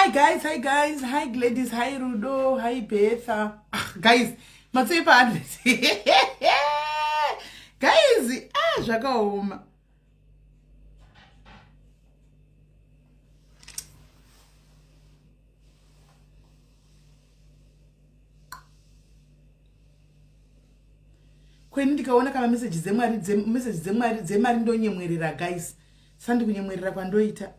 Hi guys, hi ladies, hi Rudo, hi Betha. Guys, matsepa address. Guys, zvakaoma. Kweni ndikaona kana message dzemari ndonyemwerera guys. Sandi kunyemwerera kwandoita.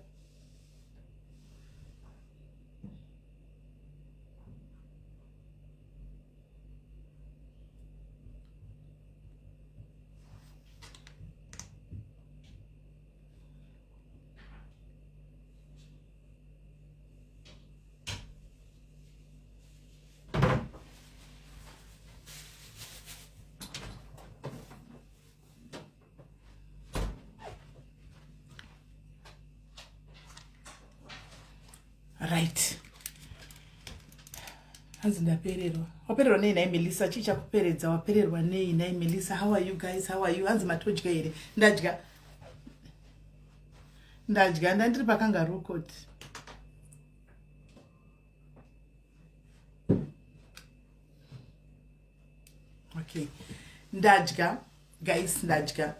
Right. Hanzi ndapererwa. Wapererwa nei nai Melissa chicha kuperedza wapererwa nei nai Melissa. How are you guys? How are you? Hanzi matodya here. Ndadya ndandiri pakangaroo court. Okay. Ndadya guys, ndadya.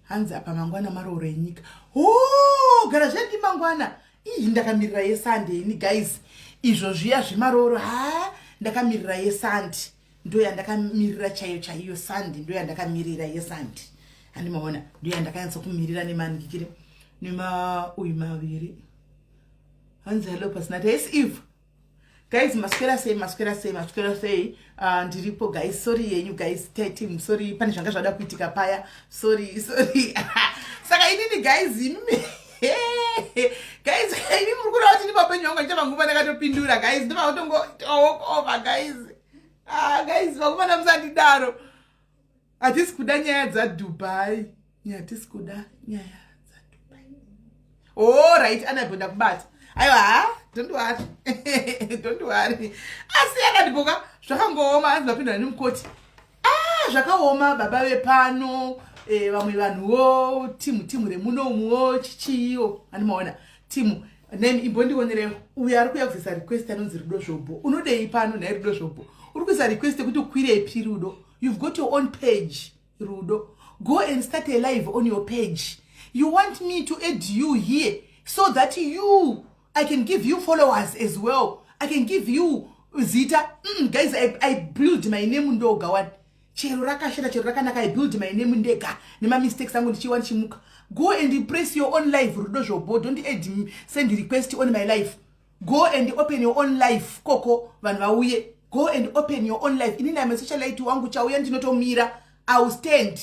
Hanzi apa mangwana maroro enyika. Oh, gara zvedi mangwana. Ndakamirira yeSunday ni guys. Izvo zviya zvemaroro ndakamirira yeSunday. Ndo yandakamirira chaiyo Sunday, ndo yandakamirira yeSunday. Handimaona ndo yandakanyatsa kumirira nemandikire uyu maviri. Hanzi hello personality. Yes Eve. Guys, masquera say ndiripo guys. Sorry yenyu guys, team sorry pane zvanga zvada kuitika paya. Sorry. Saka inini guys guys, ini mukuru wati ndipapenyu wangu ndichava nguva ndakatopindura guys. Ndima utongo walk over guys. Guys, vakuvana musandidaro. Hatisi kuda nyaya dzaDubai. Hatisi kuda nyaya dzaDubai. Oh right, anabonda kubata. Aiwa, don't worry. Asi yakadiboka zvakangooma hanzi vapindura nemukoti. Zvakaoma baba vepano. Vamwe vanhuwo timu remunomuwo chichiyo animaona timu name imbondionere uyu ari kuya kuisa request anonzi Rudo Zvobo. Unodei pano naye Rudo Zvobo? Uri kuisa request kuti ukwire ipi Rudo? You've got your own page Rudo. Go and start a live on your page. You want me to add you here so that I can give you followers as well. I can give you Zita. Guys, I build my name ndoga one. Chero rakanaka, I build my name ndega. Nema mistakes angu ndichiwa ndichimuka. Go and impress your own life Rudo Zvobo. Don't send request on my life. Go and open your own life Koko vanhu vauye. Go and open your own life. Inini I'm a socialite wangu chauya ndinotomira. I will stand.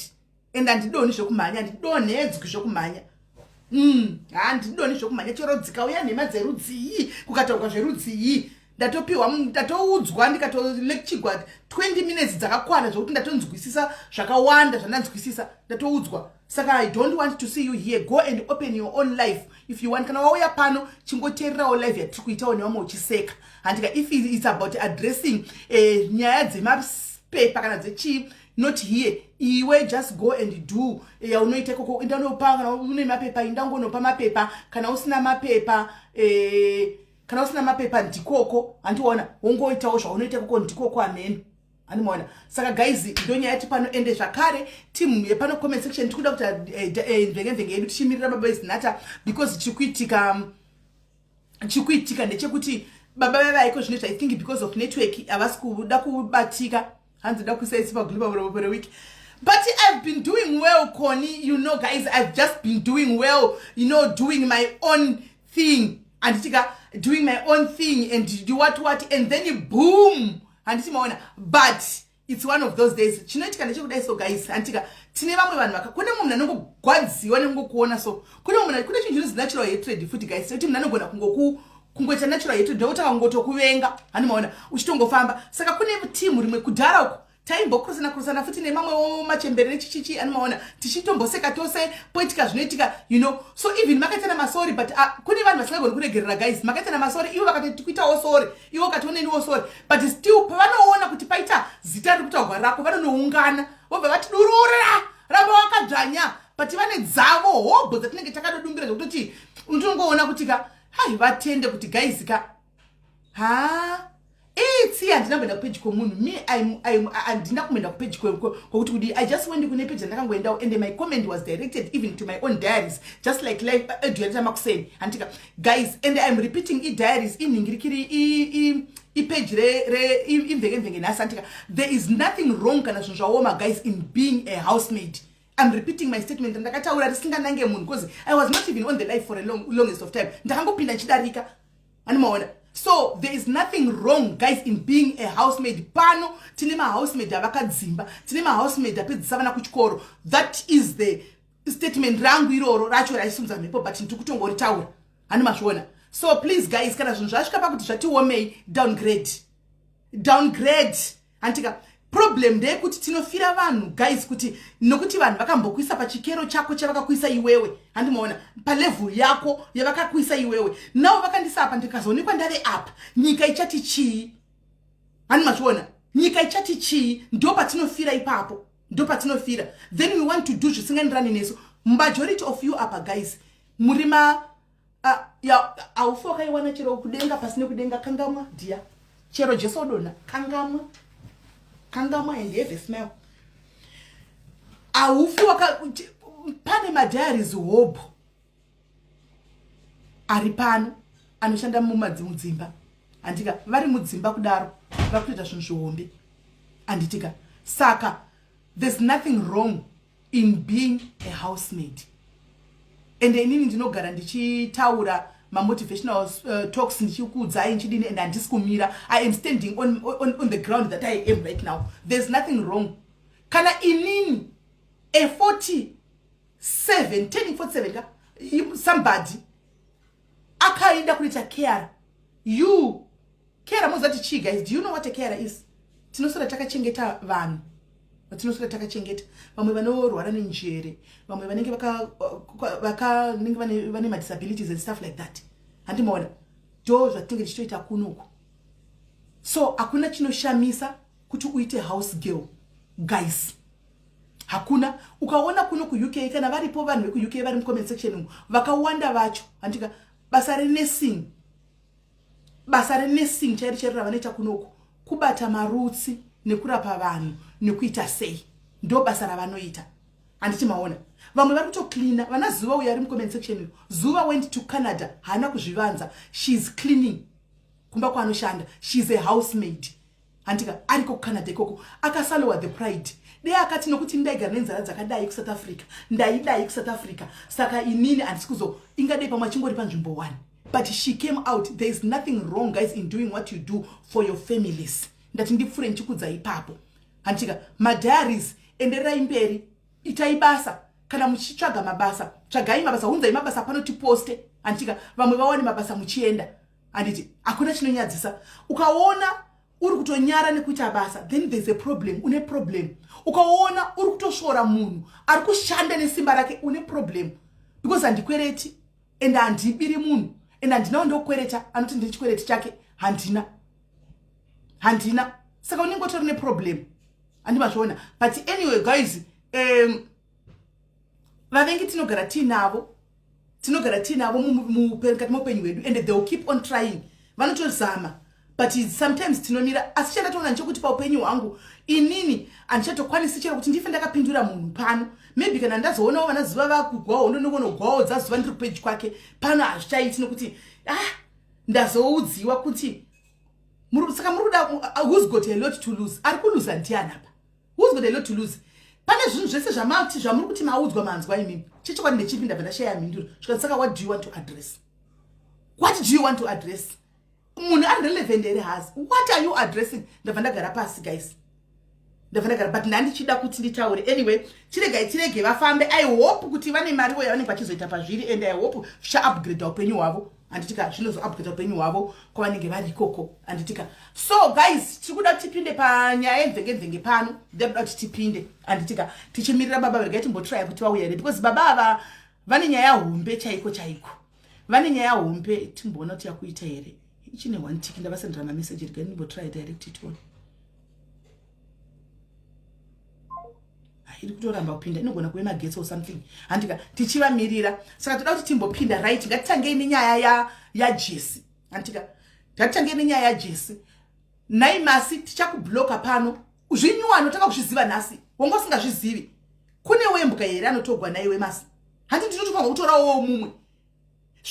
And andidoni zvokumhanya, ndidonhedzwi zvokumhanya. Handidoni zvokumhanya chero dzikauya nhema dzerudzii kukataurwa zverudzii. Ndatoudzwa ndikatolecturwa 20 minutes dzakakwana zvokuti ndatonzwisisa zvakawanda zvandanzwisisa ndatoudzwa. Saka I don't want to see you here. Go and open your own life if you want. Kana wauya pano chingoteererawo live yatiri kuitawo nevamwe uchiseka. Handika if it's about addressing nyaya dzemapepa kana dzechii, not here. Iwe just go and do. Unoita koko indanopa kana une mapepa indangonopa mapepa kana usina mapepa kana usina mapepa ndikoko andiona wongoitawo zvaunoita koko ndikoko amen. Animaona. Saka guys, ndonya yati pano ende zvakare team yepano comment section tikuda kuti mvenge yedu tichimirira baba izinata because chikuitika ndechekuti baba vaiko zvinoita I think because of network avasi kuda kubatika. Hanzi da kuisa isipa global over a week. But I've been doing well, Connie. You know, guys, I've just been doing well. You know, doing my own thing. And doing my own thing and do what and then you boom. And but it's one of those days. Chinoitika ndechekudai so guys. Antika tine vamwe vanhu kune munhu anongogwadziwa nekungokuona so. Kune chinhu chinonzi natural hatred futi guys. Kuti munhu anogona kungoita natural hatred ndouta kungotokuvenga. Animaona uchitongofamba. Saka kune team rimwe kudhara uko taimbokurusana futi nemamwewo machembere chichichi animaona tichitomboseka tose poitika zvinoitika you know. So even makaita namasori but kune vanhu vasingagoni kuregerera guys. Makaita namasori ivo vakati kuitawo sorry ivo katoneniwo sorry but still pavanoona kuti paita zita riri kutaurwa rako vanonoungana vobva vatidurura ramba wakadzvanya but vane dzavo hobho dzatinenge takadodumbira zvokutoti unongoona kuti hai vatende kuti guys ka ha see andina kuenda kupage komunhu me andina kuenda kupage kokuti kuti I just went kune page ndakangoendawo and my comment was directed even to my own diaries just like live Edward Makuseni antika guys and I'm repeating diaries iningirikiri page re imvenge nasantika there is nothing wrong kana zvinhu zvaoma guys in being a housemaid. I'm repeating my statement ndakataura risinganange munhu because I was not even on the life for a longest of time ndakangopinda chidarika animaona. So there is nothing wrong guys in being a housemaid. Pano tine ma housemaid avakadzimba, tine ma housemaid apedzisa vana kuchikoro. That is the statement rangu iroro racho raisunza mhepo but ndikutongoritaura. Animazviona. So please guys kana zvinhu zvasvika pakuti zvati womei downgrade antika problem ndeyekuti tinofira vanhu guys kuti nokuti vanhu vakambokuisa pachikero chako chavakakuisa iwewe handimaona palevel yako yavakakuisa iwewe now vakandisa apa ndikazoonekwa ndave apa nyika ichati chii handimachiona nyika ichati chii ndo patinofira ipapo ndo patinofira then we want to do zvisinganirani nesu majority of you apa guys murima aufu wakaiwana chero kudenga pasine kudenga kangamwa dia chero jesu odona kangamwa and have a smell. Aufu pane madiaries hope ari pano anoshanda mudzimba andika vari mudzimba kudaro vakuita zvinhu zvihombe anditika saka there's nothing wrong in being a housemaid and inini ndinogara ndichitaura motivational talks ndichikudzai nchidini and handisi kumira. I am standing on the ground that I am right now. There's nothing wrong kana inini a 47 turning 47 somebody akaenda kuita care you care mozati chi guys. Do you know what a carer is? Tinosora takachengeta vanhu tinosora takachengeta vamwe vanorwara nenjere vamwe vanenge vane ma disabilities and stuff like that handimaona ndo zvatinenge tichitoita kunuku. So hakuna chinoshamisa kuti uite house girl guys hakuna. Ukaona kuno ku UK kana varipo vanhu veku UK vari mu comment section vakawanda vacho handika basa re nursing chari vanoita kunoku kubata marutsi nekurapa vanhu nekuita sei ndo basa ravanoita handiti maona. Vamwe vari kutocleana vana Zuva uya ari mu comment section Zuva went to Canada hana kuzvivanza she's cleaning kumba kwanoshanda she's a housemaid handika ariko Canada ikoko akasalowa the pride dei akati nokuti ndaigara nenzara dzakadai ku South Africa ndaidai ku South Africa saka inini andisikuzo ingadei pamwe chingori panzvimbo 1 but she came out. There is nothing wrong guys in doing what you do for your families. Ndati ndipfure nchikudza ipapo handika madiaries enderai mberi itai basa kana muchitsvaga mabasa tsvagai mabasa unzai mabasa panoti poste handika vamwe vaone mabasa muchienda handiti hakuna chinonyadzisa. Ukaona uri kutonyara nekuita basa then there's a problem une problem. Ukaona uri kutosvora munhu ari kushanda nesimba rake une problem because handikwereti and handibiri munhu and handina ndokwereta anoti ndichikwereti chake handina saka unenge utori ne problem handimazviona. But anyway guys vavengi tinogara tinavo mukati moupenyu hwedu and they will keep on trying vanotozama but sometimes tinomira asi chandatoona nchekuti paupenyu hwangu inini handichatokwanisi chero kuti ndife ndakapindura munhu pano maybe kana ndazoonawo vana Zuva vakugwawo ndonogogwawo dzaZuva ndiri page kwake pano hazvichaiti nokuti ndazoudziwa kuti saka muri kuda who's got a lot to lose. Ari kuluza ndiani apa? Who's got a lot to lose? Pane zvinhu zvese zvamauti zvamuri kuti maudzwa manzwa imimi chichokwadi ndechipinda pandashaya minduro saka what do you want to address? What do you want to address? Munhu ari relevant here has what are you addressing? Ndabva ndagara pasi guys ndavandagara but ndandichida kuti nditaure anyway tirege vafambe. I hope kuti vane mari voya vanenge vachizoita pazviri and I hope zvicha upgrade upenyu hwavo anditika zvinozo upgrade upenyu hwavo kwavanenge vari ikoko anditika. So guys tikuda tipinde panyaya yemvenge pano ndekuda kuti tipinde anditika tichimirira baba vega timbotry kuti vauya here because baba ava vane nyaya hombe chaiko vane nyaya hombe timboona kuti yakuita here ichine one tick ndavasendera message rega timbotry direct it on. iri kutoramba kupinda inogona kuve magetsi or something handika tichivamirira saka toda kuti timbopinda right ngatitangei nenyaya yaJesse handika ngatitangei nenyaya yaJesse naimasi tichakubloka pano zvinyuwano taka kuzviziva nhasi wanga usingazvizivi kune wembuka here anotogwa naiwe masi handi ndinotofanga kutorawo mumwe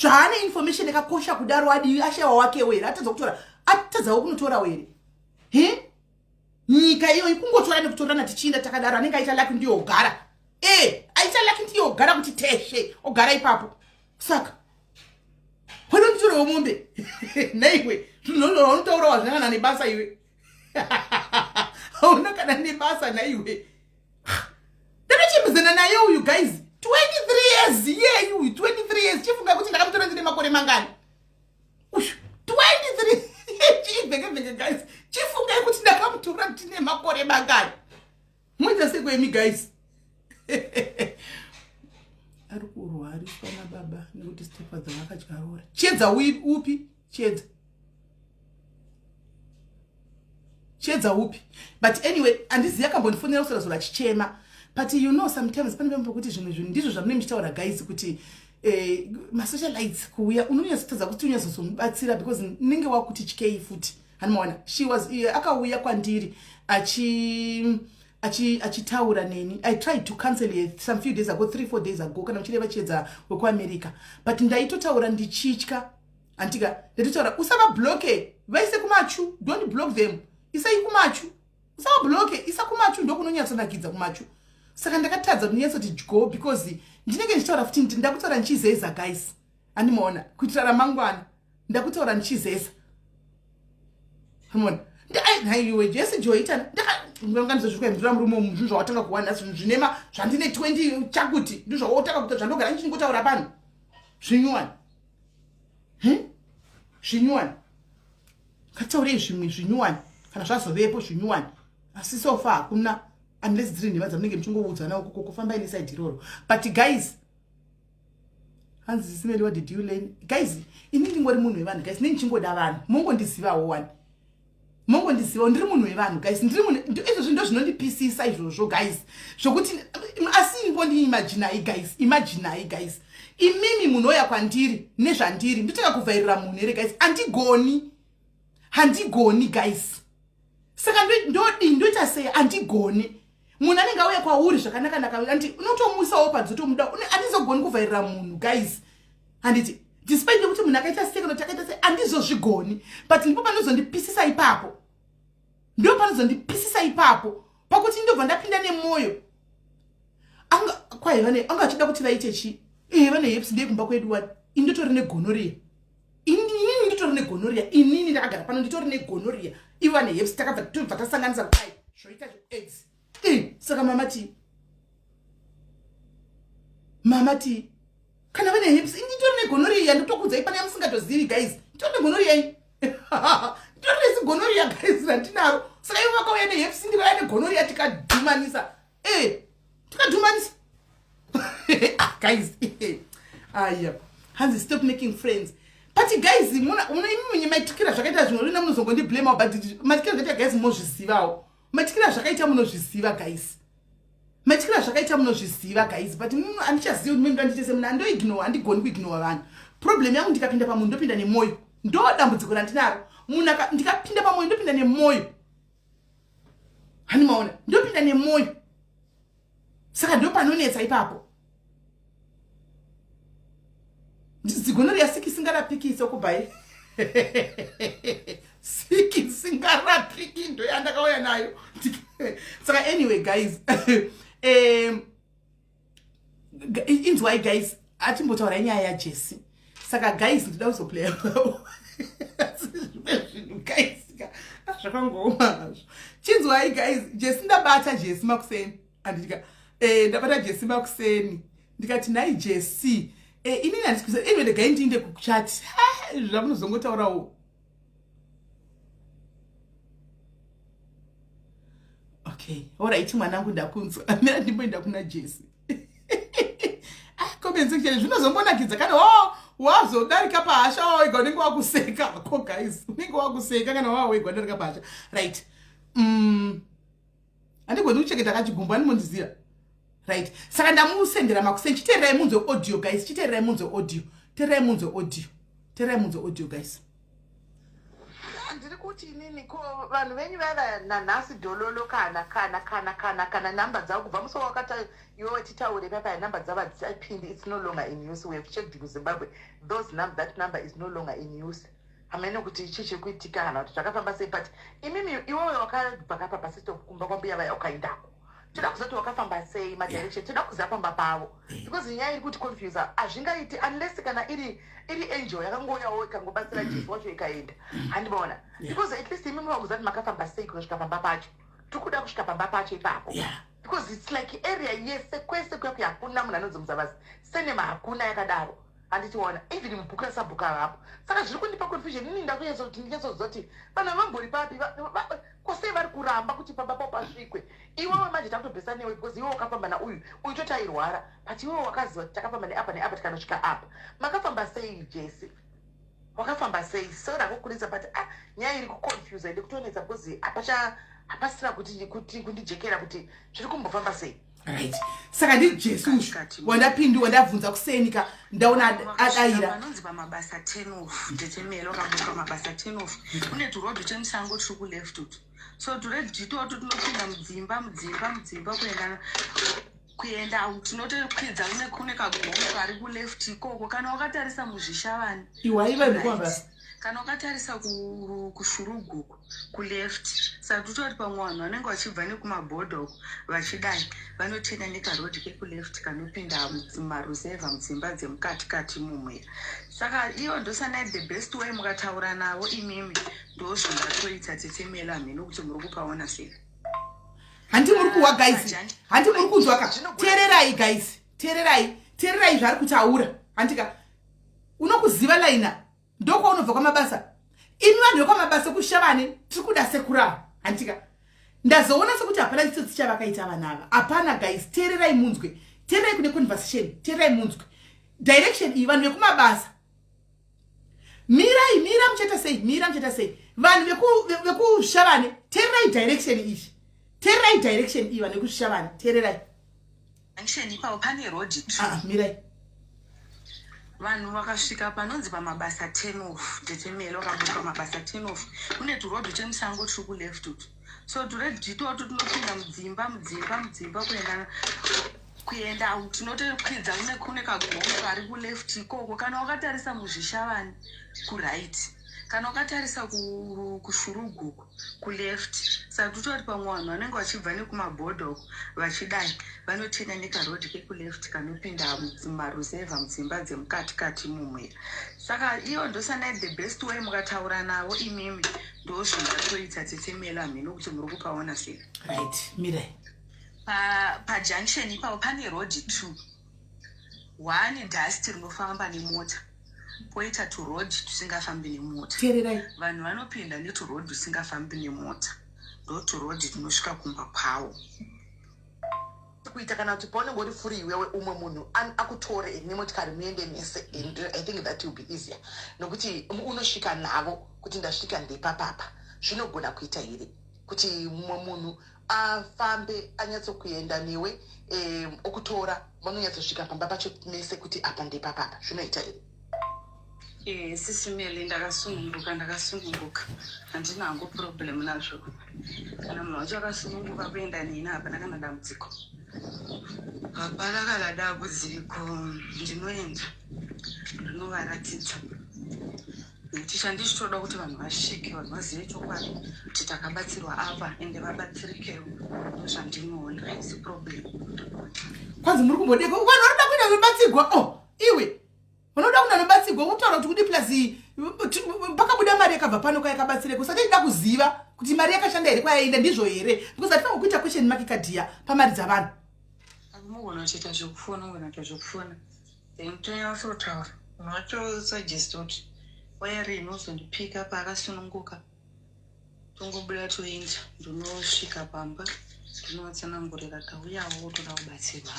zvaane information yakakosha kudaro adi ashewa wake were atadza kutora atadzawo kunotorawo here nyika iyo ikungotora nekutorana tichinda takadaro anenge aita laki ndiyo ogara aita laki ndiyo ogara kuti teshe ogara ipapo saka wano nditorawo mombe naiwe unotaurawa zvinangana nebasa iwe hauna kana nebasa naiwe ndanochembezana naye uyu guys 23 years yeah uyu 23 years chifunga kuti ndakamutora ndine makore mangani 23 chivhekevheke guys chifunga kuti ndakamutora ndine makore mangani muita sekwemi guys ari kurwariswa nababa nekuti stepfather vakatyaroora chiedza upi chiedza upi but anyway andiziya kambondifonera kusora chichema but you know sometimes pane pamwe pokuti zvinhu ndizvo zvamune muchitaura guys kuti masocialites kuuya unonyatsotaza kuti unyatsozomubatsira because ninge wakuti chikei futi hanimaona she was akauya kwandiri achitaura neni. I tried to cancel it some few days ago, 3-4 days ago kana uchireva chiedza wekuAmerica but ndaitotaura ndichitya antika ndatotaura usava bloke vaise kumachu, don't block them, isai kumachu, usava bloke isa kumachu ndokunonyatsonakidza kumachu. Saka ndakatadza kunyatsoti go because ndinenge ndichitaura futi ndakutaura ndichizeza guys animaona kuitira ramangwana ndakutaura ndichizeza hamona ndaiwe Jesse joita ndakangandizozvika mvura murumo munhu zvawatanga kuwana zvinema zvandine 20 chakuti ndizvo wotaka kuita zvandogara ndichingotaura pano zvinyuwani zvinyuwani kataurei zvimwe zvinyuwani kana zvazovepo zvinyuwani asi so far hakuna unless dziri nhema dzamunenge muchingoudzana uko kufamba ine side iroro but guys hanzi simeli what did you learn guys ini ndingori munhu wevanhu guys ndichingoda vanhu mongondizivawo wani mongondizivawo ndiri munhu wevanhu guys ndiri munhu izvo ndo zvinondipisisa izvozvo guys zvokuti asi imaginai guys imimi munhu oya kwandiri nezvandiri ndotaka kuvhairira munhu here guys handigoni guys saka ndoita sei handigoni munhu anenge auya kwauri zvakanaka unotomuisawo padzotomuda handizogoni kuvhairira munhu guys handiti despite kuti munhu akaita sekono takaita se handizozvigoni but ndipo panozondipisisa ipapo ndo panozondipisisa ipapo pakuti ndobva ndapinda nemwoyo kwaivane anga achida kuti vaite chi vane heps ndei kumba kwedu wani inditori negonoria inini nditori negonoria inini ndakagara pano nditori negonoria ivane heps takabva tasanganisa kudai zvoita AIDS saka mamati kana vane hips nditori negonoria ndotokudzai pane musingatozivi guys nditori negonoria nditori negonoria guys randinaro saka ivo vakauya nehips ndivaya negonoria tikadhumanisa guys aya hanzi stop making friends but guys imimi maitikira zvakaita zvimwe rina munozongondiblame but matikira zvakaita guys munozvizivawo matikira zvakaita munozviziva guys matikira zvakaita munozviziva guys but handichazivi kuti mimi nditese munhu andoignore handigoni kuignore vanhu problem yangu ndikapinda pamunhu ndopinda nemwoyo ndo dambudziko randinaro munhu ndikapinda pamwoyo ndopinda nemwoyo hani maona ndopinda nemwoyo saka ndo panonetsa ipapo zigonoria siki singarapiki sokubai siki singarapiki ndo yandakauya nayo saka anyway guys inzwai guys atimbotaura nyaya yaJesse saka guys ndida kuzoplaya guys zvakangoma chinzwai guys Jesse ndabata Jesse makuseni andika ndabata Jesse makuseni ndikati nai Jesse inini handikuza even the guy ndinde kuchat zvamunozongotaurawo okay alright mwanangu ndakunzwa amira ndimboenda kuna Jesse comments section zvinozombonakidza kana wazodarika pahasha wawega unenge wakuseka ko guys unenge wakuseka kana wawega wadarika pahasha right andigoni kucheketa kachigumbo animondiziva right? Saka ndamusendera makuseni chiteerai munzwe audio guys, chiteerai munzwe audio, teerai munzwe audio, teerai munzwe audio guys. Ndiri kuti inini ko vanhu venyu vava nanhasi dololo kana namba dzavo kubva musi wakati iwe titaure papa namba dzava dzipindi, it's no longer in use. We have checked kuZimbabwe, that number is no longer in use. Hamene kuti chichi kuitika kana kuti zvakafamba sei, but imimi iwewe wakabva kapa pasito kumba kwambuya vaya ukaendako, toda kuzoti wakafamba sei madirection, toda kuziva pamba pavo, because nyaya iri kuti confuse hazvingaiti unless kana iri angel yakangoyawo ikangobatsira Jesu wacho ikaenda, handimaona, because at least imimi wakuziva kuti makafamba sei kusvika pamba pacho, tikuda kusvika pamba pacho ipapo, because it's like area yese kwese kwekwe hakuna munhu anonzi Muzavasi, senema hakuna yakadaro. Handitiona even mubhuku rasabhuka hapo, saka zviri kundipa confusion. Ini ndakuedza kuti ndinyatsozoti vanhu vambori papi kwose vari kuramba kuti pamba papo pasvikwe. Iwewe manje takutobvesa newe because iwewe wakafamba nauyu uyu toti airwara, but iwewe wakaziva kuti takafamba neapa neapa tikanosvika apa. Makafamba sei Jesse? Wakafamba sei? So ndakukuridza but nyaya iri kuconfuse ende kutonetsa because hapasina kuti kundijekera kuti zviri kumbofamba sei. Right. Saka ndi Jesu wandapindwa ndabvunza kusenika ndaona adaira. Vanonzi pamabasa 10 off ndetemelo kabuka mabasa 10 off. Kune turodho chemusango tiri ku left ut. So turedhi titoto tunopinda mudzimba kuenda out. Tinotokwidza kune kagomo kari ku left ikoko kana wakatarisa muzvishavani. Iwaiva ndikwabasa. Kana wakatarisa kushuruguku ku left, saka tutori pamwe vanhu vanenge vachibva nekumabhodho vachidai vanotenda nekarodhi keku left kanopinda mumaruzevha mudzimba dzemukati mumwe. Saka iyo ndosana the best way mukataura navo imimi ndozvingatoita tetemela mheni kuti muri kupaona sei. Handi muri kuwa guys, handi muri kunzwa ka. Teererai guys, teererai zvari kutaura. Handika unokuziva laina ndoko unobva kwamabasa. Imi vanhu vekwamabasa kushavani tiri kuda sekura. Handika ndazoona sekuti hapana chitsotsi chavakaita vana ava. Hapana guys, teererai munzwe, teererai kune conversation, teererai munzwe. Direction iyi vanhu vekumabasa. Mira muchata sei. Vanhu vekushavani teererai direction iyi. Teererai direction iyi vanhu vekushavani, teererai. Direction ipapo pane road 2. Mirai. Vanhu vakasvika panonzi pamabasa 10 off ndetemelo kabuka mabasa 10 off. Kune turodho chemusango tiri ku left ut. So turedhi titoto tunopinda mudzimba kuenda out. Tinotokwidza kune kagomo kari ku left ikoko kana wakatarisa muzvishavani ku right. Kana wakatarisa kushuruguku ku left, saka tutori pamwe vanhu vanenge vachibva nekumabhodho vachidai vanotenda nekarodhi keku left kanopinda mumaruzevha mudzimba dzemukati mumwe. Saka iyo ndosana the best way mukataura navo imimi ndozvingatoita tetemela mheni kuti muri kupaona sei. Right, mirai. Pajunction ipapo pane road 2. One dust rinofamba nemota, poita turodhi tusingafambi nemota. Teererai. Vanhu vanopinda neturodhi tusingafambi nemota, ndo turodhi tunosvika kumba kwavo. Kuita kana kuti paunenge uri free iwewe umwe munhu akutore nemotikari muende nese, and I think that will be easier. Nokuti unosvika navo kuti ndasvika ndepapapa. Zvinogona kuita here kuti mumwe munhu afambe anyatsokuenda newe okutora vanonyatsosvika pamba pacho nese kuti apa ndepapapa. Zvinoita here. Sisimele ndakasununguka. Handina hangu problem nazvo. Kana munhu wacho akasununguka kuenda neni hapana kana dambudziko. Hapana kana dambudziko. Ndinoenda. Ndinovaratidza. Nekuti chandichitoda kuti vanhu vasvike, vanhu vazive chokwadi kuti takabatsirwa apa ende vabatsirikewo. Ndozvandinoona. Haisi problem. Kwanzi muri kumbodeka. Vanhu vanoda kuenda kubatsirwa. Iwe unoda kunobatsirwa utaura kuti kudi plus pakabuda mari yakabva pano kayakabatsire kusati ida kuziva kuti mari yakashanda here kwayaenda ndizvo here, because atina kuita question mark kadhiya pamari dzavanhu. Mugona kuchita zvokufona, mugona kuita zvokufona. Then tonyasotaura unotosuggest kuti wayari inozondipika paakasununguka tongobuda toenda ndinosvika pamba ndinovatsanangurira tauyawo toda kubatsirwa.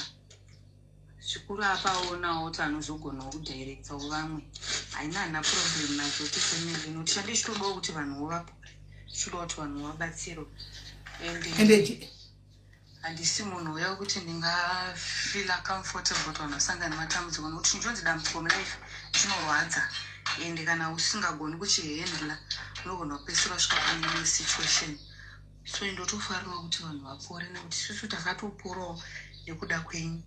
Zvikuru apaonawo kuti anozogonawo kudirecta vamwe. Haina problem nazvo tifemeli nokuti chandichitodawo kuti vanhuwo vapore, chichidawo kuti vanhu vabatsirwe. handisi munhu uya wekuti ndingafila comfortable kuti vanhu vasangana nematambudziko nokuti chinjonzi dambudziko mulife chinorwadza ende kana usingagoni kuchihendla unogona kupedzisira usvika pane situation. So ndotofarira kuti vanhu vapore nekuti isusu takatoporawo nekuda kwenyu.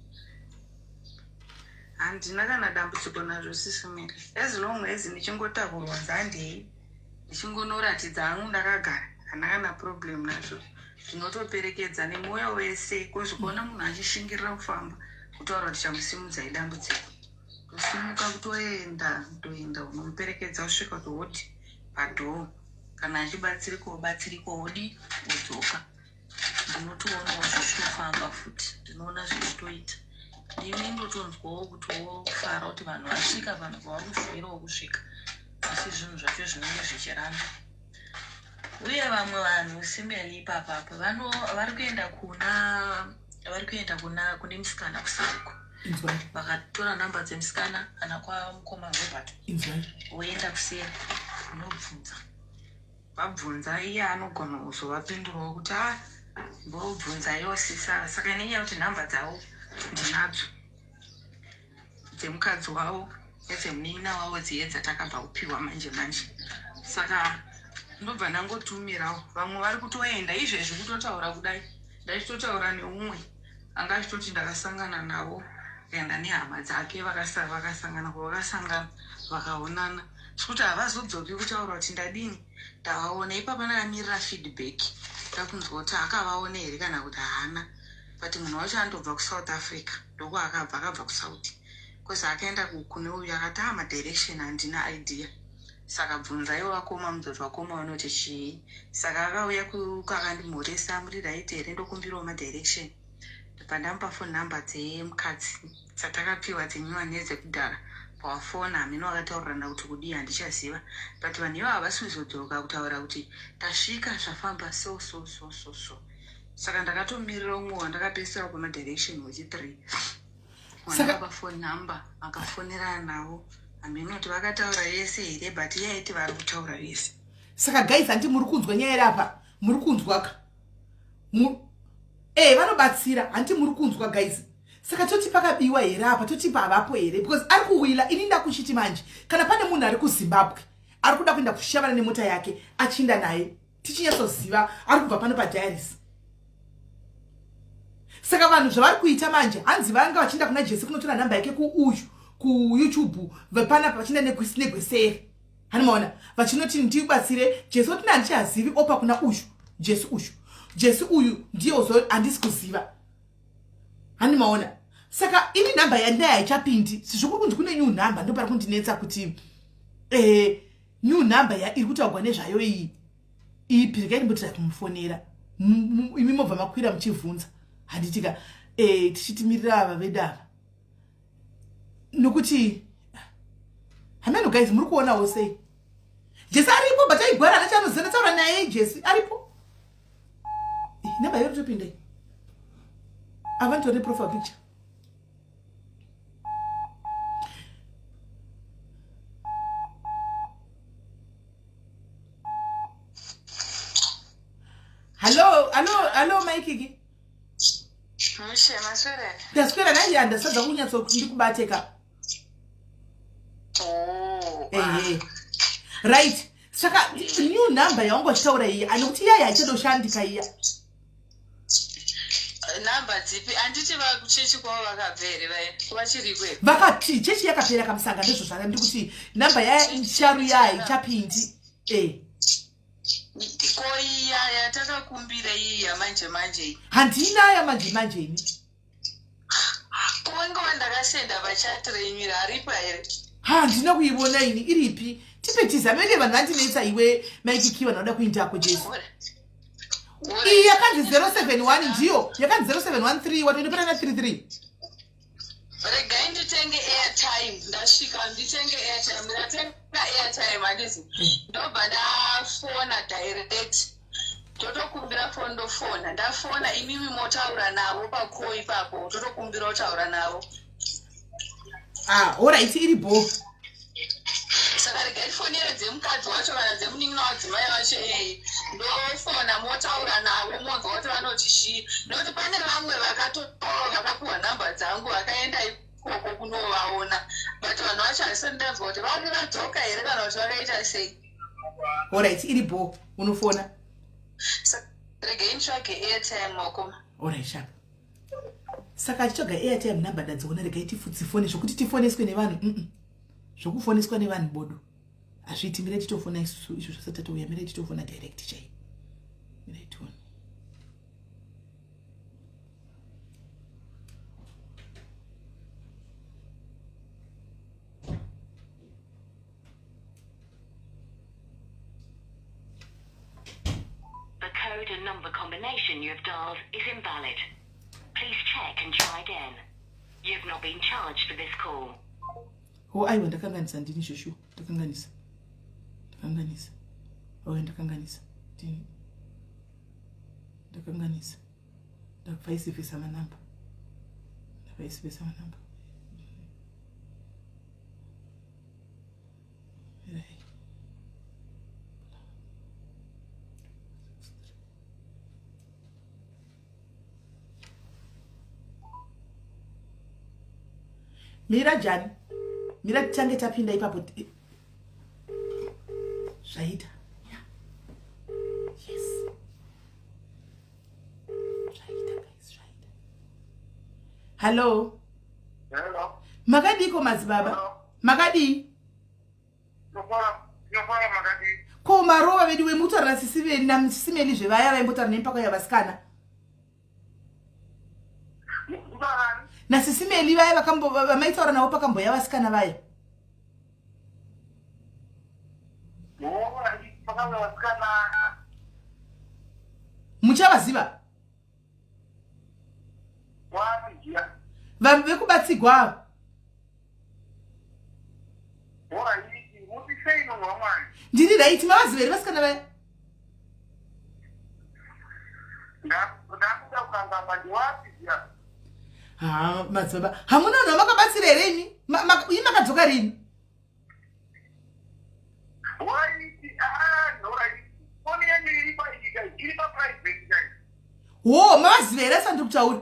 Handina kana dambudziko nazvo sisimiri. Ezinomwezi ndichingotakurwa dzandei ndichingonoratidza hangu ndakagara hana kana problem nazvo. Zvinotoperekedza nemwoyo wese kuzvikuona munhu achishingirira kufamba kutaura kuti chamusimudza idambudziko. Kusimuka kutoenda unomuperekedza kusvika kuhodi padhoo. Kana achibatsirikawo wodi wodzoka. Ndinotoonawo zvichitofamba futi. Ndinoona zvichitoita. Ndini ndotonzwawo kuti wofara kuti vanhu vasvika vanhu vamushuwirawo kusvika. Asi zvinhu zvacho zvinenge zvichiramba. Uye vamwe vanhu simeni ipapapo vari kuenda kune musikana kusiko. Vakatora namba dzemusikana kana kwamukoma Robert. Woenda kuseri unobvunza. Vabvunza iye anogona kuzovapindurawo kuti mbobvunza yosisa. Saka inenyaya kuti namba dzavo ndinadzo dzemukadzi wavo nedzemunina wavo dziye dzatakabva kupiwa manje. Saka ndobva ndangotumirawo. Vamwe vari kutoenda izvezvi kutotaura kudai. Ndachitotaura neumwe anga achitoti ndakasangana navo kuenda nehama dzake vakasangana kwavakasangana vakaonana. Zvekuti havazodzoki kutaura kuti ndadini ndavaona. Ipapo ndakamirira feedback ndakunzwa kuti akavaona here kana kuti haana. But munhu wacho andobva kuSouth Africa ndoko akabva kuSouth. Kozi akaenda kune uyu akati madirection handina idea. Saka bvunzaiwo vakoma mudzoti vakoma vanoti chii. Saka akauya akandimhoresa muri right here ndokumbirawo madirection. Pandamupa phone number dzemukadzi dzatakapiwa dzenyuwa nedzekudhara pawafona hameno akataurirana kuti kudii handichaziva. But vanhu ivo havasi kuzodzoka kutaura kuti tasvika zvafamba so. Saka ndakatomirira umwe wandakapesera kumadirection wechi3 wandakapa phone number akafonerana navo. Hameno kuti vakataura yese here but iye aiti vari kutaura yese. Saka guys handi muri kunzwa nyaya iri apa. Muri kunzwa ka vanobatsira handi muri kunzwa guys. Saka toti pakabiwa here apa toti pavapo here because ari kuwila ini ndakuchiti manje kana pane munhu ari kuZimbabwe ari kuda kuenda kushavana nemota yake achinda naye tichinyasoziva ari kubva pano padiaries. Saka vanhu zvavari kuita manje hanzi vanga vachinda kuna Jesse kunotora namba yake kuYouTube vapana vachinda negwesere. Hanimaona vachinoti ndibatsire Jesse oti nandichazivi opa kuna Jesse uyu ndiyo handisi kuziva. Hanimaona saka ini namba yandaya haichapindi sizvokuri kunzi kune new number ndopari kundinetsa kuti new number iri kutaurwa nezvayo iyi ipi regai ndimbotira kumufonera imi mobva makwira muchivhunza handitika tichitimirira ava vedu ava nokuti hameno guys muri kuonawo sei Jesse aripo but aigwara anachanozana taura naye Jesse aripo namba yori topindai avantore profile picture. Hello Mike. Ndaswera nanje andasadza kunyatso ndikubateka. Right. Saka new number yangu achitaura iyi anokuti yaya achadoshandika iya. Namba dzipi anditi vakuchechi kwavo vakabvere vachiri kwe. Vakati chechi yakapera kamusanga ndizvo zvaka ndikuti namba sharu yayi chapindi. Koiya yatakakumbira iyi yamanje. Handina yamanje ini. Kuwenga wandakasenda vachatrainira aripo here. Handina kuiona ini iripi. Tipetiza menge vanhu vandinetsa iwe Mike Kiwa noda kuindako Jesse. Iyi yakanzi 071 ndiyo yakanzi 0713 watoindopera na 33. Regai nditenge airtime ndasvika nditenge airtime ndatenga airtime handisi ndobva ndafona direct totokumbira phone ndofona ndafona imimi motaura navo pako ipapo totokumbira kutaura navo. Alright iri bo. Saka regai ndifonere dzemukadzi wacho kana dzemunin'ina wadzimai vacho ndofona motaura navo monzwa kuti vanotishi nokuti pane vamwe vakapuwa nhamba dzangu vakaenda ikoko kunovaona but vanhu vacho hasi ndanzwa kuti vari vadzoka here kana kuti vakaita sei. Alright, iri bo unofona regei nitsvage airtime wakoma. Alright, sharp. Saka achitsvaga airtime number ndadziona regai tifone zvokuti tifoneswe nevanhu zvokufoneswa nevanhu bodo hazviiti. Mirai titofona isusu izvo zvasati tatouya. Mirai titofona direct chai. Mirai tione. The code and number combination you have dialed is invalid. Please check and try again. You have not been charged for this call. Aiwa ndakanganisa ndini shoshu. Ndakanganisa. Ndakanganisa. Ndakanganisa. Ndakufaisivisa manamba. Mira Jan. Mira change tapinda ipapo. Shaida. Yeah. Yes. Shaida guys, Shaida. Hello. Hello. Magadi ko mazibaba. Hello. Magadi. Yofara magadi. Ko marowa vedu we mutara sisive na msimeli je vaya va mutara nempako ya basikana. Na sisimeli vaya vakambo vamaitaura nawo pakambo ya vasikana vaya. Muchavaziva? Vanhu vekubatsigwa. Ndiri right mavaziva here vasikana vaya? Madzibaba. Hamuna vanhu vamakabatsira here imi? Imi makadzoka rini? Mavaziva here asandi kutaura?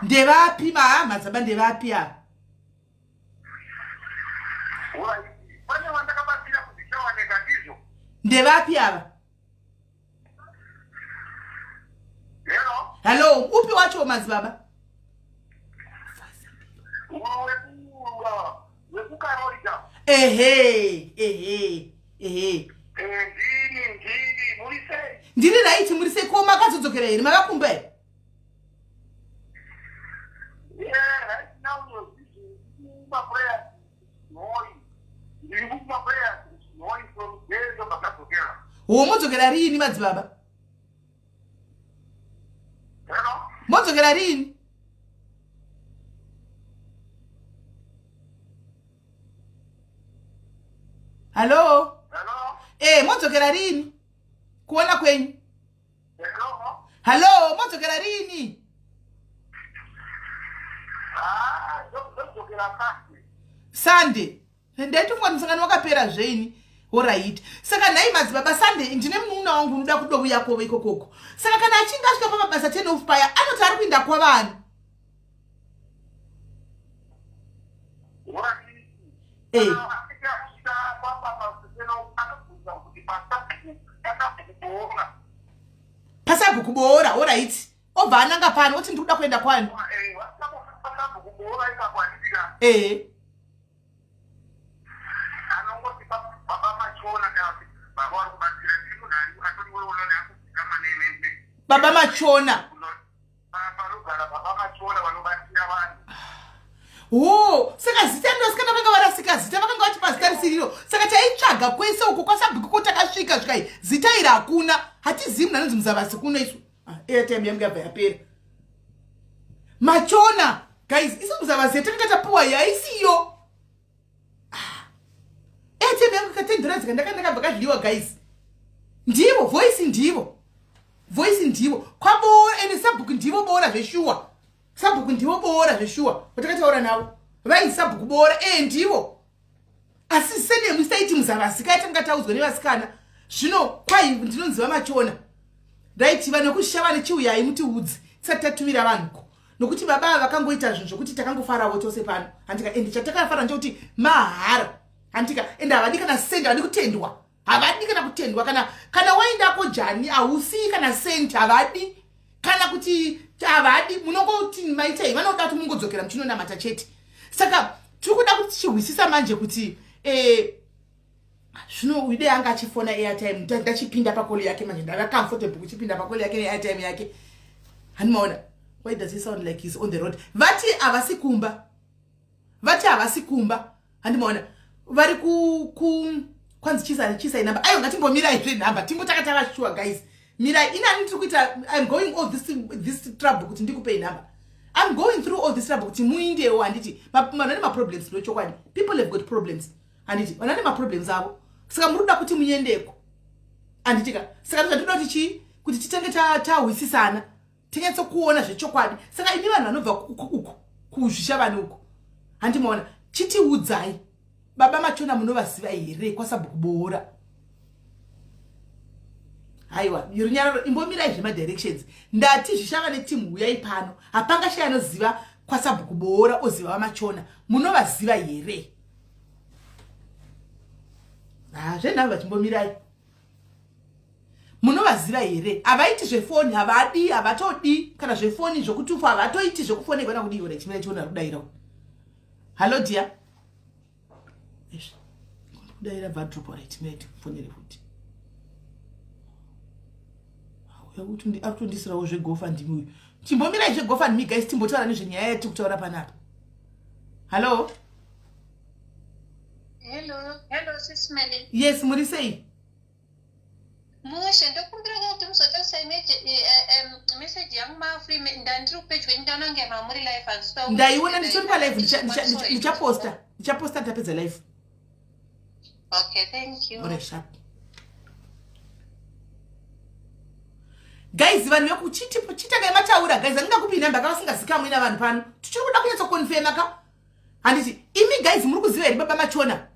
Ndevapi madzibaba ndevapi ava? Ndevapi ava? Hello, upi wacho madzibaba? Ndiri right murise ko makazodzokera here makakumba here? Modzokera rini madzibaba? Modzokera rini? Hello? Modzokera rini? Kuona kwenyu? Hello, modzokera rini? Sunday. Ndaitongwa musangano wakapera zveini. Alright. Saka nhai madzibaba Sunday ndine munun'una wangu unoda kudouya kwove ikokoko. Saka kana achinge asvika pamabasa 10 of paya anoti ari kuenda kwavanhu. Pasabu kuboora, alright. Obva ananga pano oti ndikuda kuenda kwani? Baba Machona. Saka zita ndosikana vanga varasika zita vakanga vachipazitarisiriro. Saka chaitsvaga kwese uko kwasabhuku kotakasvika svikai. Zita iri hakuna. Hatizivi nanonzi muzavasi kuno isu. Airtime yangu yabva yapera. Machona. Guys, isu muzavasi yatakanga tapuwa yaisiyo. Airtime yangu katendera ndakabva kadliwa guys. Ndivo voice ndivo. Voice ndivo. Kwaboora ene sabhuku ndivo boora zveshuwa. Sabhuku ndivo boora zveshuwa. Watakataura navo. vaisa bhukubora ndivo asi sene musaiti muzavasika ite mukataudzwa nevasikana zvino kwai ndinonziva machona right vanhu vekushava nechiuyai mutiudzi tisati tatumira vanhuko nokuti baba vakangoita zvinhu zvokuti takangofaravo tose pano handika ende chatakafara ndechekuti mahara handika ende havadi kana sendi havadi kutendwa havadi kana kutendwa kana waendako jani hausii kana sendi havadi kana kuti havadi munongoti maitai vanoda kuti mungodzokera muchinonamata chete saka tiri kuda kuti tichihwisisa manje kuti zvino uide anga achifona airtime ndachipinda pakoli yake manje ndava comfortable kuchipinda pakoli yake neairtime yake hanimaona why does he sound like he's on the road vati havasi kumba handimaona vari kwanzi chisa inamba ayo ngatimbomirai zvenhamba timbotaka vashua guys mirai inani tiri kuita I'm going all this trouble kuti ndikupei nhamba I'm going through all this trouble kuti muindewo handiti vanane maproblems ndochokwani people have got problems handiti vanane maproblems avo saka muruda kuti muendeko handitika saka ndinoda kuti chii kuti titenge tahwisisana tinyatso kuona zvechokwadi saka ini vanhu vanobva uku kuzvishavani uku handimaona chitiudzai baba machona munovaziva here kwasabhukuboora haiwa runyararo imbomirai zvemadirections ndati zvishava netimu uyai pano hapanga shaya anoziva kwasabhukuboora oziva vamachona munovaziva here zvenhavo vachimbomirai munovaziva here havaiti zvefoni havadi havatodi kana zvefoni zvokutufa havatoiti zvekufonekwa nakudiwa chimira chiona kudaira hallo dia kudaira vadropa chimira kufonere futi akutondisirawo zvegofandimi uyu chimbomirai zvegofandimi guys timbotaura nezvenyaya yati kutaura panapa hallo hello sis Melly. Yes muri sei mushe ndokumbira kuti muzotosa message yangu mafree ndandiri kupedyo ndanange mamuri live and so ndaiona ndichori pa live ndichaposta tapedza live okay thank you ore sharp guys vanhu vekuchitanga mataura guys andingakupi namba kavasingazikamwe navanhu pano tichiri kuda kunyatsa confirma ka handiti imi guys muri kuziva here baba machona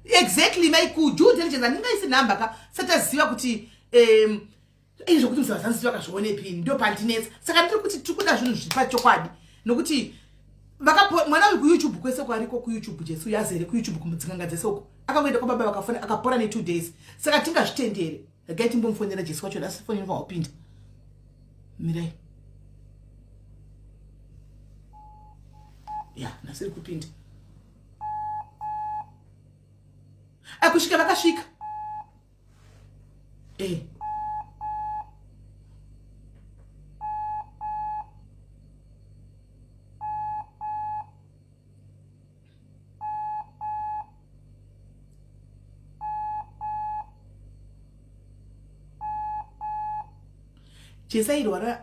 exactly my due diligence andingaisi namba ka sataziva kuti zvokuti musavazanziva kazvionepi ndo pandinetsa saka ndiri kuti tiri kuda zvinhu zviri pachokwadi nokuti mwana uyu kuyoutube kwese kwariko kuyoutube jesu yazere kuyoutube kumudzinganga dzese uko akangoenda kwababa vakafona akapora ne 2 days saka tingazvitendere regai timbomufonera jesu wacho asi foni inova wapinda mirai ya nasiri kupinda akusvika vakasvika Jesi airwara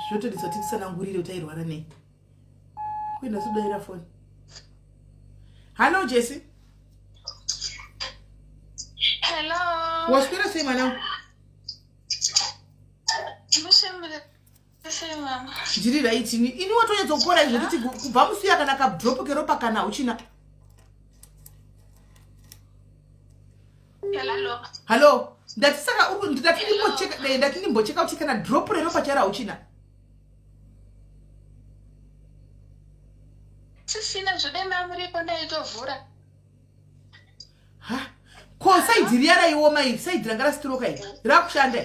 zvotodiswa tikusanangurire kuti airwara nei kuenda sudaira foni hallo Jesi hello waswera sei mwanangu ndiri right ini watonyadzokupora zvekuti kubva musiya kana kadrop keropa kana hauchina hallo ndati saka ndati ndimbocheka kuti kana drop reropa chara hauchina sisina zvodema muripo ndaitovhura ko saidhi riya raioma iri saidhi ranga rastroka iri rakushanda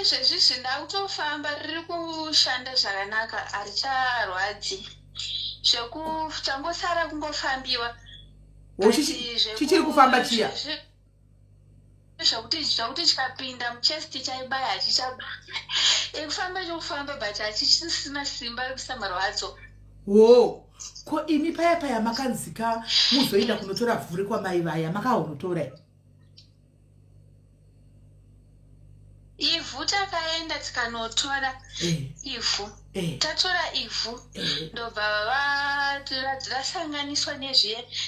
izvezvizvi ndautofamba riri kushanda zvakanaka haricharwadzi zvekuchangosara kungofambiwa chichiri kufamba chiya zvakuti chikapinda muchesti chaibaya hachichaba ekufamba chokufamba but hachisisina simba rekuisa marwadzo ko imi paya makanzika muzoenda kunotora vhuri kwamai vaya makaonotora ivhu takaenda tikanotora ivhu tatora ivhu ndobva rasanganiswa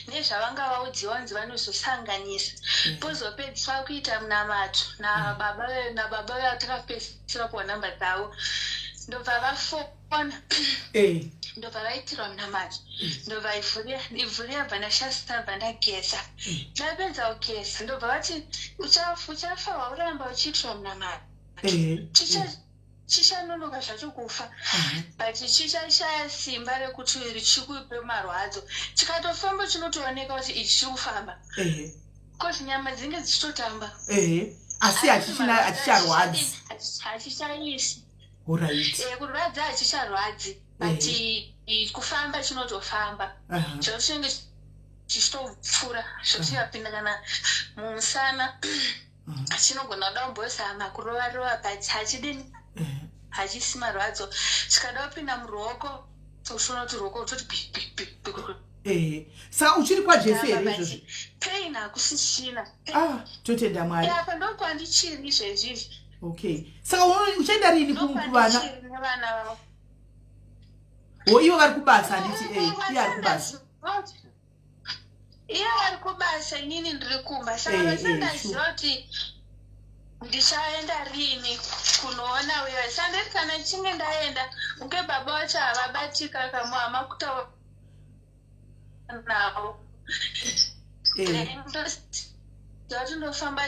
nezvavanga vaudziwa nzi vanozosanganisa pozopedziswa kuita munamato nababa vatakapedzisira kuwa namba dzavo ndobva vafona ndobva vaitirwa munamati ndobva ivhuri yabva ndashasita bva ndageza ndapedza kugeza ndobva vati uchafa uramba uchiitirwa munamati chichanonoka zvacho kufa but chichashaya simba rekuti richikupe marwadzo chikatofamba chinotooneka kuti ichi chiri kufamba kozi nyama dzinge dzichitotamba asi hachicharwadzi hachichaisi kurwadza hachicharwadzi but kufamba chinotofamba zvochinenge chichitopfuura zvochingapinda kana mumusana chinogona kuda kumbozama kurova but hachidini hachisi marwadzo chikada kupinda muruoko sokushona kuti ruoko rutoti saka uchiri kwaJesu here izvozvi pain hakusichina totenda Mwari apa ndokwandichiri izvezvizvi okay saka uchaenda rini kuvana nevana ivo vari kubasa handiti iye ari kubasa iye ari kubasa inini ndiri kumba saka vasandaziva kuti ndichaenda rini kunoona wewe sandeti kana nchinge ndaenda unge baba vacho havabatika kamwe hamakutaura navo ndoti ndofamba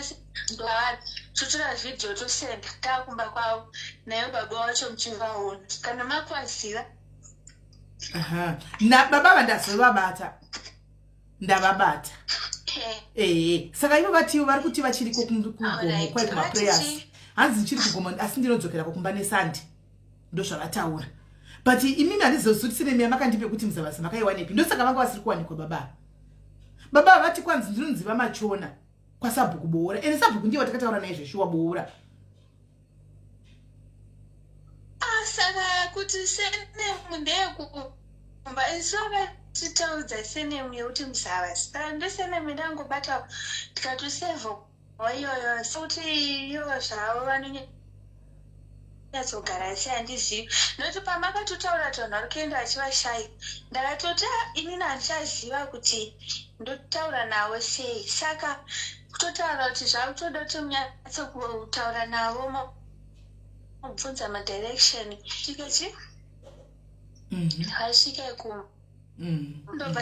ndovari totora vhidhiyo tosenda taakumba kwavo nayo baba vacho muchivaona kana makwaziva baba vandazovabata ndavabata saka ivo vativo vari kuti vachiriko kugomo kwai kumaprayers hanzi ndichiri kugomo asi ndinodzokera kukumba nesandi ndozvavataura but imimi handizosutisire miya makandipe kuti muzavasi makaiwanepi ndosaka vanga vasiri kuwanikwa baba havati kwanzi ndinonziva machona kwasabhuku boora ende sabhuku ndiye watakataura naye zveshuwa boora saka kuti senemu ndeyekukumba isoka titaudza senemu yekuti muzavasi saka ndosenemu ndangobata tikatosevha iyoyo sokuti iyo zvavo vanonyatsogara sei handizivi nokuti pamakatotaura kuti vanhu vari kuenda vachivashaya ndakatoti inini handichaziva kuti ndotaura navo sei saka kutotaura kuti zvakutoda kuti munyatsokutaura navo mubvunza madirection tikechi vasvika ikuma ndobva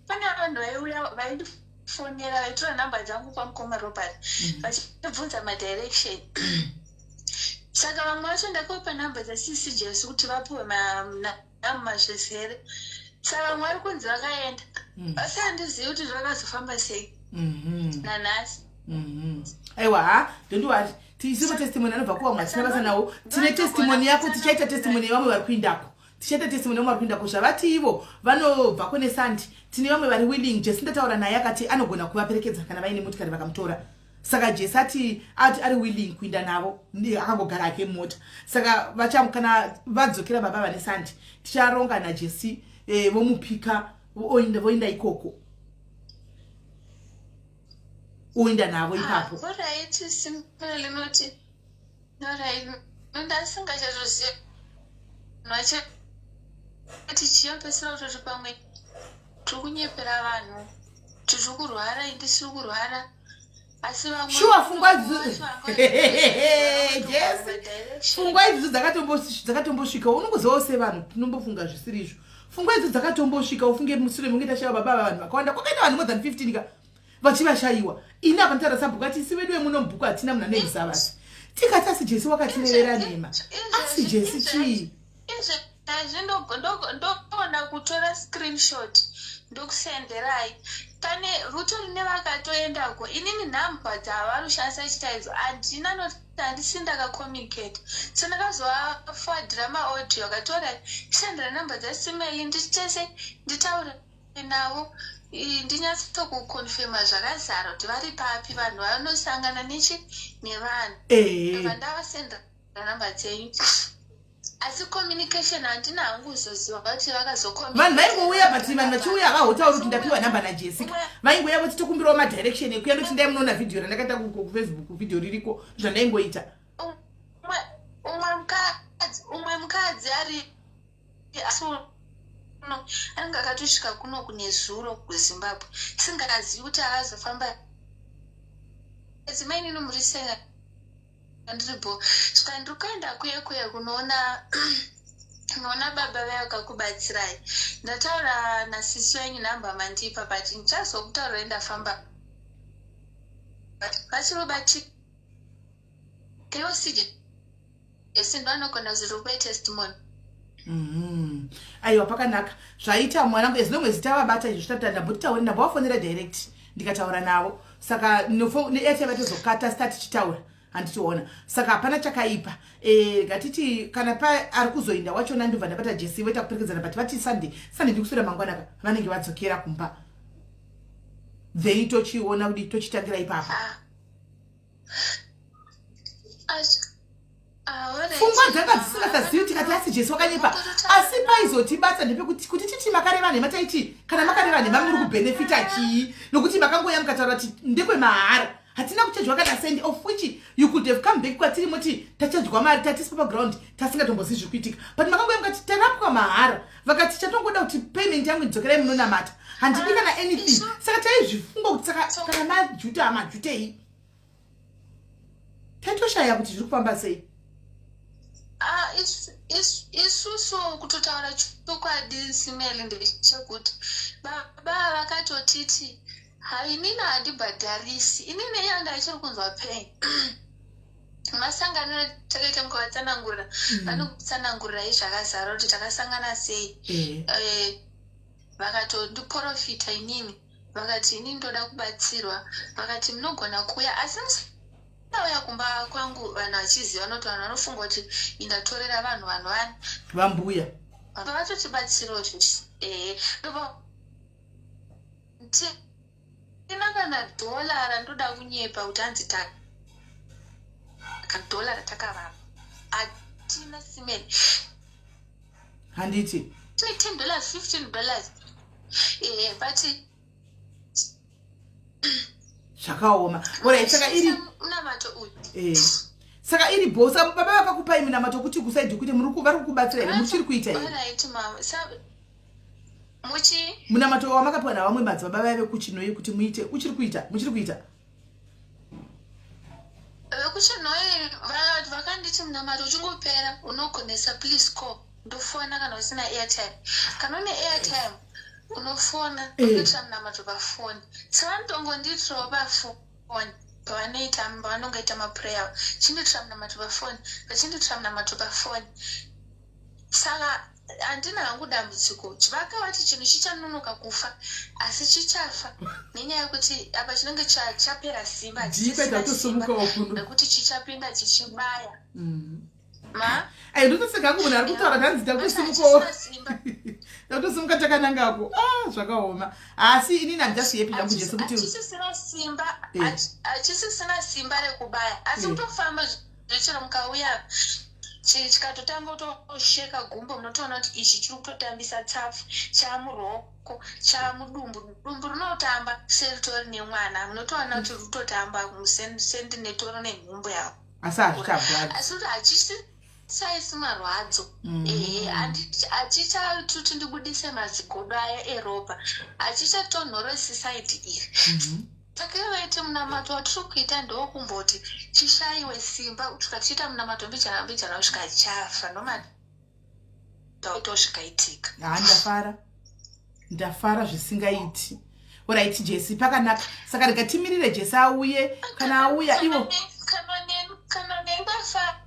pane vanhu vaiuya vaindifonera vaitora nhamba dzangu kwamukoma Robert vachibvunza madirection saka vamwe vacho ndakaupa nhamba dzasisi Jesu kuti vapuwe mazvezere saka vamwe vari kunzi vakaenda asi handizivi kuti zvakazofamba sei nanhasi aiwa ndondiwari tiisivo testimony anobva kuwamwe tina basa nawo tine testimony yako tichaita testimony yevamwe vari kuindako tichaita testimony yevamwe vari kuindako zvavati ivo vanobva kune sandi tine vamwe vari willing Jesu ndataura naye akati anogona kuvaperekedza kana vaine motikari vakamutora saka Jesu ati ari willing kuinda navo akangogara ake mota saka kana vadzokera baba vane sandi ticharonga naJesu vomupika voinda ikoko uinda navo ipapo oraiti simple linoti norai ndasingachazvoziva noche kuti chiyopesera kutoti pamwe tiri kunyepera vanhu tiri kurwara indisiri kurwara asi vamwe shuwa pfungwa idzi dzakatombosvika unongozose vanhu tinombofunga zvisiri izvo pfungwa idzi dzakatombosvika ufunge mushure munge tashaiwa baba vanhu vakawanda kwakaita vanhu more than 15 ka vachivashaiwa ini apa nditaura sabhuku ati isi vedu vemunobhuku hatina muna nemusavasi tikati asi Jesu wakatirevera nhema asi Jesu chii ndogona kutora screenshot ndokusenderai pane ruto rine vakatoendako inini nhamba dzavanoshandisa chitaidzo handina noti handisi ndakakommunicate so ndakazovafadhira maaudio akatora sendera nhamba dzasimeli ndichitese nditaure navo ndinyatsokukonfirma zvakazara kuti vari papi vanhu vanosangana nevanhu vandavasendera nhamba dzenyu asi communication handina hangu uzoziva kuti vanhu vaingouya but vanhu vachiuya havautauri kuti ndapiwa nhamba naJesu vaingouya kuti tikumbirawo madirection ekuya ndoti ndai munoona vhidhiyo randakaita kufacebook vhidhiyo ririko zvandaingoita umwe mukadzi ari anga akatosvika kuno kune zuro kuZimbabwe singakazivi kuti akazofamba edzimai nini murisenga ndiripo saka ndikuenda kuye kunoona baba vakakubatsirai ndataura nasisi wenyu namba mandipa but ndichazokutaura ndafamba vachirobati keosije yesi ndoanogona zvirokupa testimony. Aiwa pakanaka zvaita mwanangu as long as tavabata izvo zvitatandambotitaura ndambovafonera direct ndikataura navo saka neete vatozokata stati chitaura handitiona saka hapana chakaipa gatiti kana pa ari kuzoinda wachona ndobva ndabata jesi voita kupirikedzana but vati sunday ndikusura mangwanaka vanenge vadzokera kumba then tochiona kuti tochitangira ipapa pfungwa dzanga dzisingasazivi tikati asi jesu wakanyepa asi paizotibata ndepekuti kuti titi makareva nhema taiti kana makareva nhema muri kubhenefita chii nokuti makangoya mukataura kuti ndekwemahara hatina kuchajwa kana sendi of which you could have come back kwatiri moti tachajwa mari tatisi paground tasingatombozivi zviri kuitika but makangoya mukati tarapwa mahara vakati chatongoda kuti payment yangu idzokerai munonamata handidi kana anything saka taizvifunga kuti saka kana majuta amajutei taitoshaya kuti zviri kufamba sei. isusu kutotaura chokwadi simeli ndechekuti baba vakatotiti inini handibhadharisi inini yandachiri kunzwa pei masanganiro takaita mukavatsanangurira vanokutsanangurirai zvakazara kuti takasangana sei vakatondiprofita inini vakati inini ndoda kubatsirwa vakati munogona kuuya asi uya kumba kwangu vanhu vachiziva noti vanhu vanofunga kuti indatorera vanhu vambuya vatotibatsirawo tina kana dholara ndoda kunyepa kuti hanzi kadholara takavapa hatina simeni handiti $10 $15 but zvakaoma ora saka iri munamato saka iri bhosa baba vakakupai munamato kuti kusaidhi kuti vari kukubatsira here muchiri kuita here munamato wamakapiwa navamwe madzibaba vaive kuchinoi kuti muite muchiri kuita vekuchinoi vakanditi munamato uchingopera unogonesa please call ndofona kana usina airtime kana une airtime unofona unoitira munamato pafoni savanotongonditirawo pafoni pavanongoita maprayer chindoitira munamato pafoni vachindoitira munamato pafoni saka handina hangu dambudziko vakavati chinhu chichanonoka kufa asi chichafa nenyaya yekuti apa chinenge chapera simba nekuti chichapinda chichibaya ndotoseka munhu ari kutaura ndanzi takusimukawo tatosimuka takanangako zvakaoma asi inini handidasiyepinda kujesu kuti hachisisina simba rekubaya asi kutofamba zvechero mukauya chikatotanga kutosheka gumbo munotoona kuti ichi chiri kutotambisa tsafu chamuroko chamudumbu dumbu rinotamba seritori nemwana munotoona kuti rutotamba sendi netoro nenhumbu yavo asi hazvichabvadi asi kuti hachisi saisi marwadzo hachichatuti ndibudise mazigodo aya eropa hachichatonhore society iri takavaiti munamato watiri kuita ndokumboti chishayiwe simba tikachiita munamato mbichana kusvika chafa nomatosvikaitika ndafara zvisingaiti oraiti jesi pakanaka saka rikatimirire jesi auye kana auya ivo kana nendafa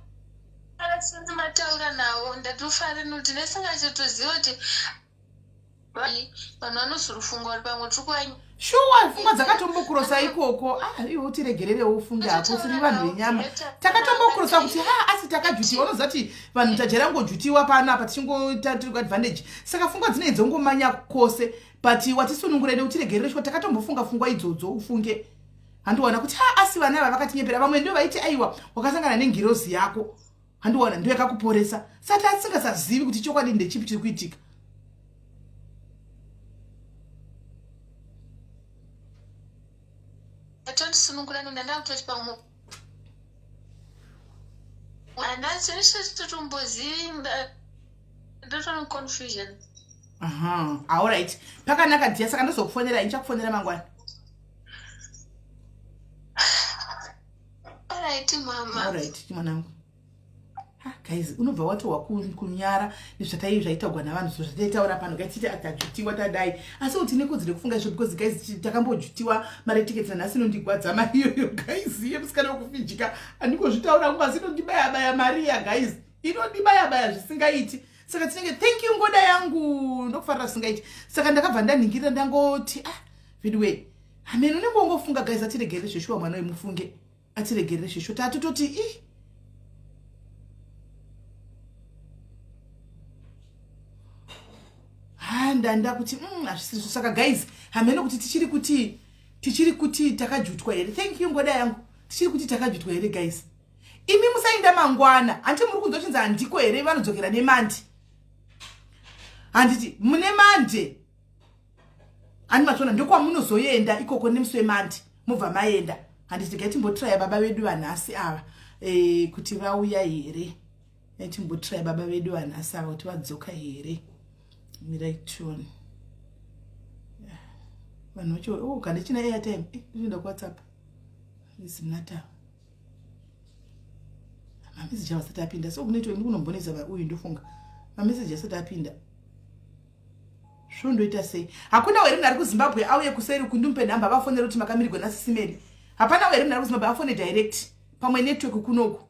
mataura navo ndatofara noti nesingachatoziva kuti vanhu vanozorufunga uri pamwe tikuvanyi shuwa pfungwa dzakatombokurosa ikoko iwo tiregererewo ufunge hako siri vanhu venyama takatombokurosa kuti asi takajutiwa unoziva kuti vanhu tajarangodjutiwa panapa tichingoita tiri kuadvantage saka pfungwa dzinei dzongomanya kwose but watisunungurede utiregerere shuwa takatombofunga pfungwa idzodzo ufunge handiwana kuti asi vana ava vakatinyepera vamwe ndio vaiti aiwa wakasangana nengirozi yako handiwana ndio yakakuporesa sati asingasazivi kuti chokwadi ndechipi chiri kuitika tondisunungura nondandakutoti pamwe andazvinisitotombozivi ndotone confusion alright pakanaka dia saka ndizokufonera ndichakufonera mangwana alright right mama. All right mwanangu. Guys, unobva watowa kunyara nezvataitagwa navanhu zvataitaura pano gaititi atadzvutiwa tadai asi kuti nekudzire kufunga izvo because guys takambojvutiwa mari tickets nanhasi inondigwadza mari iyoyo guys iye musikana wokufijika handikozvitaura ngoma inondibaya mariya guys inondibaya zvisingaiti saka tinenge thank you ngoda yangu ndokufarira zvisingaiti saka ndakabva ndanhingirira ndangoti vidway hamene unenge ungofunga guys atiregerere zveshuwa mwana wemufunge atiregerere zveshuwa tatototi ndanda kuti hazvisizvo saka guys hamene kuti tichiri kuti takajutwa here thank you ngoda yangu tichiri kuti takajutwa here guys imi musainda mangwana handi muri kunzochinzi handiko here vanodzokera nemandi handiti mune mande handi matsvona ndokwamunozoenda ikoko nemusi wemandi mubva maenda handiti gatimbotiraya baba vedu vanhasi ava kuti vauya here gatimbotiraya baba vedu vanhasi ava kuti vadzoka here miraitoni vanhu vacho kana china airtime ndinoenda kuwhatsapp izinata mameseji asati apinda so kunoitwa kunombonesa uyu ndofunga mameseji asati apinda zvondoita sei hakuna were ari kuZimbabwe auye kuseri kundimpe nhamba vafonera kuti makamirirwa nasisimeri hapana were ari kuZimbabwe afone direct pamwe network kunoku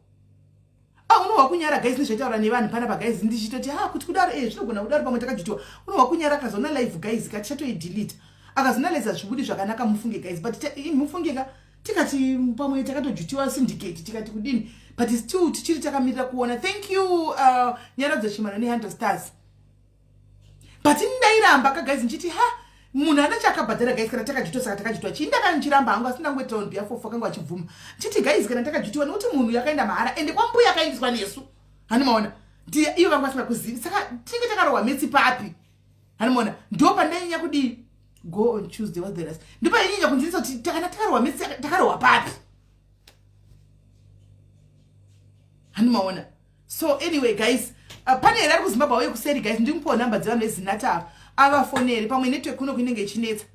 unowa kunyara guys nezvaitaura nevanhu pana guys ndichitoti kuti kudaro zvinogona kudaro pamwe takajutiwa unowa kunyara akazona live guys katichatoidelete akazonaleza zvibudi zvakanaka mufunge guys but mufungeka tikati pamwe takatojutiwa syndicate tikati kudini but still tichiri takamirira kuona thank you Nyaradza Chimano ne100 stars but ndairamba guys ndichiti munhu ana chakabhadhara guys kana takajutiwa saka takajutiwa chindakanchiramba hangu asina ngwe town bia for kanga achibvuma chiti guys kana takajutiwa nokuti munhu yakaenda mahara ende kwambuya yakaindiswa nesu hanimaona ndiye iyo vanga vasina kuziva saka tinge takarohwa metsi papi hanimaona ndo pandainya kudi go on Tuesday was the rest ndipo inyanya kunzisa kuti takana takarohwa metsi takarohwa papi hanimaona so anyway guys pane here ari kuZimbabwe auye kuseri guys ndingupuwa namba dzevanhu vezinata avafonere pamwe network kuno kunenge ichinetsa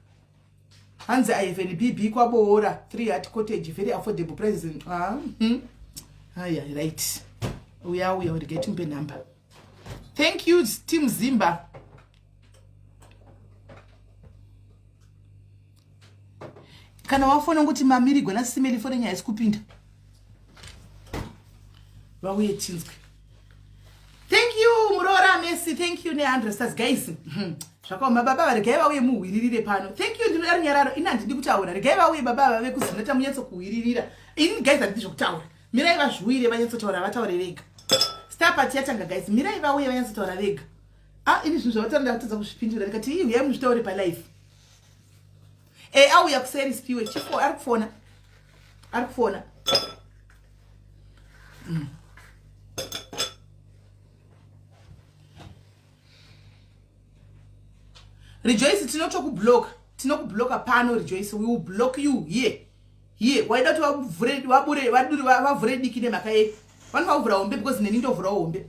hanzi ivan bb kwaboora 3 Heart Cottage very affordable prices right uya uri get mpe number thank you team Zimba kana wafona kuti mamirigwa nasisimeli fone nyaya isikupinda vauye Tinzwe thank you Murora Messi thank you ne100 stars guys zvakaoma baba varegai vauye muhwiririre pano thank you ndinodari nyararo ina handidi kutaura regai vauye baba vave kuzinata munyatso kuhwiririra ini guys handidi zvokutaura mirai vazviwire vanyatsotaura vataure vega starpart yatanga guys mirai vauye vanyatsotaura vega ini zvinhu zvavatanda kutadza kuzvipindura ndikati uyai muzvitaure palive auya kuseri spiwe chifo ari kufona Rejoice tinokubloka pano Rejoice we will block you here waida kuti vavhure diki nemhaka yedu vanhu vavhura hombe because neni ndovhura hombe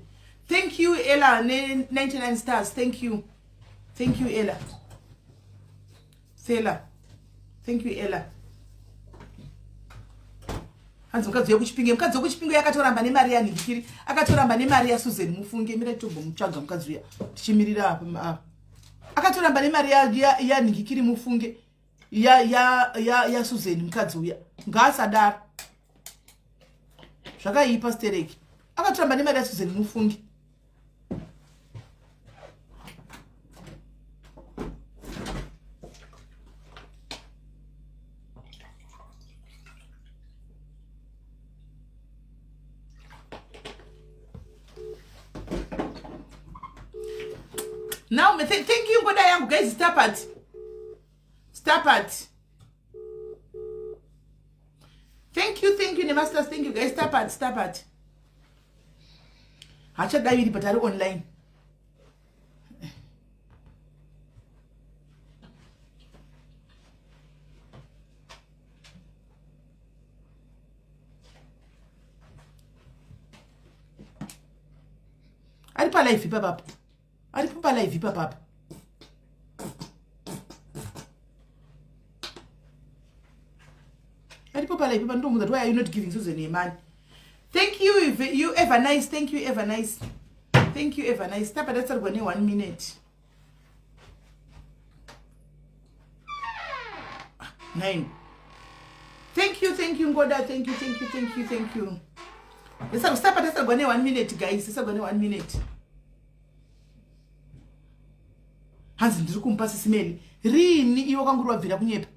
thank you Ella ne 99 stars thank you Ella Sela thank you Ella hanzi mukadzi wekuchipinge yakatoramba nemari yanhingikiri akatoramba nemari yaSusan mufunge mira tombomutsvaga mukadzi uya tichimirira apa akatoramba nemari yanhingikiri mufunge ya Susan mukadzi uya ngaasadaro zvakaipa stereki akatoramba nemari yaSusan mufunge now thank you ngoda yangu guys Starpart thank you nemasters thank you guys Starpart hacha David but ari online ari pa live papa ari pa live papa ari pa pala ipa ndomuza why are you not giving Susan your money? Thank you, you ever nice. Thank you, ever nice. Thank you, ever nice. Stop at that 1 minute. 9. Thank you, Ngoda. Thank you. Let's stop at that 1 minute, guys. It's 1 minute. Hanzi ndiri kumpasa simeli. Rini iwo kanguru wabvira kunyepa.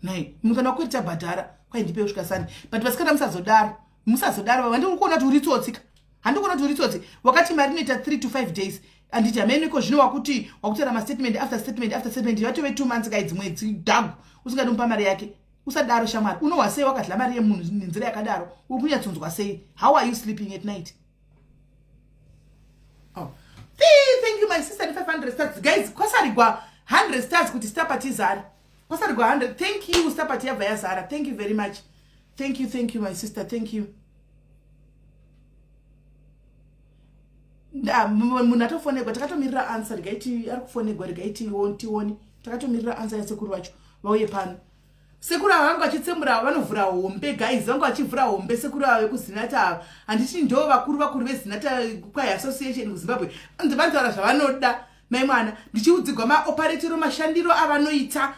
Nai, mukana kuita bhadhara kwai ndipe kusvika sani. But vasikana musazodaro vandiri kuona kuti uritsotsi. Handikuona kuti uritsotsi. Wakati mari inoita 3 to 5 days. Anditi ameniko zvino wakutora statement after statement yatove 2 months guys mwedzi dhagu usingadompa mari yake. Usadaro shamari. Unowa sei wakadla mari yemunhu nenzira yakadaro. Uri kunyatsonzwa sei? How are you sleeping at night? Oh. Thank you my sister 500 stars. Guys, kwasarigwa 100 stars kuti stapati Zara. Kwasarigwa 100. Thank you stapati yabva Zara. Thank you very much. Thank you my sister. Thank you. Munhu atofonegwa takatomirira answer rigaiti ari kufonegwa rigaiti tioni takatomirira answer yasekuru vacho vauye pano. Sekuru ava vanga vachitsemura vanovhura hombe guys vanga vachivhura hombe sekuru ava vekuzinata handiti ndo vakuru vezinata kwai association kuZimbabwe anzi vanzara zvavanoda mai mwana ndichiudzigwa maoparetero mashandiro avanoita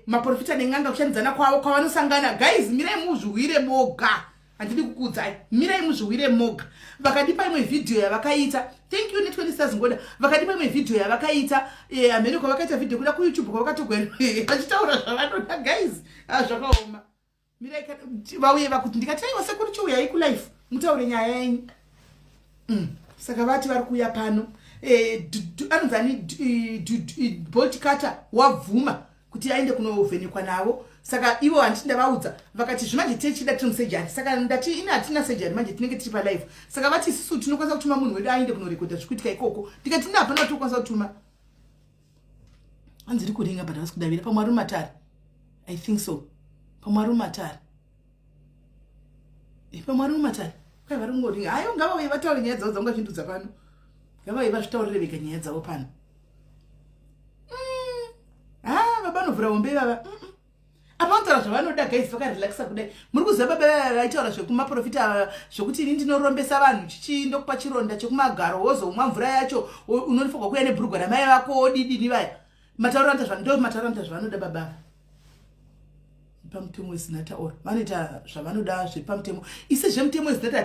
maprofita neng'anga kushandidzana kwavo kwavanosangana guys mirai muzviwire moga handidi kukudzai mirai muzviwire moga vakadipa imwe video yavakaita thank you net 20 stars ngoda vakadipa imwe video yavakaita america vakaita video kuda kuYouTube kwavakatogwera vachitaura zvavanoda guys zvakaoma mirai vauye vakuti ndikataiwa sekuri chiuyai kulife mutaure nyaya yenyu saka vati vari kuuya pano anonzani Bolt Cutter wabvuma kuti aende kunovhenekwa navo saka ivo handiti ndavaudza vakati zvimanje tichida tiri musejari saka ndati ina hatina sejari manje tinenge tiri palive saka vati isusu tinokwanisa kutuma munhu wedu aende kunorekodha zvikuitika ikoko ndikati ndapana kuti ukwanisa kutuma hanzi ri kuringa but havasi kudavira pamwari mumatare I think so pamwari mumatare pamwari mumatare kwai vari kungoringa hayo ngavauye vataure nyaya dzavo dzavangazvindudza pano ngavauye vazvitaurire vega nyaya dzavo pano vabanovhura hombe vava apanzara zvavanoda guys vakarelaxa kudai muri kuziva baba vaitaura zvekumaprofita zvokuti ini ndinorombesa vanhu chichindokupa chironda chekumagaro wozomwa mvura yacho unonifanirwa kuuya nebhurugwa ramai vako didini vaya matauranda zvavanoda baba pamutemo wezinata or vanoita zvavanoda zvepamutemo isi zvemutemo wezinata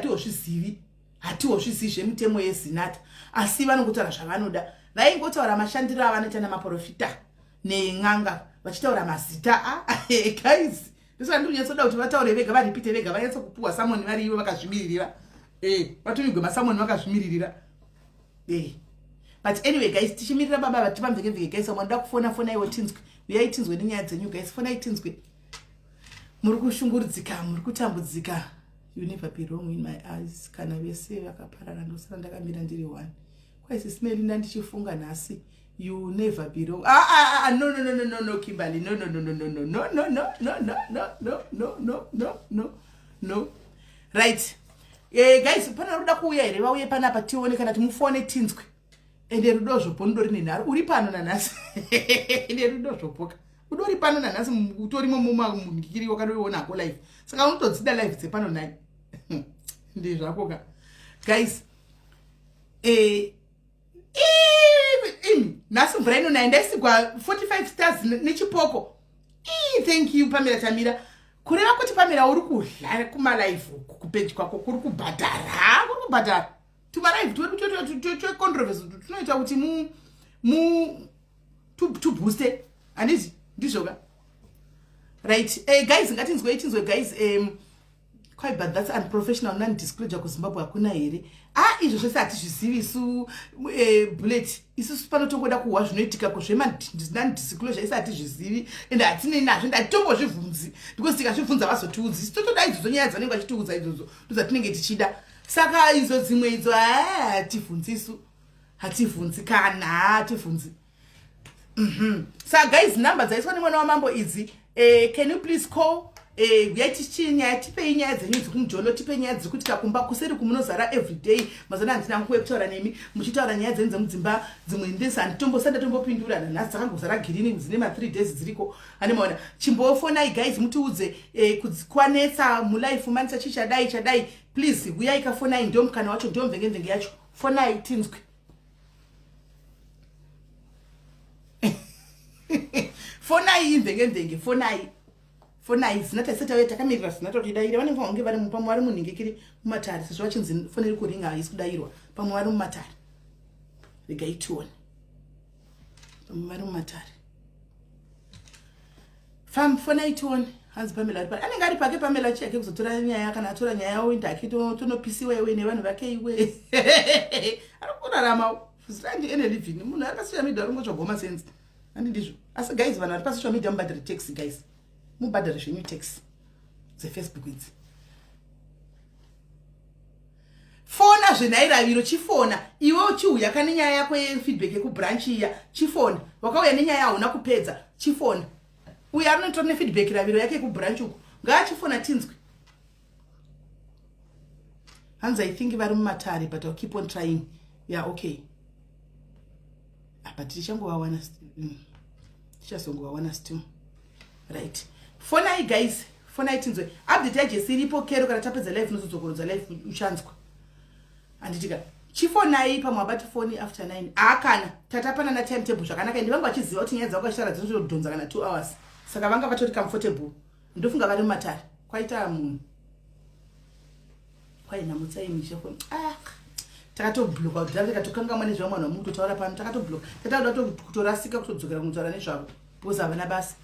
hatiwozvizivi zvemutemo yezinata asi vanongotaura zvavanoda vaingotaura mashandiro avanoita namaprofita neng'anga vachitaura mazita guys ndisaka ndikunyatsoda kuti vataure vega varipite vega vanyatsa kupuwa samoni vari ivo vakazvimiririra vatumigwe masamoni vakazvimiririra but anyway guys tichimirira baba vatipa mvekevheke guys amwanoda kufona iwo tinzwe uyai tinzwe nenyaya dzenyu guys fonai tinzwe muri kushungurudzika muri kutambudzika you never be wrong in my eyes kana vese vakaparara ndosara ndakamira ndiri one kwai sisimeli ndandichifunga nhasi you never be wrong no Kimberly no right guys pana ruda kuuya here vauye panapa tione kana timufone tinzwe ende rudo zvopo ndori nenharo uri pano nanhasi ende rudo zvopoka udori pano nanhasi utorimo mumundikiri wakanoonako live saka unotodzida live dzepano nai ndezvakoka guys nhasi mvura inonayi ndaisigwa 45 stars nechipoko thank you Pamela Tamira kureva kuti Pamela uri kudla kumalive kupeji kwako kuri kubhadhara tumalive twecontroversy tunoita kuti tubooste handiti ndizvoka right guys ngatinzwe guys quite bad that's unprofessional non-disclosure kuZimbabwe hakuna here izvo zvese hatizvizivi isu bullet isusu panotongoda kuhwa zvinoitika non-disclosure isi hatizvizivi ende hatinei nazvo ndatitombozvibvunzi because tikazvibvunza vazotiudzi totoda idzodzo nyaya dzanenge vachitiudza idzodzo ndodzatinenge tichida saka izo dzimwe idzo hativhunzi isu hativhunzi kana hativhunzi saka guys number dzaiswa nemwana wamambo idzi can you please call uyai tichinyaya tipei nyaya dzenyu dzekumujolo tipei nyaya dziri kuitika kumba kuseri kumunozara everyday mazana handina nguva yekutaura nemi muchitaura nyaya dzenyu dzemudzimba dzimwe ndesi handitombosanda tombopindura nanhasi dzakangozara girini dzine ma3 days dziriko ane maona chimbofonai guys mutiudze kwanetsa mulife manisa chichadai please uyai kafonai ndio mukana wacho ndio mvengenzenge yacho fonai tinzwi fonai imvengenzenge fonai zinata seta we takamirira zinata kudaira vanenge vange vari pamwe vari munhingikiri mumatare sezvo vachinzi foneri kuringa haisi kudairwa pamwe vari mumatare regai tione pamwe vari mumatare fonai tione hanzi Pamela ari pari anenge ari pake Pamela chiyake kuzotora nyaya kana atora nyaya yawo indaki tonopisiwa iwe nevanhu vake iwe ari kurarama zirandi ene living munhu ari pasocial media aringotsvagoma sense handi ndizvo asi guys vanhu vari pasocial media mubhadhare tax guys mubhadhare zvenyu tax dzefacebook idzi fona zvenhairaviro chifona iwe uchiuya kane nyaya yako yefeedback yekubranch iya chifona wakauya nenyaya hauna kupedza chifona uyo arinotora nefeedback raviro yake yekubranch uku ngaachifona tinzwi hanzi I think vari mumatare but I'll keep on trying yeah okay but tichangovawana tichazongovawana still right fonai guys fonai tinzwe update yajesi iripo kero kana tapedza life nozodzokorodza life uchanzwa handitika chifonai pamwe abati foni after 9 akana tatapana na timetable zvakanaka ende vangu vachiziva kuti nyaya dzavo kashara dzinotodhonza kana 2 hours saka vanga vatori comfortable ndofunga vari mumatare kwaita munhu kwaina mutsaini takatobloka takatokangamwa nezvavo mwana wamunhu totaura pano takatobloka tatauda kutorasika kutodzokera kutaura nezvavo because havana basa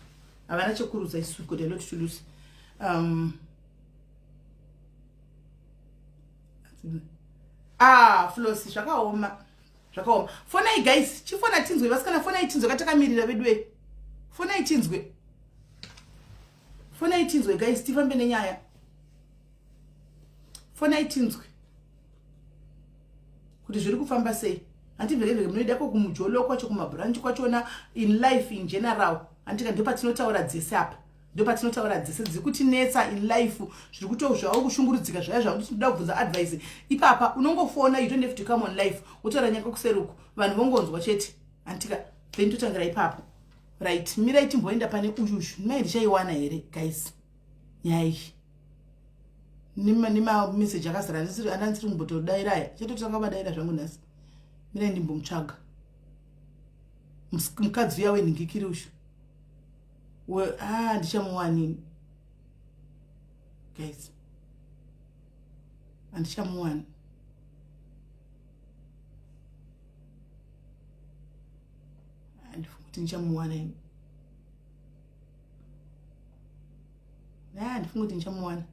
havana chekurudza isu got a lot to lose flosi zvakaoma fonai guys chifona tinzwe vasikana fonai tinzwe katakamirira vedwe fonai tinzwe guys tifambe nenyaya fonai tinzwe kuti zviri kufamba sei handivhekevheke munoida ko kumujolo kwacho kumabranch kwachona in life in general handika ndo patinotaura dzese apa ndo patinotaura dzese dziri kutinetsa in life zviri kutozvawo kushungurudzika zvaya zvavo ndinoda kubvunza advice ipapa unongofona you don't have to come on life wotaura nyaka kuseruku vanhu vongonzwa chete handika then totangira ipapo right mirai timboenda pane uyushu mai ndichaiwana here guys nyaya iyi nima message akazara andisiri kumbotodairaya chetotanga madaira zvangu nhasi mirai ndimbomutsvaga mukadzi uya wenhingikiri ushu ndichamuwanini guys handichamuwani handifunga kuti ndichamuwana ini handifunga kuti ndichamuwana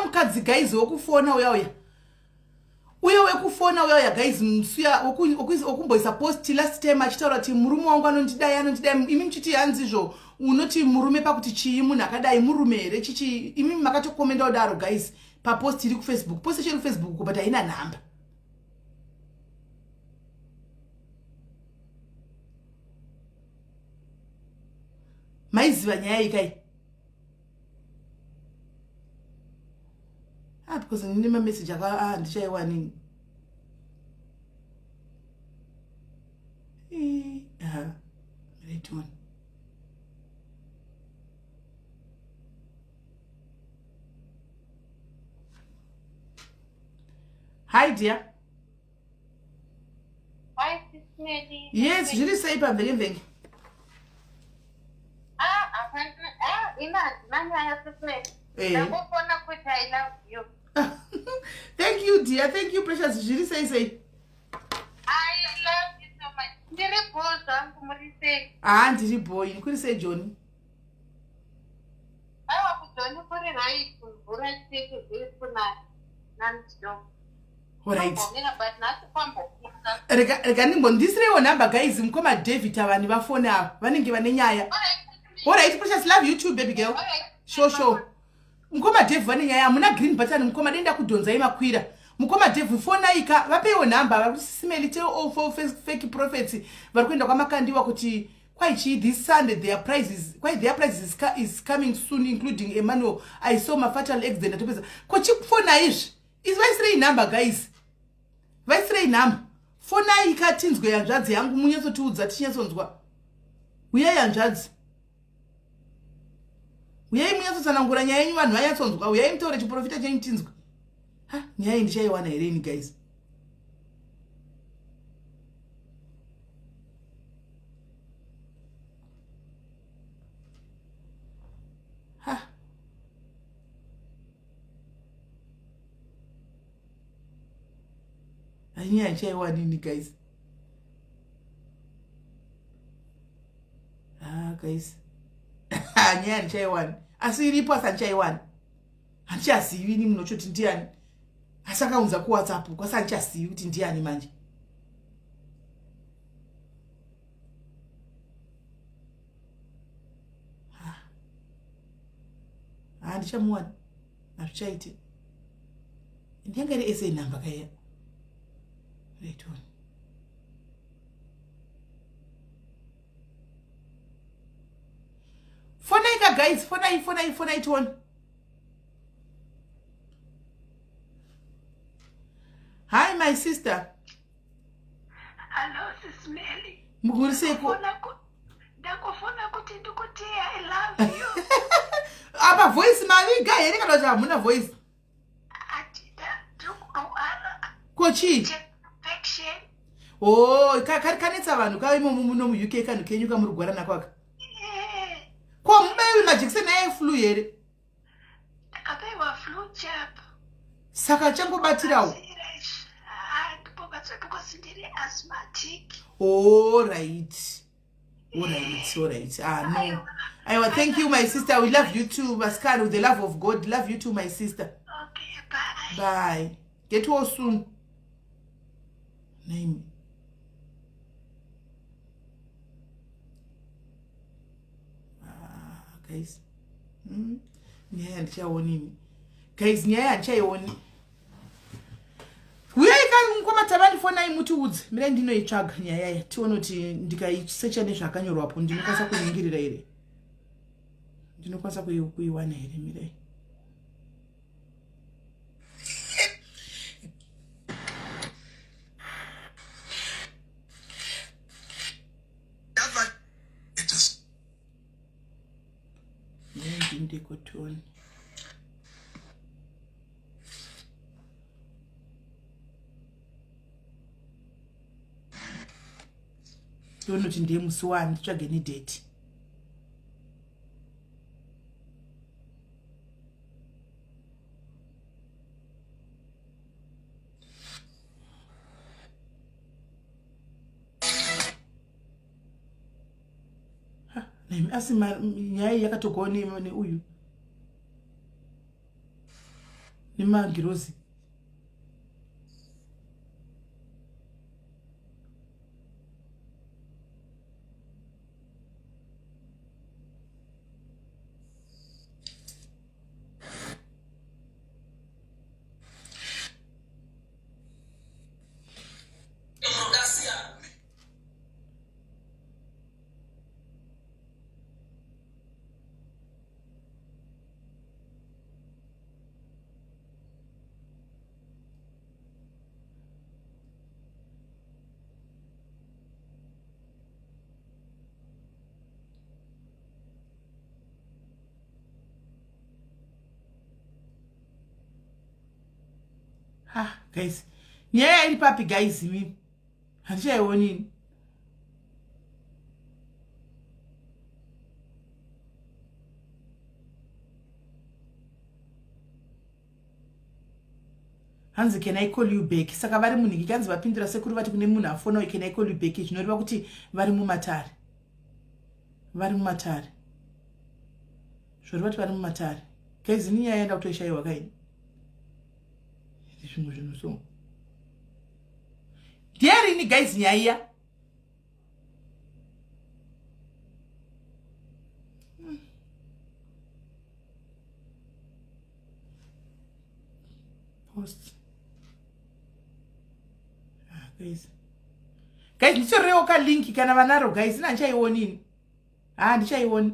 mukadzi guys wokufona uya wekufona uya guys musuya okumboisa post last time achitaura kuti murume wangu anondidai imi mchiti hanzizvo unoti murume pakuti chii munhu akadai murume here chichi imi makatokomenda udaro guys papost iri kufacebook post chiri kufacebook but haina nhamba maiziva nyaya ikai because nine message aka ndichaiwanini right one hi dear Hi, Mary. yes zviri sei pamvengevenge thank you dear, thank you precious. Zviri sei sei? I love you so much. Ndiri boza kumuri sei? Ndiri boy. Kuri sei John? Ku John kuri right kuvhura siku kuna nanjo. Alright. But not kwambo. Rega ndisirewo number guys mukoma David avani vafone ava vanenge vane nyaya. Alright, precious, love you too baby girl. Sure. Mukoma Dave vane nyaya amuna green button mukoma denda kudonza imakwira. Mukoma Dave phone aika vapewo number vakusimeli tell all for fake prophets vari kuenda kwamakandiwa kuti kwaichi this Sunday their prices is coming soon including Emmanuel. I saw my fatal accident atopeza. Kochi phone aish. Is vice number guys. Vice number. Phone aika tinzwe yanzvadzi yangu munyeso tiudza tichinyesonzwa. Uyai yanzvadzi. Uyai munyeso tsanangura nyaya yenyu vanhu vanyatsonzwa. Uyai mutaure chiprofita chenyu tinzwe. Ha, nyaya ndichaiwana here ini guys. Ha. Nyaya ndichaiwana ini guys. Guys. Nyaya ndichaiwana. Asi iripo asandichaiwana. Handichazivi ini munochoti ndiani. Asakaunza ku WhatsApp kwasandichazivi kuti ndiani manje. Ndichamuwana. Azvichaite. Ndiyanga iri SA number kaya. Right on. Phone ika guys, phone it on. Hi my sister. Hello sis Meli. Muguriseko. Ndakufuna kuti ndikutia I love you. Apa voice maviga here kana kuti hamuna voice. Atida tukuara. Kochi. Perfection. Oh, kanetsa vanhu kaimo muno mu UK kanu kenyu kamurugwara nakwaka. Kwa mbewi majekiseni ya flu here. Akapewa flu jab. Saka changu batirawo. Asthmatic. All right. No. Aiwa, thank you, my sister. We love you too, Pascal, with the love of God. Love you too, my sister. Okay, bye. Bye. Get well soon. Name. Guys. Nyaya ndichaonini. Guys, nyaya ndichaioni. Uyai mukoma tabani fona imutiudze. Mira ndinoitsvaga nyaya iyi. Tione kuti ndikaisecha nezvakanyorwapo ndinokwanisa kuningirira here. Ndinokwanisa kuiwana here mirai. Ndikotoni. Don't kuti ndiye musi wani tsvage ne date. Name asi nyaya yakatogone ne uyu. Ni magirozi. Guys, nyaya iri papi guys mimi. Handichaioni. Hanzi, can I call you back? Saka vari munhu kanzi vapindura sekuru vati kune munhu afona can I call you back? Zvinoreva kuti vari mumatare. Vari mumatare. Zvoreva kuti vari mumatare. Guys, ni nyaya yenda kutoishaiwa kaini. Zvimwe zvinhu so. Dearini guys nyaya. Post. Guys. Guys, ndichoreo ka link kana vanaro guys, ina ndichaiwonini. Ndichaiwoni.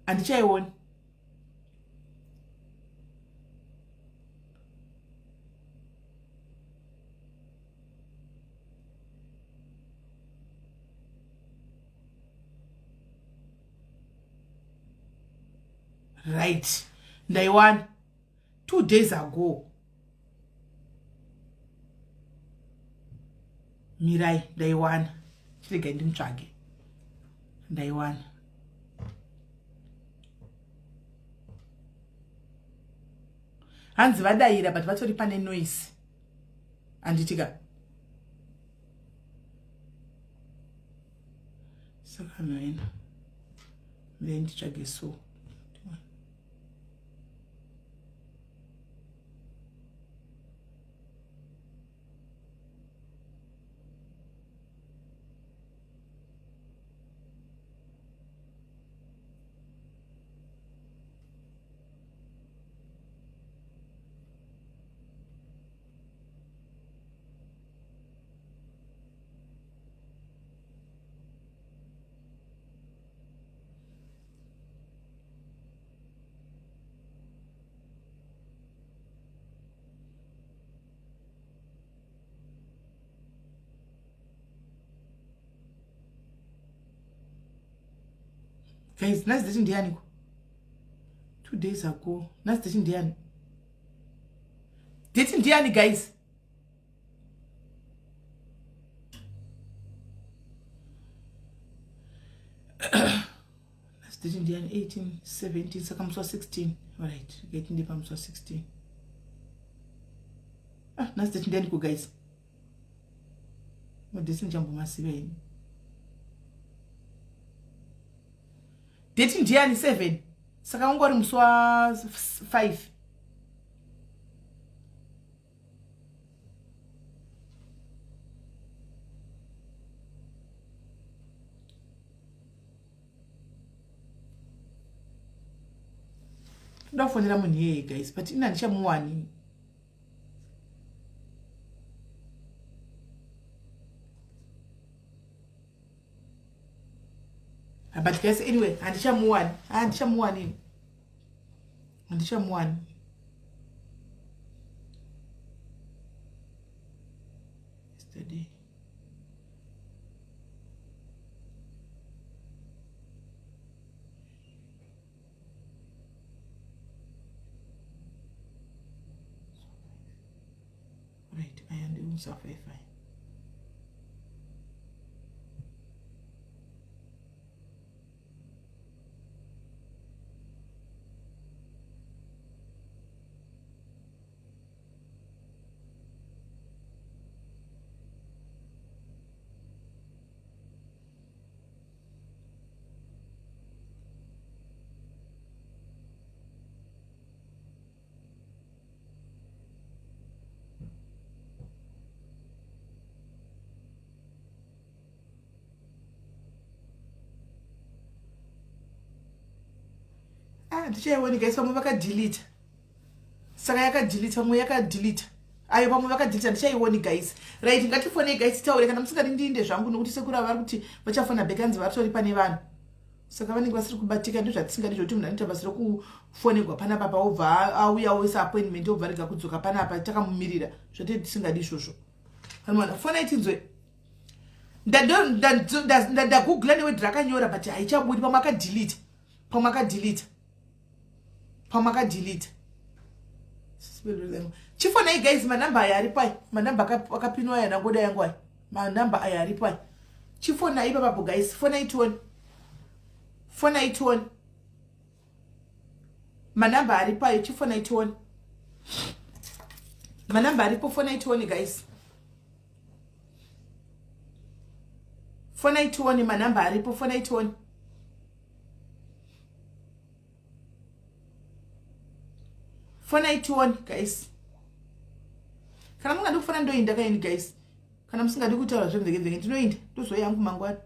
Andichaiwoni. Right. Ndaiwana 2 days ago. Mirai, ndaiwana. Chirega ndimtsvage. Ndaiwana. Hanzi vadaira but vatori pane noise. Anditika. Saka naina. Mirai nditsvage so. Guys, that's the Indian. 2 days ago. That's the Indian. That's Indian, guys. That's the Indian 18, 17, so comes 16. Alright, getting the palms 16. That's the Indian, guys. What doesn't jump massive? Dating Diani 7. Saka ungori muswa 5. Ndafonera munhu yeye guys, but ina ndichamuwani. But guys, anyway, andishamuwani. Yesterday. Right, I am doing so fine. Ndichaiwoni guys, vamwe vakadelete. Saka yakadelete, vamwe yakadelete. Ayo vamwe vakadelete, ndichaiwoni guys. Right, ngatifonei guys taure kana musingadi ndinde zvangu nokuti sekura vari kuti vachafona bekanzi vatori pane vanhu. Saka vanenge vasiri kubatika ndozvatisingadi zvoti munhu anoita basa rokufonegwa panapa paobva auya oisa appointment obva rega kudzoka panapa takamumirira zvote tisingadi izvozvo. Vanhu fonai tinzwe. Ndagoogle newedhi rakanyora but haichabudi pamakadelete. Chifonai guys, manamba aya ari pai. Manamba akapinwa aya nangoda yangu aya. Manamba aya ari pai. Chifonai ipapo guys, fonai tuone. Manamba ari pai, chifonai tuone. Manamba aripo, fonai tuone guys. Fonai tuone, manamba aripo, fonai tuone. Fonai tuone guys. kana mungadi kufana ndoinda kaini guys kana musingadi kutaura zvemvekedzeke ndinoinda ndozoya yangu mangwani.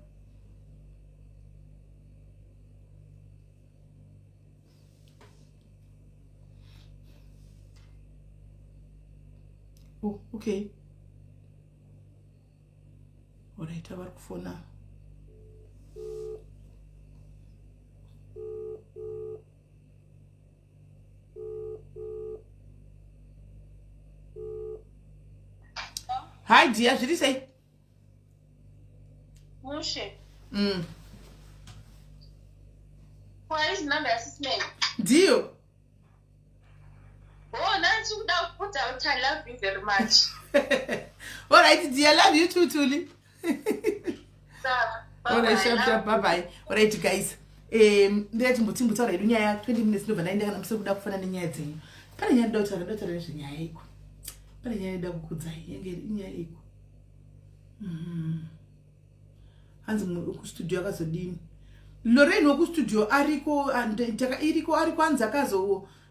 Oh, okay. Alright, avari kufona. Hi dear, did you say? Mushe. Why is number assistant? Deal. Oh, that's you now put out. I love you very much. Alright, dear, I love you too, Tuli. Alright, sharp, bye-bye. Alright, guys. Ndiyati mbutimbuta ora nyaya 20 minutes ndobva ndaenda kana musiri kuda kufana nenyaya dzenyu. Pane nyaya ndotaura nezvenyaya iko. Pane nyaya inoda kukudzai yenge inyaya iko. Hanzi kustudio akazodini. Lorraine wokustudio ariko hanzi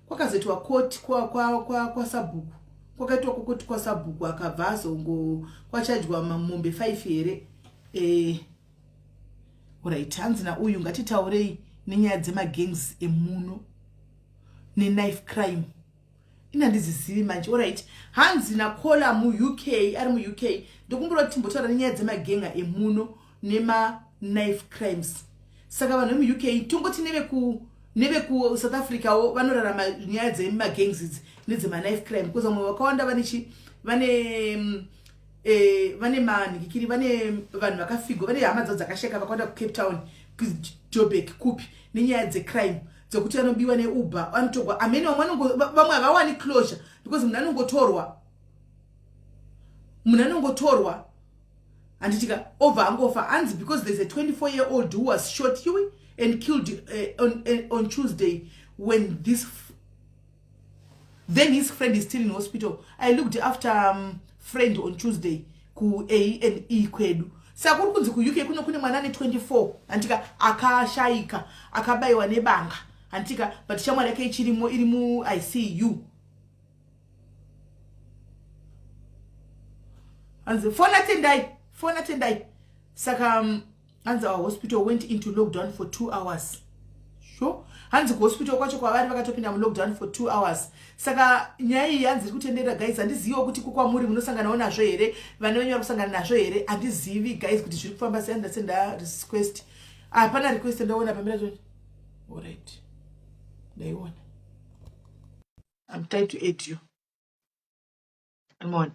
kwakazoitwa court kwa Sabhuku. Kwakaitwa court kwa Sabhuku akabva azongo kwachajwa mombe 5 here. Alright, hanzi na uyu ngatitaurei nenyaya dzemagangs emuno neknife crime. Inandizizivi manje. Alright, hanzi na Kola mu UK ari mu UK ndokumbura kuti timbotaura nenyaya dzemagenga emuno nema knife crimes. Saka vanhu mu UK tongoti neve ku South Africa vanorarama nyaya dzemagangs idzi nedzema knife crime because vamwe vakawanda vane manikiri vane vanhu vakafigwa vane hama dzavo dzakasheka vakaenda ku Cape Town Joburg kupi nenyaya dzecrime dzokuti vanobiwa neUber vanotogwa amene vamwe havawani closure because munhu anongotorwa handitika over angofa hanzi because there's a 24-year-old who was shot and killed on Tuesday when then his friend is still in hospital. I looked after friend on Tuesday ku A&E kwedu. Saka kuri kunzi ku UK kune mwana ane 24 antika akashayika akabayiwa nebanga antika but shamwari yake ichirimo iri mu ICU. Anzi phone attendai saka hanzi our hospital went into lockdown for 2 hours. Sure, hanzi ku hospital kwacho kwavari vakatopinda mu lockdown for 2 hours. Saka nyaya iyi hanzi kutendera guys handizivi kuti kukwamuri munosanganawo nazvo here vanonyora kusangana nazvo here handizivi guys kuti zviri kufamba sei ndasenda request. Hapana request ndaona pamira zvoni. Alright, ndaiona. I'm trying to aid you. Come on.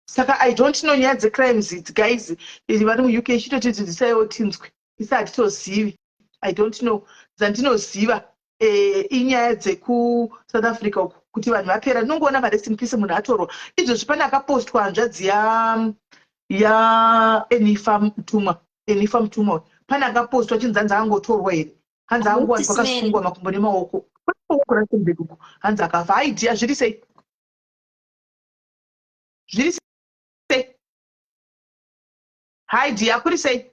Saka I don't know nyaya dzecrimes idzi guys vari mu UK chitotidzidzisaiwo tinzwe isa hatitozivi. I don't know dzandinoziva inyaya dzeku South Africa uku kuti vanhu vapera ndinongoona marest in peace munhu atorwa izvozvi pane akapostwa hanzvadzi Enifa Mutumwa pane akapostwa chinzi hanzi angotorwa here hanzi angowanikwa akasungwa makumbo nemaoko uku hanzi akafa. Aidiya zviri sei haidiya kuri sei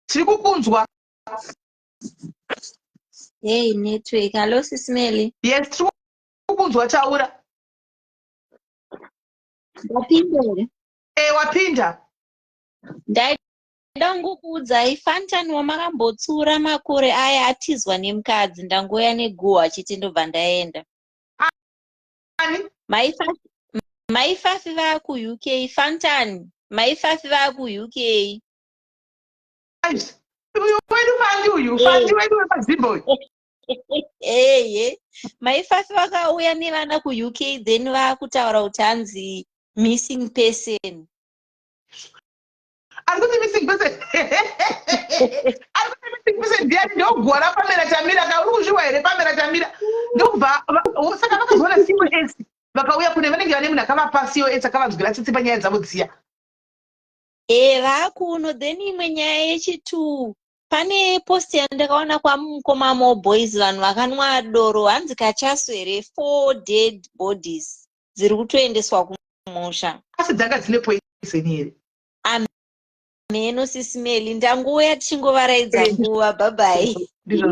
tiri kukunzwa. Hey, network. Hello, Sismeli. Yes, tiri kukunzwa taura. Wapinda. Wapinda. Ndangokuudzai Fantan wamakambotsura makore aya atizwa nemukadzi ndangoya neguwa achiti ndobva ndaenda. Ani? Maifafi vaku UK Fantan. Maifafi vaku UK. Uyu fandi wedu wepaZimbabwe. Maifafi vakauya nevana ku UK then vakutaura kuti hanzi missing person. Arikuti missing person. Arikuti missing person ndiani ndogwara Pamela Chamira ka uri kuzviwa here Pamela Chamira ndobva saka vakazoona COS vakauya kune vanenge vane munhu akavapa COS akavanzwira tsitsi panyaya dzavo dziya. Vakuno then imwe nyaya yechitu pane post yandakaona kwaMukoma Boys vanhu vakanwa doro hanzi kachaswere 4 dead bodies dziri kutoendeswa kumusha. Asi dzanga dzine poison here. Ameno Sismeli ndanguya tichingovaraidza nguva bye bye.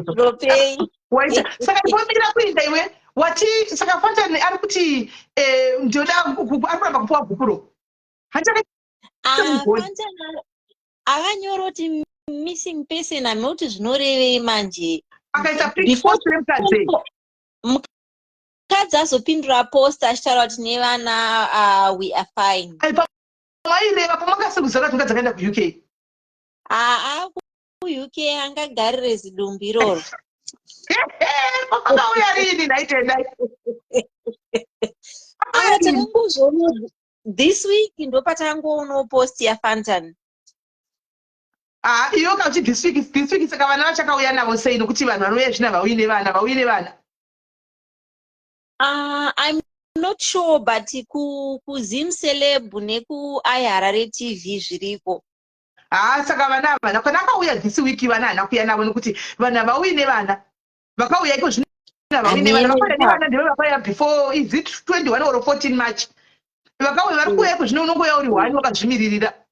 Ropei. Waita saka imbomira kuinda iwe wati saka Fountain ari kuti ndoda ari kuramba kupuwa bhukuro hachakaita mugoni Fountain akanyora kuti missing person hamene kuti zvinorevei manje akaisa before post remukadzi mukadzi azopindura post achitaura kuti nevana we are fine pamaireva pamakasekuziva kuti mukadzi akaenda kuuk kuuk angagarire zidumbu iroro pakauya rini naitendai takangozvoona this week ndo patangoonawo post yaFountain iyo kauti this week saka vana vachakauya navo sei nokuti vanhu vanouya zvina vauyi nevana I'm not sure but kuzim celeb nekuiharare TV zviriko saka vana havana kana akauya this week vana hana kuuya navo nokuti vanhu havauyi nevana vakauya iko zvina vauyi nevana vakauya nevana ndeve vakauya before is it 21 or 14 March vakauya vari kuuya iko zvino unongoya uri 1 wakazvimiririra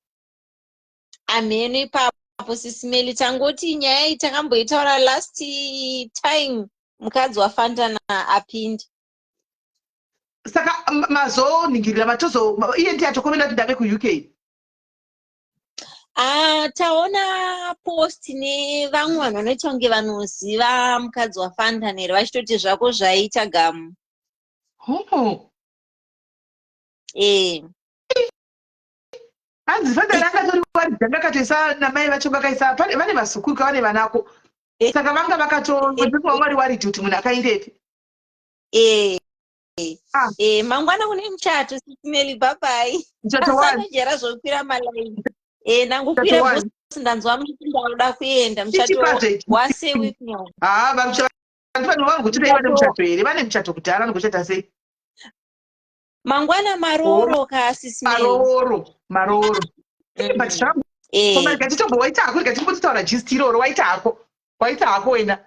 ameno ipapo sisimeli tangoti nyaya iyi takamboitaura last time mukadzi waFountain apinda saka mazoningirira iye ndiye atokomenda kuti ndave kuuk taona post nevamwe vanhu vanoita kunge vanoziva mukadzi waFountain here vachitoti zvako zvaita gamu hanzi Fountain akatori waridza akatoisa namai vachonga akaisa vane vasukuru kavane vanako saka vanga vakatoa mwari wariti kuti munhu akaindepi mangwana kune muchato sisimeli bhabai asanojera zvokwira malaini nangokwira bhosi ndanzwa muchiti ndauda kuenda muchato wasewipno vanhu vanogotira vane muchato here vane muchato kudhara vanogochata sei mangwana maroro kasisimeli maroro gatitombо waitako gatimbototaura gist iroro waitako wena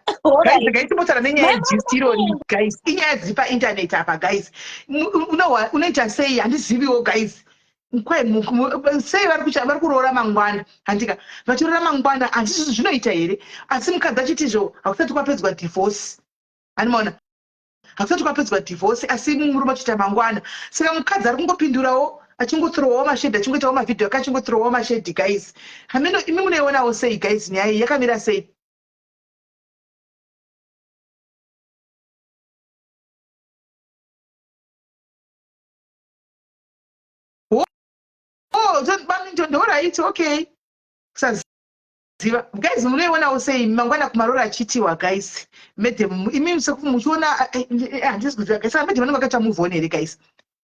guys gaitimbotaura nenyaya yegist irori guys inyaya dziri paintaneti apa guys unoita sei handiziviwo guys sei vari kuroora mangwana handika vachiroora mangwana handisi zvinoita here asi mukadzi achitizvo hakusati kwapedzwa divorce hanimaona hakusati kwapedzwa divorce asi murume achiita mangwana saka mukadzi ari kungopindurawo achingothrowawo mashedhi achingoitawo mavhidhio ake achingothrowawo mashedhi guys hameno imi munoionawo sei guys nyaya iyi yakamira sei ndorit okay kusaziva guys munoionawo sei mangwana kumaroro achitiwa guys madam imi muchiona handisi kuziva guys saka madam vanenge vakaita move on here guys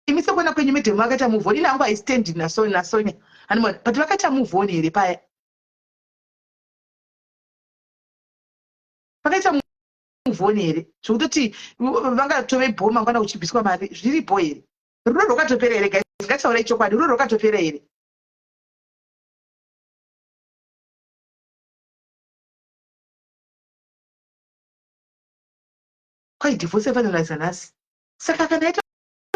imi sekuona kwenyu madam vakaita move on ine hangu haistendi nasonya hanimona but vakaita move on here paya vakaita move on here zvokutoti vangatove bho mangwana uchibviswa mari zviripo here rudo rwakatopera here guys ngatitaurai chokwadi rudo rwakatopera here kwai divorce yafaniraiza nhasi saka kana yaita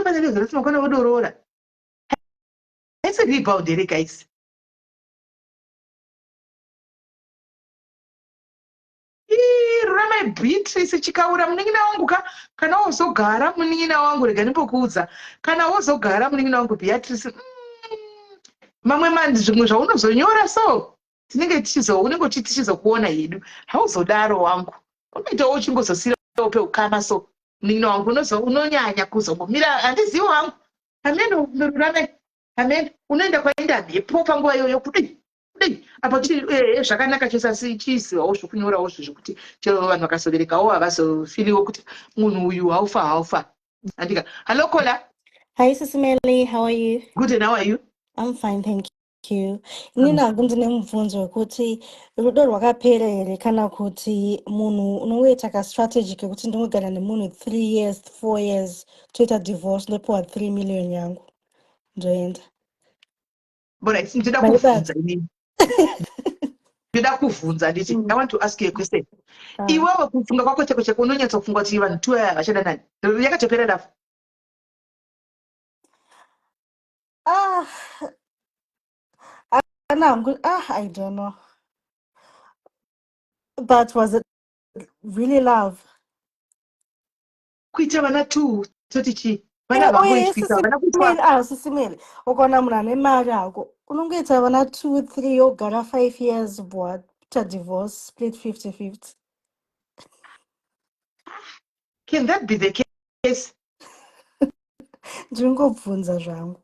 faniraiza nhasi mangwana vodorora haisi rebound here guys ruramai Beatrice chikaura munin'ina wangu kana wozogara munin'ina wangu rega ndimbokuudza kana wozogara munin'ina wangu Beatrice mamwe mandi zvimwe zvaunozonyora so unenge tichizokuona hedu hauzodaro wangu unoitawo uchingozosirawo peukama so munin'ina wangu unonyanya kuzombomira handiziwo wangu hameno ruramai hameno unoenda kwaenda mhepo panguva iyoyo kudai apa zvakanaka chose asi chizivawo zvokunyorawo zvezvokuti chero vanhu vakazoberekawo havazofiliwo kuti munhu uyu haufa handika hallo Kola. Hi Sisimeli, how are you? Good, and how are you? I'm fine, thank you. Inini ndine mubvunzo wekuti rudo rwakapera here kana kuti munhu unoita kastrategy kekuti ndinogara nemunhu 3 years 4 years toita divorce ndopiwa 3 million yangu ndoenda ndoda kuvhunza nditi I want to ask you a question. Iwewe kufunga kwako cheko cheko unonyatsa kufunga kuti vanhu tu aya vachada nani yakatopera dafu I don't know, but was it really love? kuita vana 2 toti chi vana vangoitwisa vana kuitwa sisimele ukaona munhu ane mari ako unongoita vana 2 3 ogara 5 years bwata divorce split 50-50. can that be the case? Ndingobvunza zvangu.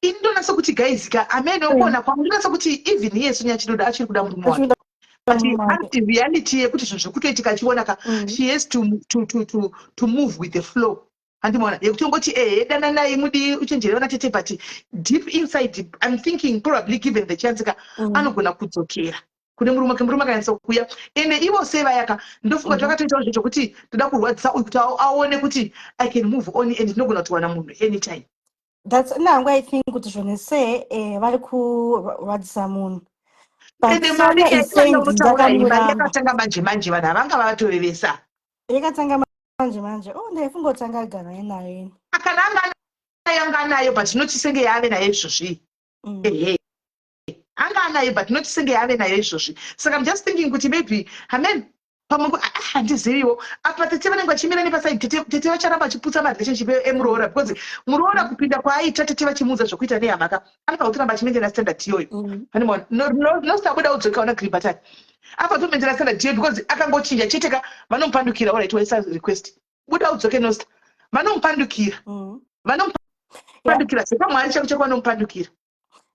Ini ndonasa kuti gaizika amene ukuona kwangu ndonasa kuti even yesu nyachinoda achiri kuda murume wake but anti reality yekuti zvinhu zvekutoitika achiona she has to move with the flow handimona yekuti ungoti dana naye mudi uchenjereva tete but deep inside I'm thinking probably given the chance anogona kudzokera kune murume akanyatsa kuuya ende ivo sevayaka ndofunga takatoitawo zvokuti toda kurwadzisa uyu kuti aone kuti I can move on and ndinogona kutowana munhu anytime. That's nangu I think kuti zvonese vari kurwadzisa munhu. But Sonia is saying mari yakatanga manje vanhu havanga vatovevesa yakatanga manje oh ndaifunga kuti anga agara nayo kana anga nayo but notisenge yave nayo izvozvi anga nayo but notisenge yave nayo izvozvi saka I'm just thinking kuti maybe amen pamwe handiziviwo apa tete vanenge vachimira nepasaidi tete vacharamba achiputsa marelationship emuroora because muroora kupinda kwaaita tete vachimuudza zvokuita nehamaka anofanira kutoramba achimendera standard iyoyo hanimona nosabuda udzoka una gribatani apa tomendera standard iyoyo because akangochinja cheteka vanomupandukira alright waisa request buda udzoke nosta vanomupandukira saka mwari chako chako vanomupandukira.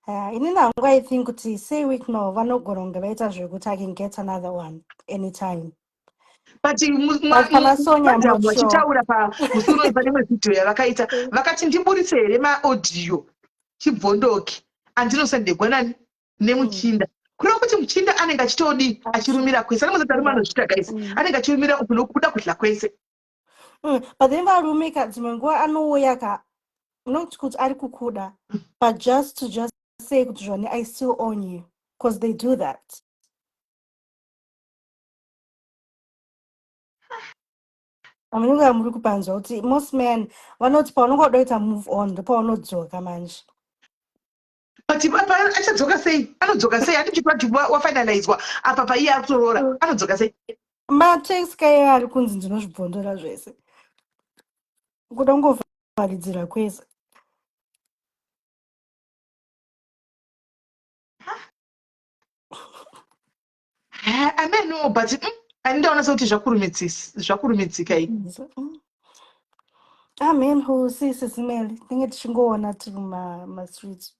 Ini nangu I think kuti say week now vanogona kunge vaita zvekuti I can get another one anytime. But vachitaura pamusoro pane mevhidhiyo yavakaita vakati ndiburitse here maaudio chibvondoki andinosandegwanani nemuchinda kureva kuti muchinda anenge achitodi achirumira kwese anemuzatari manozvita guys anenge achirumira kuda kudla kwese but then varume dzimwe nguva anouya not kuti ari kukuda but just to say kuti zvone I still own you because they do that. Aminuka muri kupanzwa kuti most men vanoti paunongoda kuita move on ndopaunodzokera manje. But achadzoka sei? Anodzoka sei? Atichipati wafinalizwa apa paiye akutorora anodzoka sei? Matext kai ari kunzi ndinozvibvondora zvese. Kuda kungovharidzira kwese. I may know but andidaona sekuti zvakurumitsika iyi. Amen who sisimeli tinge tichingoona tiri mumastreets.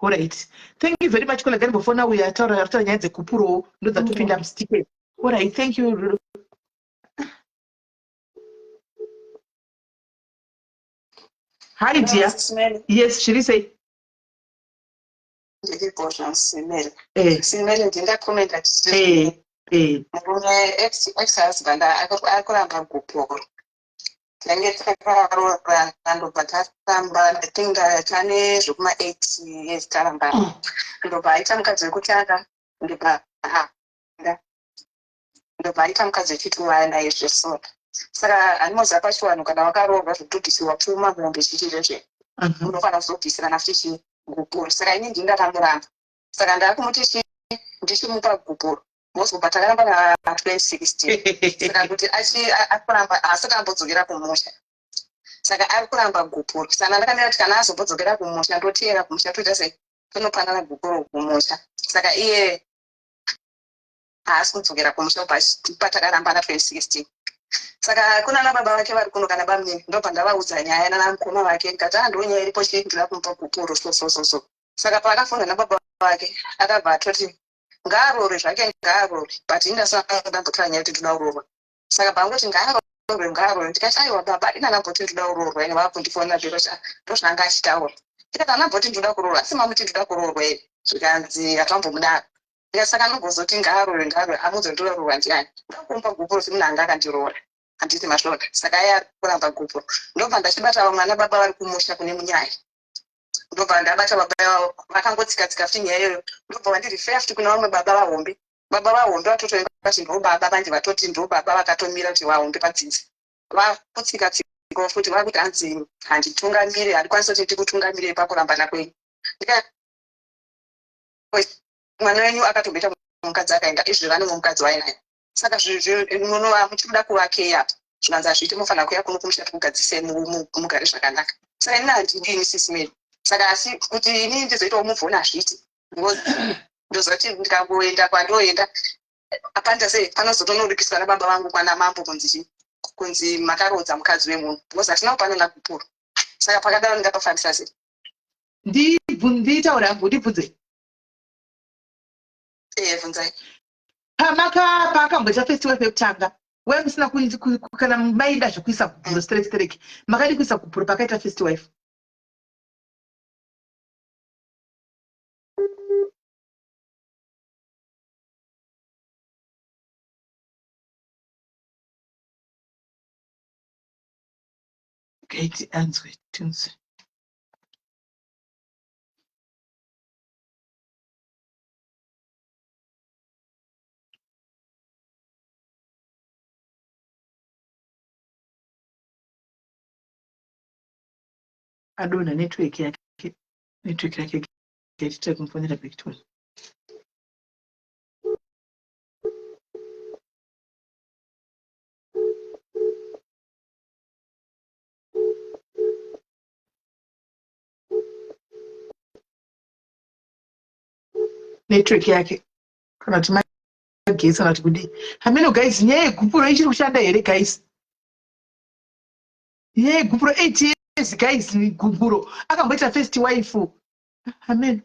Alright. Thank you very much kolega ndibofona uya taura nyaya dzekupuro ndodzatopinda mustike. Alright, thank you. Hi dear. Yes, shiri say. Simele ndingakomenda murume ex-husband akuramba kupora tange takarora ndobva taramba ndatinga tane zvekuma 8 years taramba ndobva aita mukadzi wekutanga ndobva aita mukadzi wechitatu naye zvesora saka handimoziva pachivanhu kana wakaroorwa zvekutodhisiwa pfuma mombe chichirezve unofanira kuzodhisirana futi gupuro saka ini ndingatamuramba saka ndakumuti ndichimupa gupuro mozobva takaramba na 2016 saka kuti akuramba asati ambodzokera kumusha saka ari kuramba gupuro saka ndakanena kuti kana azombodzokera kumusha ndoteera kumusha toita sei tonopanana gupuro kumusha saka iye haasi kudzokera kumusha patakaramba na 2016 saka kuna nababa vake vari kuno kana bamwe ndobva ndavaudza nyaya nanamukoma vake ndikati ndonyaya iripo ndira kumupa gupuro so saka paakafonda nababa vake akabva atoti ngaarore zvake ngaarore but indasandambotora nyaya kuti ndoda urorwa saka pangoti ngaarore ndikati aiwa baba inanamboti ndoda urorwa ene vakundifonera zviro ndozvanga achitaura tikati anamboti ndoda kurorwa asi mamuti ndoda kurorwa ere zvikanzi atambomudaro saka nogozoti ngaarore amudze ndoda kurorwa ndiani ndakumpa gupuro semunhu anga akandiroora handiti mashoda saka aya ari kuramba gupuro ndobva ndachibata mwana baba vari kumusha kune munyaya ndobva ndabata baba vavo vakangotsika futi nyaya iyoyo ndobva vandirifeya futi kuna vamwe baba vahombe vatotoenda kuti ndo baba vanje vatoti ndo baba vakatomira kuti vahombe padzidzi vakutsika futi vakuti hanzi handitungamire handikwanisa kuti ndikutungamirei pakurambana kwenyu mwana wenyu akatobeta mukadzi akaenda izvi vane mumukadzi wainayo saka munova muchida kuvakeya zvinanzi hazviiti mufanira kuya kuno kumushata kugadzise mugare zvakanaka saka ini handidini sisi medu saka asi kuti ini ndizoitawo muvhoni hazviiti ndozoti ndikangoenda kwandoenda apanda sei panozotonorikiswa nababa vangu kwana mambo kunzi makarodza mukadzi wemunhu because hatinawo panona kupuro saka pakadaro ndingapafambisa sei nditaura hangu ndibvunze bvunzai pakamboita festival pekutanga we musina kana maida zvekuisa kupuro straight makadi kuisa kupuro pakaita festival Gate anzwe tunzi adona network yake gate takumfonera Victoria network yake kana kuti magesi kana kuti kudi hameno guys nyaya yegupuro ichiri kushanda here guys nyaya yegupuro 8 years guys gupuro akamboita first wife hameno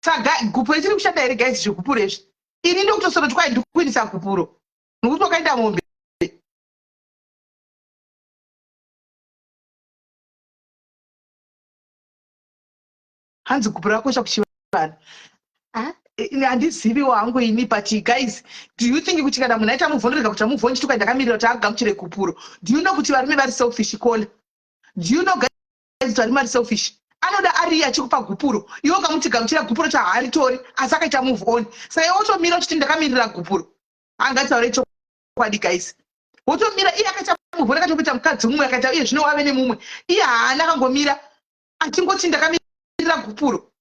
saka gupuro ichiri kushanda here guys zvegupuro izvi ini ndokutosora kuti kwai ndikuinisa gupuro nokuti wakaenda mombe hanzi gupuro rakosha kuchivanhu handizivi wangu ini but guys do you think kuti kana munhu aita muvhoni rega kuti muvhoni chituka ndakamirira kuti agamuchire kupuro do you know kuti varume vari selfish kona do you know guys kuti varume vari selfish anoda ari achikupa gupuro iwo kamuti gamuchira gupuro chahaaritori asi akaita muvhoni saka iwe wotomira uchiti ndakamirira gupuro angataure chokwadi guys wotomira iye akaita muvhoni akatopita mukadzi mumwe akaita iye zvino wave nemumwe iye haana akangomira achingoti ndakamirira gupuro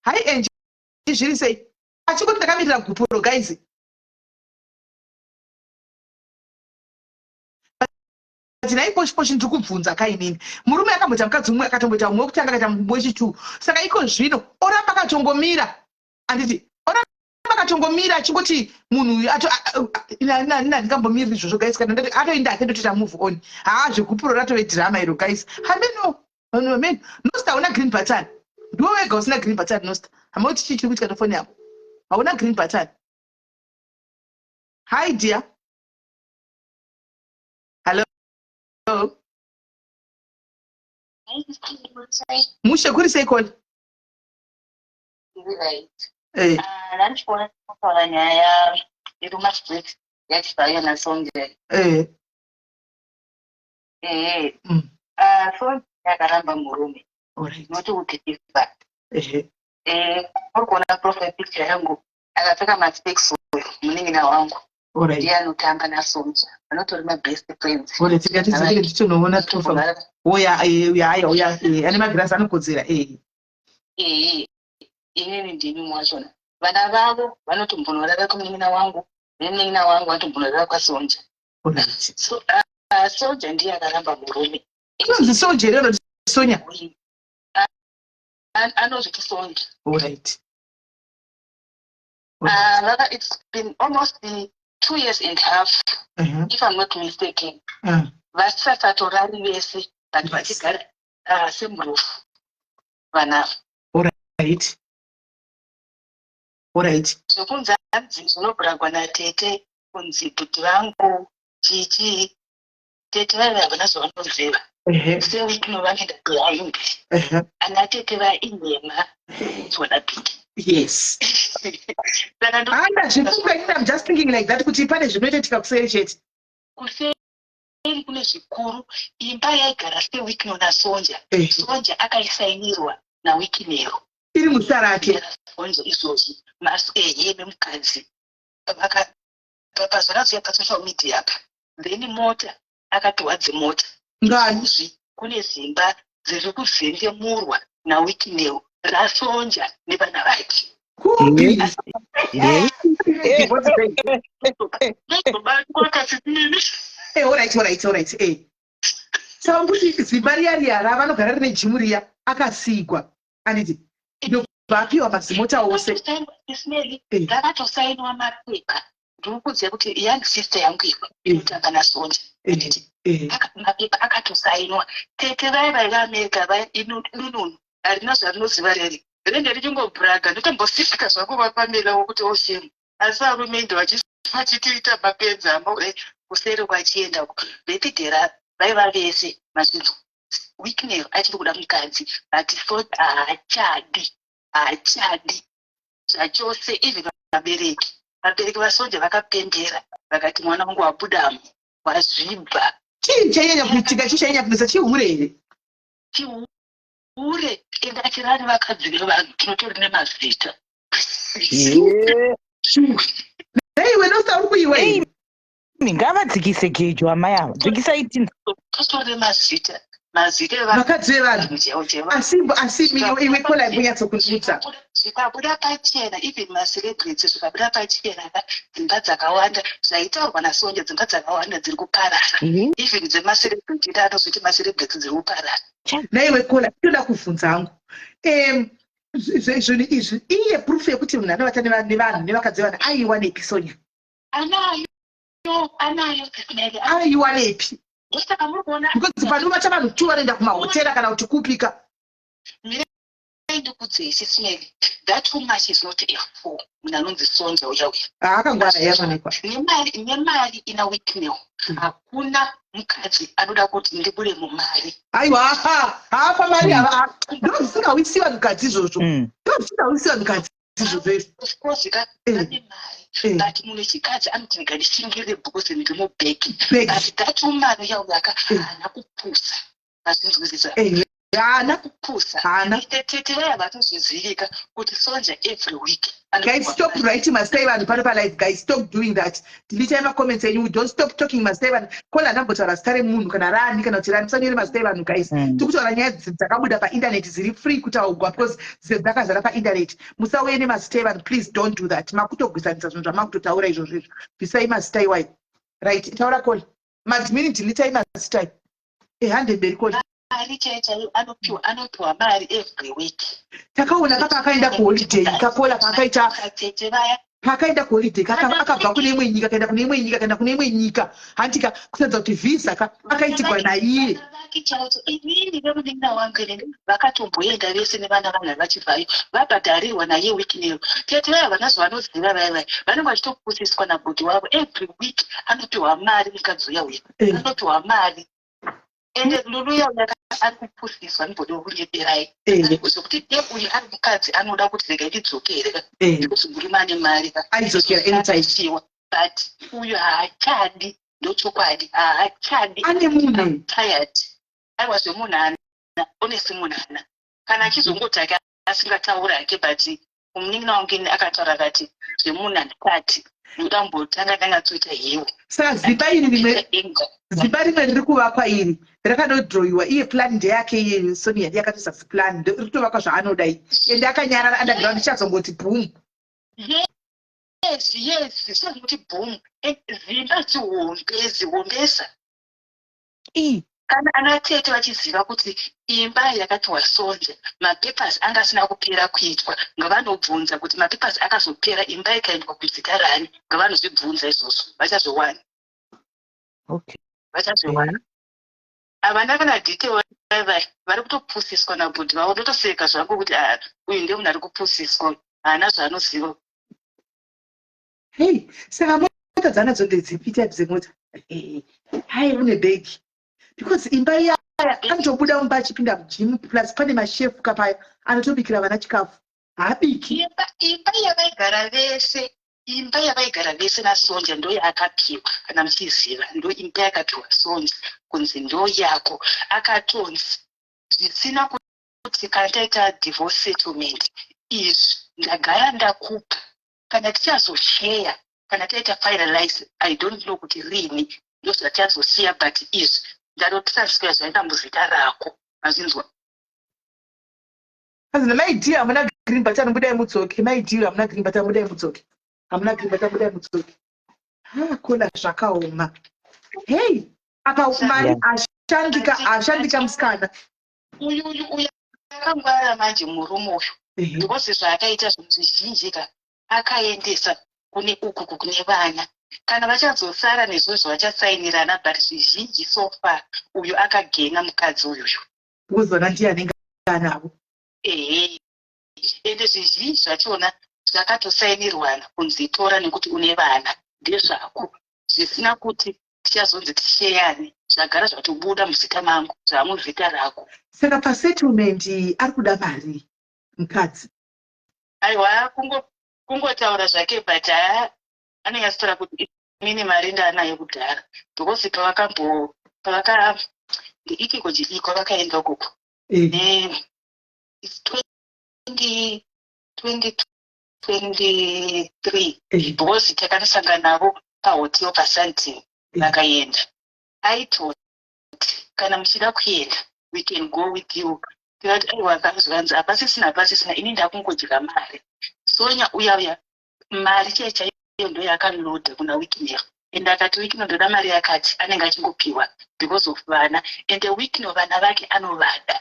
hai enje zviri sei achingoti ndakamirira gupuro guys tinaiposhiposhi ndiri kubvunza kainini murume akamboita mukadzi mumwe akatomboita mumwe wekutanga akaita mumwe wechitu saka iko zvino oramba akatongomira anditi oramba akatongomira achingoti munhu uyu ndingambomiriri izvozvo guys kana ndati atoenda akendotoita move on zvegupuro ratove dhirama iro guys hameno men nosta hauna green button ndiwo wega usina green button nosta hamauti chii chiri kuitika nefoni yako hauna green button hi dear hello mushe kuri sei kona ndandichikuona kutaura nyaya yerumasbrit yachivayo nasonje so yakaramba murume noti utiiva uri kuona profile picture yangu akapfeka maspecks munin'ina wangu ndiye anotamba nasonja anotori mabest friends tikatizikire tichinoona uya ane magirasi anokodzera inini ndimi mwachona vana vavo vanotombonorara kumunin'ina wangu nemunin'ina wangu anotombonorara kwasonja so sonja ndiye akaramba murume inonzi sonja irero sonya anozviti sonja alright it's been almost 2 years and a half if I'm not mistaken vasasatorari vese but vachigara semurofu vanavo alright zvokunzi hanzi zvinobhuragwa natete kunzi bhuti vangu chichi tete vaive havana zvavanoziva sewikino vanoenda behind ana tete vainhema dzona bhiti yes I'm just thinking like that kuti pane zvinoitika kuseri chete kuseri kune zvikuru imba yaigara sewikino nasonja sonja akaisainirwa nawikinero iri musa rake sonja izvozvi nemukadzi pazvakazoya pasocial media apa then mota akatohwa dzimota ngazvi kune zimba dziri kuzendemurwa nawikinero rasonja nevana vake Kupi? Alright. Sambuti zimbariya vanogara rine jimu riya akasikwa. Anditi vapiwa mazimota ose. Ndakatosainwa mapepa. Ndikukudzira kuti young sister yangu inotanga nasonja. Mapepa akatosainwa. Tete vai vaAmerica vai inunu harina zvarinoziva reri. Renge richingobhuraga ndotambosifika zvako vapamela wokuti oshemu. Asi varume ndo vachitiita mapenzamo kuseri kwachienda uko. Vepidhera vaiva vese mazvinzo. Weeknail achiri kuda mukadzi but thought haachadi zvachose even vabereki vasonja vakapembera vakati mwana wangu wabudamo wazvibva. Chii chainyanya kuitika chichainyanya kunesa chihure here? Chihure ende achirani vakadzi vevanhu tinotori nemazita. Iwe nosauri kuiwe. Ngavadzikise gejo amai avo. Dzikisai totore mazita vakadzi vevanhu. Asi iwe kola kunyatsokudzutsa. Zvikabuda pachena even macelebrities zvikabuda pachena dzimba dzakawanda zvaitaurwa nasonja dzimba dzakawanda dziri kuparara. Even dzemacelebrity anozviti macelebrity dziri kuparara. Naiwe kola toda kubvunza hangu. Zvinhu izvi iye proof yekuti munhu anovatana nevanhu nevakadzi vevanhu aiwanepi Sonia? Anayo aiwanepi? Because pano vacha vanhu tu vanoenda kumahotera kana kuti kupika. That too much is not a fool. Munhu anonzi sonja uya. Akangwana yamanekwa. Nemari ina weeknail. Hakuna mukadzi anoda kuti ndibure mumari. Aiwa hapa mari ava. Ndozvisingawisiwa mukadzi izvozvo. Ndozvisingawisiwa mukadzi izvozvo. Of course kane mari. But munhu chikadzi anoti ngandishingire bhukosi ndimubheki. But that woman uya hana kupusa. Azvinzwisisa. Hana kupusa. Hana. Tete vaya vatozvizivika kuti sonja every week. Guys, stop writing Mastevan Panopa Life. Guys, stop doing that. Delete my comments and you don't stop talking Mastevan. Call a number to a star moon, can run, you cannot run. So, Mastevan, guys. To put on a Takabuda internet is free Kuta because the Dakas are internet. Musawe Mastevan, please don't do that. Makuto Gusantas, Makuto Taura, beside Mastay White. Right, Taura call. Madmin delete my style. A handed very cold. Anopiwa mari every week. Takaona akaenda kuholiday kakola pakaenda kuholiday akabva kune imwe nyika kaenda kune imwe nyika kaenda kune imwe nyika handika kusanza kuti visa akaitirwa naiye. Inini vemunin'ina wangu vakatomboenda vese nevana vanhu vachibvayo vabhadharirwa naye weeknail. Tete vaya vanazo vanoziva vaya vanenge vachitopusiswa nabhodhi wavo every week. Anopiwa mari mukadzi uya uya anopiwa mari. Ende luluya ari kupusiswa nibhodhi wokunyeperai zvokuti uyu ari mukadzi anoda kuti rega ndidzokere ndikuti murume ane mari aidzokera anytime. But uyu haachadi ndochokwadi haachadi ane munhu tired. Aiwa zvemunhu ana honestly munhu ana kana achizongoti asingataura hake but umunin'ina wangu akataura akati zvemunhu handikati ndoda mbotanga ndangatsoita hewe. Saka zipa rimwe riri kuvakwa iri rakadodhirowiwa iye plan ndeyake iye Sonia yakatoisa plan ritovakwa zvaanodai ende akanyarara underground ichazongoti boom. Yes sezvoti boom zimba zihombesa kana anatete vachiziva kuti imba yakati wasonja mapepasi anga asina kupera kuitwa ngavanobvunza kuti mapepasi akazopera imba ikaendwa kudzika rani ngavanozvibvunza izvozvo vachazowani. Vachazowani havana kana detail vari kutopusiswa nabhodhi vavo ndotoseka zvangu kuti uyu ndiye munhu ari kupusiswa haana zvaanoziva. Hey, saka mota dzanadzo ndedzipi type dzemota? Hai une bhegi because imba iya anotobuda mumba achipinda mujimu plus pane mashefu kapayo anotobikira vana chikafu haabiki. Imba yavaigara vese nasonja ndo yaakapiwa kana muchiziva ndo imba yakapiwa sonja kunzi ndo yako akatonzi zvisina kuti kana taita divorce settlement izvi ndagara ndakupa kana tichazosheya kana taita finalize I don't know kuti rini ndo zvatazosiya but izvi ndatotransfer zvaenda muzita rako mazvinzwa. Hazina maidea green button budai mutsoke maidhira hamuna green button budai mutsoke hamuna green button budai mutsoke kona zvakaoma hey apa mari ashandika musikana uyu akangwara manje murume uyu because zvaakaita zvinhu zvizhinji ka akaendesa kune uku kune vana kana vachazosara nezvozvo vachasainirana but zvizhinji so far uyu akagena mukadzi uyuyu uzona ndiye anenge anavo ende zvizhinji zvachona zvakatosainirwana kunzi tora nekuti une vana ndezvako zvisina kuti tichazonzi tisheyane zvagara zvatobuda muzita mangu zvamuzita rako saka pasettlement ari kuda mari mukadzi aiwa kungotaura zvake but anonyatsotaura kuti mine mari ndaanayo kudhara because ikiko chidiko vakaenda ukoko 2023 because takanosangana navo pahotel pasantin vakaenda aitoti kana muchida kuenda we can go with you tikati aiwa kazvanzi hapasisina ini ndakungodya mari sonya uya mari chaiyo ndo yakanloda kuna wikino ende akati wikino ndoda mari yakati anenge achingopiwa because of vana ende wikino vana vake anovada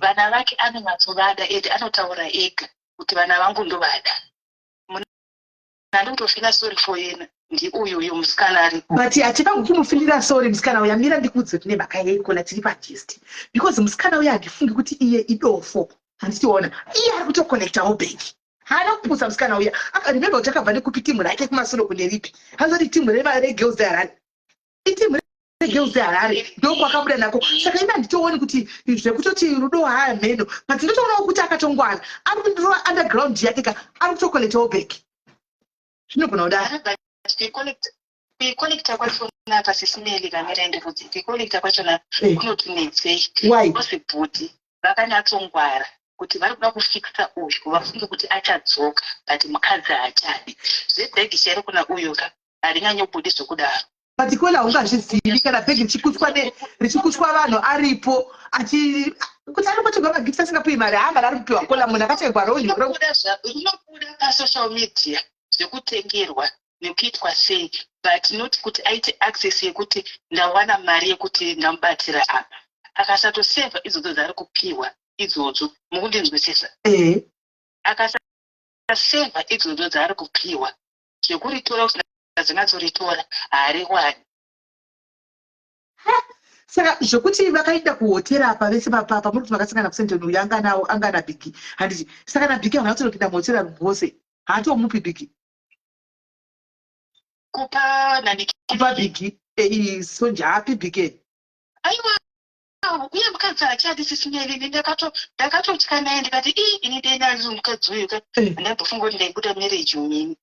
vana vake anonyatsovada ende anotaura ega kuti vana vangu ndovada ndandotofila sorry for yena ndi uyu musikana aripo but hatifangi kumufilira sorry musikana uya mira ndikudze tine mhaka yeikona tiri pagest because musikana uya handifungi kuti iye idofo handitiona iye ari kutokonektawo bheki haana kupusa musikana uya remember kuti akabva nekupi timu rake kumasoro kune ripi hanzoti timu regirls harare itimu regirls harare ndokwakabuda nako saka ime handitooni kuti zvekutoti rudo haya mheno but ndotoonawo kuti akatongwana ari kundorova underground yake ka ari kutokonektawo bheki zvinogona kudaro kuikonekta kwachona pasisimeli kamera ndivudzi kuikonekta kwachona kunotunetsei osibhudi vakanyatsongwara kuti vari kuda kufikisa uyu vafunge kuti achadzoka but mukadzi haachadi zvebhegi sheri kuna uyuka haringanyobudi zvokudaro but kola ungazvizivi kana bhegi richikutswa vanhu aripo kuti ari kutorwa magifti asingapiwi mari haamari ari kupiwa kola munhu akatengwa rinobuda pasocial media zvekutengerwa nekuitwa sei but not kuti aite access yekuti ndawana mari yekuti ndamubatira apa akasatosevha idzodzo dzari kupiwa idzodzo mukundinzwisisa akasasevha idzodzo dzaari kupiwa zvekuritora kuti dzingatsoritora haariwani saka zvokuti vakaenda kuhotera apa vese papapa muri kuti vakasangana kusendeni uyu angana bhigi handiti saka nabhigi vangatsonokuinda muhotera rwose haatomupi bhigi kupa bhigi soja api bhigi aiwa uye mukadzi achati sisimeli ndakatotya naye ndikati ini ndenazo mukadzi uyu ndabvafunga kuti ndaibuda marriage umini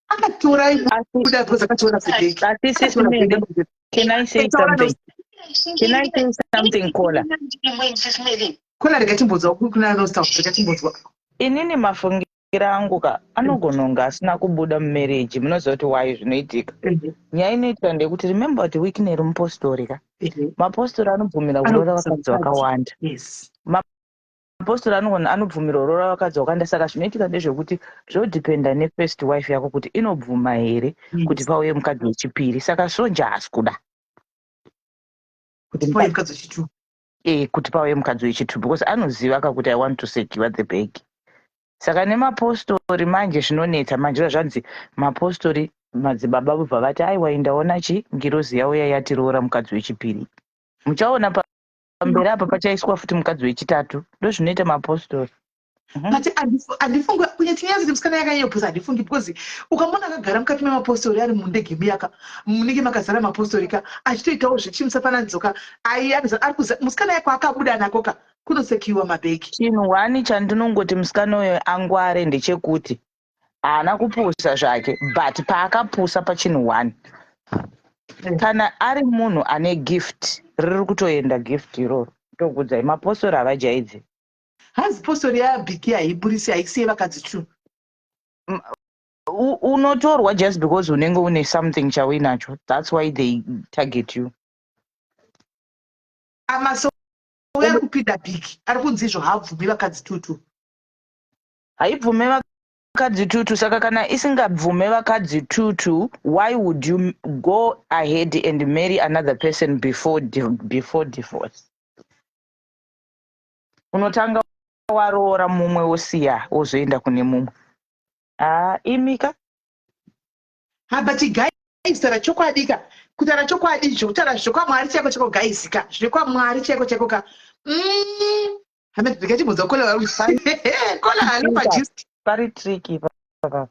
akatora kuda because akatora sebheki Can I say something? Can I say something, Kola? Kola rekatimbodzwa kuna Nostal rekatimbodzwa. Inini mafungira angu ka anogononga asina kubuda mumarriage munoziva kuti why zvinoitika. Nyaya inoita ndekuti remember kuti weekend iri mupostori ka. Mapostori anobvumira kuroora vakadzi vakawanda. Mapostori anobvumira kuroora vakadzi vakawanda saka zvinoitika ndezvekuti zvodhipenda nefirst wife yako kuti inobvuma here kuti pauye mukadzi wechipiri saka soja haasi kuda. Kuti pauye mukadzi wechitu. Kuti pauye mukadzi wechitu because anoziva kakuti I want to secure the bag. Saka nemapostori manje zvinonetsa manje zvanzi mapostori madzibaba bva vati aiwa indaona chi ngirozi yauya yatiroora mukadzi wechipiri. Muchaona pamberi apa pachaiswa futi mukadzi wechitatu ndozvinoita mapostori. But andifungi kunyati nyazi musikana yakanyopusa andifungi because ukamona akagara mukati memapostori ari mundege miyaka munenge makazara mapostori ka achitoitawo zvichimusafananidzo musikana yako akabuda nako ka kunosekiwa mabheki. Chinhu wani chandinongoti musikana uyo angware ndechekuti haana kupusa zvake but paakapusa pachinhu wani kana ari munhu ane gift riri kutoenda gift iroro tokudzai mapostori havajaidzi. Hanzi postori yabhiki haiburisi haisiye vakadzi tu. Unotorwa just because unenge une something chauinacho. That's why they target you. ari kupinda bhiki ari kunzi izvo haabvumi vakadzi tutu. Haibvume vakadzi tutu, saka kana isingabvume vakadzi tutu, why would you go ahead and marry another person before divorce? Unotanga waroora mumwe wosiya wozoenda kune mumwe. Imika But guys, tara chokwadi ka kutara chokwadi zvokutara zvokwamwari chaiko chaiko guys ka zvokwamwari chaiko chaiko ka hame tikati muzokola vari kola halo pagist pari tricky papa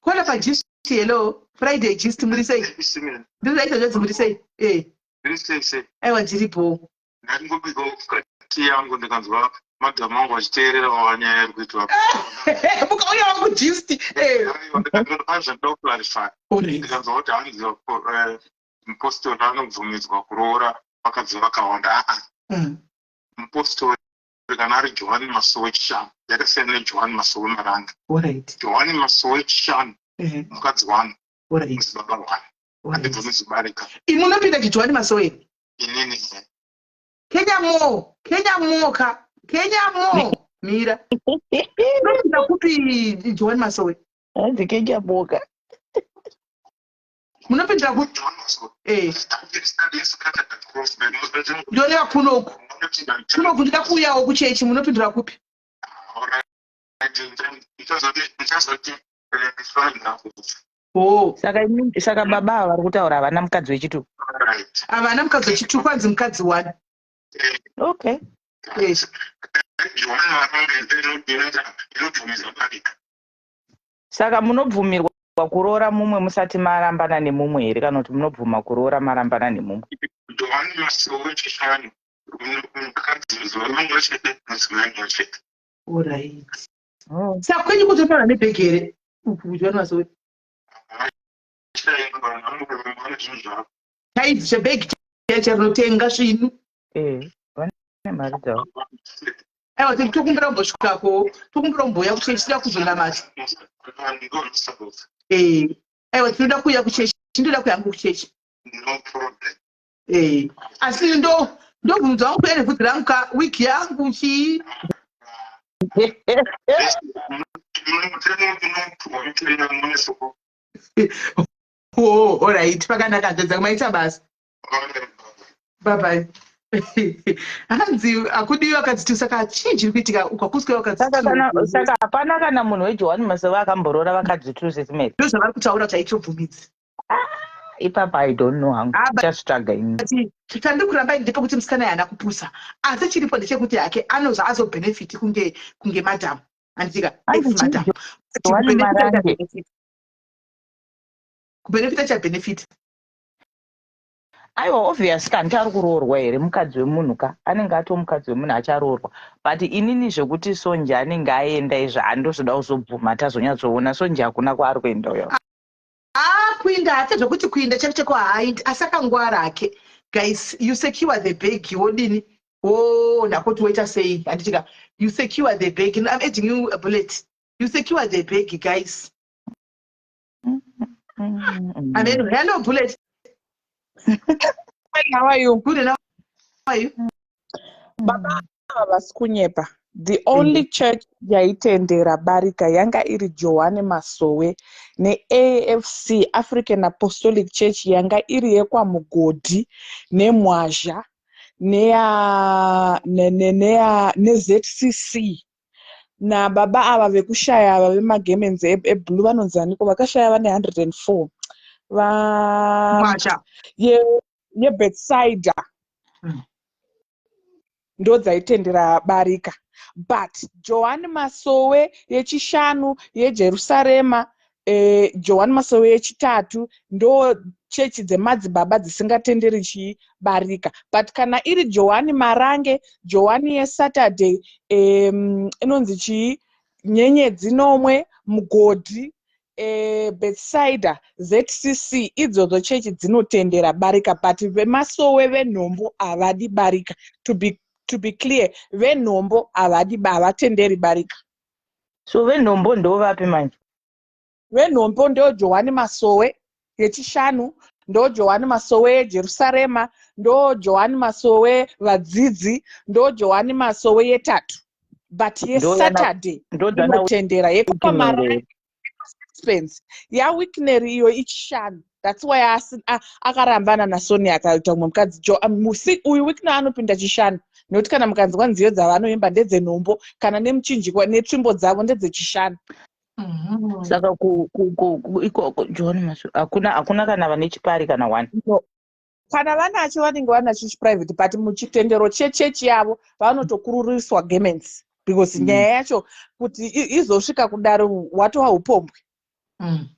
kola pagist hello Friday gist muri sei ndiraita zvadzo muri sei Ndiri aiwa ndiripo ndangobika kati yangu ndikanzwa madhamu angu achiteerera wanyaya iri kuitwa mukauya wangu gist ndoklarify ndikanzwa kuti hanzi mupostori anobvumidzwa kuroora vakadzi vakawanda mupostori kana ari Johani Masowe Chishanu yakasiyana neJohani Masowe Maranga. Johani Masowe Chishanu mukadzi wanu muzibaba wanu handibvumidzwi kubarika. Imunopinda kuJohani Masowe inini Kenya mo mira unopinda kupi Johani Masowe hanzi Kenya moka munopinda ku ndioneva kunoku ndida kuuyawo kuchechi munopindura kupi saka baba ava vari kutaura havana mukadzi wechituku havana mukadzi wechituku kwanzi mukadzi wani okay saka munobvumirwa kuroora mumwe musati marambana nemumwe here kana kuti munobvuma kuroora marambana nemumwe? Johani Masowe Chishanu mukadzi mumwe chete mudzimai mumwe chete. Alright. Saka kwenyu kutotaura nebhegi here Johani Masowe? Chaidzi chebhegi charinotenga zvinhu vane mari dzavo. Aiwa tokumbira kumbosvikako tokumbira kumboya kuchechi tida kuzonamata aiwa tinoda kuuya kuchechi ndoda kuyangu kuchechi asi ndobvunza wangu kuene vhudzi rangu ka wiki yangu chii alright pakanaka dzadza kumaita basa bye hanzi akudiwi vakadzi tu saka chii chiri kuitika ukakuswa vakadzi saka hapana kana munhu weJohani Masowe akamboroora vakadzi tu sesimeri ndo zvavari kutaura kuti haichobvumidzi ipapa I don't know hangu chasvitsvaga ini chandikurambai ndepekuti musikana haana kupusa asi chiripo ndechekuti hake anozva azobhenefiti kunge madhamu anditika ex-madhamu kubhenefita chabhenefita aiwa obvious kanti ari kuroorwa here mukadzi wemunhu ka anenge ato mukadzi wemunhu acharoorwa but inini zvekuti Sonja anenge aenda izvo handozvoda kuzobvuma tazonyatsoona Sonja hakuna kwaari kuenda uyo kuinda hata zvokuti kuinda chake cheko haaindi asi akangwara ake guys you secure the bag wodini ndakoti woita sei handitika you secure the bag I'm adding you a bullet you secure the bag guys I mean hello bullet how are you? Good enough. How are you? Baba vasikunyepa. The only church yaitendera barika yanga iri Johani Masowe neAFC African Apostolic Church yanga iri yekwaMugodhi neMwazha neZCC na baba ava vekushaya ava vemagemenzi eblue vanonzaniko vakashaya vane 104 yeBethsaida ndo dzaitendera barika but Johani Masowe yechishanu yeJerusarema Johani Masowe yechitatu ndo chechi dzemadzibaba dzisingatenderi chibarika but kana iri Johani Marange Johani yeSaturday inonzi chii Nyenyedzi nomwe Mugodhi Bethsaida ZCC idzodzo chechi dzinotendera barika but veMasowe venhombo havadi barika to be clear venhombo havatenderi barika so venhombo ndo vapi manje venhombo ndo Johani Masowe yechishanu ndo Johani Masowe Jerusalema, ndo Johani Masowe vadzidzi, ndo Johani Masowe yetatu. But yeSaturday inotendera yekupa expense ya Wickneri iyo ichishanu. That's why akarambana naSonia akaita umwe mukadzi uyu Wickner anopinda chishanu nekuti kana mukanzwa nziyo dzavanoimba ndedzenhombo kana nemuchinjikwa netsvimbo dzavo ndedzechishanu. Saka ikoko John Masowe hakuna kana vane chipari kana one. Kana vanacho vanenge vanacho chiprivate but muchitendero chechechi yavo vanotokururiswa garments because nyaya yacho kuti izosvika kudaro watova upombwe.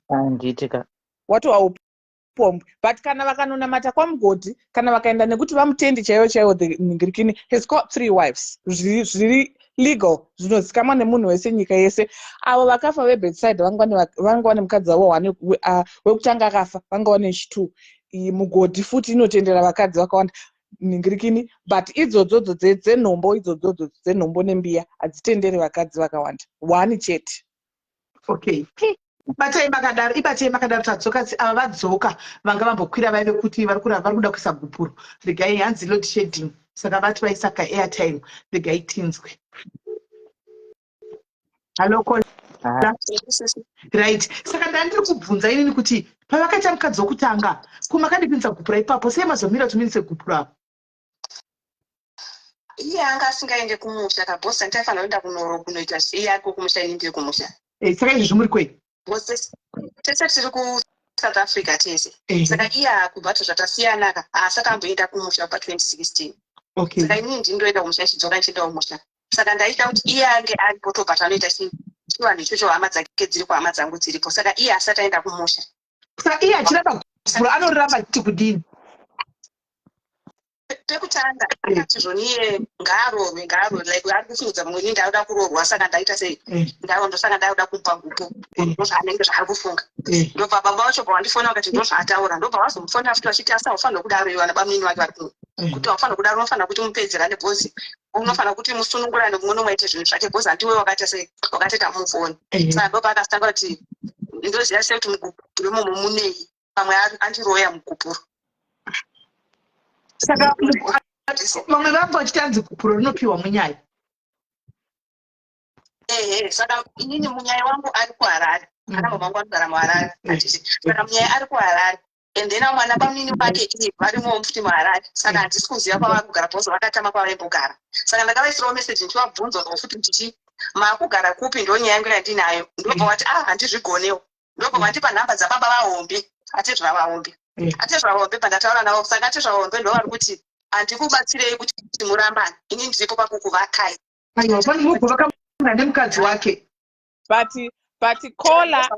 Handitika Watova upombwe. But kana vakanonamata kwamugodhi kana vakaenda nekuti vamutendi chaiwo the Ngirikini has got 3 wives. Zviri legal zvinozikamwa nemunhu wese nyika yese. Avo vakafa veBethsaida vanga vane mukadzi wavo wekutanga akafa vanga vane chitu. Mugodhi futi inotendera vakadzi vakawanda Ngirikini but idzodzo dzenhombo idzodzo dzenhombo nembiya hadzitenderi vakadzi vakawanda. One chete. Okay. Ibatei makadaro tadzoka ava vadzoka vanga vambokwira vaive kuti vari kuda kuisa gupuro. Regai hanzi load shedding. Saka vati vaisaka airtime. Regai tinzwe. Hello call. Right. Saka ndandiri kubvunza inini kuti pavakaita mukadzi wokutanga kumakandipinza gupura ipapo sei mazomira tuminise gupura apo. Iye anga asingaende kumusha kabhosa ndaifanira kuenda kunoro kunoita iye ari kumusha inindiri kumusha. Saka izvi zvimuri kwei? Tese tiri kuSouth Africa tese. Saka iye akubva zvatasiyana asi akamboenda kumusha pa2016. Okay. Saka inini ndindoenda kumusha chidzoka ndichienda kumusha. Saka ndaita kuti iye ange aripo but anoita chivanhu ichocho hama dzake dziri kuhama dzangu dziripo. Saka iye asati aenda kumusha. Saka iye achiramba gupura anoramba kuti kudini? Pekutanga akati zvoniye ngaarove like ari kufunudza mumwe inini ndauda kuroorwa saka ndaita sei ndosaka ndauda kumupa gupo ndozvaanenge zvaari kufunga ndobva baba vacho pawandifona vakati ndozvaataura ndobva vazomufonera futi vachiti asa ufanira kudaro iwe anabamini vake vari kuno kuti ufanira kudaro unofanira kuti mupedzera nebhozi unofanira kuti musunungura nemumwe nomaite zvinhu zvake bhozi handiwe wakaita sei wakateta mufoni saka ndobva akatanga kuti ndoziva sei kuti mugupuro imomo munei pamwe andiroya mugupuro. Saka vamwe vangu vachitanzi gupuro rinopiwa munyaya. Saka inini munyaya wangu ari kuHarare. Kana baba vangu vanogara muHarare. Saka munyaya ari kuHarare. And then mwana bamini vake iye varimo futi muHarare. Saka handisi kuziva kwavari kugara bhozi vakatama kwavaimbogara. Saka ndakavaisirawo meseji ndichivabvunza futi ndichiti maakugara kupi ndo nyaya yangu yandinayo. Ndobva vati handizvigonewo. Ndobva vandipa nhamba dzababa vahombe. Hatizva vahombe. Atezva vahombe pandataura navo saka atezva vahombe ndo vari kuti handikubatsirei kuti murambane ini ndiripo pakukuvakai. Pani mugova nemukadzi wake. But Kola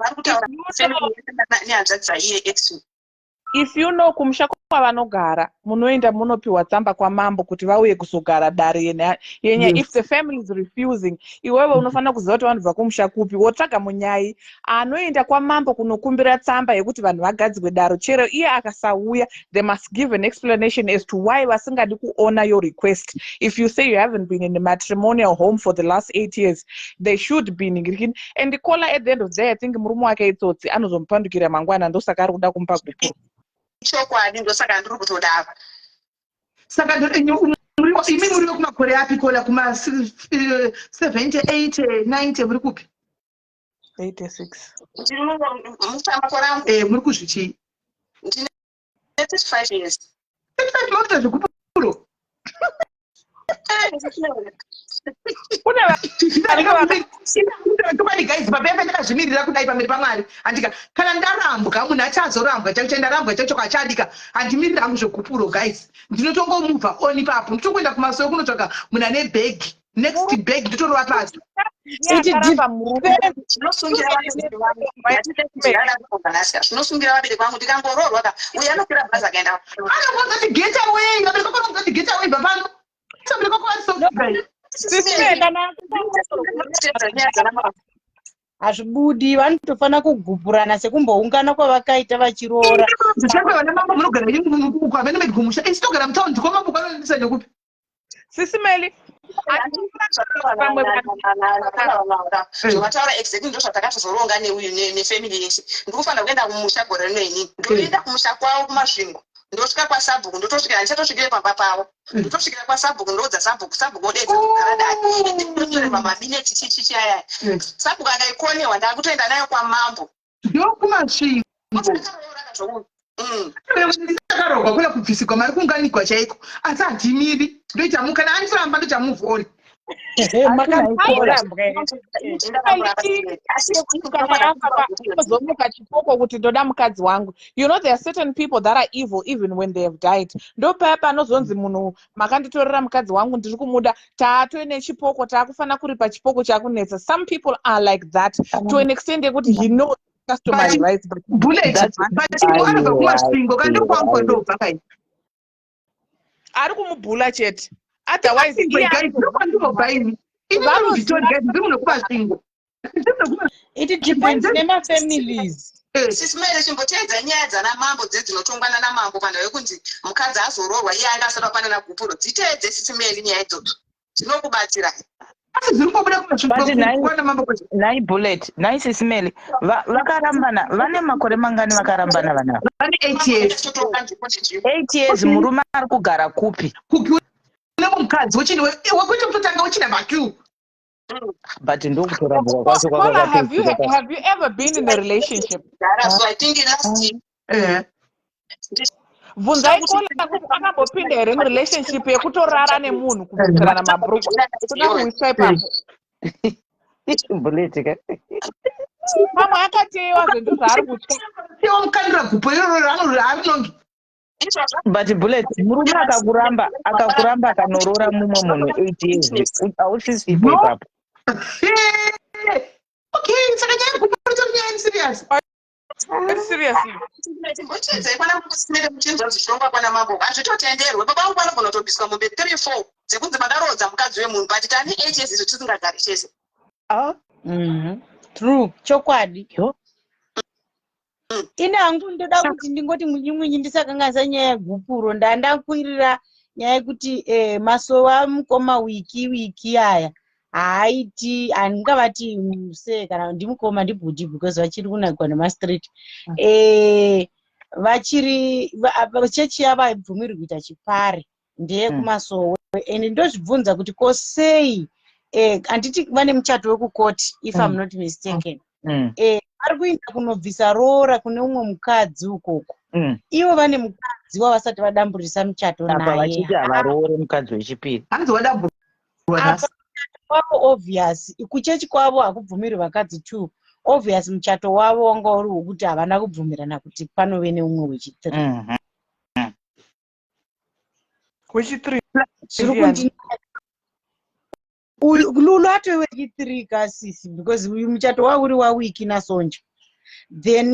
if you know kumusha kwavanogara munoenda munopiwa tsamba kwamambo kuti vauye kuzogara dare yenya. If the family is refusing iwewe unofanira kuziva kuti vanhu vakumusha kupi wotsvaga munyai anoenda kwamambo kunokumbira tsamba yekuti vanhu vagadzirwe daro chero iye akasauya they must give an explanation as to why vasingadi kuona your request. If you say you haven't been in a matrimonial home for the last 8 years they should be ningirikini and Kola at the end of the day I think murume wake itsotsi anozomupandukira mangwana ndosaka ari kuda kumupa gupuro. Chokwadi ndosaka ndiri kutodaro. Saka imimi muri kumakore api Kola kuma 78 90 muri kupi? 86. Ndiri mumakore angu. Muri kuzvichi? Ndine 35 years. 35 makuita zvekupuro. Guys, babembe ndakazvimirira kudai pamberi paMwari andika kana ndarambwa munhu achazorambwa chacho ndarambwa chacho kwachadika handimirira hangu zvekupuro guys ndinotongomubva oni papo nditokuenda kumasowe kunotsvaga munhu ane bhegi next bag nditorova pasi zvinosungira vabereki vangu ndikangoroorwa uyu anokwira bhazi akaenda anokonzati get away vabereki vakonzati get away bapano vabereki vakovariso hazvibudi vanotofana kugupurana sekumboungana kwavakaita vachiroora zvichakwe vana mambo munogara kwavene medigumusha isitogara mutaundi kwamambo kwanoendesa nekupi Sisimeli zvavataura exactly ndo zvatakatozoronga nefamily yese. Ndikufanira kuenda kumusha gore rino inini ndoenda kumusha kwavo kumasvingo ndosvika kwasabhuku ndotosvikira ndichatosvikire pamba pavo ndotosvikira kwasabhuku ndoudza sabhuku odedza kugara dai ndotorerwa mabineti chichichi ayaya sabhuku akaikonewa ndakutoenda nayo kwamambo ndokumasvingo akarohwa kuna kubvisigwa mari kunganikwa chaiko asi hadhimiri ndoitamuka naandifamba ndochamuvhoni zomuka chipoko kuti ndoda mukadzi wangu. You know, there are certain people that are evil even when they have died. Ndo paya panozonzi munhu makanditorera mukadzi wangu ndiri kumuda taatoine chipoko taakufana kuripa chipoko chakunetsa. Some people are like that to an extent yekuti he knows customary rights but aribva kumasvingo kandokwangu ndobva kai ari kumubhula chete. Otherwise it depends nema families. Sisimele chimboteedza nyaya dzanamambo dzinotongwana namambo pandawe kunzi mukadzi azororwa iye anga asati apana nagupuro dziteedze sisimele nyaya idzodzo dzinokubatsira. Nai Bullet, nai Sisimele, vakarambana, vane makore mangani vakarambana vana? Vane 8 years. 8 years, murume ari kugara kupi? Mukadzi wechini wakuita kutotanga wechina makiu. But ndokutora bwa kwacho have you ever been in a relationship? So I think last year. Bvunzai Kola kuti akambopinda here murelationship yekutorara nemunhu kubvisirana mabhuruku kuda kuiswa ipapo. Bullet Pamwe akateyiwa zvinhu zvaari kutya. Tewa mukandira gupo iroro raanongi. But Bullet, murume akakuramba akanorora mumwe munhu 8 years. Ausisipo ipapo. Okay, saka nyaya gupo ritori serious. Seriously. Ikwana kusimire muchinzo zvishonga kwana maboko azvitotenderwe baba vangu vanogona kutobviswa mombe 3-4 dzekunzi madarodza mukadzi wemunhu but tani 8 years izvo tisingagari chese. True chokwadi ine hangu ndoda kuti ndingoti mwinyi ndisakanganisa nyaya yegupuro ndandakwirira nyaya yekuti masova mukoma wiki aya haiti handingavati muse kana ndimukoma ndibhudhi because vachiri kunagwa nemastreet vachiri chechi yavo haibvumirwi kuita chipare ndeyekumasowe and ndozvibvunza kuti kosei handiti vane muchato wekukoti if I'm not mistaken vari kuinda kunobvisa rora kune umwe mukadzi ukoko ivo vane mukadzi wavasati vadamburisa muchato naye vachiti havaroore mukadzi wechipiri hanzi wadamburwa wavo obvious kuchechi kwavo hakubvumirwi vakadzi 2 obvious muchato wavo wanga uri wokuti havana kubvumirana kuti panove neumwe wechi3 zviri kuti lulu atove wechi3 kasisi because uyu muchato wavo uri wawiki nasonja then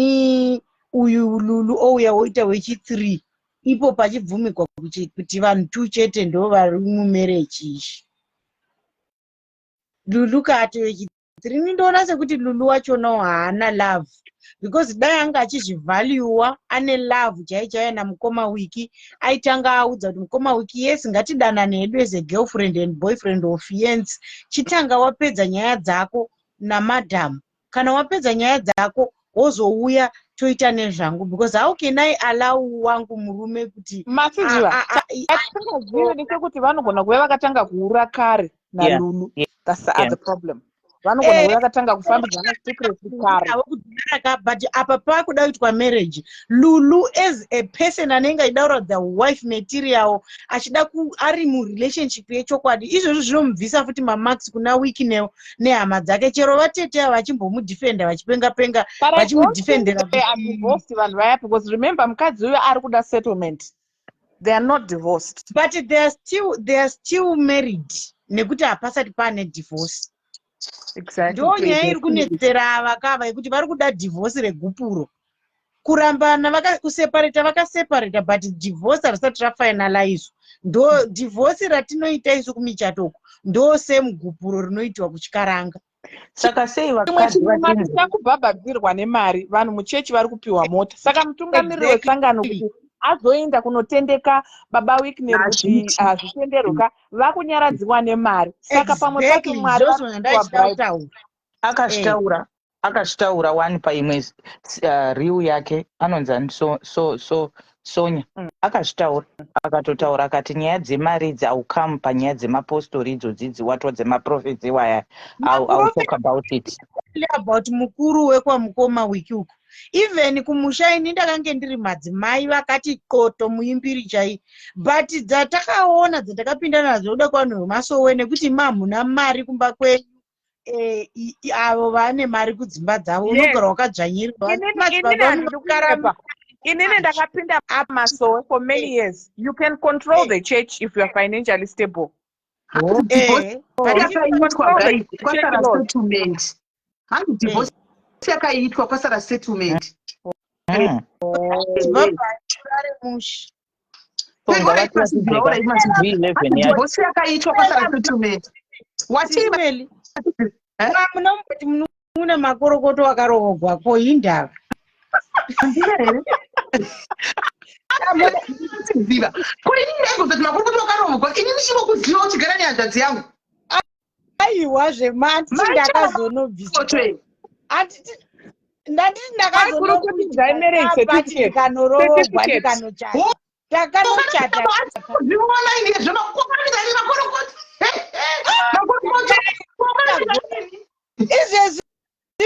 uyu lulu ouya woita wechi3 ipo pachibvumikwa kuti vanhu 2 chete ndo vari mumereji ishi. Lulu kato wechi3 nindoona sekuti lulu wachonawo haana love because dai anga achizvivaluwa ane love chaichaiya namukoma wiki aitanga audza kuti mukoma wiki yes ngatidanane hedu as a girlfriend and boyfriend or fiance chitanga wapedza nyaya dzako namadhamu kana wapedza nyaya dzako wozouya toita nezvangu because how can I allow wangu murume kuti masiziva atingazivi ndechekuti vanogona kuve vakatanga kuura kare nalulu. That's the other problem. Vanogona kuve vakatanga kufambidzana secretly kare but apa pakuda kuitwa marriage lulu as a person anenge aidaura the wife material achida ari murelationship yechokwadi izvozvo zvinomubvisa futi mamax kuna wiki nehama dzake chero vateteya vachimbomudefenda vachipenga vachimudefendera vanhu vaya because remember mukadzi uyo ari kuda settlement. They are not divorced but they are still married nekuti hapasati pane divorce. Ndo nyaya iri kunetsera vakava yekuti vari kuda divorce regupuro kurambana kuseparata vakaseparata but divorce harisati rafinalizwa. Ndo divorce ratinoita isu kumichatoko ndo semugupuro rinoitwa kuchikaranga. Saka sei vakadzi kubhabhadzirwa nemari vanhu muchechi vari kupiwa mota saka mutungamiriri wesangano kuti azoenda kunotendeka baba Wikner kuti zvitenderuka vakunyaradziwa nemari. Saka pamwe pacho Mwari akazvitaura one paimwe riu yake anonzi Sonya akazvitaura akatotaura akati nyaya dzemari dzaukamu panyaya dzemapostori idzodzidzi watwa dzemaprofetsi waya I'll talk about it. About mukuru wekwamukoma wiki uko. Even kumusha ini ndakange ndiri madzimai vakati qoto muimbiri chai. But dzatakaona dzatakapinda nadzo kuda kwanhu masowe nekuti mamuna mari kumba kwenyu. Avo vane mari kudzimba dzavo unogara wakadzvanyirirwa. Inini ndakapinda masowe for many years. You can control the church if you are financially stable. Divorce yakaitwa pasara settlement. Divorce yakaitwa pasara settlement. Watimeli. Munomboti mune makorokoto akarogwa ko indaka. Ziva. Kuri ndingo kuti makorokoto akarogwa ini nishimo kuziva uchigara nehanzvadzi yangu. Aiwa zvemati ndakazonobvisa. Ndanditi ndakazonobvisa kanorogwa ndikanochata. Takanochata. Zviona ine zvemakomana nemakorokota.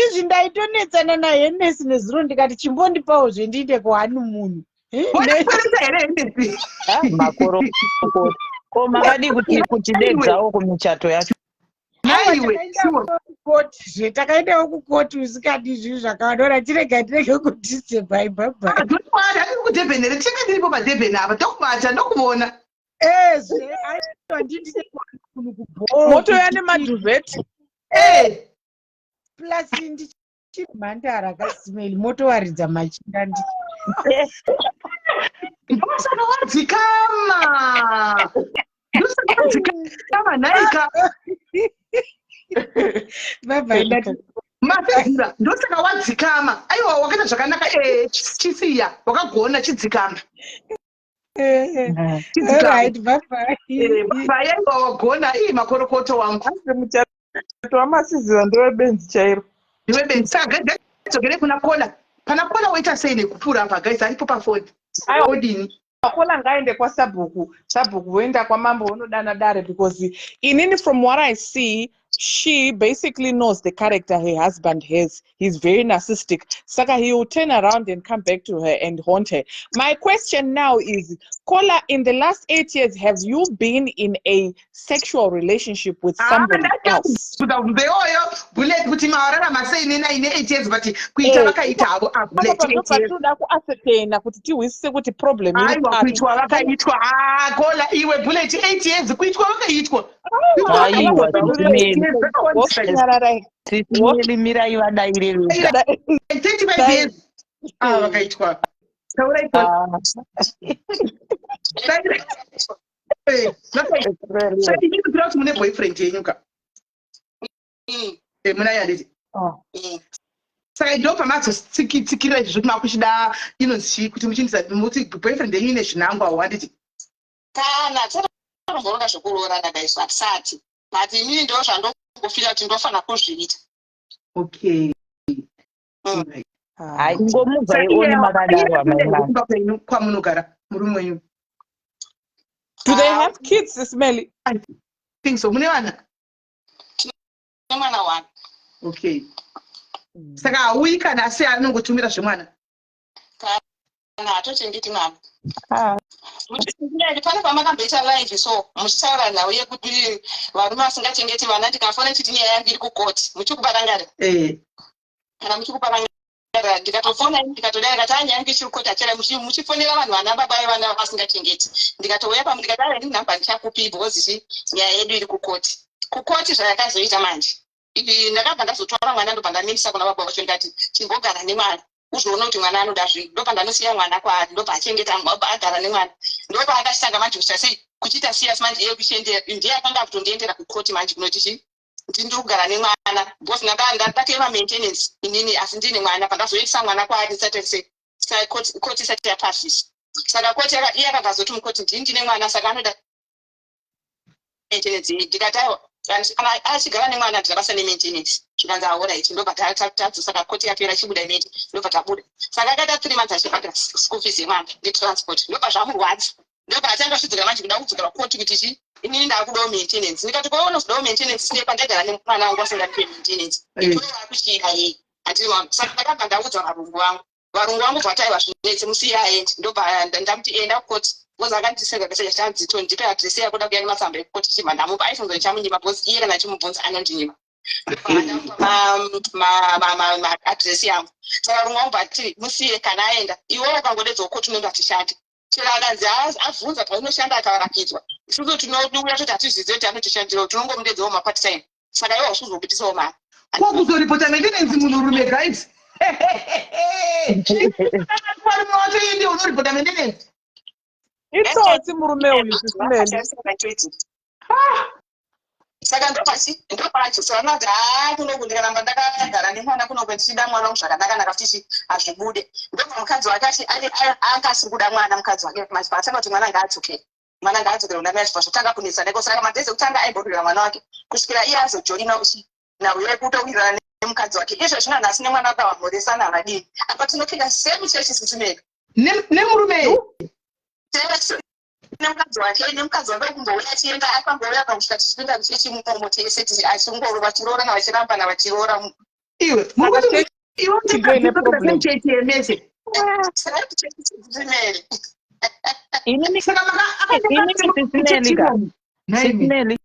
Izvi ndaitonetsana naHenesi nezuro ndikati chimbondipawo zvendiite kuhani munhu. Makorokota. Ko makadi kuti dedzawo kumichato yacho. Takaendawo kukoti usikadi zvinhu zvakadora tirege kutise bhaibhabha. Kudhebhenere tinenge ndiripo padhebheni apa tokubata ndokubona. Moto yane madhuvheti. Plus ndichiri mhandara kasimeli motowaridza machinda ndi. Ndosaka wadzikama. Ndosaka naika. Mafizira ndosaka wadzikama. Aiwa wakaita zvakanaka chisiya wakagona chidzikama. Alright, bye-bye. Bye wagona makorokoto wangu. Muchato wamasizira ndewebenzi chairo. Ndewebenzi saka gadzogere kuna kona. Pana kona waita sei nekupura apa guys aripo pafoni. Odini. Kona ngaende kwa Sabhuku woenda kwa mambo unodana dare because inini from what I see she basically knows the character her husband has. He's very narcissistic. Saka he will turn around and come back to her and haunt her. My question now is, Kola, in the last 8 years, have you been in a sexual relationship with somebody else? Bullet kuti maarara masai ine 8 years but kuita vakaita avo bullet 8 years. Kuascertain kuti tihwisise kuti problem iri pari. Kuitwa vakaitwa Kola iwe bullet 8 years kuitwa vakaitwa. Aiwa Mirai vadaire vega. 35 years. Vakaitwa. Saka ini kupira kuti mune boyfriend yenyuka. Muna yaditi. Saka ndo pamatsikira izvi zvoti makuchida inonzi kuti muchindisa muti boyfriend yenyu ine zvinangwa wanditi. Kana tinomboroka zvokuroora ndakaiswa tisati. Mati inini ndo zvandokufira kuti ndofana kuzviita. Okay. Hai ngomubva ione makadaro amailana. Kwamunogara murume wenyu. Do they have kids, Ismaili? I think so. Mune vana? Mwana one. Okay. Saka hauyi kana asi anongotumira zvemwana? Kana atochengeti mwana. Pane pamakamboita live so muchitaura nhau yekuti varume vasingachengeti vana ndikafona chiti nyaya yangu iri kukoti muchikubarangara. Kana muchikubarangara ndikatofona ndikatodai ngati nyaya yangu ichiri kukoti achera muchifonera vanhu vana baba vana vasingachengeti. Ndikatouya pamu ndikadai ndini namba ndichakupi bhozi nyaya yedu iri kukoti. Kukoti zvayakazoita manje. Ndakabva ndazotora mwana ndobva ndamisa kuna baba vacho ndikati chimbogara nemwana. Uzoona kuti mwana anoda zvii ndo pandanosiya mwana kwaari ndo paachengeta agara nemwana ndo paakachitanga manje kuchasei kuchiita siyasi manje iye kuchiendera ndiye akanga akutondiendera kukoti manje kunoti ndiri kugara nemwana bhosi ndakaema maintenance inini asi ndine mwana pandazoisa mwana kwaari ndisati koti isati yapasisa saka koti iye akabvazoti mukoti ndine mwana saka anoda maintenance ndikatayo kana achigara nemwana ndikabasa nemaintenance zvikanzi aora ichi ndobva tadzosa saka koti yapera chibuda imeti ndobva tabuda saka akaita 3 months achibhadhara school fees yemwana netransport ndobva zvamurwadza ndobva atanga svidzira manje kuda kudzokera koti kuti inini ndakudawo maintenance ndikati kwa unozodawo maintenance sine pandagara nemwana wangu asingadipe maintenance iwe wakuchira yeye saka ndakabva ndaudza varungu vangu bvataiwa zvinetse musiya aendi ndobva ndamuti enda kukoti bozi akandisenga kaseja chanzito ndipe adresi yakuda kuya nematsamba ekukoti chimba ndamupa aifunzo chamunyima bozi iye kana chimubvunza anondinyima adresi yangu saka varungu vangu bvati musiye kana aenda iwewo ukangodedza kukoti unonge atishandi chero akanzi avhunza paunoshanda akavarakidzwa isusu tinouya toti hatizvizive kuti anotishandirawo tinongomudedzawo mapart time saka iwo usuzobitisawo mari kwakuzoripota maintenance munhurume guys varume watoende unoripota maintenance itsotsi murume uyu Sisimeli. Saka ndopacho sanati kunoku ndikaramba ndakagara nemwana kunoku ndichida mwana wangu zvakanaka ndakafuti azvibude ndobva mukadzi wake anga asiri kuda mwana mukadzi wake atanga kuti mwana ngaadzokere unamai zvibva zvotanga kunetsa neko saka madhezi kutanga aimbodurira mwana wake kusvikira iye azojoina nauye kutowirirana nemukadzi wake izvo zvino nhasi nemwana wake wamhoresana havadini apa tinopinda same chechi Sisimeli nemurume nemukadzi wake kumbouya achienda akambouya pakusvika tichipinda muchechi mumomo tese achingorova chiroorana vachirambana vachiroora iwe chechi yemese Sisimeli,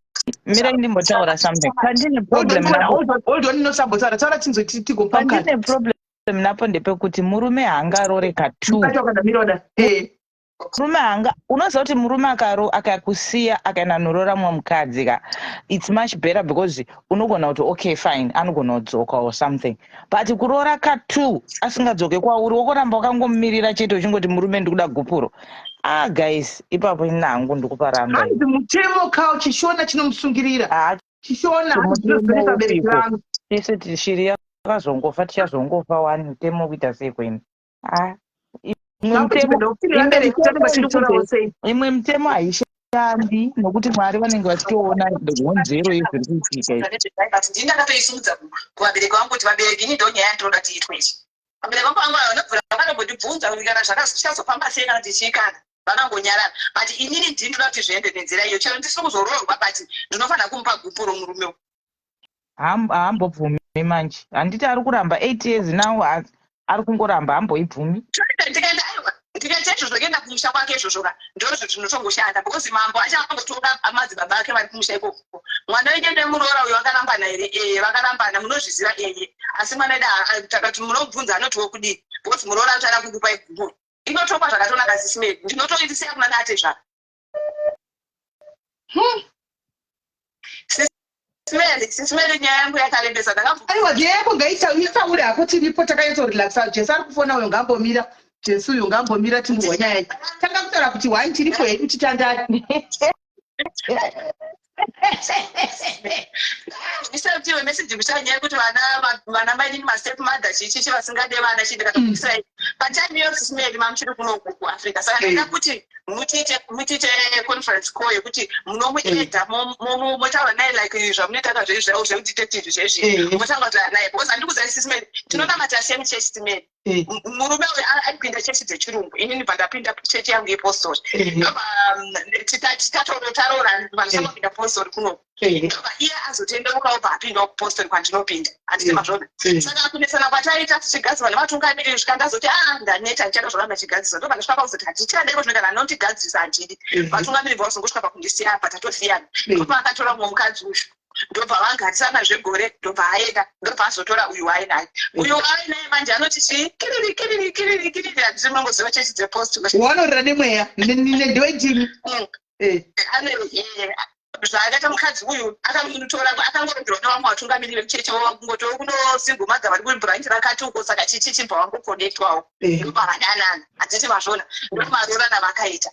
mira ndimbotaura something. Kandine problem kandine problem napo ndepekuti murume haangaroreka tu. Murume unoziva kuti murume akakusiya akaenda norora mumwe mukadzi ka it's much better because unogona kuti okay fine anogona kudzoka or something but kuroora ka2 asingadzoke kwauri wokoramba wakangomumirira chete uchingoti murume ndikuda gupuro guys ipapo ina hangu ndikupa ramba hanzi mutemo kawo chishona chinomusungirira chishona tese tishiri yakazongofa tichazongofa wani mutemo kuita sei kwenu imwe mutemo haishandi nokuti Mwari vanenge vachitoona honzero yezviri kuitika ndakatoisudza kuvabereki vangu kuti vabereki ini ndo nyaya ndinoda tiitwe ichi vabereki vangu vangu vanobvira vakanombondibvunza kuti kana zvakazvichazofamba sei kana tichikana vakangonyarara but inini ndinoda kuti zviende nenzira iyo chero ndisiri kuzoroorwa but ndinofanira kumupa gupuro murume haambobvumi manje handiti ari kuramba 8 years now ari kungoramba hamboibvumi ndikaita izvozvo kuenda kumusha kwake izvozvo ndozvo zvinotongoshanda because mambo achangotora madzibaba ake vari kumusha ikoko mwana wedu nemuroora uyo vakarambana here vakarambana munozviziva asi mwana wedu takati munobvunza anotiwo kudii because muroora achada kukupai gumuro inotopa zvakatonaka Sisimeli ndinotoitisiya kuna nate zvako Sisimeli nyaya yangu yakarembesa aiwa jeyako ngaitaure hako tiripo takaitorilaksa jesu ari kufona uyo ngambomira jesu uyo ngambomira timbowa nyaya tanga kutaura kuti wani tiripo hedu titandani isatiwe meseji kuchanyaya yekuti vana maini mastep mother chichichi vasingade vana chindikatokuisai patime iyo Sisimeli mamuchiri kunoku kuafrica saka ndaida kuti mutiite conference call yekuti munomuedha motaura naye like zvamunoitaka zvezvao zveudetective zvezvi motaura naye because handikuzai Sisimeli tinonamata same church Sisimeli murume uyu aipinda chechi dzechirungu inini pandapinda chechi yangu yepostori titarotaroora vanhu postori kunoku iye azotendeukawo paapindawo kupostori kwandinopinda handiti mazvona saka kunesana kwataita tichigadzirwa nevatungamiriri zvikandazoti ndaneta ndichada zvoramba chigadzirwa ndo pandasvika pakuzoti handichadeko zvinoita anotigadzirisa handidi vatungamiriri vasongosvika pakundisiya apa tatosiyana ndobva akatora mumwe mukadzi uyu ndobva vangatisana zvegore ndobva aenda ndobva azotora uyu wainaye uyu wainaye manje anoti chii kiriri handisi munongoziva chechi dzepost wanorira nemweya ndewetini zvaakaita mukadzi uyu akamutora akangorongerwa nevamwe vatungamiriri vechechi kungoto kunosingumadza vari kubhuraindi rakati uko saka chichi chibva wangokonetwawo ndobva vadanana handiti mazvona ndomarorana vakaita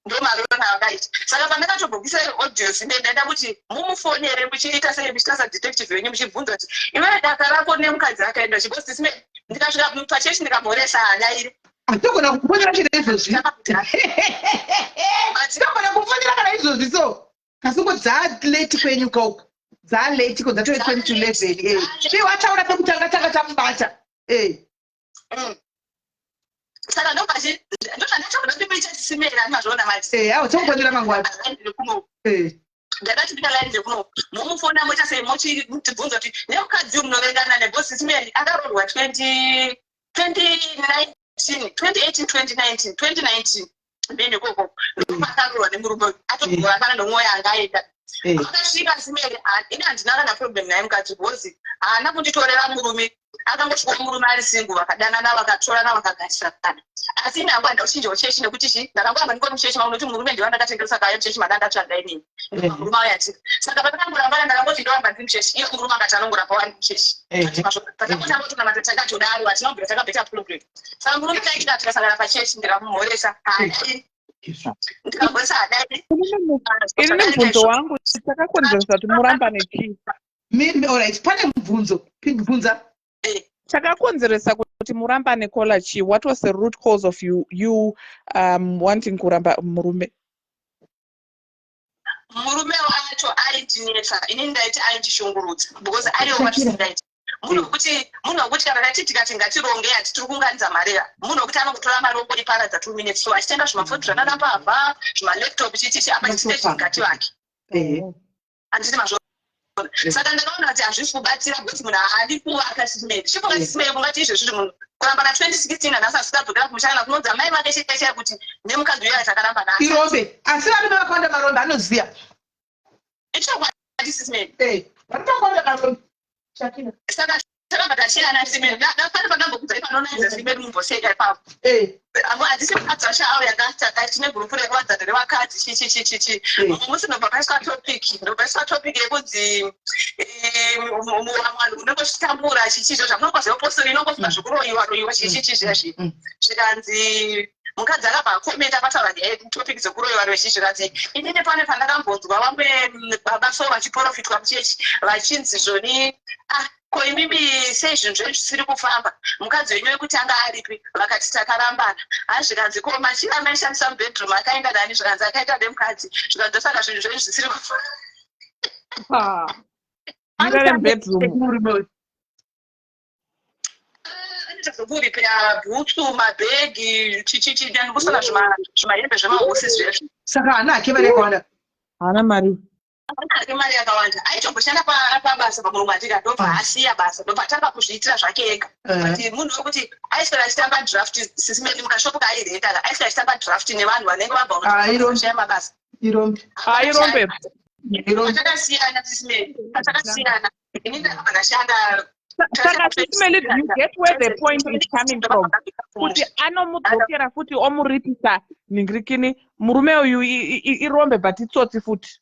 ndomarorana vakaita saka pandakatobhokisa audio zine ndaida kuti mumufonere muchiita sei muchitasa detective wenyu muchibvunza kuti iwe daka rako nemukadzi akaenda chibosi Sisimeli ndikasvika pachechi ndikamhoresa hanya iri Atogona kufonera chete izvozvi. Atogona kufonera kana izvozvi so. Kasungo late kwenyu koko. Late ko dzatove 20 to 11. She wataura pekutanga tanga tamubata. Saka ndokazi ndotandatoda kuita simera mazvona mati. Awo tsokufonera mangwana. Ndakati ndikalainde kuno mumufona moita sei mochi mutibvunza kuti nemukadzi munovengana nebosi simeri akaroorwa 2019 mbeni koko akaroorwa nemurume atogora kana nomwoyo angaenda akasvika simeri ine handina kana problem naye mukadzi bhosi haana kunditorera murume akangosvika murume ari single vakadanana vakatorana vakagarisana asi ine hangu handa kuchinja uchechi nekuti ndakangoamba ndikoni muchechi maunoti murume ndivandakatengeresa kayo chechi madandatsvaga inini murume auyatika saka patakangorambana ndakangoti ndoamba ndiri muchechi iyo murume angati anongorapa wani muchechi patakotanga kuti takatodaro hatinobvira takabeta problem saka murume taikida tikasangana pachechi ndikamumhoresa ndikamhoresa hadai ini mubvunzo wangu chakakonzeresa kuti murambane chii alright pane mubvunzo pindibvunza chakakonzeresa kuti murambane kola chii? What was the root cause of you wanting kuramba murume? Murume wacho aitinetsa ini ndaiti aindishungurudza because ariwo watisindaiti munhu wekuti kana tati tikati ngatironge ati tiri kunganidza mari munhu wekuti anokutora mari wokuriparadza 2 minutes so achitenga zvimafoni zvananapabva zvimalaptop chichichi apa chisitechi mukati wake handiti mazvo saka ndakaona kuti hazvisi kubatsira kuti munhu haadi kuvaka simei chipokati simei kungati izvezvi kuti munhu kuramba na 2016 anasi asikabvukira kumushana kunodza mai vake chitechera kuti nemukadzi uyo atakaramba naye irombe asi varume vakawanda marombe anoziva ichokwadi simei vakawanda marombe saka takabva tachiyana simei ndafana pandambokudza ipanonaidza simei mumboseka ipapo handisi mukadzi wacho avo yakataka tine gurupu rekuvadzana revakadzi chichichichichi musi ndobva paiswa topic yekunzi mwanu unongosvitambura chichizvo zvamunokwaziva postori inongosvika zvekuroyiwa chichichi zvezvi zvikanzi mukadzi akabva akomenta pataura topic dzekuroyiwa rwechi zvikanzi inini pane pandakambonzwa vamwe baba so vachiprofitwa muchechi vachinzi zvoni ko imimi sei zvinhu zvenyu zvisiri kufamba mukadzi wenyu wekuti anga aripi vakati takarambana zvikanzi ko machira maishandisa mubedroom akaenda nani zvikanzi akaita nemukadzi zvikanzi saka zvinhu zvenyu zvisiri kufamba zokuripira bhutsu mabhegi chichichi ndikusona zvimahembe zvemausi zvezvo saka hana ake mari yakawanda hana mari mari yakawanda aitomboshanda pabasa pamurumwe atika ndobva asiya basa ndobva tanga kuzviitira zvake ega kuti munhu wekuti aiswera achitamba draft sisimeni mukashopuka airenda aiswera achitamba draft nevanhu vanenge vabva unoshaya mabasa irombe patakasiyana sisimeni patakasiyana ini ndakabva ndashanda saka sisimeni do you get where the point is coming from kuti anomudzokera futi omuripisa ningirikini murume uyu irombe but itsotsi futi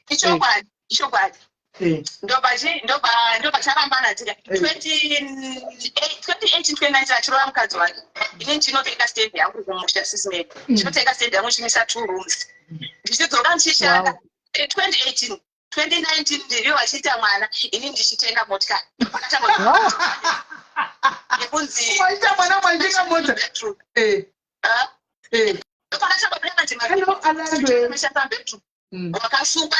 ichokwadi ndobva charambana tika 2018-2019 achirova mukadzi wake ini ndinotenga stand yangu kumusha sisimeni ndinotenga stand yangu chimisa 2 rooms ndichidzoka ndichishanda 2019 ndiriyo vachiita mwana ini ndichitenga motikari yekunzi mwana mwaitenga mota wakasungwa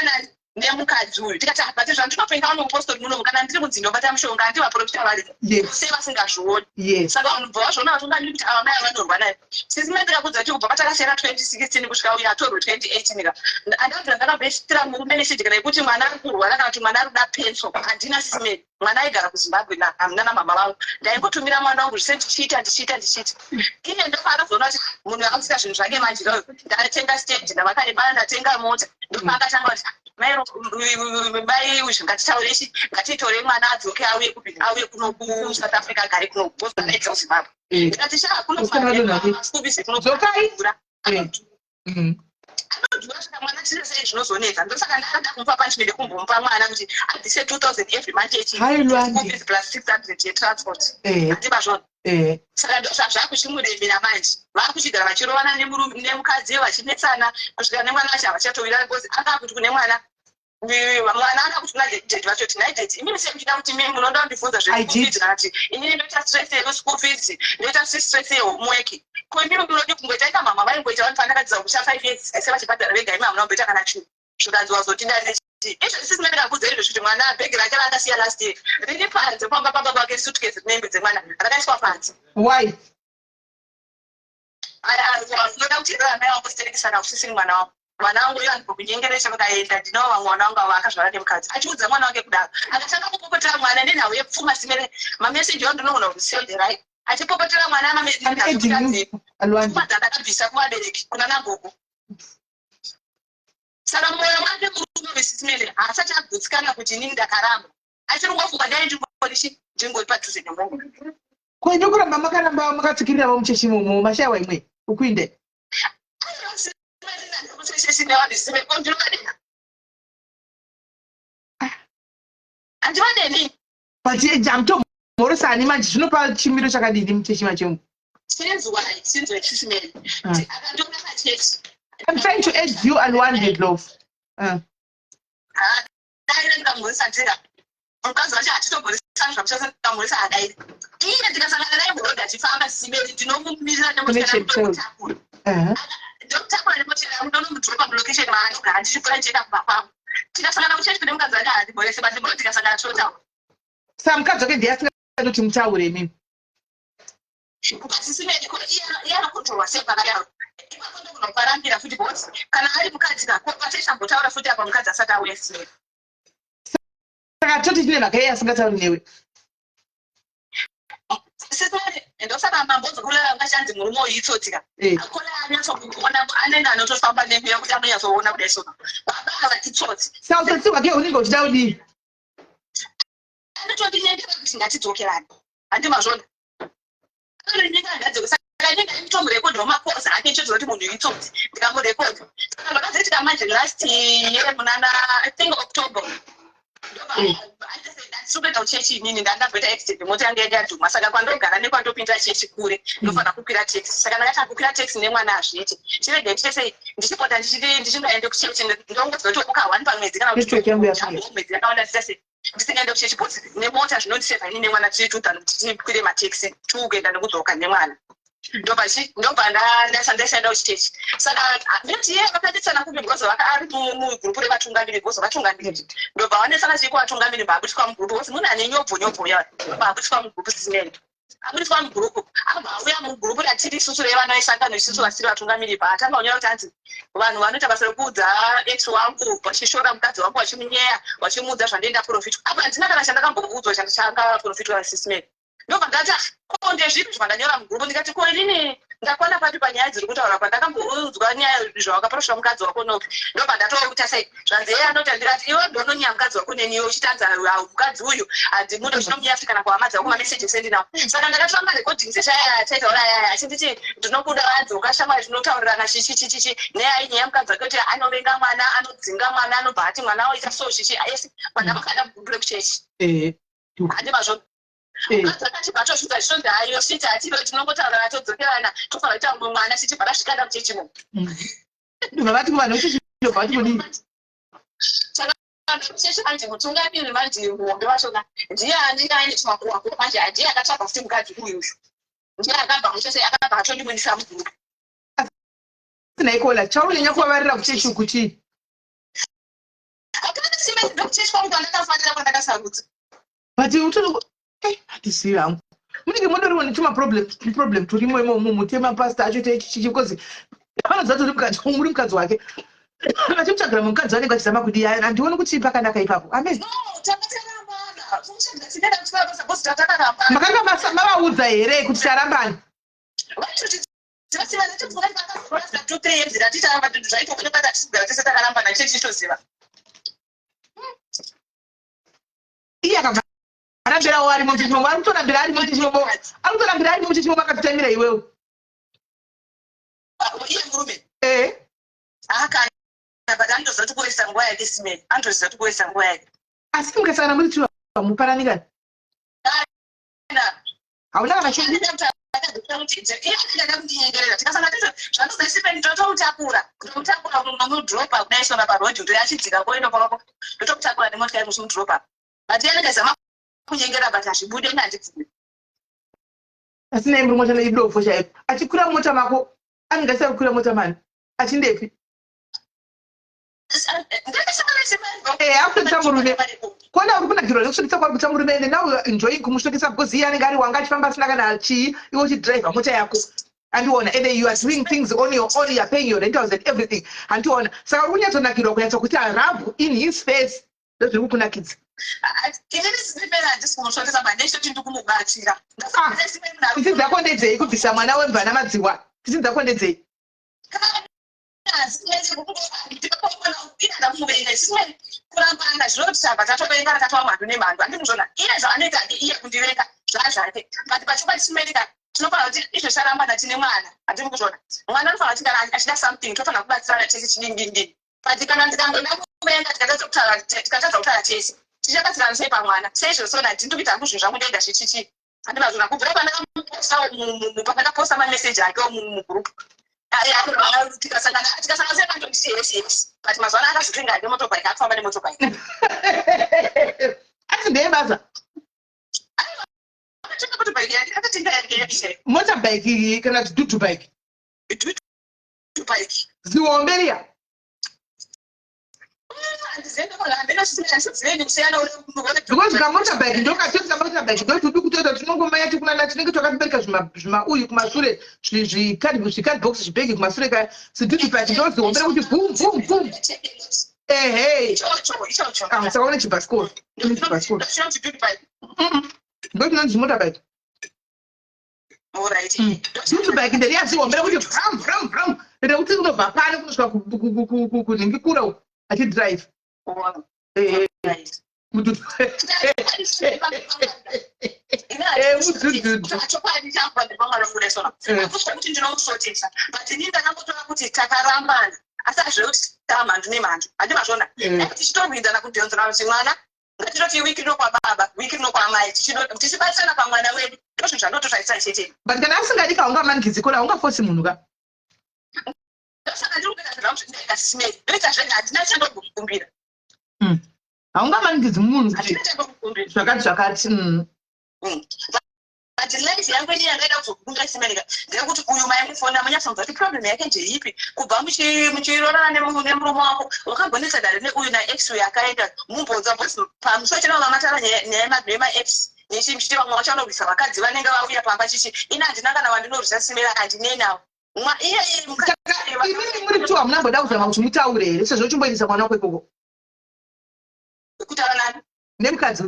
nemukadzi uyu tikati bati zvandinopinda mupostori muno kana ndiri mudzindo bata mushonga ndivaprofita vari sei vasingazvioni saka unobva wazviona vatonganiri kuti ava mai vanorwa nayo sisimendikakudza kuti kubva patakasiyana 2016 kusvika uyu atorwe 2018 andabvira ndakabvesitira murume neshidhikira yekuti mwana ari kurwara kana kuti mwana ari kuda penso handina sisimeni mwana aigara kuzimbabwe hamuna namama vangu ndaingotumira mwana wangu zvise ndichiita ine ndopanozoona kuti munhu akamusika zvinhu zvake manjira ndatenga stage ndavakarebana ndatenga mota ndopaakatanga kuti mai uzvi ngatitaure ichi ngatitore mwana adzoke auye kuno kuSouth Africa agare kuno kuZimbabwe ndikati kunofaniraskubizi kunozokaivura anodhura saka mwana tine sei zvinozonetsa ndosaka ndakada kumupa punishment yekumbomupa mwana kuti abvise 2000 every month echikubizi plus 600 yetransport handiba zvona saka ndozvazvakuchimurembera manje vakuchigara vachirovana nemukadzi vachinetsana kusvika nemwana wacho havachatowira because anga kuti kune mwana mwana akakutuna date vacho tina date imini sekuchida kuti mimi munoda kundifunza zvekufundidzira ati inini ndoita stress yeschool fees ndoita stress yehomework ko imimi munodi kungoita ita mama vaingoita vanofanira kadza kusha 5 years ese vachibhadhara vega imi hamuna kumboita kana chinhu zvikanzi wazotinda izvo zvisina ndikakudza izvo kuti mwana bhegi rake rakasiya last year riri panze pamba pamba pake suitcase nembe dzemwana rakaiswa panze why noda kuti mai wangu siterekisana usisiri mwana wangu mwana wangu iyo andikukunyengeresha vakaenda ndinova mwana wangu avakazvara nemukadzi achiudza mwana wake kudaro akatanga kupopotera mwana nenhau yepfuma simere mameseji andinoona kusenderai achipopotera mwana amamesejiadzakabvisa kuvabereki kuna nagogo saka mwoyo wake murume wesisimere haasati agutsikana kuti inini ndakaramba achirongofunga ndai ndingorishi ndingori padhuze nemongo kwenye kuramba makaramba makatsikirira vamucheshimomo mashawa imwe ukuinde andivadeni but jamtomhoresani manje zvinopa chimiro chakadini mucheshima chemu sinzwai sinzwa chisimene akandona kachechi I'm trying to edge you and one head love daire ndamhoresa ndira mukazi wacho hatitogoresana zvamuchasa ndamhoresa adaire ine ndikasangana naye murodhi achifamba simeri ndinomumirira nemotikaakutakura ndokutakura nemotira ndonomudropa mulocation maanogara ndichipura ndichienda kumba kwangu tikasangana muchechi kune mukadzi wake handimhorese but ndimbo tikasangana totaura sa mukadzi wake ndiye asingati mutaure imimi mukadzi simeri iye anokontrolwa sei pakadaro ipapo ndokunoparambira futi bhosi kana ari mukadzi kapateshambotaura futi apa mukadzi asati auya simeri saka toti tine mhaka iye asingatauri newe ndosaka mambodzi kulala ngachanzi murume uyitsotika akola anyatsokuona anenge anotofamba nemweya kuti anonyatsoona kudai sono baba akatitsotsi sa utsotsi hwake unenge uchida kudii anotondinyengerera kuti ngatidzokerani handimazvona anondinyengera ngadzoke inenge nditomurekodhi wamaposa ake ichodzo kuti munhu itsotsi ndikamurekodhi saka zvakazoitika manje last year munana I think October ndisopeta kuchechi inini ndandamboita accident moti yange yadhuma saka kwandogara nekwandopinda chechi kure ndofana kukwira taxi saka ndakati kukwira taxi nemwana azviiti chirege ndichese ndichipota ndichingaende kuchechi ndongoziva kuti uka 1 pamwedzi kana mwedzi yakawanda sese ndisingaende kuchechi bhosi nemota zvinondisevha ini nemwana tichitudzana kuti tikwire mataxi tiukuenda nekudzoka nemwana ndobva ndashandaenda kuchechi saka ndoti iye vakaditsana kupi bhozi vaka ari mugrupu revatungamiri bhozi vatungamiri ndobva vanesana chiko vatungamiri mbaabutiswa mugrupu bhozi munhu ane nyobvo ya mbaabutiswa mugrupu simeni abutiswa mugrupu abauya mugrupu ratiri isusu revanoisangano isusu vasiri vatungamiri paatanga unyora kuti anzi vanhu vanoita basa rekuudza ex wangu vachishora mukadzi wangu vachimunyeya vachimuudza zvandienda profit apa handina kana chandakamboudzwa chandachanga profit wasisimeni ndobva ndati ko ndezvipi zvandanyora mugrupu ndikati ko inini ndakwana papi panyaya dziri kutaura pandakamboudzwa nyaya zvawakaprofita mukadzi wako nopi ndobva ndatokuta sei zvanzi iye anoti ndikati iwe ndononya mukadzi wako neniwe uchitanza mukadzi uyu handimuno zvino munyafrika nakuhamadzi wako mameseji sendinawo saka ndakatora marekodhingi sechataitaura yaya achinditi ndinobuda vanzi ukashamwari tinotaurirana chichichichichi neyai nyaya mukadzi wake kuti anovenga mwana anodzinga mwana anobva ati mwana waita so chichi ayesi vana vakada mugrupu rekuchechi handimazvo akati patosvika zvinonzi hayo siti hativo tinongotaurana todzokerana tofanira kuita mumwe mwana tichibva rasvikana muchechimo ndobva vati kuvanhu vechechi ndobva vati kudii muchechi manje mutungamiri manje muhombe vachona ndiye andinga aine chimakuwako manje handiye akatsvaga futi mukadzi uyuyu ndiye akabva muchese akabva atondimwinisa mugrupu sinaikola chaunonyanya kuvavarira kuchechi kuti akati simeni ndokuchechi kwangu kwandakafanira kwandakasarudza but utolo hatisivi hangu munenge mondoriwa netuma problem turimo imomo mutema pasta acho techichichi because vanoziva tori muri mukadzi wake vachimutsvagira mukadzi wanenge achizama kudii handioni kuti pakanaka ipapo amen makanga mavaudza here kuti tarambani iye akabva arambirawo ari muchechimomo ari kutorambira ari muchechimomo ari kutorambira ari muchechimomo akatitamira iwewo iye murume akana but andoziva tikuwesa nguva yake simeni andoziva tikuwesa nguva yake asi mukasangana muri chiva muparanikana hauna kana akadzoka kuti iye akada kundinyengerera tikasanga tizvo zvanozesipeni totomutakura kutomutakura mamudhiropa kudaisona parodhi kuti achidzika koenda kwako totomutakura nemotikari kuchimudhiropa but iye anengezama kunyengera but hazvibude ngandibvume asina imwe mota neidofo chaipo achikwira mota mako anenge asina kukwira mota mani achindepi akutotamurune kona uri kunakirwa nekusvitsa kwari kutamurune ende now enjoying kumusvitsa because iye anenge ari wanga achifamba asina kana chii iwe uchidriver mota yako andiona and you are doing things on your own, you are paying your rentals and everything andiona saka kunyatsonakirwa kunyatsa kuti arabu in his face ndozviri kukunakidza tisi dzako ndedzei kubvisa mwana wemba namadziwa tisi dzako ndedzei kurambana zvinotishamba tatovenga tatowa mhandu nemhandu andimuzvona iye zvaanoita iye kundivenga zvazvake but pachikwa chimerika tinofanira kuti izvo charambana tine mwana handiri kuzvona mwana anofanira kuti kana achida something tofanira kubatsirana tese chidindindini but kana ndikangoda kuvenga tikatadza kutaura tese tichabatsirana sei pamwana seizvo sona ndindokuita hangu zvinhu zvangu ndega zvichichi handimazvona kubvira pandakaposta mameseji akewo mugroup tikasangana sekandondisi yes but mazuva ano akazvitenga nemotobike akufamba nemotobike ati ndeyebasa motorbike kana dudubike ziwomberiya because kamotorbike ndokatesa motorbike ndotudi kutoita tinongomanya tikunana tinenge twakatibereka zvimauyu kumashure zvikadbox zvibhegi kumashure kaya sidudubike ndoziwombera kuti bum bum bum ehe saka une chibhasikoro ndotinonzi motorbike dudubike nderiyaziwombera kuti vram vram vram rekuti unobva pano kunosvika kunhingikura uku achidrive kuti ndinomusotesa but ini ndakangotora kuti takarambana asi hazvekuti tamhandu nemhandu handimazvona tichitorwindana kudhonzera kuti mwana ngatitoti wiki rino kwababa wiki rino kwamai tichibatsirana pamwana wedu ndozvinhu zvandototarisai chete but kana asingadi kaungamanikidzikora haungafosi munhu ka saka ndiri kuita zvandaikasimei ndoita zvenye handina chandokukumbira haungamaningidzi munhu zvakati but life yangu ini yangaida kuzokukunda simerika ndeyekuti uyu maimufonera munyafunza kuti problem yake ndeipi kubva muchirorana nemurume wako wakambonetsa dare neuyu nax yakaenda mumbonza bhosi pamusoro chino vamatara nemax nechimchiti vamwe vachanorwisa vakadzi vanenge vauya pamba chichi ini handina kana vandinorwisa simera handine navo imini muri tu hamunamboda kuzama kuti mutaure here sezvo chimboendesa mwana wako ikoko kutaura nani nemukadzi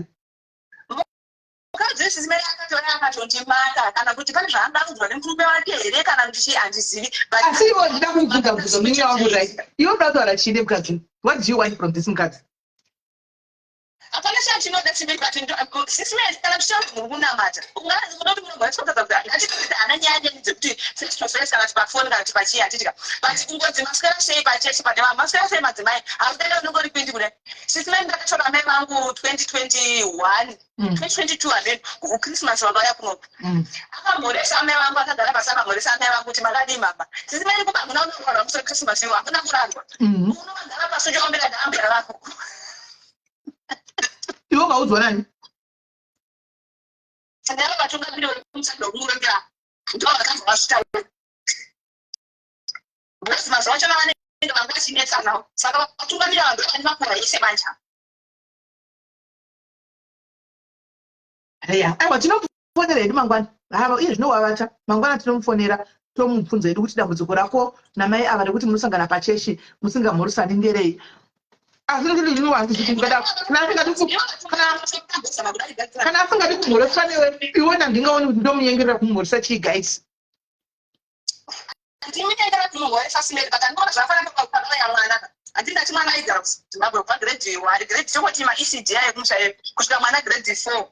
mukadzi wesisimera akatora akatondimata kana kuti pane zvaanoda kunzwa nemurume wake here kana kuti chii handizivi asi ivo ndida kumubvunza munyaya wangu right ivo uda kutaura chii nemukadzi what do you want from this mukadzi hapana chachinoda simeri but sisimera kana tichauti muri kunamata ungazi kuda kuti munomboetsokaza kuti hatitoti hana nyaya nyeni dzekuti face to face kana kuti pafoni kana kuti pachii hatitika but kungodzi maswera sei pachechi pane maswera sei madzimai hakudaida unongori pindi kudai sisimeri ndakatora mai vangu 2021 2022 handeni kuchristmas wakauya kunoku akamhoresa mai vangu akagara pasi akamhoresa mai vangu kuti makadii mama sisimeri kuba muna unokorwa musoro christmas iwo hakuna kurandwa unogara pasi uchiwambira daambira vako iwe ukaudzwa nani ndava vatungamiri vemutsando kumurongera ndo vakanzwa vasvitaura bosi mazuva achona vanenge vanga vachinetsanawo saka vatungamiri vange vane makura ese manja aiwa tinomufonera hedu mangwana iye zvinovavacha mangwana tinomufonera tomubvunza hedu kuti dambudziko rako namai ava rekuti munosangana pachechi musingamhorisani nderei asi kuti kana asingadi kumhoresa newe iwona ndingaoni kuti ndomunyengerera kumhoresa chii guys ndimunyengera kumhoresa simeri but andinoona zvafanira pakukadava yamwana handingati mwana aigara kuzimbabwe kubva grade 1 grade chokoti maecd ayo kumushayo kusvika mwana grade 4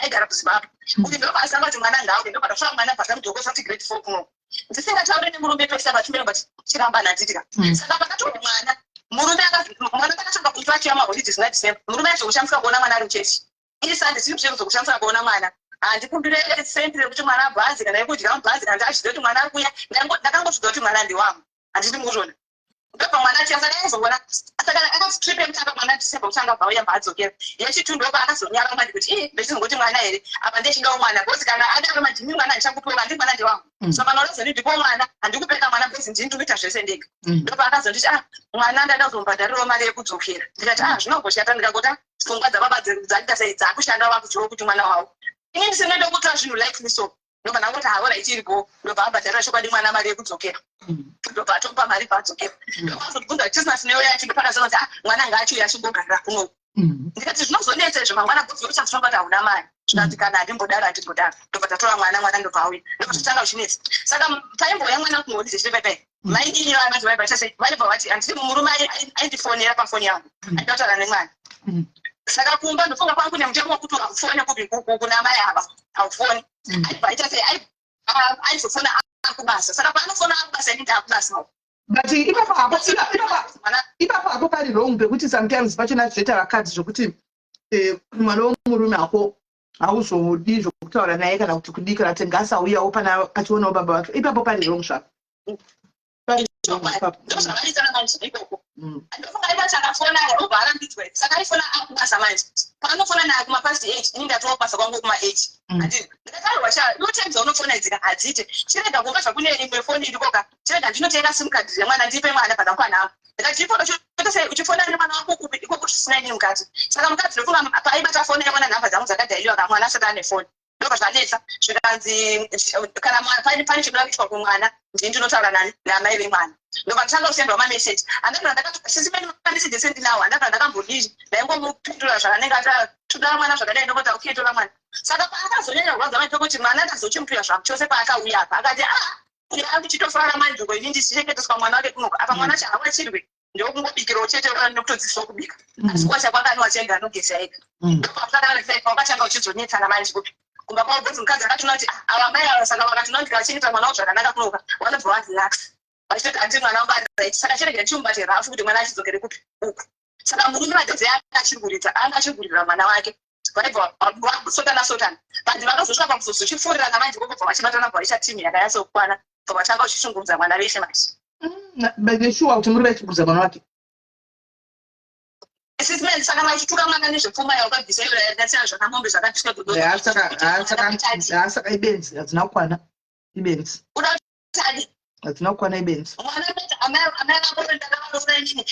aigara kuzimbabwe kuti ndobasanga kuti mwana ngauye ndobatakusvaka mwana bvatamudhokosa kuti grade 4 kuno ndisingataure nemurume pese vatimere batiramba nanditika saka pakatorwa mwana murume mwana akatanga kuitwa chiya maholidays nadecember murume acho kushandisa kuona mwana ari muchechi ini sande siri muchezo kushandisa kuona mwana handikumbire sendire kuti mwana abhazi kana yekudya mubhazi kana achizwe kuti mwana akuya ndakangozvidzwa kuti mwana ndiwangu handiti muzvona ndobva mwana achasaka aizoona saka akastripe mutanga mwana December kuti anga bvauya mbadzokera yechitundoko akazonyara mati kuti ndechizongoti mwana here apa ndechidawo mwana bhosi kana adaro madhimi mwana ndichakupiwa kandi mwana ndiwangu saka manorazoni ndipo mwana handikupeka mwana bhosi ndinduita zvese ndega ndopa akazonditi mwana ndada kuzombhadharirawo mari yekudzokera ndikati zvinongoshata ndikangota pfungwa dzababa dzaita sei dzakushanda wakudziwa kuti mwana wavo inini sinoda kutora zvinhu like so ndobva ndangoti haora ichiripo ndobva abhadharira chokwadi mwana mari yekudzokera ndobva atopa mari paadzokera ndokazobvunza christmas neyo yacho ndopakazona kuti mwana ngaachiuya achimbogarira kunoku ndikati zvinozonetsa izvo mangwana bvudzi kuti chatinobata hauna mari zvikati kana handimbodaro ndobva tatora mwana ndobva auya ndobva totanga uchinetsa saka paimbouya mwana kungondi zechipepepei maidini vanoti vaibvatase vaibva vati handiti murume aindifonera pafoni yangu aida kutaura nemwana saka kumba ndofunga kwangu nemutemo wekuti haufoni kupi kuna mai ava haufoni aibvaita sei aizofona akubasa saka paanofona akubasa inini ndaakubasa but ipapo apo pari wrong pekuti sometimes pachona zvoita vakadzi zvokuti mwana womurume ako hauzodi zvokutaura naye kana kuti kudii kana kuti ngaasauyawo pana achionawo baba vake ipapo pari wrong zvako ndofunga iva chakafona robva arambidzwa saka aifona akubasa manje paanofona naye kumapasi 8 inini ndatowo basa kwangu kuma8 ndakatarwa notemza unofona idzika hadzite chirega kuva zvakune imwe foni irikoka chirega ndinotenga simukadhi remwana ndipe mwana kana kwanhamo ndikati ifono chose uchifona nemwana wako kupi iko kuti zvisina ini mukati saka mukadzi ndofunga paibata foni yamwana nhamba dzangu dzakadhailiwa kana mwana asati ane foni ndobva zvanetsa zvikanzi kana pane chinoda kuitwa kumwana ndini ndinotaura nani namai vemwana ndobva nditanga kusendwa mameseji andakona ndakasisimen mandisije sendinawo andakona ndakambodii ndaingomupindura zvakanenge toda mwana zvakadai ndokota okay toda mwana saka paakazonyanya kurwadza maito kuti mwana akazochimupira zvangu chose paakauya apa akati akuchitofara manzvimbo ini ndichengeteswa mwana wake kunoko apa mwana chahawachirwe ndokungobikirawo chete nokutodzidziswa kubika asi kwacha kwakaniwa chenga anogesa ega ndopavakachanga uchizonetsana manje kupi kumba kwavo bvudzi mukadzi akatona kuti ava mai ava saka vakatona kuti vachengeta mwana wo zvakanaka kunoka vanobva varelax vachitoti handi mwana wangu aririt saka chirege chimubatira rafu kuti mwana achidzokere kupi uku saka murume madhodzi anga achigurira mwana wake vaibva vasotana bandi vakazosvika pakuzochipfuurirana manje kokobva vachibatana bvaisha timu yakayatsokwana bva vatanga uchishungurudza mwana veshe manje neshuwa kuti muri vachigurudza mwana wake sisime saka machituka mwana nezvepfuma yaukabvisa iyo yakasiyana zvakamombe zvakapiswa saka ibenzi hadzina kukwana ibenzi hadzina kukwana ibenzi amai vako ndakavanosina inini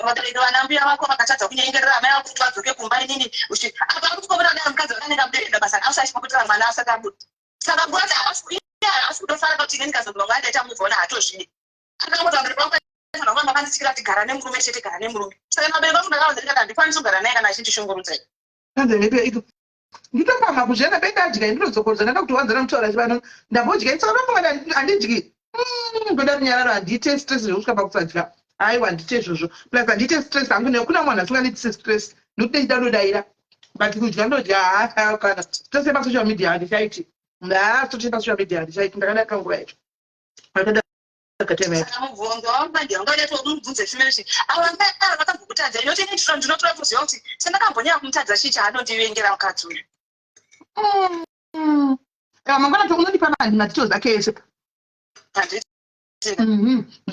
vabereki vanambuya vako vakatadza kunyengerera amai vako kuti vadzoke kumba inini apa akutokomera naye mukadzi vakanenge mubereka basa ausachipokutira mwana asati abuda saka ngoti asi kutofara kuti inini kazobva mwana ndatamubvaona hatozvidi akangoti vabereki vako vanga vakandityira kuti gara nemurume chete gara nemurume saka mabereki vangu ndakavaza handikwanisi kugara naye kana achindishungurudzai nditopama kuzvena bedadya ndinodzokorza ndada kuti wanzana mutaura chivano ndambodya saka ndofunga handidyi ndoda runyararo handiite stress zvekusvika pakusadya aiwa handite izvozvo plus handite stress hangu nekuna munhu asingandiitise stress nokuti ndidanodaira but kudya ndodya kana tose pasocial media handichaiti tose pasocial media handichaiti ndakadaka nguva yacho mubvunzo wamanje ungaitoumubvunze chimenechi avamai vakambokutadza inoti ndinotora kuziva kuti sendakambonyanya kumutadza chii chaanondivengera mukadzi uyu mangwana tounondipa madetails ake ese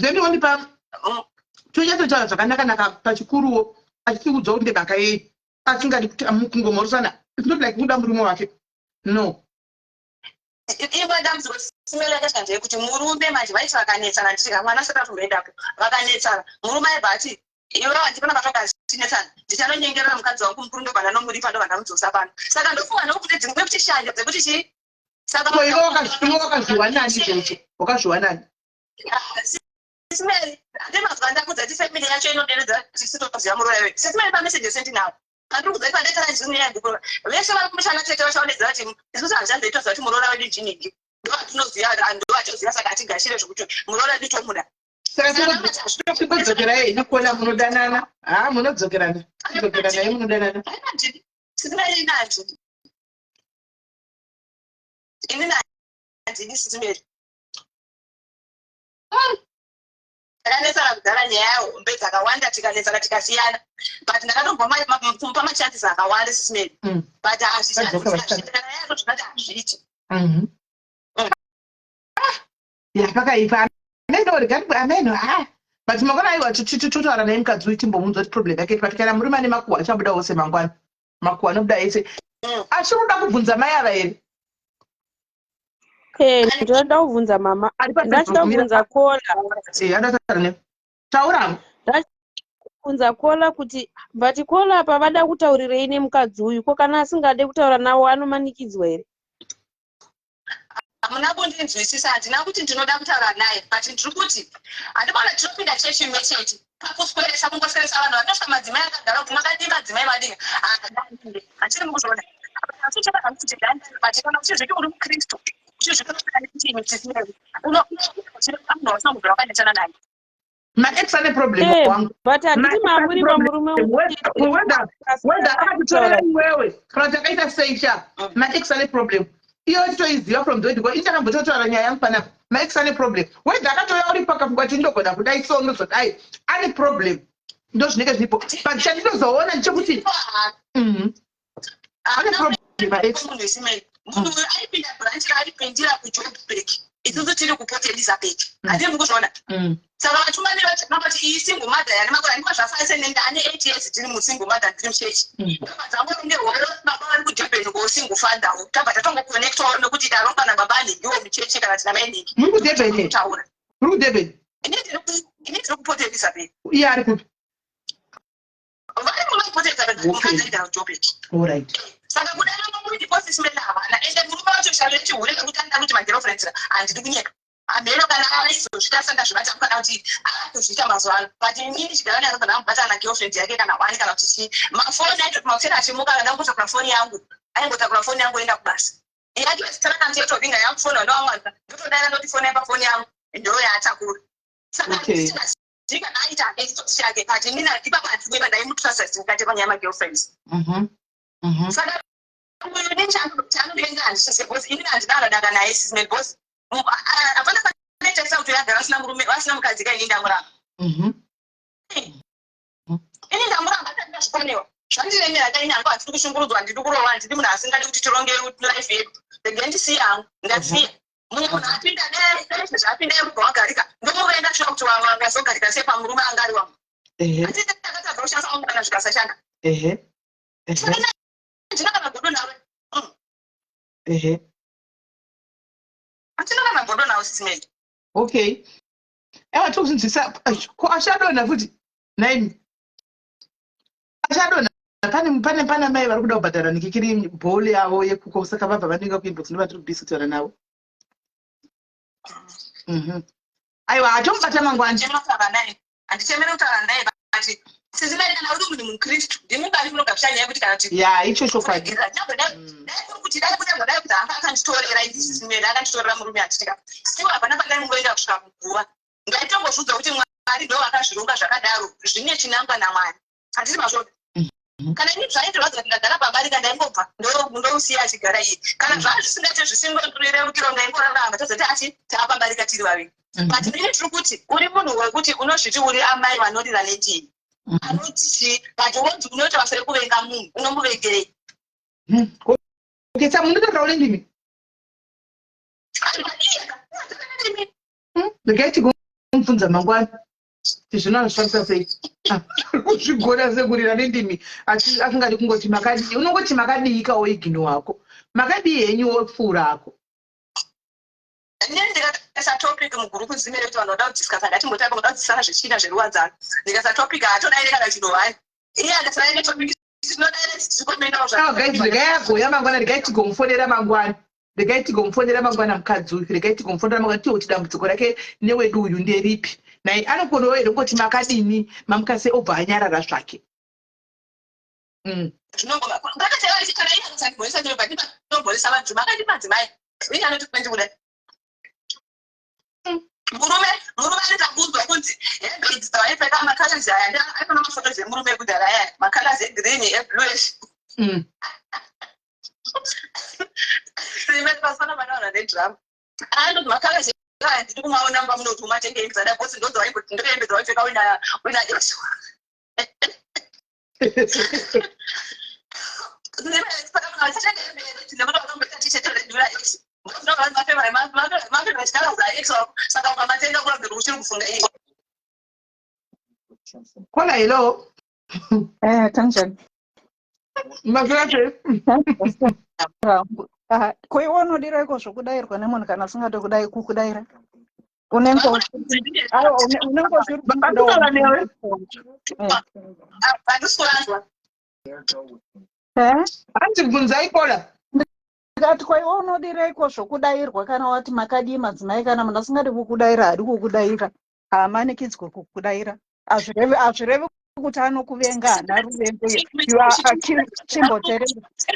zendiwondipa tochatotaura zvakanaka pachikuruwo achitiudza kuti ndebaka yei asingadi kuti kungomhoresana it's not like muda murume wake no iwe dambudziko simelo yakasha ndeyekuti murume manje vaiti vakanetsana nditika mwana asati atomboendapo vakanetsana murume aibva ati iwe handipana patokatinetsana ndichanonyengerera mukadzi wangu mukuru ndobva ndanomuripa ndobva ndamudzosa pano saka ndofunga nokuti dzimwe kuti shanje dzekuti chii saka iwe wakazviwa nani izvozvo wakazviwa nani sisimeri handimazwa ndakudza ti family yacho inoderedza tisitoziva muroya wedu sisimeri pameseji sendinawo andiri kudzai pandaitana zvinuyandikura veshe vari kumushana chete vachaonedza kuti isusu hazvandoitoziva kuti muroora wedu chiniki ndovatonoziva ndovachoziva saka atigashire zvokuti muroora wedu tomuda sakaodzokera ei nekuona munodanana munodzokerana ei munodanana sisimeri inandini inini handini sisimeri ndakanetsana kudhara nyaya yehombe dzakawanda tikanetsana tikasiyana but ndakatombomapa machances akawanda sisimeni but hazvichaitikana yacho zvinoti hazviiti yakakaipa ameno but makona aiwa totaura naye mukadzi uyu timbomudza kuti problem yake but kana murume ane makuhwa achabuda wose mangwana makuhwa anobuda ese achinoda kubvunza mai ava here ndinoda kubvunza mama ndachida kubvunza kola taura kubvunza kola kuti but kola apa vada kutaurirei nemukadzi uyu ko kana asingade kutaura nawo anomanikidzwa here hamuna kundinzwisisa handina kuti ndinoda kutaura naye but ndiri kuti handibona tinopinda chechi imwe chete pakusweresa kungosweresa vanhu vanosva madzimai akagara kuti makadii madzimai madinga hatiri mukuzviona kana uchizviti uri mukristu maex ane problem wangu but handiti mamuri pamurume whether akakutaurira iwewe kana kuti akaita seisha maex ane problem iyo titoiziva from the way ichakambototaura nyaya yangu panapa maex ane problem whether akatouya uri pakafungwa kuti ndogona kudai songe zvodai ane problem ndo zvinenge zviripo but chandinozoona ndechekuti ane problem maex munhu uyu aipinda branch raaripindira kujobbek isusu tiri kuport elizabeth handiri mukuzviona saka vachumaniri vachakambati iyi single mother yane makore andikwa zvafanise nenge ane 8 years tiri musingle mother ndiri muchechi baba dzangu nehoro baba vari kudurban kosingle father tabva tatongokonectawo nekuti darombana baba anhingiwo muchechi kana tina mainhingi muri kudurban taura muri kudurban ine tiri kuport elizabeth iye ari kupi vari kumaport elizabeth mukadzi aigara kujobbek allright saka kudana mamuidiposismena havana ende murume wacho shalo yechihule ekutanda kuti magirlfriends handidi kunyeka amheno kana aizozvita sanga zvibata kana kuti akuzviita mazuva ano but inini chigara nazo kana amubata na girlfriend yake kana wani kana kuti chii mafoni aito mausena achimuka kana ngotakura foni yangu aingotakura foni yangu enda kubasa yake vachitana ntietovinga yamufona ndowamwaza ndotodana ndoti foni yapafoni yangu ndo yaatakura saka kana aita akaisitoti chake but inini ipabati kweba ndaimutrusasingate panyaya magirlfriends saka uyu nechandodenga handisise bhosi inini handinadadaka naye sisine bhosi hapana panoitaisa kuti yagara vasina murume vasina mukadzi kaini ndamuramba ini ndamuramba tandazvikonewa zvandiremera kaini hangu handidi kushungurudzwa handidi kurova handidi munhu asingadi kuti tironge life yedu ndege ndisiya hangu ndasiya munhu apinda dese zvapinda yerubva wagarika ndomuvenga shuva kuti vangazogarika sepamurume angari wangu asi takatadza kushandisa wangu kana zvikasashanda handina kana godo nawe handina kana godo nawe sisimei okay ewa tokuzinzisa ko achadonha futi naimi achadonha pane mai vari kuda kubhadhara nikikiri bholi yavo yekuko saka vabva vanenge kuimbo dzinova tiri kubisi kutaura navo aiwa hatomubata mangwani handichemere kutaura naye ati sizimai kana uri munhu mukristu ndimukari kunogapisa nyaya kuti kana kuti ya icho chokwadi kuti dai kudai kuti hanga akanditorera idzisimere akanditorera murume atitika siwa hapana padai mungoenda kusvika kuguva ngaitongozvudza kuti mwari ndo vakazvironga zvakadaro zvine chinangwa namwari handiti mazvoda kana ini zvaindirwadza kuti ndagara pambari kandaingobva ndousiya achigara iye kana zvaa zvisingate zvisingorerukiro ngaingorarama tozoti ati taapambarika tiri vaviri but ini tiri kuti uri munhu wekuti unozviti uri amai vanorira netini anoti chii but wonzi unoti vasere kuvenga munhu unomuvengerei okay sa munotaura une ndimi ndikaiti kumubvunza mangwani tizvinazvifambisa sei kuzvigona sekurira nendimi asingadi kungoti makadii unongoti makadiikawo igino wako makadii henyu opfuura ako inini ndikasa topic mugurupu zimere kuti vanhu vada kudiscasa ngatimbotanga kuda kudzisana zvechina zveruwadzana ndikasa topic hatodaire chinovhani iye akasara netopic tinodaire tichikomendawo regayagoya mangwana regai tigomufonera mangwana regai tigomufonera mangwana mukadzi uyu regai tigomufonera mangwana tioti dambudziko rake newedu uyu nderipi naye anokonawo here kungoti makadini mamukase obva anyarara zvake ndakatevaisikana iye akasandibhoresa ndirobva ndibhoresa vantu makandimadzimai iye anoti kwendikuda murume anoita kunzwa kunzi hebedzi dzavaipfeka makalazi aya ndaifana mafotozi emurume ekudhara aya makalazi egirini ebluish rimene pasana vanaona nedhirama anoti makalazi ndiri kumaona mba munotuma tengeenzada bosi ndodzo waiboti ndoembedza wapfeka wina Yesu Kola hello. Kanjani? Magirache. Kuiona direko zvokudairwa nemunhu kana asingade kudai kukudaira. Unenge Andibvunzai Kola. Ndikati kwaiona direko zvokudairwa kana wati makadi madzimai kana munhu asingade kukudaira hadi kukudaira. Haamanikidzwe kukudaira. Azvirevi kuti anokuvenga hana ruvengo. You are chimboterere.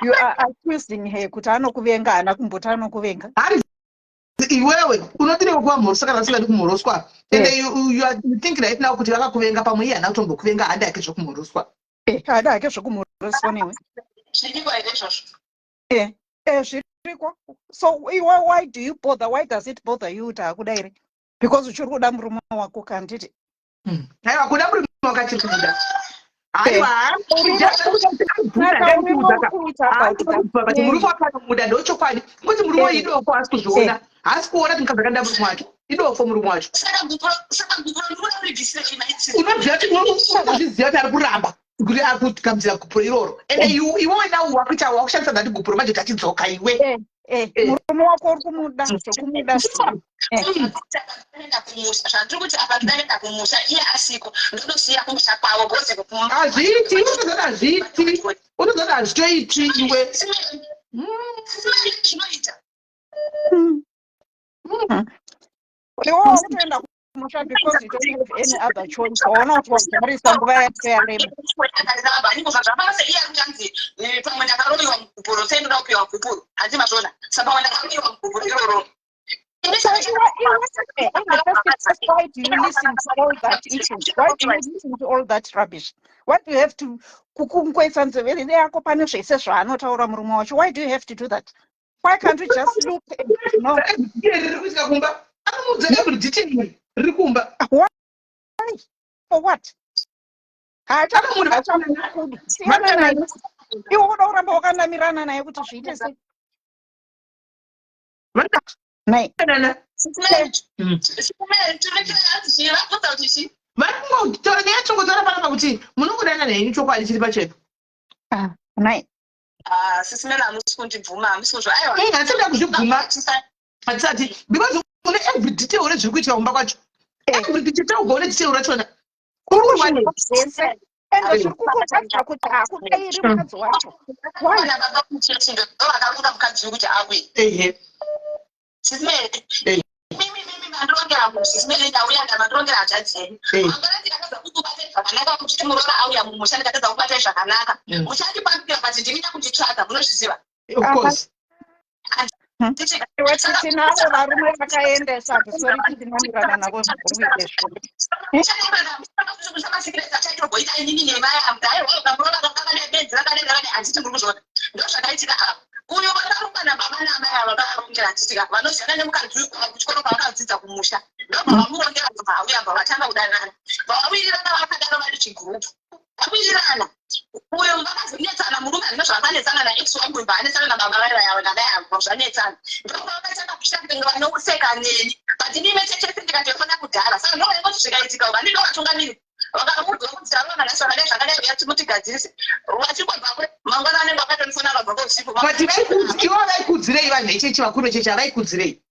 You are accusing her kuti anokuvenga hana kumboti anokuvenga. Iwewe unotireko kuva mhosva kana asingadi kumhoroswa. And you think right now kuti vakakuvenga pamwe iye hana kutombokuvenga hada yake zvokumhoroswa. Hada yake zvokumhoroswa newe. Zviriko. So why do you bother? Why does it bother you kuti akudaire? Because uchiri kuda murume wako kanditi. Aiwa kuda murume wakati kuda. Murume wakanomuda ndochokwadi. Kuti murume idoko asi kuzviona. Asi kuona kuti mukazakanda murume wacho. Idoko murume wacho. Unoziva kuti ari kuramba. Kuti akukamzira gupuro iroro. Ende iwe nawo wakuita wakushandisa ndati gupuro maje tachidzoka iwe. Murume wako uri kumuda zvokumuda zvandiri kuti akandaenda kumusha iye asiko ndinosiya kumusha kwavo bose hazviiti unozoda hazvitoiti iwe zvinoita iwewo kutoenda kumusha because you don't have any other choice waona kuti wazvarisa nguva yako yarema iye akutanzi pamwe ndakaroiwa mugupuro sendinoda kupiwa mugupuro handimazvona saka pamwe ndakaroiwa mugupuro iroro. Why do you listen to all that issues? Why do you listen to all that rubbish? What do you have to kukunkwesa nzeveri yako pane zvese zvaanotaura murume wacho? Why do you have to do that? Why can't we just look and know? Why? For what? Iwe unoda kuramba wakanamirana naye kuti zviite sei? Vanongotaura kuti munongodana naye chokwadi chiri pachedu. Sisimela hamusi kundibvuma hamusi kuzvo hatinoda kuzvibvuma hatisati because une every detail zviri kuitika kumba kwacho. Every detail ugaone detail rachona. Ende zviri kukutadza kuti hakudairi mukadzi wacho. vakarunda mukadzi wekuti awe mandorongera munhu sisimele ndauya ndamandorongera hanzvadzi yenyu mangwana ndikatadza kutubata zvakanaka kuti timurora auya mumusha ndikatadza kubata zvakanaka muchandipandukira pati ndimida kunditsvaga munozviziva tinavo varume vakaendesa kusori titinamirana navo zvikuruvizvezvo chaitogoita inini nemai amudaiwakamurora kakakanebenzi rakanendaane handiti muri kuzvona ndo zvakaitika apa uyo vakarumba nababa namai ava vakarongera handitika vanoziyana nemukadzi uyu kuchikoro kwavakadzidza kumusha ndobvavamurongera bvauya bvavatanga kudanana bvavawirirana vakadaro vari chigurupu vawirirana uyo vakazonetsana murume zvino zvakanetsana naex wangu imba anetsana nababa vai vayavo namai avo zvanetsana ndovakatanga kushakenga vanouseka neni but ndime chechese ndikatofana kudhara saka ndovaingoti zvikaitika uva ndinovatungamiri vakamudza kuti arona nasakadai zvakadai uya timotigadzise vachingobvakwe mangwana anenge vakatonifonera vabva kweusiku ivo vaikudzirei vanhu ichechi vakuru chechi avaikudzirei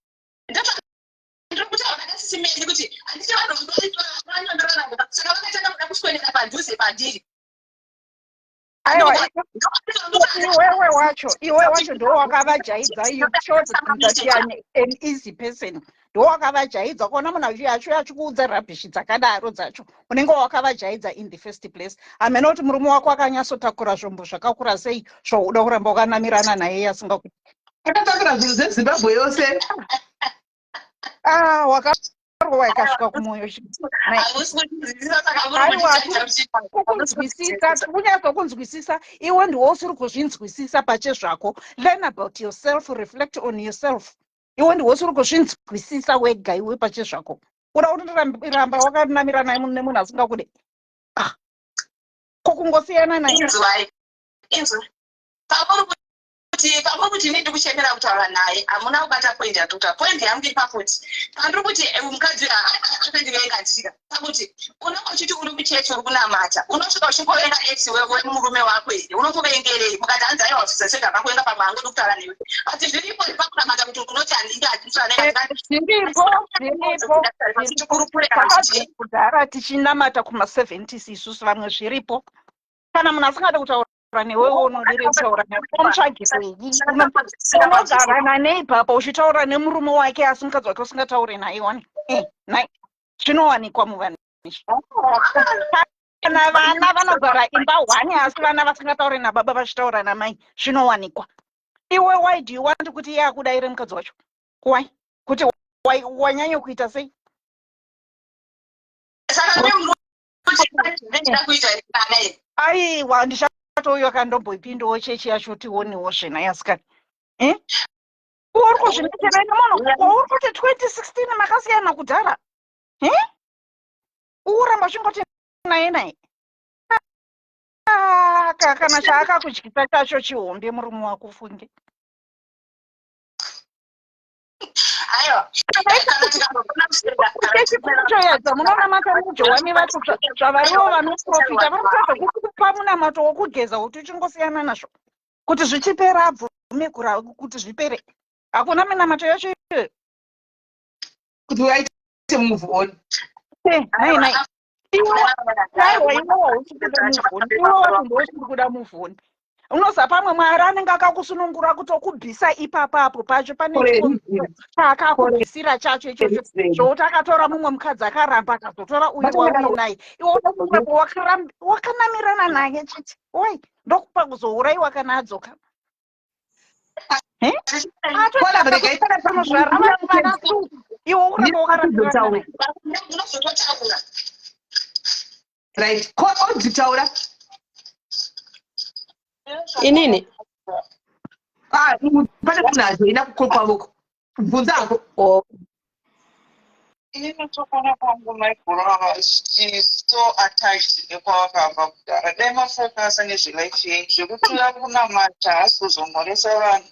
ndiri kuti vakadasisimeni kuti handiti vanhu vanondorana saka vakatanga kuda kuswedera padhuze pandiri aiwa iwe wacho ndo wakavajaidza you showed that you are an easy person ndo wakavajaidza kuona munhu acho achikuudza rabhishi dzakadaro dzacho unenge wakavajaidza in the first place hamena kuti murume wako akanyatsotakura zvombo zvakakura sei zvouda kuramba wakanamirana naye asingakuti akatakura zvinhu zezimbabwe yose wakarwa ikasvika kumwoyo kukunzwisisa kunyatsokunzwisisa iwe ndiwo usiri kuzvinzwisisa pache zvako learn about yourself reflect on yourself iwe ndiwe uri kuzvinzwisisa wega iwe pachezvako uda kuti ramba wakanamira nemunhu asingakude kokungosiyana naye pamwe kuti ndiri kuchemera kutaura naye hamuna kubata point yatokuta point yangu ipakuti pandiri kuti mukadzi apendivengatika pakuti unenge uchiti uri kuchechi uri kunamata unosvika uchingovenga ex wemurume wako here unotovengerei mukati hanzi aiwa zvisesega pakuenga pamwe angodi kutaura newe asi zviripo pakunamata kuti unoti handingi kudhara tichinamata kuma70s isusu vamwe zviripo kana munhu asingade kutaura newe unodire kutaura nemutsvagirei unogarana neipapo uchitaura nemurume wake asi mukadzi wake usingataure naye wani nai zvinowanikwa muvanhu kana vana vanogara imba 1 asi vana vasingataure nababa vachitaura namai zvinowanikwa iwe why do you want kuti iye akudaire mukadzi wacho why kuti wanyanya kuita sei aiwa ndichatoyo kandomboipindawo chechi yacho tionewo zvena yasikani uri kuzvinetera nemunhu uri kuti 2016 makasiyana kudhara uramba uchingoti naye kana chaakakudyisa chacho chihombe murume wako ufunge chechikuchoedza munonamata mujowani vacho zvavarivo vanoprofita vanotadza kukupa munamato wokugeza kuti uchingosiyana nazvo kuti zvichipera abvume kuti zvipere hakuna minamato yacho iyoyo kuti waite move on nai aiwa iwewa uchikuda move on iwe wati ndochiri kuda move on unoza pamwe mwari anenge akakusunungura kutokubvisa ipapapo pacho pane chaakakubvisira chacho ichocho zvokuti akatora mumwe mukadzi akaramba akazotora uyu wamuinaye iwe wakanamirana naye chiti oi ndokupa kuzouraiwa kana adzoka iwe uramba wakarambirana right odzitaura inini pane munhu azoina kukopa voko kubvunzako inini tokona kwangu maigoro she's so attached nekwavakabva kudhara dai mafokasa nezvelife yenyu zvekutura kunamata hasi kuzomhoresa vanhu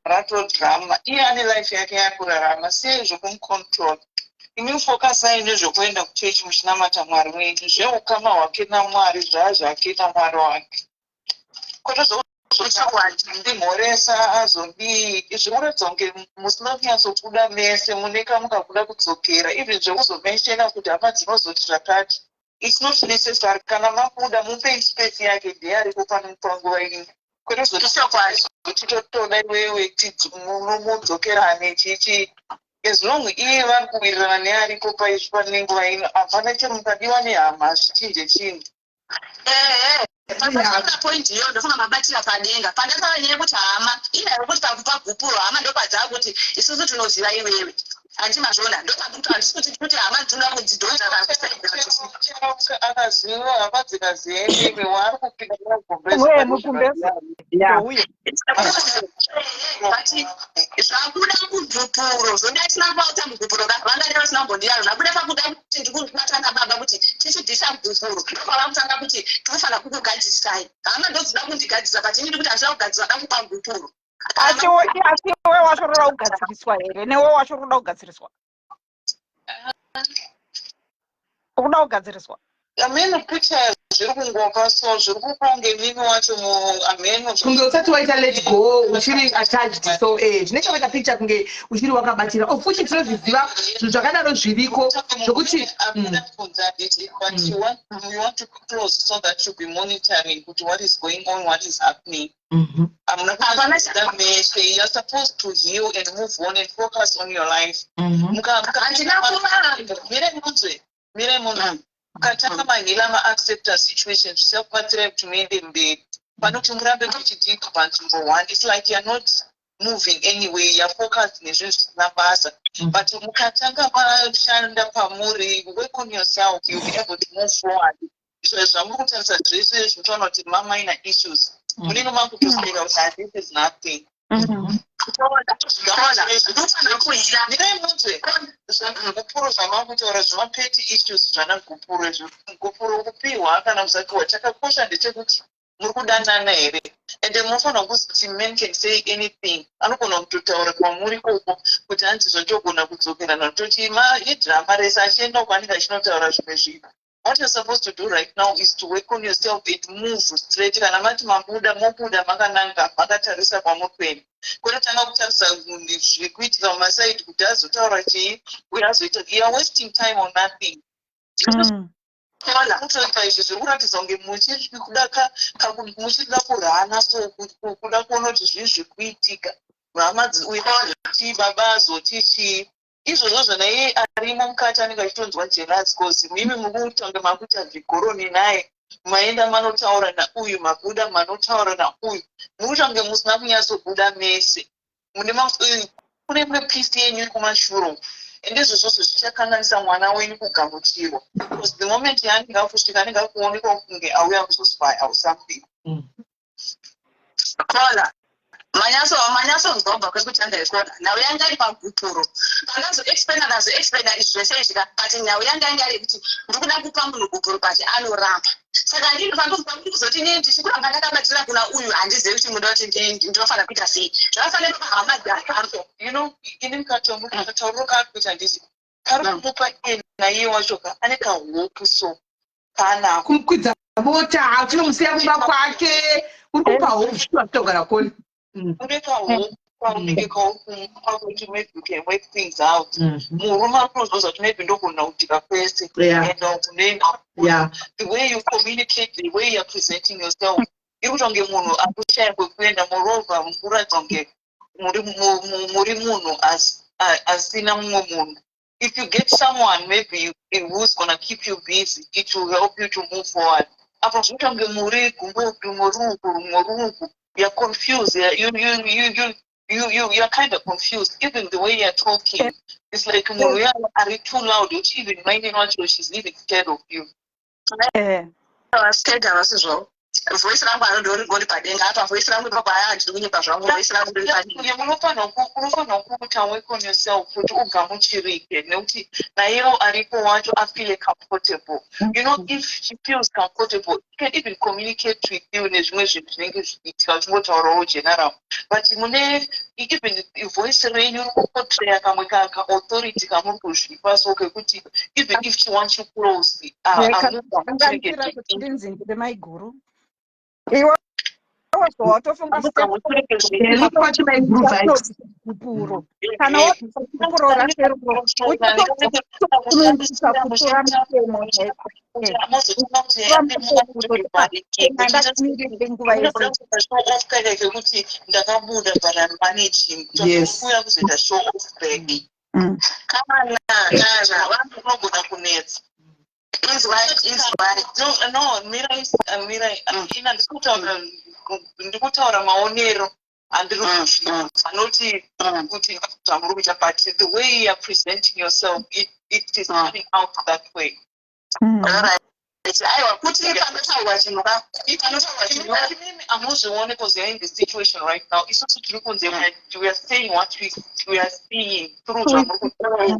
ratodhirama iye ane life yake yakurarama sei zvokumucontrol imi fokasai nezvokuenda kuchechi muchinamata mwari wenyu zveukama hwake namwari zvazvake namwari wake ndimhoresa azodii zvinoratidza kunge musina kunyatsokuda mese muneka mukakuda kudzokera even zvekuzomeshena kuti hama dzinozoti zvakati it's not necessary kana makuda mupei space yake ndeyariko panguva inyi kwetozotitotoda iwewe mudzokerane chichi as long iye vari kuwirirana neariko paizvi panenguva ino hapana chemukadiwa nehama zvichinje chinhu point iyoyo ndofunga mabatira padenga pandakava nyaya yekuti hama iyayo kuti pakupa gupuro hama ndopadza kuti isusu tinoziva iwewe handimazvona ndopakuti hama dzinoda kudzidhoita akaziva hama dzikaziende waari kupinda zvakuda kugupuro zvodaisina kubauta mugupuro vangadai vasina mbondiyaro zvakuda pakuda kuti ndikubatana baba kuti tichidhisa gupuro ndopava kutanga kuti tinofanira kukugadzirisai hama ndodzida kundigadzisa but ini ndikuti hazvina kugadzirwa da kupa gupuro asi iwe wacho roda kugadziriswa here newe wacho roda kugadziriswa ukuda kugadziriswa ameno picture zviri kungopa so zviri kupange mimi wacho ameno kunge usati waita let go uchiri attached so zvinenge waita picture kunge uchiri wakabatira futi tinozviziva zvinhu zvakadaro zviriko zvokuti but you want to close so that you be monitoring kuti what is going on, what is happening. I'm not you're supposed to heal and move on and focus on your life. Ukatanga mahila ma-accept a situation self-patriarch tumeende mberi panoti murambe muchidhika panzvimbo 1 it's like you're not moving anyway, you're focused nezvinhu zvisina basa but mukatanga mashanda pamuri, work on yourself, you'll be able to move forward. So zvamuri kutarisa zvese zvinotaura kuti ma-minor issues munenge makutoseka kuti this is nothing Gupuro zvamangutaura zvemapeti issues zvana gupuro kupiwa kana kusapiwa chakakosha ndechekuti muri kudanana here ende munofanira kuti men can say anything anogona kutotaura kwamuri koko kuti hanzi zvotogona kudzokerana toti idhirama rese achienda kwanenge achinotaura zvimwe zvinhu. What you're supposed to do right now is to work on yourself and move straight. Kana mati mabuda mobuda makananga makatarisa kwamupeni. Kuri tanga kutarisa zvikuitika mumasaidi kuti azotaura chii uye azoita. You are wasting time on nothing. Mutoita izvi zviri kuratidza kunge muchida kurhana so kuda kuona kuti zvii zvikuitika. Hama uti baba azoti chii. Izvozvo zvona iye arimo mukati anenge achitonzwa jealous cause mimi mukutange makuita vigoroni naye maenda manotaura nauyu mabuda manotaura nauyu mukutange musina kunyatsobuda mese kune peace yenyu kumashure ende izvozvo zvichakanganisa mwana wenyu kugamuchirwa because the moment yaanenge akusvika anenge akuonekwa kunge auya kuzospy or something. Kola manyaso ngobva kwekutanga ikona nawe yanga ari pagupuro pangazo explaina izvi zvese izvi but nawe yanga ari kuti ndikuda kupa munhu gupuro but anoramba saka ndiri pandozwa kuti kuzoti ini ndichikuramba ndakabatira kuna uyu handizivi kuti muda kuti ndinofanira kuita sei zvakafanira pahama dzako ini mukatomuka akatauruka kuita ndisi kari kumupa naiye wachoka ane kahopu so kana kumukwidza mota chinomusiya kumba kwake uri kupa hopu chivatogara koni maybe you can work things out. Murume unozozwa kuti maybe ndogona kutika kwese and the way you communicate, the way you're presenting yourself iri kutonge munhu akushaya kwekuenda moreover mukuratidza kunge muri munhu asina mumwe munhu. If you get someone maybe who's gonna keep you busy, it will help you to move forward. Apo zvitonge muri gumbuku moruku you're confused. You're kind of confused. Even the way you're talking, it's like are you too loud? You're even minding what she's even scared of you. I was scared as well. Voice rangu anondori padenga apa voice rangu papa ndiri kunyepa zvangu voice rangu ndiri padenga. Unofanira kuita work on yourself kuti ugamuchirike nekuti naiyewo aripo wacho afeel comfortable. If she feels comfortable, you can even communicate with you nezvimwe zvinhu zvinenge zvichiitika uchingotaurawo general. But even voice renyu uri kuportraya kamwe authority kamuri kuzvipa so kekuti even if she wants you close ndinzindire maiguru iwe watofunga kupuro kana wakurora seruro uchitokurumbisa kutora mitemo nguva yekuti ndakabuda kuuya kuzoita show off baby kana vanogona kunetsa ndikutaura maonero anoti kuti zvamuri kuita but the way you're presenting yourself it is coming out that way. Aiwa kuti panotaurwa chinhu amuzvione because you're in the situation right now. Isusu tiri kunze we are saying what we are seeing through zvamuri kutaura.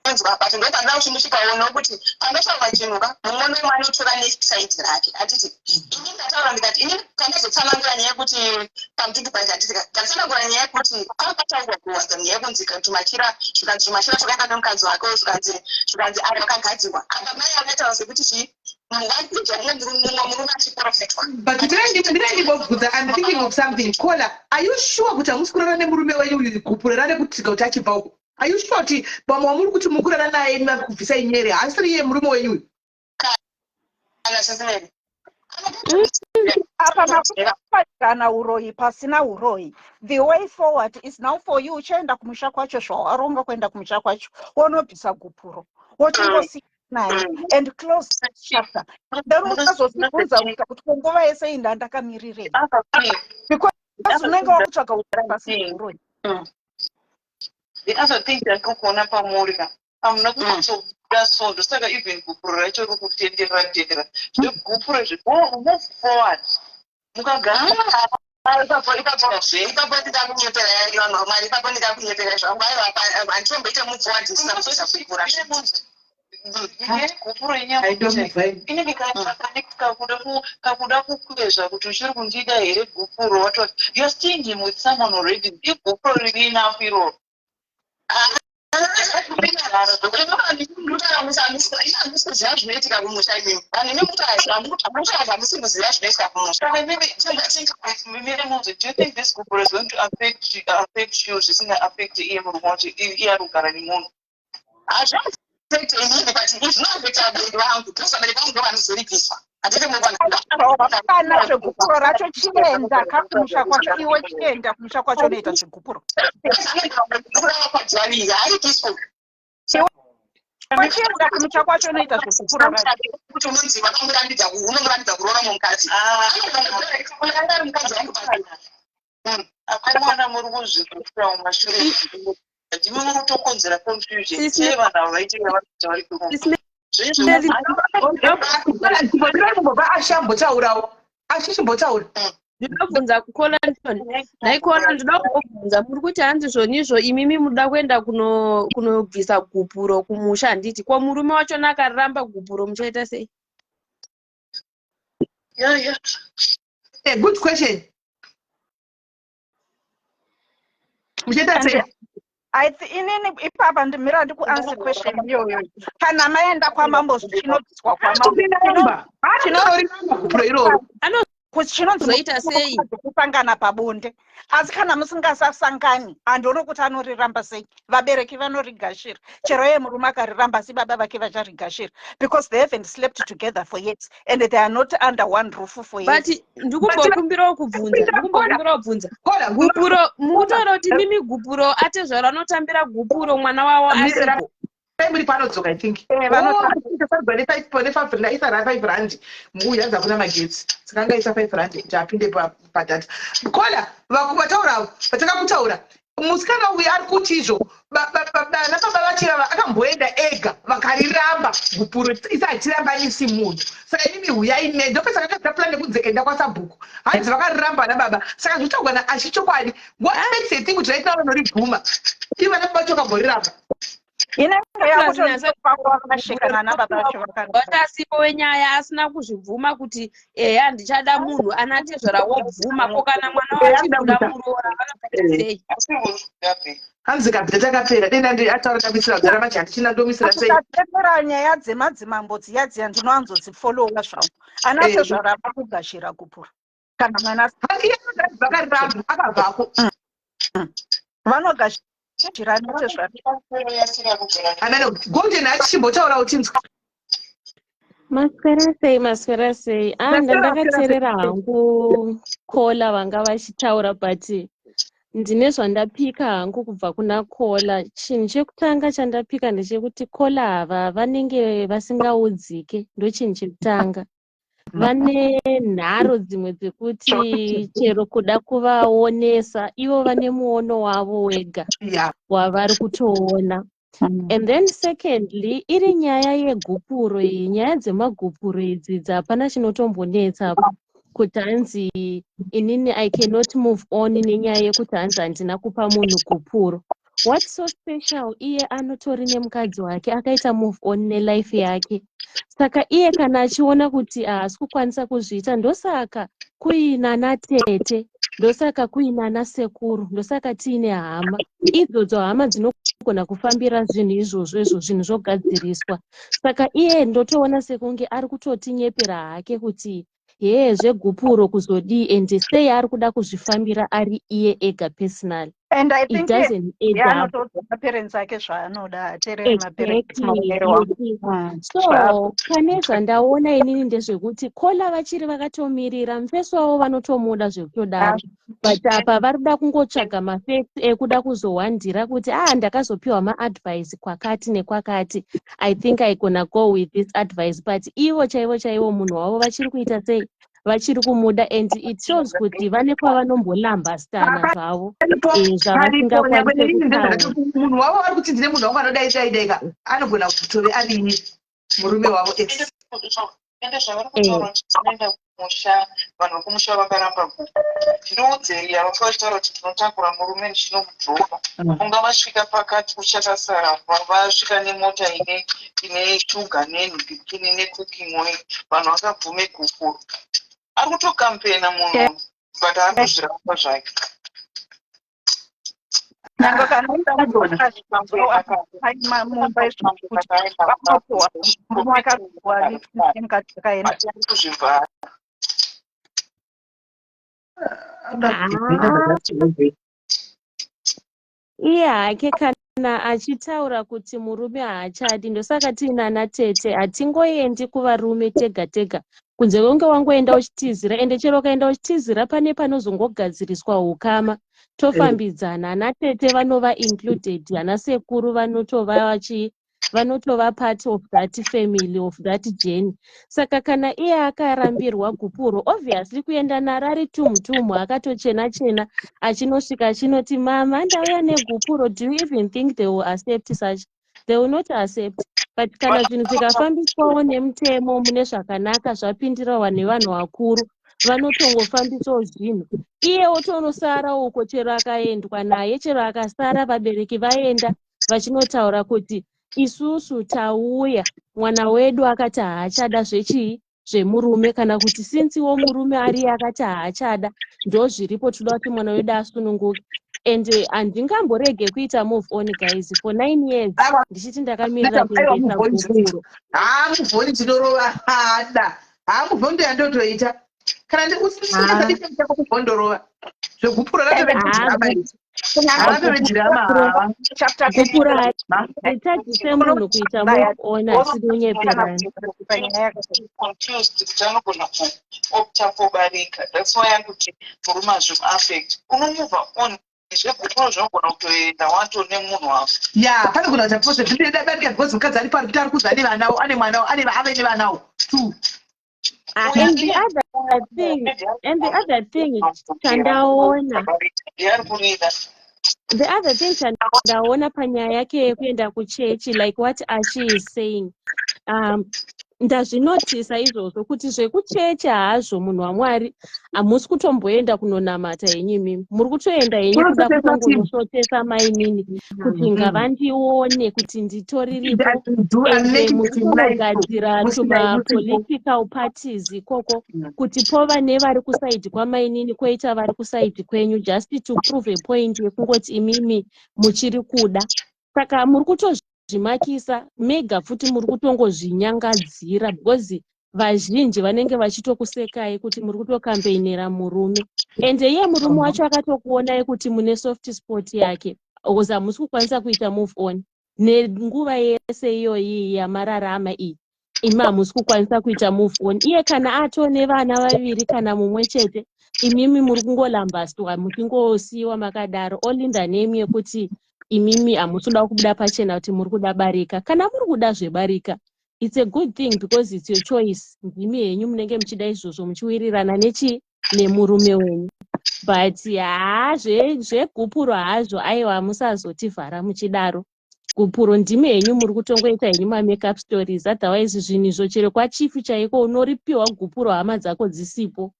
But ndopanda kuti muchikaona kuti panotaurwa chinhuka mumwe nomwe anotora nesaidi rake atiti ini ndataura ndikati ini kandazotsanangura nyaya yekuti pamututu pange atiti ndatsanangura nyaya yekuti akataurwa kuwanza nyaya yekunzi tumachira zvikanzi tumachira twakaenda nomukadzi wake zvikanzi ari wakagadzirwa apa mai akaitaura sekuti chii But ndinondibvunza I'm thinking of something. Kola, are you sure kuti hamusi kurara nemurume wenyu kupurira nekutika kuti achibva uko? Are you sure kuti bamwe wamuri kuti mukurara naye makubvisa inyere hasiri iye murume wenyu? Kana uroyi pasina uroyi. The way forward is now for you uchaenda kumusha kwacho zvawaronga kuenda kumusha kwacho wonobvisa gupuro wochingosiyana naye and close chapter. Then ukazozvibvunza kuti nguva yese iyi ndandakamirirei because unenge wakutsvaga pasina uroyi. The other thing that kuona pamurika amuna kutoda sondo saka even gupuro racho riri kutendera gupuro move forward mukagara ipapo ndikakunyepera yaiwana mari ipapo ndikakunyepera zvangu aiva handitomboita mupfuwa ndisina kutoita kuipura kupuro inenge kakuda kukwezva kuti uchiri kundida here gupuro watoti you're stinging with someone already igupuro riri enough iroro zvinoitika kumusha imi vanhu nemutoamusimuziva zvinoitika kumusha do you think this group is going to affect you zvisinga affect iye murume wacho iye ari kugara nemunhu kana zvegupuro racho chienda kakumusha kwacho iwe chienda kumusha kwacho unoita zvegupuro chienda kumusha kwacho unoita zvegupuro kuti unonzi vakamurambidza kuroora mumukadzi mwana muri kuzvikura mumashure ndimi muri kutokonzera confusion chei vanhu avo vaitira vari ndinobva ashambotaurawo achichimbotaura ndinobvunza kukola naikola ndinoda kubvunza muri kuti hanzi zvonizvo imimi muda kuenda kunobvisa gupuro kumusha handiti ko murume wachona akaramba gupuro muchaita sei? Good question. Muchaita sei? inini ipapa ndimira ndikuanswer question iyoyo. Kana maenda kwamambo zvinobviswa kwamambo chinonzoita sei kusangana pabonde, asi kana musingasasangani handioni kuti anoriramba sei. Vabereki vanorigashira, chero iye murume akariramba asi baba vake vacharigashira because they haven't slept together for years and they are not under one roof for years. But ndikumbokumbirawo kubvunza gupuro mukutaura kuti mimi gupuro atezvara anotambira gupuro mwana wawo asipo muri panodzoka I think isa 5 rand muyanza kuna magetsi sikanga isa 5 rand kuti apinde padata kola vakuvataura vatakakutaura musikana uyu ari kuti izvo vana baba vachirava akamboenda ega vakariramba gupuro isa achiramba isi munhu saka inini huyai ne ndopesa kakadzira plan yekunze enda kwasabhuku hanzi vakariramba na baba saka zvitogwana achichokwadi what makes you think kuti right now vanoribvuma ivana baba chokamboriramba watasipo wenyaya asina kuzvibvuma kuti eya ndichada munhu anatezvara wobvuma ko kana mwana wachibuda muroora vanoita sei? hanzi kabvita takapera denda ndataura ndamisira dzara machi handichina ndomisira sei tatepera nyaya dzemadzimambo dziya ndinoanzodzifolowa zvangu anatezvara vakugashira kupura kana mwana vakariramba akabvako vanogashira golden achichimbotaura uchinzwa maswera sei ndakateerera hangu kola vanga vachitaura but ndine zvandapika hangu kubva kuna kola. Chinhu chekutanga chandapika ndechekuti kola ava vanenge vasingaudzike, ndo chinhu chekutanga. Vane nharo dzimwe dzekuti chero kuda kuvaonesa ivo vane muono wavo wega wavari kutoona. And then secondly, iri nyaya yegupuro iyi, nyaya dzemagupuro idzi hapana chinotombonetsa kuti hanzi inini I cannot move on nenyaya yekuti hanzi handina kupa munhu gupuro. What's so special? Iye anotori nemukadzi wake akaita move on nelife yake. Saka iye kana achiona kuti haasi kukwanisa kuzviita, ndosaka kuina natete, ndosaka kuina nasekuru, ndosaka tiine hama. Idzodzo hama dzinogona kufambira zvinhu izvozvo zvinhu zvogadziriswa. Saka iye ndotoona sekunge ari kutotinyepera hake kuti zvegupuro kuzodii and sei ari kuda kuzvifambira ari iye ega personal. And I think parents ake zvaanoda so pane zvandaona inini ndezvekuti kola vachiri vakatomirira mufeso wavo vanotomuda zvekutodaro, but apa vari kuda kungotsvaga mafacts ekuda kuzohwandira kuti ndakazopiwa maadvice kwakati nekwakati, I think I gonna go with this advice. But ivo chaivo munhu wavo vachiri kuita sei, vachiri kumuda and it shows kuti vane kwavanombolambastana zvavo zvavasingakwanise kutaura. Munhu wavo vari kuti ndine munhu wangu anodaidaidaika anogona kutove arini murume wavo musha vanhu vekumusha vakaramba ndiriudzei ava vakaitaura kuti tinotakura murume ndichinomudhoropa unga vasvika pakati kuchakasara vasvika nemota ine shuga nenhukikini necooking oil vanhu vakabvume gufuro ari kutokampena munhu but ari kuzviramba zvake Nyango kana mumba vanopowa murume wakazwa mukati kaenda kuzvivhara iye hake kana achitaura kuti murume haachadi ndosaka tiinana Tete hatingoendi kuvarume tega tega kunze kunge wangoenda uchitizira ende chero ukaenda uchitizira pane panozongogadziriswa ukama tofambidzana. Ana Tete vanova included, ana sekuru vanotova part of that family, of that journey. Saka kana iye akarambirwa gupuro, obviously kuenda naro ari tumtumu akatochena chena achinosvika achinoti mama ndauya negupuro, do you even think they will accept such? They will not accept. But kana zvinhu zvikafambiswawo nemutemo mune zvakanaka zvapindirawa nevanhu vakuru vanotongofambisawo zvinhu, iye otonosara uko chero akaendwa naye, chero akasara vabereki vaenda vachinotaura kuti isusu tauya mwana wedu akati haachada zvechii zvemurume, kana kuti sinziwo murume ariye akati haachada ndo zviripo, toda kuti mwana wedu asununguke. And handingamborege kuita move on guys for 9 years ndichiti ndakamirira kuendesa gupuro. Muvhoni tinorova hada muvhoni ndoyandotoita kana ndikusiiaa kuvhondorova zvegupuro gupuro haritadzise munhu kuita move on asinonyeperani. Kuti anogona kuopta kubarika. That's why akuti murume hazvimuaffect. Unomove on zvegupuro zvinogona kutoenda watone munhu wako. Ya pane kuna chaposhe zvinodadarika because mukadzi ari pari kuti ari kudza nevanawo ane mwanawo ane nevanawo tu. And the other thing chandaona chandaona panyaya yake yekuenda kuchechi, like what Ashi is saying, ndazvinotisa izvozvo kuti zvekuchechi hazvo munhu waMwari hamusi kutomboenda kunonamata henyu imimi, muri kutoenda henyu kuda kutongonoshotesa mainini kuti ngavandione kuti nditoriripo, ende muchitonogadzira tuma-political parties ikoko kuti pova nevari kusaidi kwamainini kwoita vari kusaidi kwenyu, just to prove a point yekungoti imimi muchiri kuda. Saka muri kutozvimakisa mega futi muri kutongozvinyangadzira because vazhinji vanenge vachitokusekai kuti muri kutokampenera murume, ende iye murume wacho akatokuonai kuti mune soft spot yake because hamusi kukwanisa kuita move on nenguva yese iyoyi yamararama iyi, imi hamusi kukwanisa kuita move on. Iye kana atone vana vaviri kana mumwe chete, imimi muri kungolambaswa muchingosiyiwa makadaro olinda nemi yekuti imimi hamusoda kubuda pachena kuti muri kuda barika. Kana muri kuda zvebarika, it's a good thing because it's your choice. Ndimi henyu munenge muchida izvozvo muchiwirirana nemurume wenyu. But zvegupuro hazvo aiwa musazotivhara muchidaro. Gupuro ndimi henyu muri kutongoita henyu ma-makeup stories, otherwise zvinhu izvo chero kwachifu chaiko unoripiwa gupuro hama dzako dzisipo,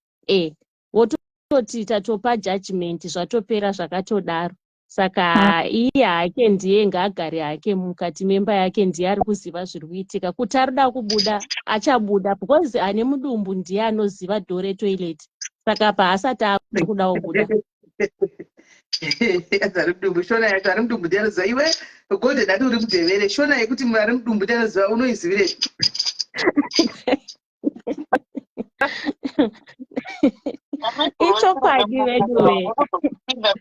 wototi tatopa judgment zvatopera zvakatodaro. Saka iye hake ndiye ngaagare hake mukati memba yake, ndiye ari kuziva zviri kuitika. Kuti arida kubuda achabuda because ane mudumbu ndiye anoziva dore toilet. Saka paasati akuda kubuda ari mudumbu shona yacho ari mudumbu ndiye anoziva. Iwe Golden ati uri kudhevere shona yekuti ari mudumbu ndiye anoziva unoizivire. ichokwadi weduwe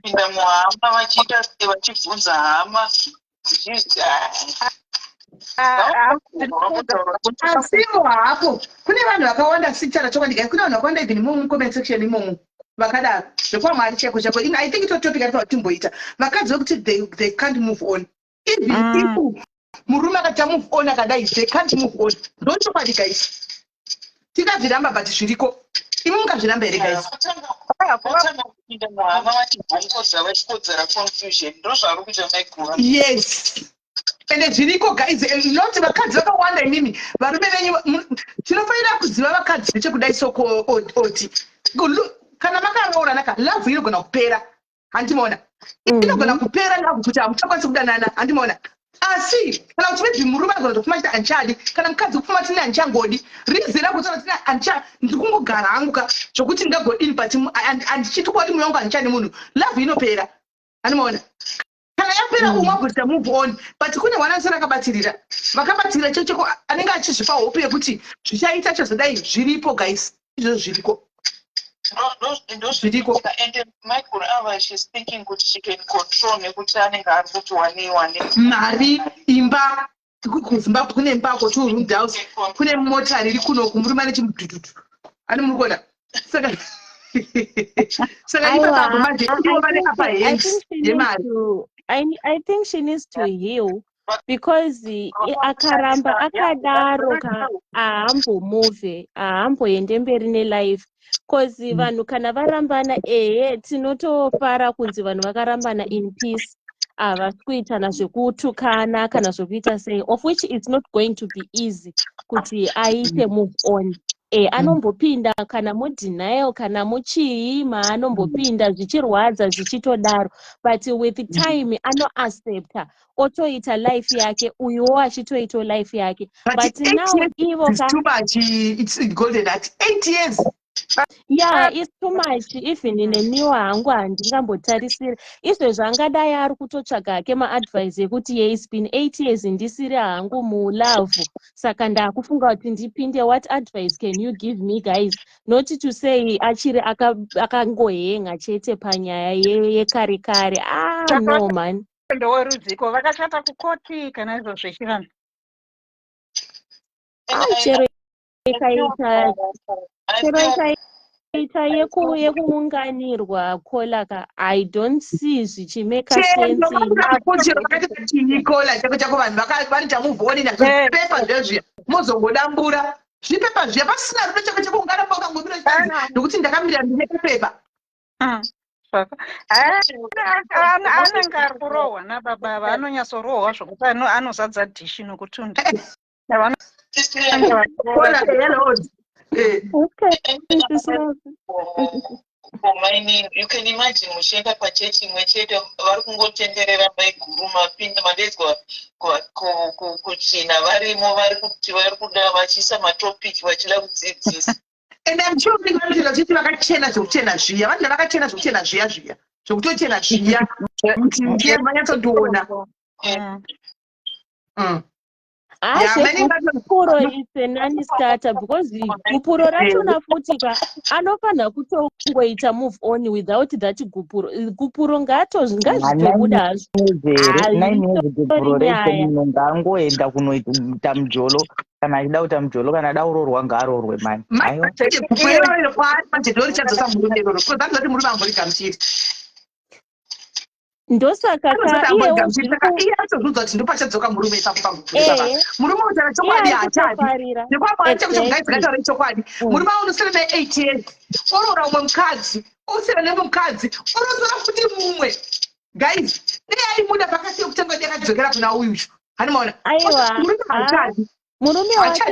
pinda muhama vachiita vachibvunza hama asiwo hapo kune vanhu vakawanda sichara chokwadi, kune vanhu vakawanda even mucomment section imomo vakadaro zvekwamwari cheko cheko. I think ito topic ati vatimboita vakadzi vekuti they can't move on, even if murume akata move on akadai they can't move on. Ndo chokwadi guys, tikazviramba but zviriko imi mungazviramba here guys. Kupinda muhama vachibvungoza vachikodzera confusion ndo zvari kuita maikura. Yes, ende zviriko guys, not vakadzi vakawanda inini varume venyu tinofanira kuziva vakadzi nechekudai soko oti kana makaroora love inogona kupera handimona inogona kupera love kuti hamuchakwanisi kudanana handimona asi kana kuti maybe murume agona kufuma chiti handichadi kana mukadzi kufuma tini handichangodi rizira kutaura tini handicha ndikungogara hangu ka zvokuti ndingagodini but handichiti kuti mwoyo wangu handichadi munhu love inopera handimona kana yapera umwe agota move on but kune wanansara akabatirira vakabatirira checheko anenge achizvipa hope yekuti zvichaita chezodai zviripo guys izvozvo zviriko zviriko and Michael Ava she's thinking kuti she can control nekuti anenge ari kuti wane mari imba kuzimbabwe kune imba ko room house kune motari iri kuno kumurume ane chimudududu ani murikona saka saka ipa baba manje ndiwo vane apa hands yemari. I think she needs to heal because akaramba akadaro aambomove aamboende mberi nelife because vanhu kana varambana tinotofara kunzi vanhu vakarambana in peace havasi kuitana zvekutukana kana zvokuita sei, of which it's not going to be easy kuti aite move on. Anombopinda kana mudenial kana muchii maanombopinda zvichirwadza zvichitodaro, but with time anoaccepta otoita life yake uyuwo achitoita life yake. But now ivo too much, it's golden at 8 years. Yeah, it's too much. Even neniwo hangu handingambotarisiri izvezvo angadai ari kutotsvaga hake maadvice ekuti it's been 8 years ndisiri hangu mulove, saka ndakufunga kuti ndipinde. What advice can you give me guys? Not to say achiri akangohenga chete panyaya yekare kare. No man, ndowerudziko vakashata kukoti kana izvo zvechirana chero ikaita yekuunganirwa kolaka I don't see zvichimeka sense. Kola chako vanhu vakaita muvhoni nazvipepa zvezviya mozongodambura zvipepa zviya pasina rume chako chakuungana pakangomira nokuti ndakamira ndinepepa anenge ari kurohwa nababa ava anonyatsorohwa zvokuti anozadza dhishi nokutunda. For mining, you can imagine muchienda pachechi imwe chete vari kungotenderera maiguru mapinda madedzwa kuchina varimo vari kuda vachiisa matopiki vachida kudzidzisa. And I'm sure kuti vakachena zvekuchena zviya vanhu vakachena zvekuchena zviya zvekutochena zviya ndiye manyatsotoona. Gupuro is a non-starter because gupuro rachona futika anofanira kutongoita move on without that gupuro ngazvitobuda hazvo ngaangoenda kunoita mujolo kana achida kuita mujolo kana ada urorwa ngaarorwe mani ndosaka iyeazozvudza kuti ndopachadzoka murume murume utaura chokwadi haachadi nekwamaachakuchogaidzikataura chokwadi murume unosera naye 8 years oroora umwe mukadzi osera nemwe mukadzi orozora futi mumwe guys dei aimuda pakasiye kutanga yakadzokera kuna uyucho hanimaona murume haachadi murume wake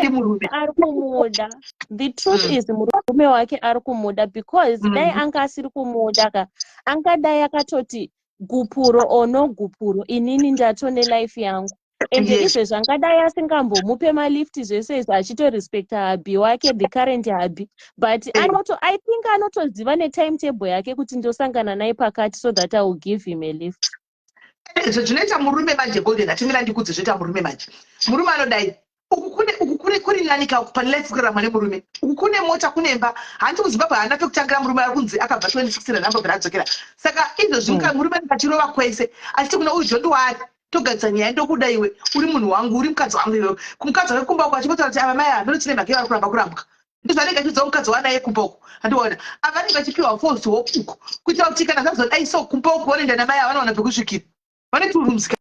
ari kumuda. The truth is murume wake ari kumuda because dai anga asiri kumuda angadai akatoti gupuro ono gupuro inini ndatone life yangu ende izvezvo angadai asingambomupe malifti zvese izvo achitorespecta habi wake the current habi but I think anotoziva netimetable yake kuti ndosangana naye pakati so that I will give him a lift. Izvo zvinoita murume manje golden atimira ndikudzi zvoita murume manje murume anodai uku kuri nanika pane Instagram nemurume uku kune mota kunemba handi kuzimbabwe haana pekutangira murume ari kunzi akabva 2016 anambobva adzokera saka izvozvi murume akachirova kwese achiti kuna uyu jondi waari togadzisa nyaya ndokuda iwe uri munhu wangu uri mukadzi wangu iwe kumukadzi wake kumba uko achimotaura kuti ava mai havanochine mhaka vari kuramba kurambuka ndizvo anenge achidzawo mukadzi wanaye kumba uko handiona ava anenge achipiwa force hope uko kuitira kuti kana zvazodai so kumba uko vanoenda namai avanoona pekusvikira vanoti uri muzika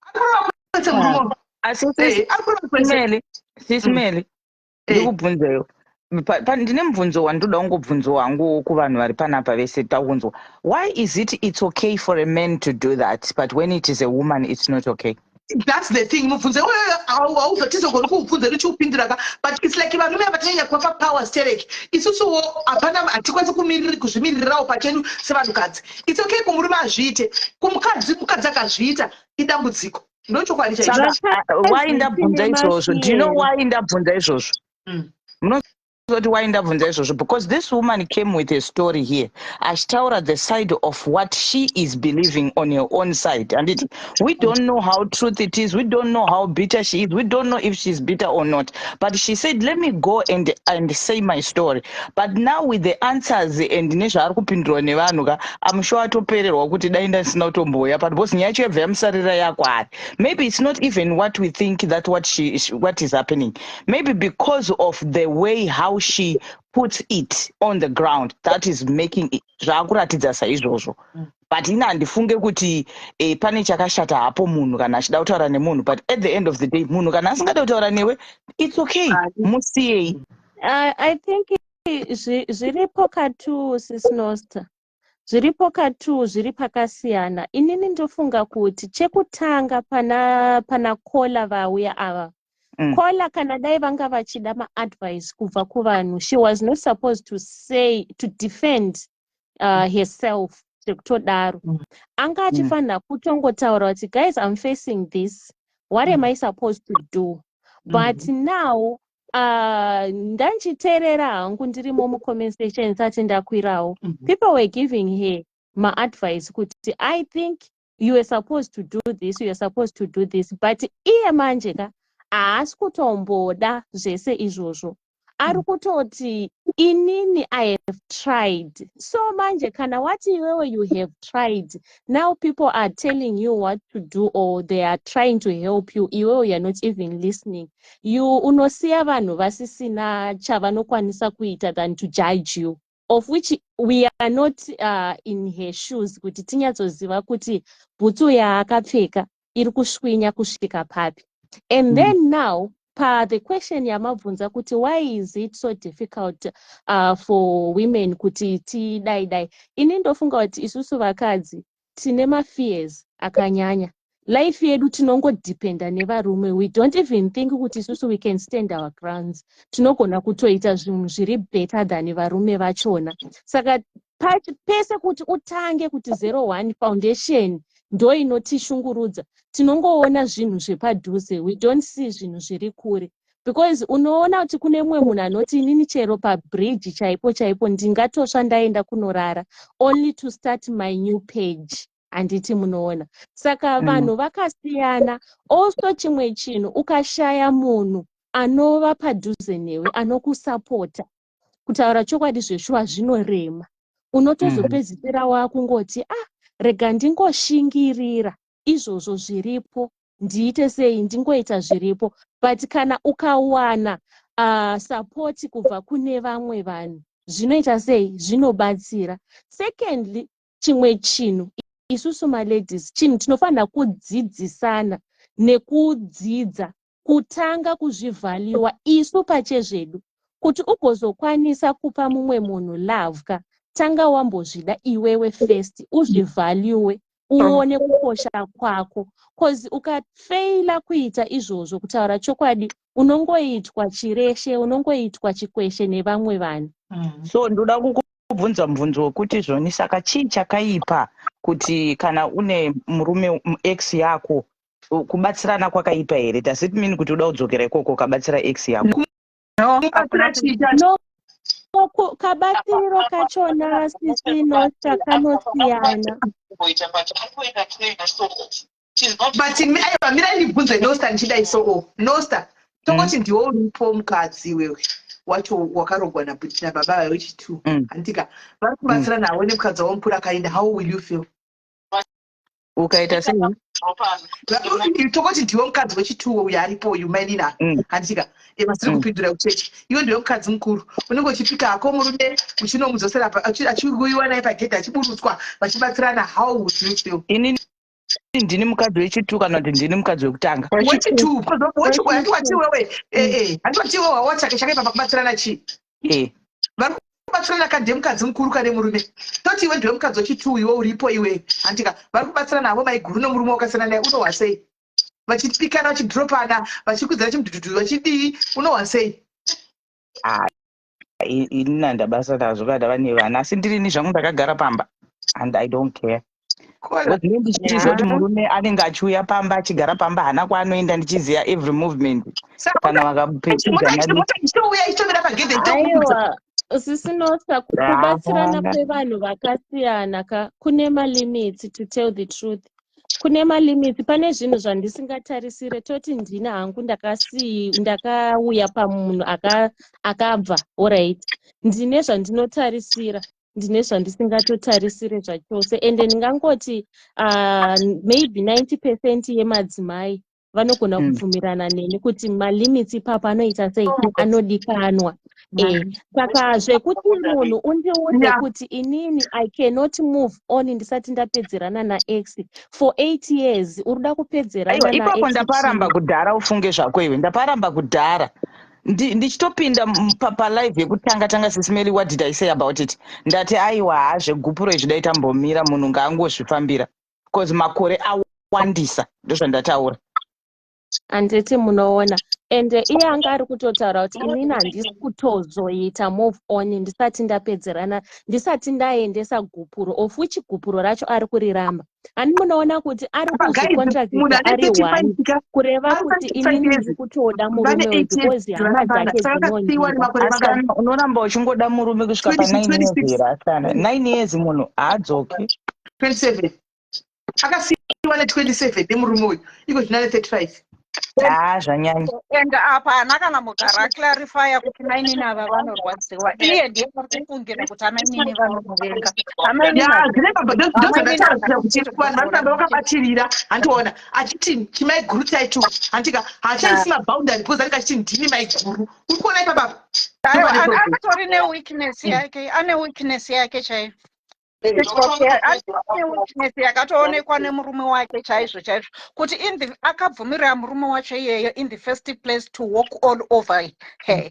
akurova murume Sisimeli ndikubvunzeyo ndine mubvunzo wandoda kungobvunzo wangu kuvanhu vari panapa vese taunzwa. Why is it's okay for a man to do that, but when it is a woman it's not okay? That's the thing. Mubvunzo auzotizogona kuubvunza richiupinduraka, but it's like varume vatanyanya kuva power sterek. Isusuwo hapana hatikwanisi kuzvimiririrawo pachedu sevanhukadzi. It's okay kumurume azviite, kumukadzi akazviita idambudziko. Ndochokwadi chaicho. Why ndabvunza izvozvo? Do you know why ndabvunza izvozvo? Why ndabvunza izvozvo? Because this woman came with a story here. Achitaura the side of what she is believing on her own side. And we don't know how truth it is. We don't know how bitter she is. We don't know if she's bitter or not. But she said, let me go and say my story. But now with the answers and nezvaari kupindurwa nevanhu, I'm sure atopererwa kuti dai ndasina kutomboya. But boss nyaya yacho yabva yamusarira yakwari. Maybe it's not even what we think that what is happening. Maybe because of the way how she puts it on the ground, that is making it zvakuratidza saizvozvo. But ina handifunge kuti pane chakashata hapo munhu kana achida kutaura nemunhu, but at the end of the day munhu kana asingada kutaura newe it's okay, musiyei. I think zviripo katu sisinosta, zviripo katu zviri pakasiyana. Inini ndofunga kuti chekutanga pana kola vauya ava. Kola kana dai vanga vachida ma-advice kubva kuvanhu, she was not supposed to defend herself sekutodaro. Anga achifanira kutongotaura kuti guys, I'm facing this, what am I supposed to do? But now ndanchiteerera hangu ndirimo mucomment section sati ndakwirawo, people were giving her ma-advice kuti I think you were supposed to do this, you were supposed to do this, but iye manje ka haasi kutomboda zvese izvozvo. Ari kutoti inini I have tried. So manje kana wati iwewe you have tried, now people are telling you what to do or they are trying to help you, iwewe you are not even listening. You unosiya vanhu vasisina chavanokwanisa kuita than to judge you, of which we are not in her shoes kuti tinyatsoziva kuti bhutsu yaakapfeka iri kuswinya kusvika papi. And then now, the question yamabvunza kuti why is it so difficult for women kuti tidai. Ini ndofunga kuti isusu vakadzi tine ma-fears akanyanya. Life yedu tinongodependa nevarume. We don't even think kuti isusu we can stand our grounds. Tinogona kutoita zvinhu zviri better than varume vachona. Saka pese kuti utange kuti 01 foundation ndo inotishungurudza, tinongoona zvinhu zvepadhuze, we don't see zvinhu zviri kure. Because unoona kuti kune mumwe munhu anoti inini chero pabridge chaipo ndingatosva ndaenda kunorara only to start my new page. Handiti munoona. Saka vanhu vakasiyana. Also chimwe chinhu, ukashaya munhu anova padhuze newe anokusapota, kutaura chokwadi zveshuwa zvinorema. Unotozopedzisira wakungoti rega ndingoshingirira izvozvo zviripo, ndiite sei, ndingoita zviripo. But kana ukawana support kubva kune vamwe vanhu, zvinoita sei, zvinobatsira. Secondly, chimwe chinhu, isusu maladies, chinhu tinofanira kudzidzisana nekudzidza, kutanga kuzvivhaliwa isu pachezvedu, kuti ugozokwanisa kupa mumwe munhu love ka. Tanga wambozvida iwewe first, uzvivhaliwe, uone kukosha kwako. Cause ukafeila kuita izvozvo, kutaura chokwadi, unongoitwa chireshe, unongoitwa chikweshe nevamwe vanhu. So ndoda kukubvunza mubvunzo wekuti zvoni saka chii chakaipa kuti kana une murume ex yako kubatsirana kwakaipa here? Does it mean kuti uda kudzokera ikoko ukabatsira ex yako? No. Kabatsiro kachona sisinosta kanosiyana. But mira ndibvunze Nosta ndichidai so Nosta, tongoti ndiwo uripo mukadzi wewe wacho wakarogwa nababa wechitu, andika vari kubatsira nawe nemukadzi wamupura kaenda, how will you feel? Ukaita sei? Tongoti ndiwo mukadzi wechitu uyu aripo uyu mainina, andika masiri kupindura uchechi, iwe ndiwe mukadzi mukuru, unenge uchipika hako murume uchinomudzosera achiuyiwa naye pagedhi achiburutswa vachibatsirana, how would you feel? Inini ndini mukadzi wechitu kana kuti ndini mukadzi wekutanga? Wechitu, handivati wewe, handivati wewe wawatsvaka chakaipa pakubatsirana chii? vari kubatsirana kadhe mukadzi mukuru kane murume toti iwe ndiwe mukadzi wechitu iwe uripo iwe handika vari kubatsirana navo maiguru nomurume wakasiyana naye unohwa sei vachipikana vachidropana vachikudzana chimudhudhudhu vachidii unohwa sei inini handabasa nazvo kana vane vana asi ndirini zvangu ndakagara pamba and I don't care ndinenge ndichitiza kuti murume anenge achiuya pamba achigara pamba hana kwaanoenda ndichiziva every movement kana vakapeiwa zvisinosa kubatsirana kwevanhu vakasiyana kune malimits to tell the truth kune malimits pane zvinhu zvandisingatarisire toti ndina hangu ndakauya pamunhu akabva alright ndine zvandinotarisira ndine zvandisingatotarisire zvachose ende ndingangoti maybe 90% yemadzimai vanogona kubvumirana neni kuti malimits ipapa anoita sei anodikanwa saka zvekuti munhu undiudze kuti inini I cannot move on ndisati ndapedzerana naX for 8 years urida kupedzerana naX ipapo ndaparamba kudhara ufunge zvako iwe ndaparamba kudhara ndichitopinda palive yekutanga sisimeli what did I say about it ndati aiwa hazvegupuro izvidai tambomira munhu ngaangozvifambira because makore awandisa ndozvandataura handiti munoona ende iye anga ari kutotaura kuti inini handisi kutozoita move on ndisati ndapedzerana ndisati ndaendesa gupuro of which gupuro racho ari kuriramba handi munoona kuti ari kuzvikontracta ari one kureva kuti inini ndiri kutoda murume because hama dzake dzinondiva unoramba uchingoda murume kusvika pa9 years here asana 9 years munhu haadzoki 27 akasiyiwa ne27 nemurume uyu iko zvina ne35 zvanyanya ende apa hana kana mukaraklarifya kuti mainini ava vanorwadziwa iye ndiye ari kufungira kuti amainini vanomuvenga vanhu vakabatirira handiona achiti chimaiguru chaitu handika hachaisi maboundary because anenge achiti ndini maiguru uri kuona ipapapa akatori neweakness yake ane weakness yake chaiyo weakness yakatoonekwa nemurume wake chaizvo kuti akabvumirira murume wacho iyeyo in the first place to walk all over her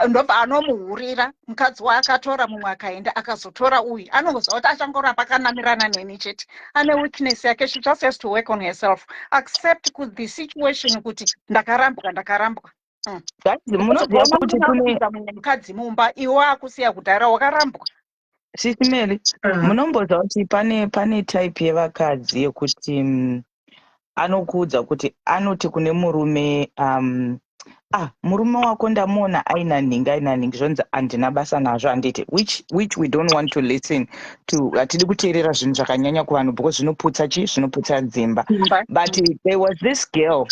ndobva anomuhurira mukadzi waakatora mumwe akaenda akazotora uyu anoziva kuti achangoramba akanamirana neni chete ane weakness yake she just has to work on herself accept the situation kuti ndakarambwa munoziva kuti kune mukadzi mumba iwe akusiya kudhara wakarambwa sisimeli munomboza kuti pane type yevakadzi yekuti anokuudza kuti anoti kune murume murume wako ndamuona aina nhingi zvonzi handina basa nazvo handiti which we don't want to listen to hatidi kuteerera zvinhu zvakanyanya kuvanhu because zvinoputsa dzimba but there was this girl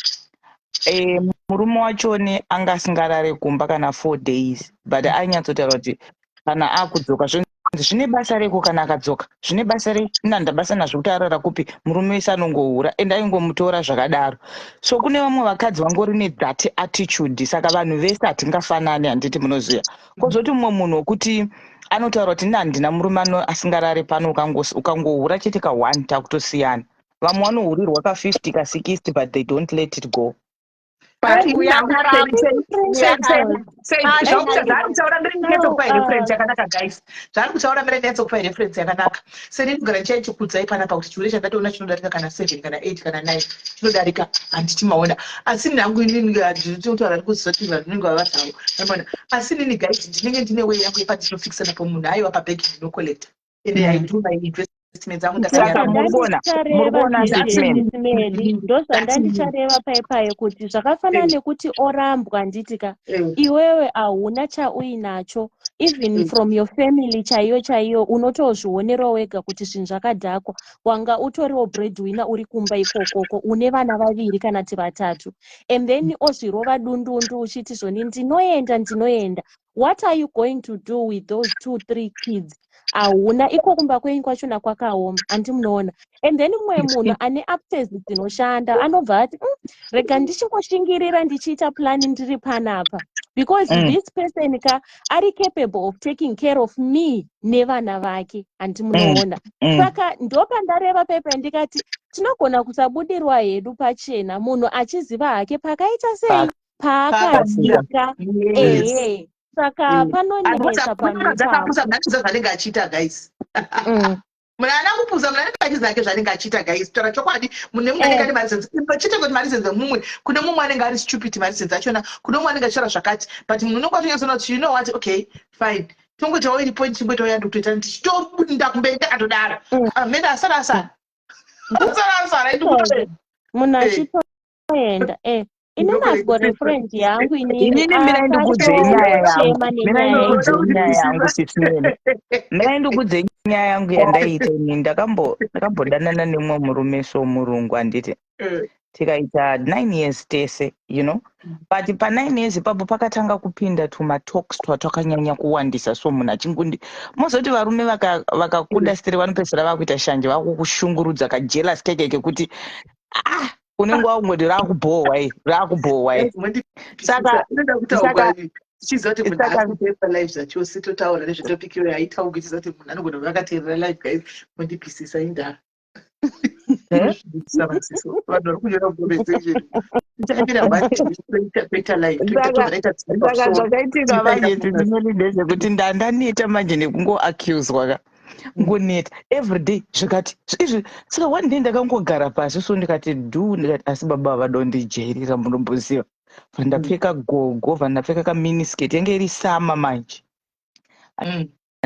murume wachoni anga asingarare kumba kana 4 days but ainyatsotaura kuti kana akudzoka zvine basa reko kana akadzoka zvine basa ndabasa nazvo kuti arara kupi murume wese anongohura ende aingomutora zvakadaro so kune vamwe vakadzi vangori nethat attitude saka vanhu vese hatingafanani handiti munoziva kozoti mumwe munhu wekuti anotaura kuti handina murume asingarare pano ukangohura chete ka1 takutosiyana vamwe vanohurirwa ka50 ka60 but they don't let it go zvaari kutaura mire netsokupa reference yakanaka seni kugara ndichaichikudzai panapa kuti chiure chandatoona chinodarika kana 7 kana 8 kana 9 chinodarika handiti maona asi nhangu ininotaura ndikuziva kuti vanhu vanenge vavazavo aona asi nini guys ndinenge ndine wei yangu yepadinofikisana pomunhu aiwa pabheki ndinocollecta ende aido my investment ndozvandandichareva paipayo kuti zvakafanana nekuti orambwa nditika iwewe hauna chauinacho even from your family chaiyo unotozvionera wega kuti zvinhu zvakadhakwa wanga utoriwo breadwinner uri kumba ikokoko une vana 2 kana 3 and then ozvirova dundundu uchiti zvoni ndinoenda what are you going to do with those 2-3 kids hauna iko kumba kwenyu kwachona kwakaoma handi munoona and then mumwe munhu ane upstairs dzinoshanda anobva ati rega ndichikoshingirira ndichiita plani ndiri panapa because this person ari capable of taking care of me nevana vake handi munoona saka ndopandareva pepa ndikati tinogona kusabudirwa hedu pachena munhu achiziva hake pakaita sei paakadzika saka panonetsa dzakapusa mnanizo zvanenge achiita guys. Mwana kupusa mwana kachiza ke zvanenge achiita guys. Tora chokwadi mune mumwe anenge ane mari sense. Chite kuti mari sense mumwe kune mumwe anenge ari stupid mari sense achona kune mumwe anenge achora zvakati but munhu unenge atonyasa kuti you know what okay fine. Tongo tawo iri point chimwe toya ndokutoita ndi chitobunda kumbenda atodara. Menda asarasa. Asarasa ndi kuti munhu achitoenda inini I've got a friend yangu inini mirandikudze nyaya yangu sisimene mirandikudze nyaya yangu yandaita ini ndakambodanana nemwe murume somurungu anditi tikaita 9 years tese you know but pa 9 years ipapo pakatanga kupinda tumatalks twakanyanya kuwandisa so munhu achingundi mozoti varume vakakuda stere vanopedzisira vakuita shanje vakukushungurudza kajealous keke kuti unenge waungoti rakubohwa saka chizoti munhu akutepa live zvacho sitotaura nezvetopic iyoyo aitauri chizoti munhu anogona kuva akateerera live guys mundipisisa indara vanhu vari kunyora conversation saka zvakaitika manje dzimweni ndezvekuti ndandaneta manje nekungoaccuswa ka ngoneta everyday zvikati izvi saka one day ndakangogara pasi so ndikati ndikati asi baba vadondijairira munomboziva vandapfeka gogo vandapfeka kaminisketi yange iri sama manje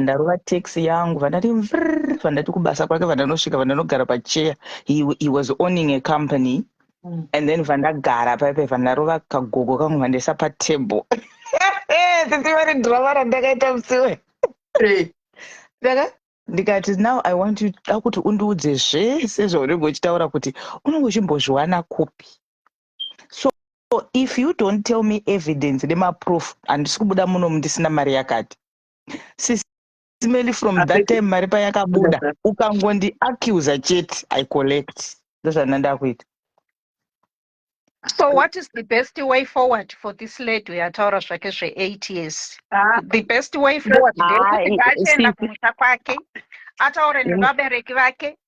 ndarova taxi yangu vandati vandati kubasa kwake vandanosvika vandanogara pachair he was owning a company and then vandagara paipai vandarova kagogo kangu vandaisa patable titivari drama randakaita musiwe ndikati now I want you kuti undiudze zvese zvaunenge uchitaura kuti unenge uchimbozviwana kupi so if you don't tell me evidence nemaproof handisi kubuda muno ndisina mari yakati sisimeli from that time mari payakabuda ukangondi accuse chete I collect ndozvandandakuita. So what is the best way forward for this lady yataura zvake zve8 years? The best way forward ndekuti ngaatenda kumusha kwake ataure nevabereki vake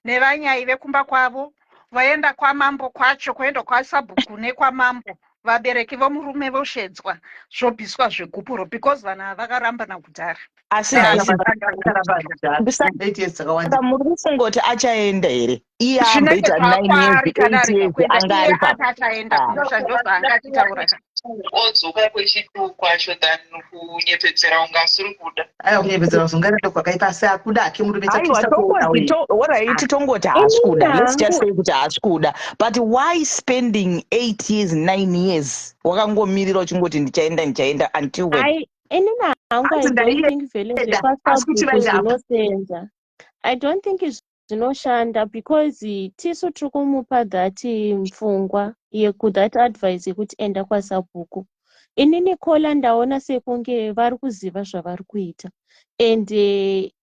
nevanyai vekumba kwavo vaenda kwamambo kwacho kuenda kwasabhuku nekwamambo vabereki vomurume voshedzwa zvobviswa zvegupuro because vanhu vakaramba nakudhara muri kufungoti achaenda here iye amboita 9 years 8 years angari achaenda kumusha ndozvaangatitaura odzoka kwechitu kwacho than kunyepedzera unga asiri kuda kunyepedzera uzongaenda kwakaita seakuda ake murume alright tongoti haasi kuda let's just say kuti haasi kuda but why spending 8 years 9 years wakangomirira uchingoti ndichaenda until when I don't think zvinoshanda because tisu tiri kumupa that pfungwa that advice yekuti enda kwasabhuku. Inini kola ndaona sekunge vari kuziva zvavari kuita and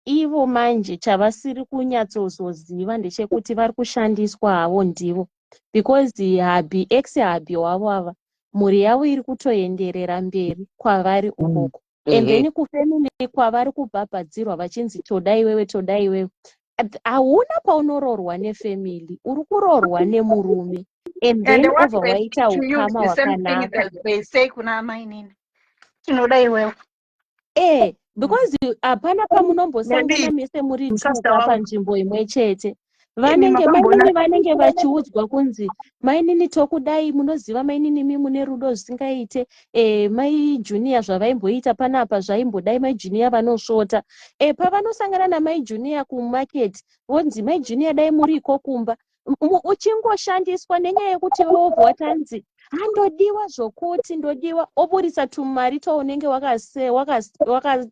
ivo manje chavasiri kunyatsozoziva ndechekuti vari kushandiswa havo ndivo because habi habi wavo ava mhuri yavo iri kutoenderera mberi kwavari ukoko and then kufemini kwavari kubhabhadzirwa vachinzi toda iwewe hauna paunoroorwa nefemili uri kuroorwa nemurume and then over waita ukama hwakanaka kuna amai nini tinoda iwewe because hapana pamunombosangana mese muri tuka panzvimbo imwe chete mainini vanenge vachiudzwa kunzi mainini tokudai munoziva mainini mi mune rudo zvisingaite mai junior zvavaimboita panapa zvaimbodai mai junior vanosvota pavanosangana namai junior kumarket vonzi mai junior dai muri iko kumba uchingoshandiswa nenyaya yekuti vobva watanzi handodiwa zvokuti ndodiwa oburisa tumari tounenge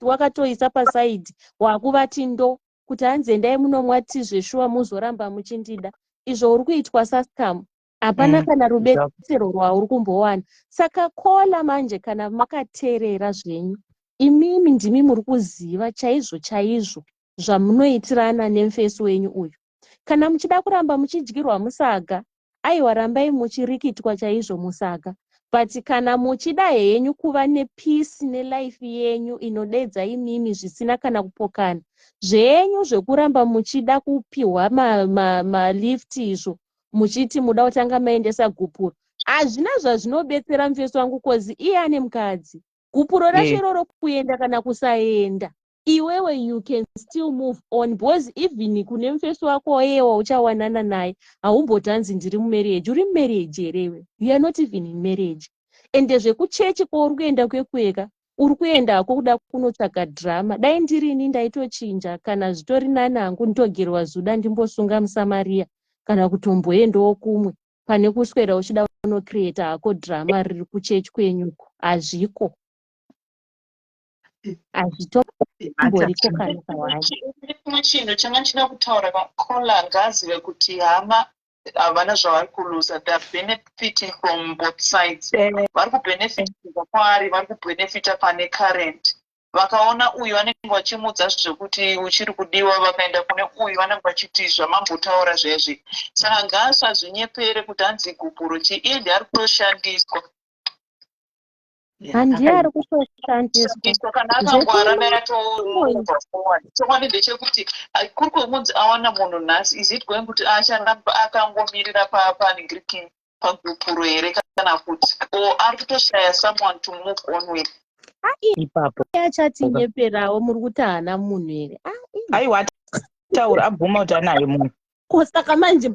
wakatoisa pasaidhi wakuvati ndo kuti hanzi endai munomwati zveshuwa muzoramba muchindida izvo uri kuitwa saskamu hapana kana rubetsero rwauri kumbowana saka kola manje kana makateerera zvenyu imimi ndimi muri kuziva chaizvo zvamunoitirana nemufesi wenyu uyu kana muchida kuramba muchidyirwa musaga aiwa rambai muchirikitwa chaizvo musaga but kana muchida henyu kuva nepisi nelife yenyu inodedza imimi zvisina kana kupokana zvenyu zvekuramba muchida kupihwa malift izvo muchiti muda kutanga maendesa gupuro hazvina zvazvinobetsera mufesi wangu kozi iye ane mukadzi gupuro racho iroro kuenda kana kusaenda, iwewe you can still move on, because even kune mufesi wako wayewa uchawanana naye haumbotanzi ndiri mumarriage. Uri mumarriage here, you are not even in marriage. Ende zvekuchechi kwauri kuenda kwekueka uri kuendako kuda kunotsvaga drama. Dai ndirini ndaitochinja, kana zvitori nani hangu nditogerwa zuda ndimbosunga muSamaria kana kutomboendawo kumwe pane kuswera uchida kunocreata hako drama riri kuchechi kwenyuko. Hazviko, hazvitomboriko kana kawani. Kumwe chinhu changa ndina kutaura vakola ngazive kuti hama havana zvavari kuluza, they are benefiting from both sides. Vari kubenefita kwaari, vari kubenefita pane current. Vakaona uyu vanenge vachimudza zvekuti uchiri kudiwa, vakaenda kune uyu vanenge vachiti zvamambotaura zvezvi. Saka ngaasazvinyepere kuti hanzi gupuro iye ndiari kutoshandiswa. Handi ari kutoshandiswa kana akangwara nayatomuva forward. Chokwadi ndechekuti kuri kwemunzi awana munhu nhasi, is it going kuti acharamba akangomirira paningiriki pagupuro here kana kuti ari kutoshaya someone to move on with. Ipapo achatinyeperawo muri kuti haana munhu here. Aiwa taura abvuma kuti anaye munhu. Saka manje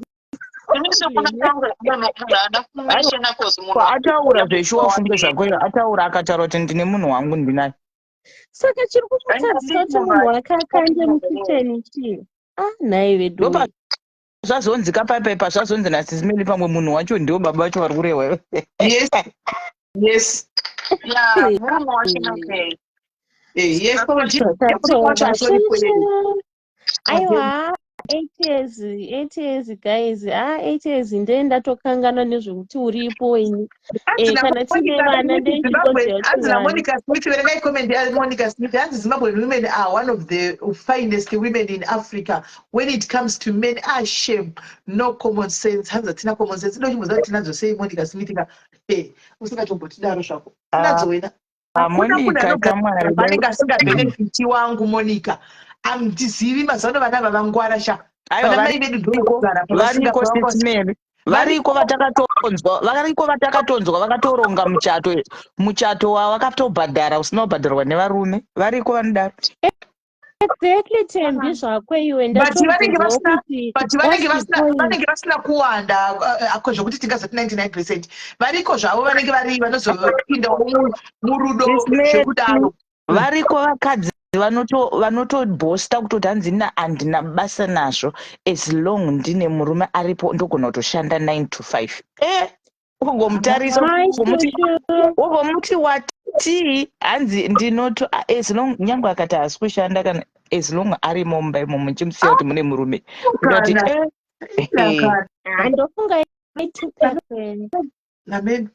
ataura zveshuwa funge zvakwera, ataura akataura kuti ndine munhu wangu ndinaye. Saka chiri kutotadzisa kuti munhu wakakande mukicheni chii. Nai vedu zvazonzika papepa, zvazonzi nasisimeli pamwe munhu wacho ndiwo baba vacho vari kurehwa. Yes. Yes. Yeah, munhu wacho okay. Yes, aiwa 8 years guys, 8 years ndiye ndatokangana nezvekuti uripo ini. Kana tine vana ndechikodzero. Monica Smith, veregai comment ya Monica Smith. Hanzi Zimbabwean women are one of the finest women in Africa. When it comes to men, shame, no common sense. Hanzi tina common sense. Ndo chimboza tinazo sei Monica Smith ka usingatombotidaro zvako. Tinazoena. Monica kamwana vanenge asinga benefit wangu Monica. Amtizivi mazano vana vavangwara sha. Variko vatakatonzwa vakatoronga muchato wavakatobhadhara usina kubhadharwa nevarume. Variko vanodaro. Exactly, Tembi zvakweyo vanenge vasina kuwanda zvokuti tingazati 99%. Variko zvavo vanenge vari vanozopinda murudo zvekudaro. Variko vakadzi vanotobhosta kutoti hanzi handina basa nazvo, as long ndine murume aripo ndogona kutoshanda 9 to 5. Ugomutarisa ugomuti wati hanzi ndinoto, as long nyange akati haasi kushanda kana as long ari mumba imo muchimusiya kuti mune murume kuti ndofunga 2%.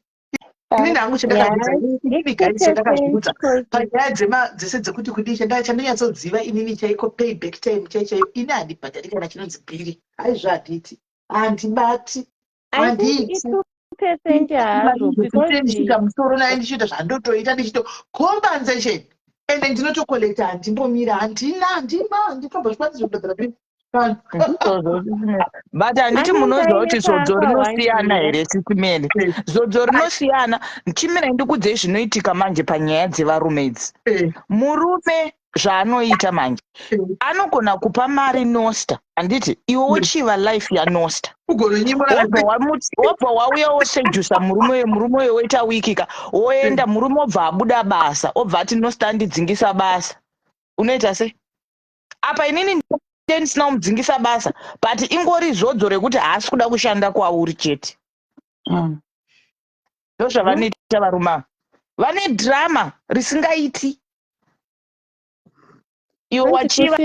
Inini hangu chandakazviudza panyaya dzese dzekuti kudii chandanyatsodziva inini chaiko payback time chaichaio ini handibhadhari kana chinonzi bhiri. Haizvo handiti handibati handisvika musoro naye ndichiita zvandotoita ndichito compensation ende ndinotokolekta handimbomira handitombochikwanisi kubhadhara bhiri. But handiti munozwa kuti zodzo rinosiyana here sisimene. Zodzo rinosiyana. Chimira ndikudzei zvinoitika manje panyaya dzevarume idzi. Murume zvaanoita manje anogona kupa mari nosta, handiti iwe uchiva life yanosta wobva wauya wosejusa murume uyo woita wikika woenda murume obva abuda basa obva ati nosta andidzingisa basa. Unoita se apa inini ndisina kumudzingisa basa, but ingori zodzo rekuti haasi kuda kushanda kwauri chete. Ndozvavanoita varume vane drama risingaiti. Iwe wachiva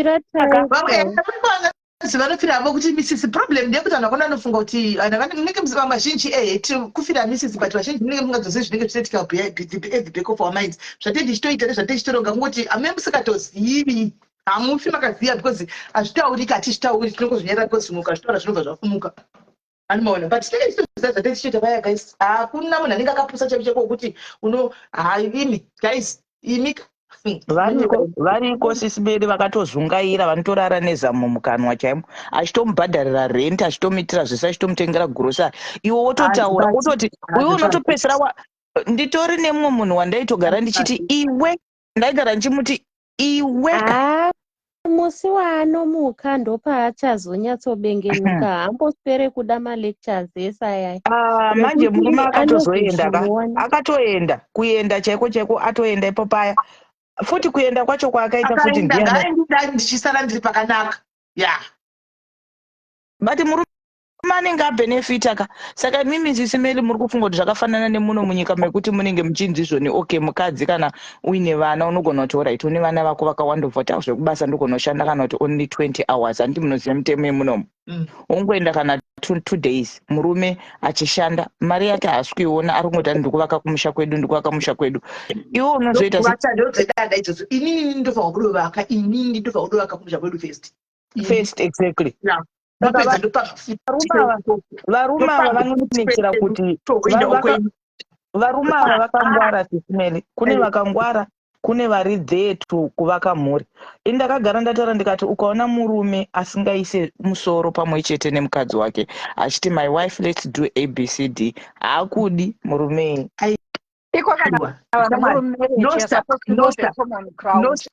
vanofira havo kuti misisi problem ndeyekuti vanhu vakona vanofunga kuti vanenge vamwe vazhinji kufira misisi, but vazhinji munenge mungadzose zvinenge zvichiitika at the back of our minds. Zvatei tichitoita nezvatei tichitoronga kungoti hamene musikatozivi, hamufi makaziva because hazvitaurika hatichitauri tinongozvinyarira because zvimwe ukazvitaura zvinobva zvafumuka. Anomaona but tinenge tichitoziva zvatei tichitoita vaya guys. Hakuna munhu anenge akapusa chaipo chako kuti imi guys imika. Variko sisiberi vakatozungaira vanotorara nezamu mukanwa chaimo, achitomubhadharira rent, achitomuitira zvese, achitomutengera gurosari. Iwe wototaura wototi uyu unotopesera nditori nemumwe munhu wandaitogara ndichiti iwe, ndaigara ndichimuti iweka. Musi waanomuka ndopaachazonyatsobengenuka, haamboswere kuda malectures esayaya. Manje murume akatozoenda akatoenda kuenda chaiko atoenda ipo paya. Futi kuenda kwacho kwaakaita futi ndiani ndichisara ndiri pakanaka. Yeah. But murume anenge abenefita ka. Saka mimi Sisimeli muri kufunga kuti zvakafanana nemuno munyika mekuti munenge muchinzi zvoni okay mukadzi kana uine vana unogona kuti alright une vana vako vakawandovhota zvekubasa ndokunoshanda kana kuti only 20 hours andi munoziva mutemo yemunomu. Ungoenda kana 2 days murume achishanda mari yake haaswiona ari kungoti ndikuvaka kumusha kwedu iwo unozoita inini ndofana kudovaka inini ndofana kudovaka kumusha kwedu first exactly. Varume ava vanonikira kuti varume ava vakangwara Sisimeli. Kune vakangwara, kune vari dzetu kuvaka mhuri. Ndakagara ndataura ndikati ukaona murume asingaise musoro pamwe chete nemukadzi wake achiti my wife let's do ABCD haakudi murume.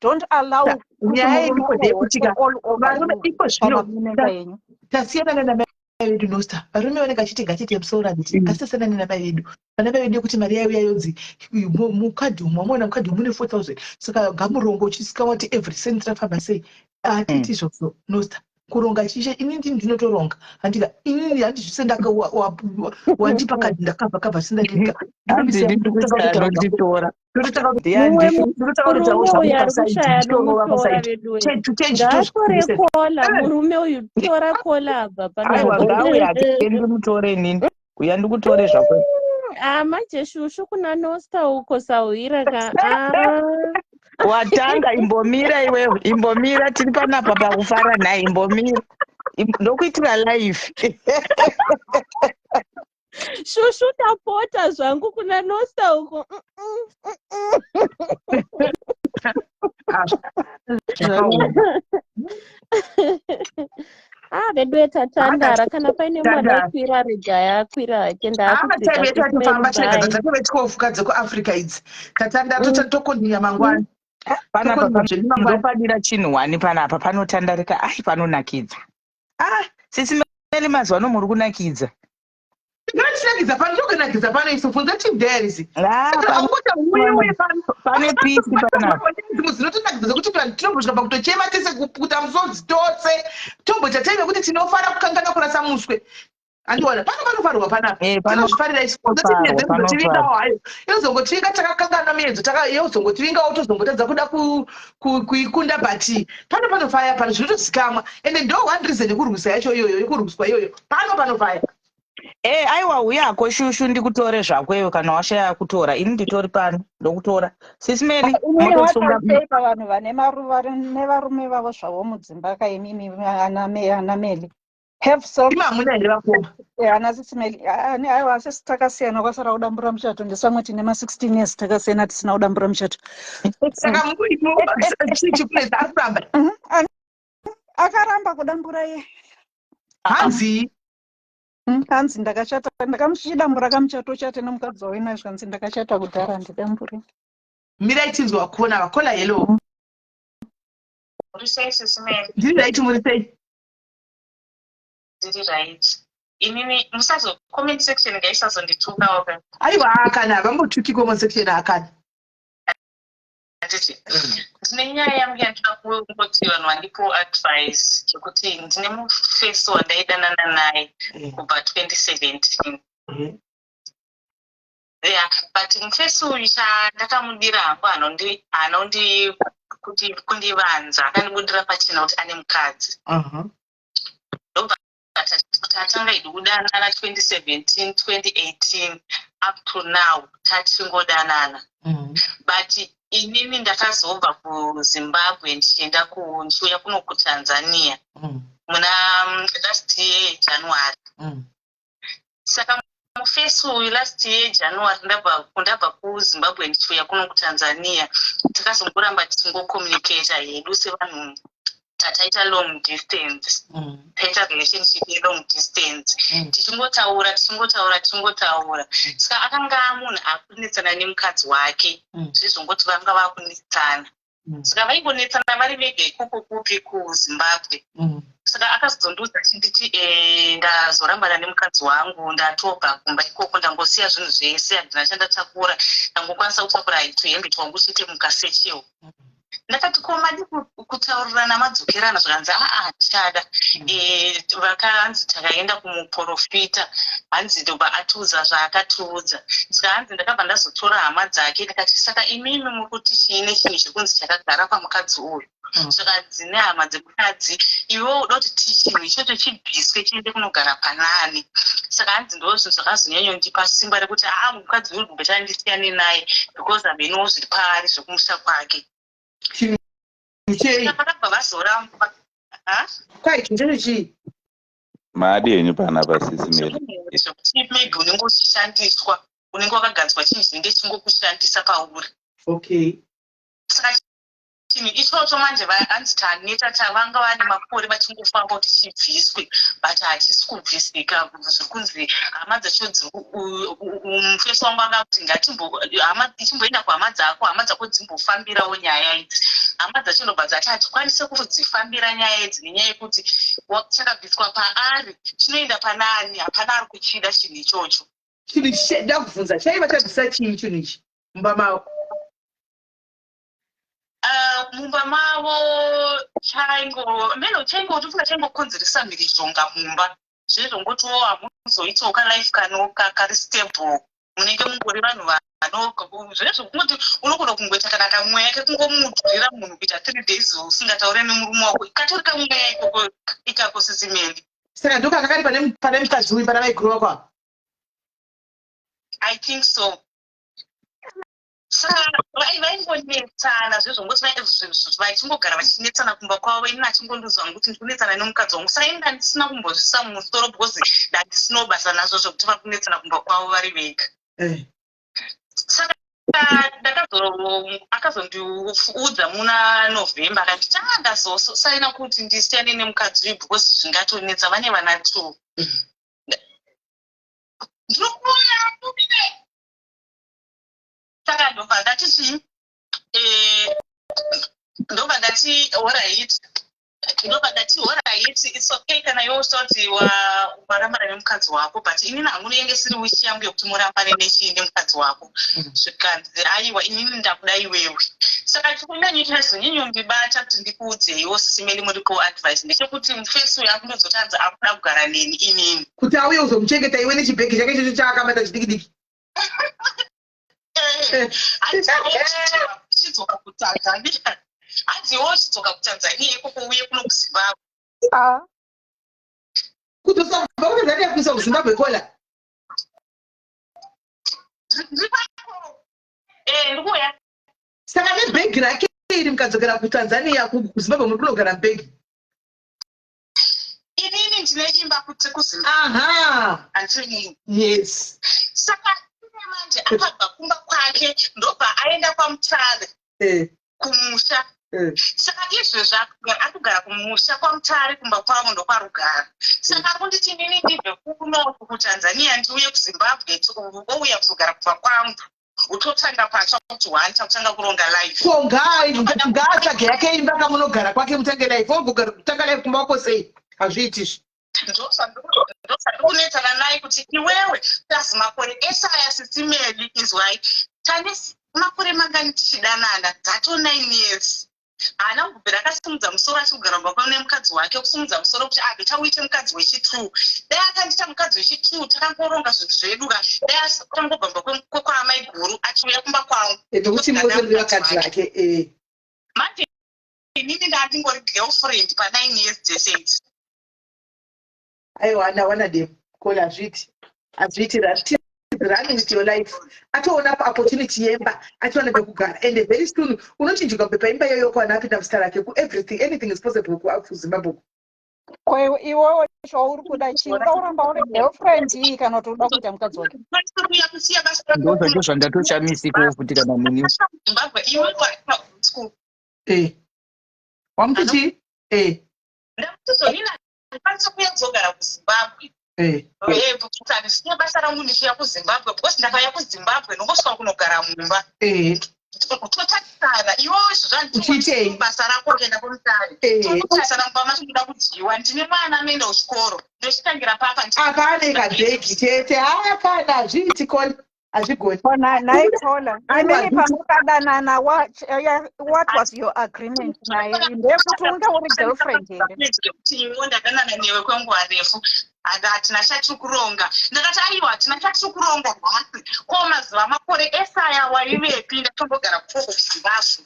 Don't allow vedu nosta varume vanenge vachiti ngachiti musoro anditi asisana nenamai vedu vana vedu kuti mari yaiuya yonzi mukadhi mwamona mukadhi mune 4000 saka ngamurongo uchisika wati every cent rafamba sei atiti izvozvo nosta kuronga chishe inini ndinotoronga handika inini handizvisendaka wandipa kadhi ndakabva sindadika murume uyu ari kushaya nomutora vedu ngaatore kola murume uyu tora kola abva panauya ndimutore nini uya ndikutore zvako manje shushu kuna nosta uko sauhira ka watanga imbomira iwewe imbomira tiri panapa pakufara naye imbomira ndokuitira live shushu tapota zvangu kuna nosta uko vedu etatandara kana paine mwana akwira rega yakwira hake ndaakutika dzekuafrica idzi tatandara tokondinya mangwani ndopadira chinhu wani panapa panotandarika ai panonakidza Sisimeli mazuva ano muri kunakidza ndinotinakidza pano ndokunakidza pano isofunza chimdherisi pane pisi panapa dzinotonakidza zvokuti tinombosvika pakutochema tese kupukuta musodzi tose tomboita taime kuti tinofara kukangana kurasa muswe andiona pano panofarwa panapa tinozvifarira isitivingawo hayo yozongotivinga takakangana miedzo yozongotivingawo tozongotadza kuda kuikunda bhati pano panofaya pano zvinotozikamwa ende ndo one reason yekurwisa yacho iyoyo yekurwiswa iyoyo panofaya aiwa uyako shushu ndikutore zvakweyo kana washaya kutora ini nditori pano ndokutora Sisimeli watoseipa vanhu vane maruva nevarume vavo zvavo mudzimba kaimimi anameli have ana Sisimeli aiwa asisi takasiyana kwasara kudambura muchato ndisamwe tine ma16 years takasiyana tisina kudambura muchato akaramba kudambura ye hanzi ndakachata ndakamuchidambura kamuchato chate nomukadzi waina zvanzi ndakachata kudhara ndidambure miraitinzwa kuona vakola yelo ndiri right muri sei ndiri right inini musazo comment section ngaisazondituka open aiwa akana vambotuki comment section akana ndine nyaya yangu yandinoda kungoti vanhu vandipo advice chekuti ndine mufeso wandaidanana naye kubva 2017 but mufeso uyu chandakamudira hangu kuti kundivanza akandibudira pachena kuti ane mukadzi ndobva kuti atanga idi kudanana 2017 2018 up to now tatingodanana but inini ndakazobva kuZimbabwe ndichienda ndichiuya kuno kuTanzania muna last year January. Saka mufesi uyu last year January ndabva kuZimbabwe ndichiuya kuno kuTanzania tikazongoramba tichingokommunicata hedu sevanhu tataita long distance taita relationship long distance tichingotaura saka akanga munhu akunetsana nemukadzi wake zvezvongoti vanga vakunetsana saka vaingonetsana vari vega ikoko kupi kuZimbabwe saka akazondiudza achinditi ndazorambana nemukadzi wangu ndatobva kumba ikoko ndangosiya zvinhu zvese handina chandatakura ndangokwanisa kutakura tuhembe twangu chete mukasechewo ndakati komadi kutaurirana madzokerana zvakanzi tichada vakanzi takaenda kumuprofita hanzi ndobva atiudza zvaakatiudza saka hanzi ndakabva ndazotora hama dzake ndakati saka imimi muri kuti chiine chinhu chekunzi chakagara pamukadzi uyu saka dzine hama dzemukadzi iwewo uda kuti chinhu ichocho chibviswe chiende kunogara panani saka hanzi ndo zvinhu zvakazonyanyondipa simba rekuti mukadzi uyu kubeta ndisiyane naye because haveniwo zviri paari zvekumusha kwake vakabva vazoramba chinhu chii maadi henyu pana pasisimeri zvekuti maybe unenge uchishandiswa unenge wakagadzwa chinhu chinenge chingokushandisa pauri saka chinhu ichocho manje vanzi taneta tavanga vane makore vachingofamba kuti chibviswe but hachisi kubvisika zvekunzi hama dzacho mufesi wangu anga kuti ichimboenda kuhama dzako dzimbofambirawo nyaya idzi hama dzacho ndobva dzati hatikwanise kudzifambira nyaya idzi nenyaya yekuti chakabviswa paari chinoenda panani hapana ari kuchida chinhu ichocho chinhu ndakubvunza chaiva chabvisa chii chinhu ichi mumba mavo mumba mavo chaingotofunga chaingokonzeresa mhirizhonga mumba zvezvongotiwo hamuzoitsoka life kari stable munenge mungori vanhu zvezvo kungoti unogona kungoita kana kamweya kekungomudhurira munhu kuita 3 days usingataure nemurume wako katori kamweya ikoko ikako sisimeli saka ndokanga kari pane mukadzi uyu pana vaiguru vako I think so saka vaingonetsana zvezvongoti vaichingogara vachinetsana kumba kwavo ini achingonduzwa ngokuti ndikunetsana nemukadzi wangu sainda ndisina kumbozvisa musoro because ndandisina basa nazvo zvokuti vakunetsana kumba kwavo vari vega saka akazondiudza muna November akati ndazosaina kuti ndisiyane nemukadzi uyu because zvingatonetsa vane vana 2 saka ndobva ndati alright it's okay kana iwe usati warambana nemukadzi wako but inini hamunenge siri wishi yangu yekuti murambane nemukadzi wako zvikanzi aiwa inini ndakuda iwewe saka chikunyanyonyanyonyondibata kuti ndikuudzeiwo sisimeli muripo advice ndechekuti mufesi uyu akundozotadza akuda kugara neni inini kuti auye uzomuchengeta iwe nechibhegi chake ichocho chaakamata chidiki chidzoka kutanzania hanziwo chidzoka kutanzania ikoko uye kuno kuzimbabwe kudzosa kubva kutanzania kuisa kuzimbabwe kola ndikuya saka nebhegi rake iri mukadzokera kutanzania kuzimbabwe muri kunogara mubhegi inini ndine imba kuti kuzimbabwe handiri yes saka manje akabva kumba kwake ndobva aenda kwaMutare kumusha saka izvezvo akugara kumusha kwaMutare kumba kwavo ndokwarugara saka akunditi inini ndibve kunoku kutanzania ndiuye kuzimbabwe ouya kuzogara kumba kwangu utotanga patsva kuti takutanga kuronga life ngaatsvage yake imba kamunogara kwake mutange life kutanga life kumba wako sei hazviitizvi ndosandikunetsana naye kuti iwewe tazi makore esaya sisimeli izwai tane makore mangani tichidanana dzato 9 years haana kubvira akasimudza musoro achikugara mumba nemukadzi wake kusimudza musoro kuti beta uite mukadzi wechi2 dai akandita mukadzi wechi2 takangoronga zvinhu zvedu dai akangobva mumba kwamai guru achiuya kumba kwangu ndokuti muzori vakadzi vake manje inini ndandingori girlfriend pa9 years dzese idzi aiwa ndawana dem kola azviti running with your life atoona opportunity yemba atiwana pekugara and very soon unochinjika kubva paimba iyoyo kwanapinda muzita rake everything anything is possible kuZimbabwe iwewe zvauri kuda chiuda uramba uri girlfriend kana kuti uda kuita mukadzi wake ndozvacho zvandatochamisikiwo futi kana nini wamuti chii ndakutozonina ndikwanisa kuyadzogara kuZimbabwe kuti handisina basa rangu ndichiya kuZimbabwe because ndakauya kuZimbabwe ndongosvika kunogara mumba totarisana iwewe izvo basa rako kuenda kumutare totarisana mumba macho kuda kudyiwa ndine mwana anoenda kuchikoro ndochitangira papa apane kabhegi tete kana azviiti koni azvigoni naikola imini pamukadanana what was your agreement naye ndekuti unge uri girlfriend here kuti iwe ndadanana newe kwenguva refu hatina chatiri kuronga ndakati aiwa hatina chatiri kuronga nhasi ko mazuva makore esaya waivepi ndatombogara kukoko kuZimbabwe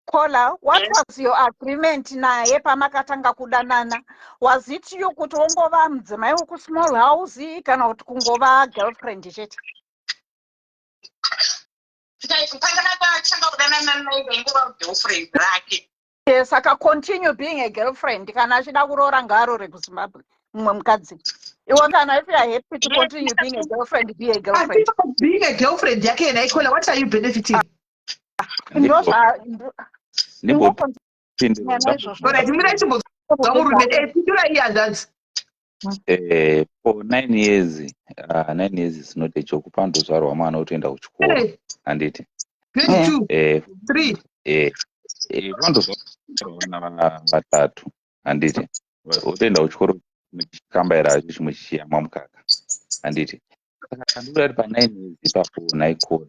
Kola, what was your agreement naye pamakatanga kudanana? Was it you kuti ungova mudzimai weku small house kana kuti kungova girlfriend chete? Pakatanga kudanana naye ingova girlfriend rake. Yes, aka continue being a girlfriend kana achida kuroora ngaarore kuZimbabwe mumwe mukadzi. Iwe kana if you are happy to continue being a girlfriend, be a girlfriend. Being a girlfriend yake yena ikola, what are you benefiting? For 9 years, 9 years is not a joke. Pandozvarwa mwana utoenda kuchikoro handiti 3 pandozvarwa vana vatatu handiti utoenda kuchikoro muchikambaira chimwe chichiyamwa mukaka handiti saka ndodati pa 9 years ipapo naikola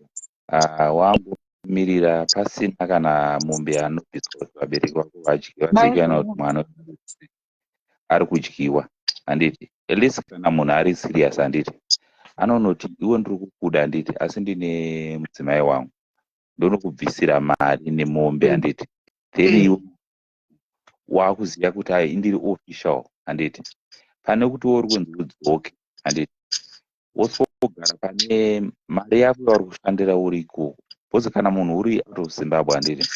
wangomirira pasina kana mombe anobviswa kuti vabereki vako vadyiwa kuti mwana ari kudyiwa handiti at least kana munhu ari serious handiti anonoti iwe ndiri kukuda handiti asi ndine mudzimai wangu ndonokubvisira mari nemombe handiti then iwe wakuziva kuti hai indiri official handiti pane kuti uri kunzi udzoke handiti wosogara pane mari yako yauri kushandira uri ikoko bcause kana munhu uri out of Zimbabwe handiti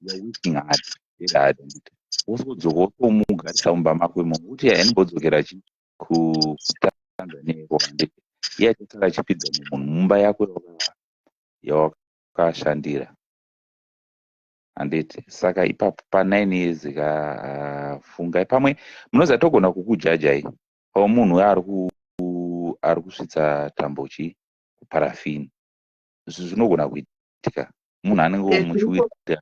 you're working hard very hard handiti wosodzoka wotomugarisa mumba mako imomo kuti hainimbodzokera kuTanzania iko handiti iye achasara achipidza mumunhu mumba yako yawakashandira handiti saka ipapo pa 9 years kafungai pamwe munozatogona kukujajai pamwe munhu ari kusvitsa tambochi kuparafini izvi zvinogona kuitika munhu anenge muchiwita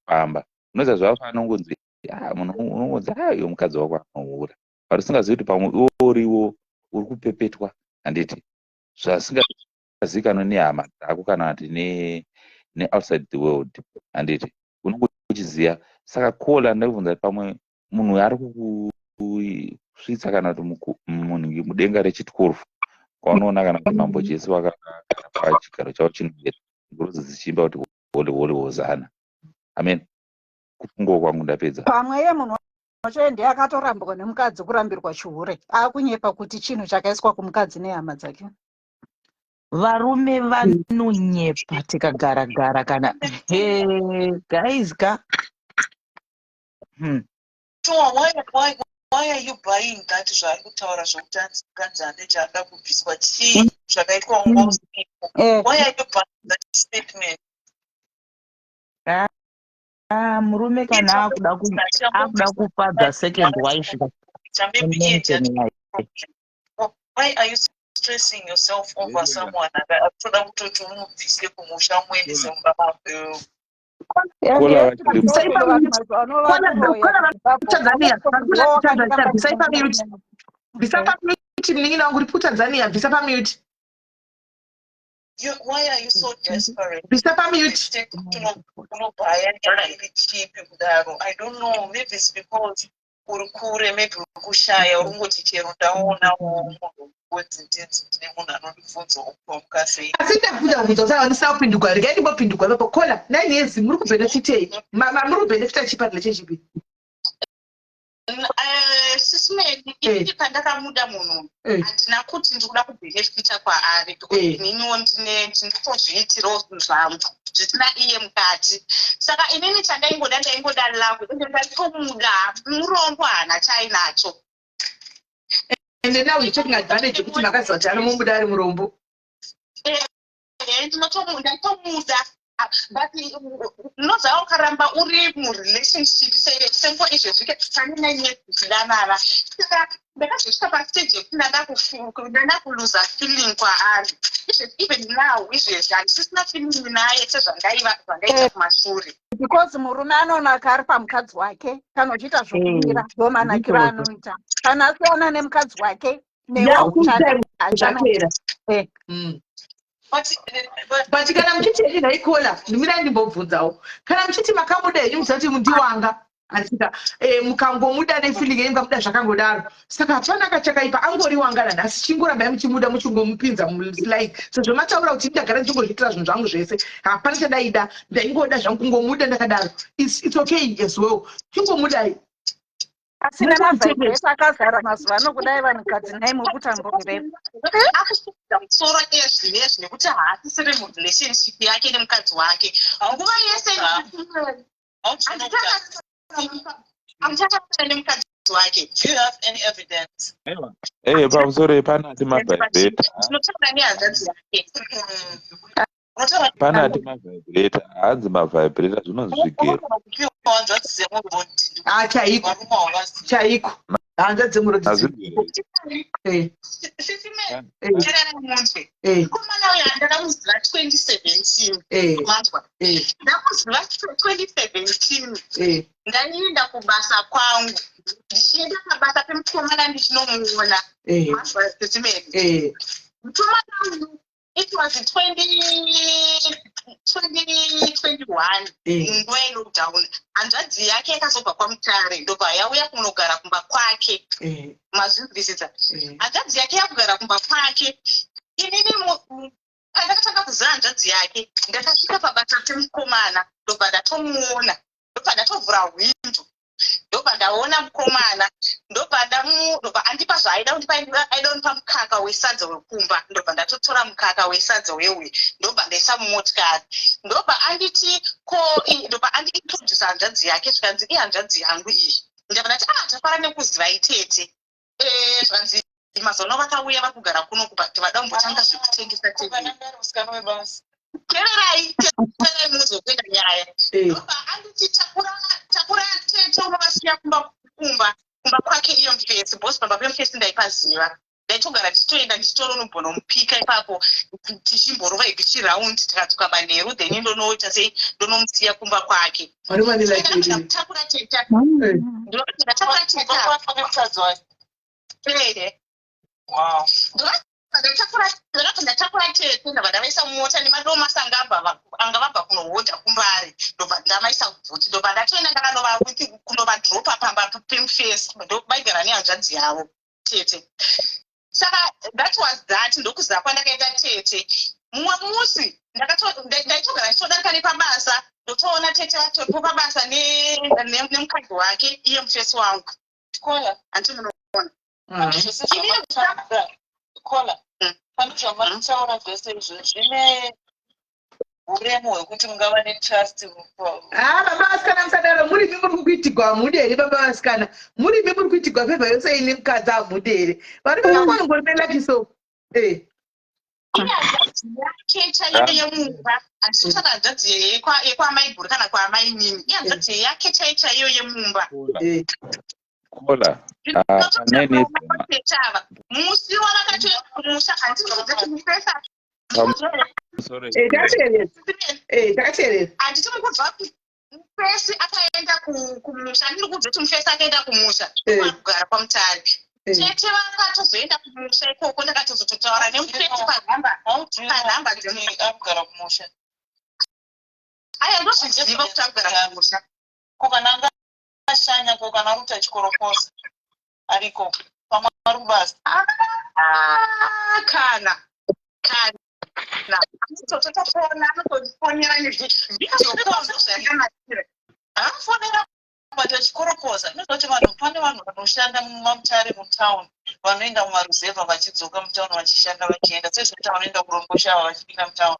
pamba unoza zvafana ngonzi munhu unongonzi iyo mukadzi wako anoura but usingazivi kuti pamwe uriwo uri kupepetwa handiti zvasingazikanwa nehama dzako kana kuti ne outside the world handiti unenge uchiziva saka kola ndakubvunza kuti pamwe munhu ari kusvitsa kana kuti munhu mudenga rechi12 kwaunoona kana kuti mambo jesu wakagara pachigaro chavo chinogera ngurudzo dzichimba kuti hole hozana amen kufungo kwangu ndapedza pamwe ye munhu wacho ndiye akatorambwa nemukadzi kurambirwa chihure akunyepa kuti chinhu chakaiswa kumukadzi nehama dzake varume vanonyepa tikagara kana guys ka Why are you buying that zvari kutaura zvokuti kanzane chaada kubviswa chii zvakaitwa most people? Why are you buying that statement? Murume kana akuda kupadza second wife. Why are you stressing yourself over someone? Akutoda kutoti umubvise kumusha umuendese mumba mako. Why are you so desperate? I don't know, maybe it's because kurukure, maybe kushaya, urungoti chero ndaona munhu wedzintidzi ndine munhu anondibvunza ukukase. Asindabvunza saka ndisapinduka regai ndipinduka papo kola 9 years muri kubenefitei muri kubenefita chipadla chechipi sisimeni ini pandakamuda munhu handina kuti ndikuda kubenefita kwaari because ininiwo ndinotozviitirawo zvangu zvisina iye mukati saka inini chandaingoda langu ende ndatomuda murombo hana chainacho ende now you're taking advantage yekuti makaziva kuti anomuda ari murombo ndatomuda but unoziva ukaramba uri murelationship senguva izvezvike 9 years tichidanana. Saka ndakazosvika pastage yekuti ndada kuluza feeling kwaari. Even now izvezvi handisisina feeling naye sezvangaita kumashure. Because murume anonaka ari pamukadzi wake kana uchiita zvokumira ndomanakiro anoita. Kana asiyana nemukadzi wake zvapera. But kana muchiti eni ndaikola ndimira ndimbobvunzawo kana muchiti makamuda henyu musati mundiwanga asika mukangomuda nefeeling yenyu mukamuda zvakangodaro saka hapana kachakaipa angoriwangana nhasi chingoramba muchimuda muchingomupinza muslide sezvo mataura kuti ndagara ndichingozviitira zvinhu zvangu zvese hapana chandaida ndaingoda zvangu kungomuda ndakadaro it's okay as well chingomudai asina mavhaibhesi akazara mazuva ano kudai vanhukadzi nai mukutamburirepo musoro ezvinezvi nekuti haasisiri murelationship yake nemukadzi wake nguva yese amuchakavara nemukadzi wake. Do you have any evidence? Pamusoro panati mavhaibheta tinotaura nehanzvadzi yake. panati mavhaibheta hanzi mavhaibheta zvinozvigera chaiko hanza dzemurodzi mukomana uyo ndakamuziva 2017 manzwa ndamuziva 2017 ndaienda kubasa kwangu ndichienda pabasa pemukomana ndichinomuona manzwa setimene mukomana uyu it was 2021 nguva yelockdown. Hanzvadzi yake yakazobva kwaMutare ndobva yauya kunogara kumba kwake mazvinzwisisa. Hanzvadzi yake yakugara kumba kwake. Inini pandakatanga kuziva hanzvadzi yake ndakasvika pabasa pemukomana ndobva ndatomuona ndobva ndatovhura hwindo ndobva ndaona mukomana ndobva andipa zvaaida kundipa aida kundipa mukaka wesadza wekumba ndobva ndatotora mukaka wesadza wewe ndobva ndaisa mumotikari ndobva anditi ndobva andiintrodusa hanzvadzi yake zvikanzi ihanzvadzi yangu iyi ndobva ndati tafara nekuziva itete zvanzi mazono vakauya vakugara kuno kuti vada kumbotanga zvekutengesa tererai muzokwenda nyaya ndobva anditi takura tete unovasiya kumba kwake iyo mufesi bosi pamba pemufesi ndaipaziva ndaitogara tichitoenda ndichitorunobhona mupika ipapo tichimborova ipichiraundi tikatuka manheru then ndonoita sei ndonomusiya kumba kwake takura teta ndatakura tete ndabva ndavaisa mumota nemadomasi anga vabva kunohodha kumbari ndobva ndamaisa bvuti ndobva ndatoenda kunovadropa pamba pemufesi ndobaigara nehanzvadzi yavo tete. Saka that was that ndokuziva kwandakaita tete. Mumwe musi ndaitogara ndichitodarika nepabasa ndotoona tete vatoripo pabasa nemukadzi wake iye mufesi wangu handinoona kola pane zvamataura zvese izvo zvine uremu hwekuti mungava netrust. baba vasikana musadaro murimi muri kuitigwa hamudere baba vasikana murimi muri kuitigwa pevha yose ine mukadzi hamudere vari vakangorimelakiso yake chaiyo yemumba handisosaka hanzvadzi yekwamaibhuri kana kwaamainini ihanzvadzi yake chaiyo yemumba kola musi wavakatoenda kumusha handizozekumusesa handiti mukubva mufesi akaenda kumusha ndiri kubva kuti mufesi akaenda kumusha kugara kwaMutare tete vakatozoenda kumusha ikoko ndakatozototaura nemufesi panhamba akugara kumusha aya ndozviziva kuti akugara kumusha kokana ashanya kokana kuti achikorokosa ariko pamwe ari kubasa kana anototofona anotofonera nezvideokozo zvakanakira anofonera but achikorokosa inoziva kuti vanhu pane vanhu vanoshanda muMutare mutauni vanoenda mumaruzevha vachidzoka mutauni vachishanda vachienda sezvekuti vanoenda kurombosha vachipinda mutauni.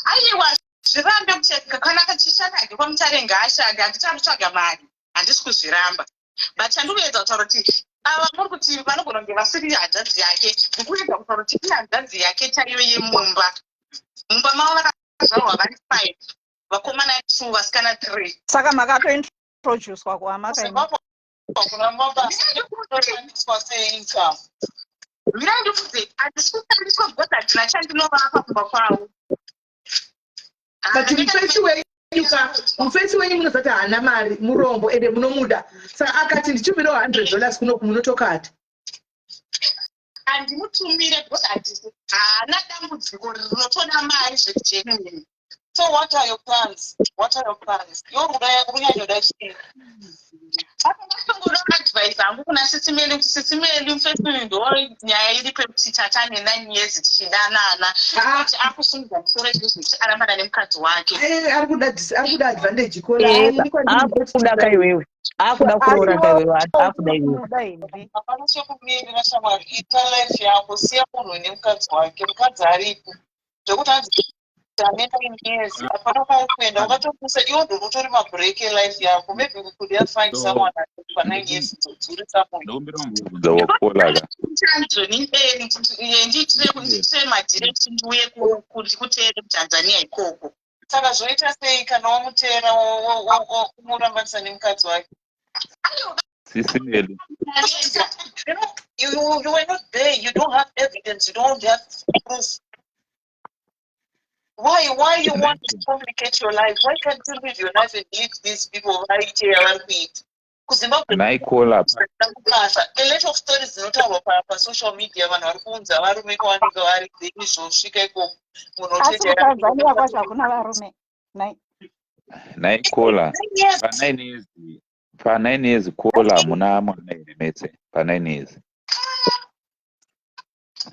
aiwa zvirambe kuti kana kachishanda hake kwaMutare ngaashande handiti anotsvaga mari handisi kuzviramba but chandinoedza kutaura kuti ava muri kuti vanogona kunge vasiri hanzvadzi yake ndikuedza kutaura kuti ihanzvadzi yake chaiyo yemumba mumba mavo vakazvarwa vari 5 vakomana 2 vasikana 3 saka makatointroducwa kuamakaina kuna mabasa ekutoraniswa seincome mirai ndikudze handisi kushandiswa because hatina chandinovapa kumba kwavo but mufesi wenyu munozati haana mari murombo ende munomuda saka akati ndichumirawo $100 kuno kumunotokati handimutumire because haana dambudziko rinotoda mari zvekujenuini. So what are your plans? Yorunyanyoda chii akanasongoda advice hangu kuna sisimeli kuti sisimeli mufesini ndo nyaya iri pekuti tatane 9 years tichidanana kuti akusungudza musoro izvozvo kuti arambana nemukadzi wake ari kuda advantage akuda kaiwewe akuda kuroora kaiwewe akuda iwewe hapana chekumirira shamwari ita life yako siya munhu nemukadzi wake mukadzi aripo zvekuti anzi yes, apana ukatopusa iwo ndo utori mabreak life yako maybe we could have find someone for 9 years to ndiitire madirection ndiuye kuteere kutanzania ikoko saka zvoita sei kana wamutera umurambanisa nemukadzi wake Sisimeli. You were not there, you don't have evidence, you don't have proof. Why you want to complicate your life? Why can't you live your life and leave these people right here and meet? And I call up. A lot of stories not about social media vanhu vari kuunza varume kwavanenge vari izvosvika ikoko asi kutanzania kwacho hakuna varume naikola pa9 years kola muna mwana here metse pa9 years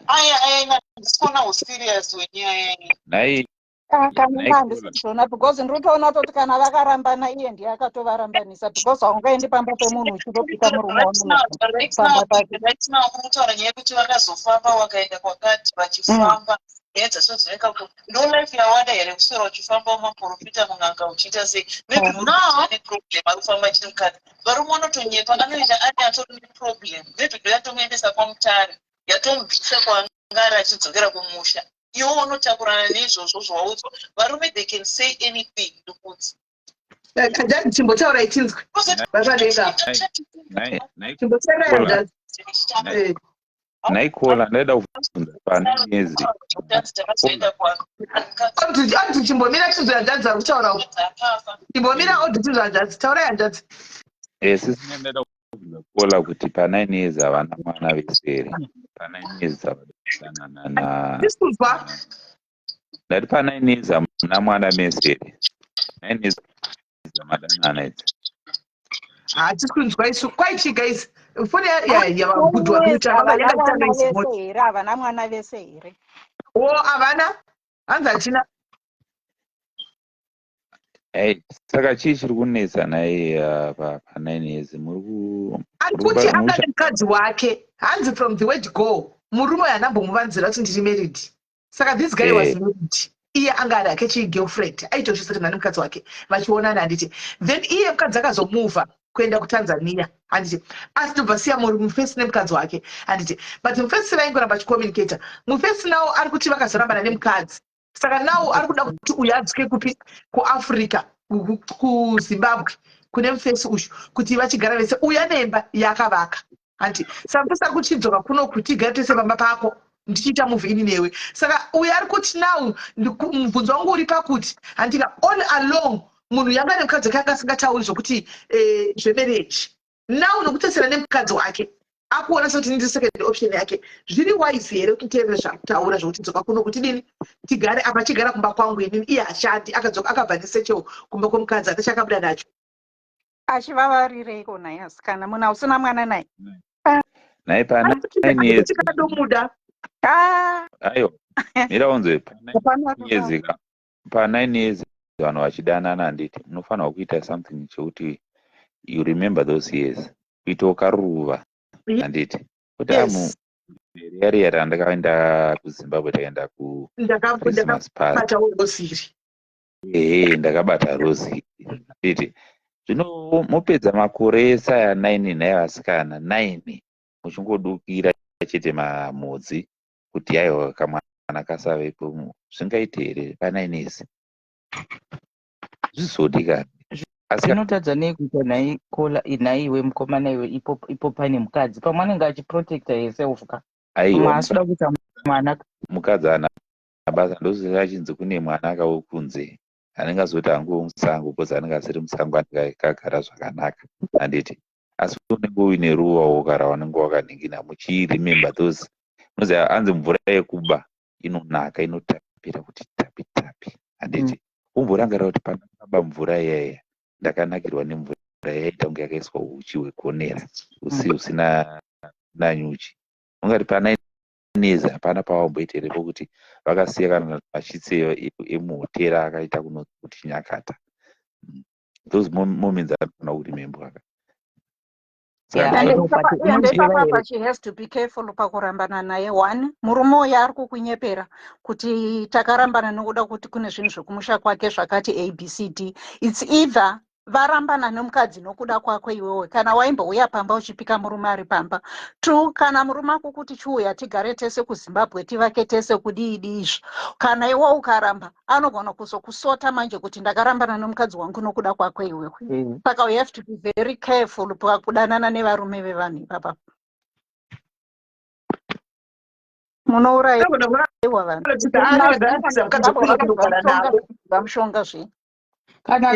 aya ndisikuona userious wenyaya nai kana handisizvona because ndinotoona toti kana vakarambana iye ndiye akatovarambanisa because haungaendi pamba pemunhu uchitopika murume right now unotaura nyaya yekuti vakazofamba wakaenda kwakati vachifamba nyaya dzasoziveka ndo life yawanda here kusora uchifamba mumaprofita mun'anga uchiita sei maybe munoane problem ari kufamba chiri mukati varume vanotonyepa anoita ane atori neproblem maybe ndo yatomuendesa kwamutare yatomubvisa kwangari achidzokera kumusha iwo unotakurana neizvozvo zvaudzwa varume they can say anything ndokudzi chimbotaura ichinzwe naikola ndaida kuvhunza pa9 years oti chimbomira chinzwe hanzvadzi ari kutaura chimbomira oti hanzvadzi taurai hanzvadzi sisine ndaida kuvhunza kola kuti pa9 years havana mwana vese here pa9 years havadadanana ndati pa9 years hamuna mwana mese here 9 years hamadanana idzi hatisi kunzwa isu kwaichi guys foni yavagudhwa here havana mwana vese here havana hanzi hatina saka chii chiri kunetsa naye pa9 years arikuti anga nemukadzi wake hanzi from the word go murume yanambomuvanzira kuti ndiri married saka this guy was married iye anga ari ake chigirlfriend aitozvisakana nemukadzi wake vachionana handiti then iye mukadzi akazomuvha kuenda kutanzania handiti asi tobva siya mufesi nemukadzi wake handiti but mufesi vaingoramba achicommunicata mufesi nawo ari kuti vakazorambana nemukadzi saka nawo ari kuda kuti uyu adzoke kupi kuafrica kuzimbabwe kune mufesi uyu kuti vachigara vese uyu anemba yaakavaka handiti saka mufesi ari kuchidzoka kuno kuti igare tese pamba pako ndichiita muvhi ini newe saka uyu ari kuti nawo mubvunzo wangu uri pakuti handika all along munhu yanga nemukadzi wake anga asingatauri zvokuti zvemarriage nawo nokutesera nemukadzi wake akuona sekuti ndiri second option yake zviri wise here kuteerera zvakutaura zvokuti dzoka kuno kuti dini tigare apa achigara kumba kwangu inini iye hashandi akadzoka akabva nesechewo kumba kwomukadzi atachakabuda nacho achivavarireko naye asikana munhu ausina mwana naye naye pa9 years tikadomuda aiwa mira unzwe pa9 years vanhu vachidanana handiti munofanirwa kuita something chekuti you remember those years kuitawo karuva handiti kuti amureariyari andakaenda kuzimbabwe takaenda kuchristmas party ndakabata rosiri handiti zvino mopedza makore esaya 9 naye vasikana 9 muchingodukira chete mamhodzi kuti aiwa kamwana kasavepo zvingaite here pa9 years zvizodikani asi zvinotadza nekuita naiwe mukomana iwe ipo pane mukadzi pamwe anenge achiprotecta himself ka aiwa asida kuita mwana mukadzi ana basa ndozvinoita achinzi kune mwanaka wekunze anenge azoti anguwo musango bcause anenge asiri musango anenge akagara zvakanaka handiti asi unenge uine ruwa wogara wanenge wakaningina muchiremember those unoziva anzi mvura yekuba inonaka inotapira kuti tapi tapi handiti umborangarira kuti panakaba mvura iyaya ndakanakirwa nemvura yaita kunge yakaiswa uchi hwekonera usina nyuchi ungati pana nezi hapana pawamboiterepo kuti vakasiya kana machitseyo emuhotera akaita kuti nyakata those moments anofana kuremembwa ndepapapa she has to be careful pakurambana naye. One, murume uyu ari kukunyepera kuti takarambana nokuda kuti kune zvinhu zvekumusha kwake zvakati abcd. It's either varambana nemukadzi nokuda kwakwe iwewe kana waimbouya pamba uchipika murume ari pamba. Two, kana murume ako kuti chiuya tigare tese kuZimbabwe tivake tese kudii izvo, kana iwe ukaramba anogona kuzokusota manje kuti ndakarambana nemukadzi wangu nokuda kwakwe iwewe. Saka we have to be very careful pakudanana nevarume vevanhu ipapa. Munouraiwa vanhu vamushonga zve. Kana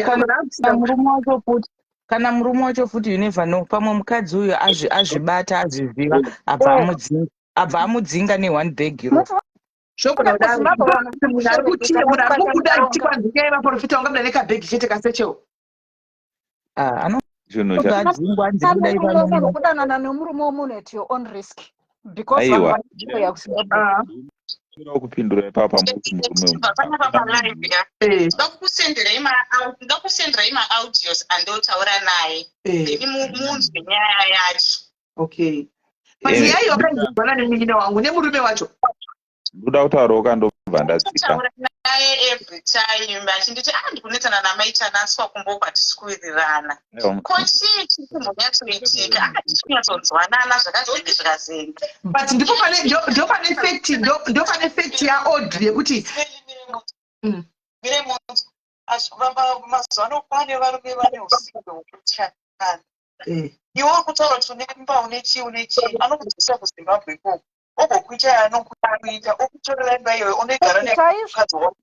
murume wacho futi you never know pamwe mukadzi uyu azvibata azviziva abva amudzinga ne1 bag ro kudanana nemurume womunhu at your own risk because kupindura ipapa ndakusenderai maaudios andotaura naye ndini munzwe nyaya yacho. Okay. But yaiyo kanzwana nemunyina wangu nemurume wacho. Ndoda kutaura ukandobva ndadzika. Taura naye every time achinditi ndikunetsana namaitaniswa kumbo kwatisikuwirirana. Kochii chikumhonyatsoitika akatikunyatsonzwanana zvakazenge zvikazenga. But ndipo pane effect yaOdri yekuti mire muntu achikuvamba mazuva ano kwane varume vane usiku hwekuchakana. Iwe kutaura kuti une mimba une chii anokudzisa kuZimbabwe ikoko ogokuita yaanokuita okutorera imba iyoyo unogara nemukadzi wako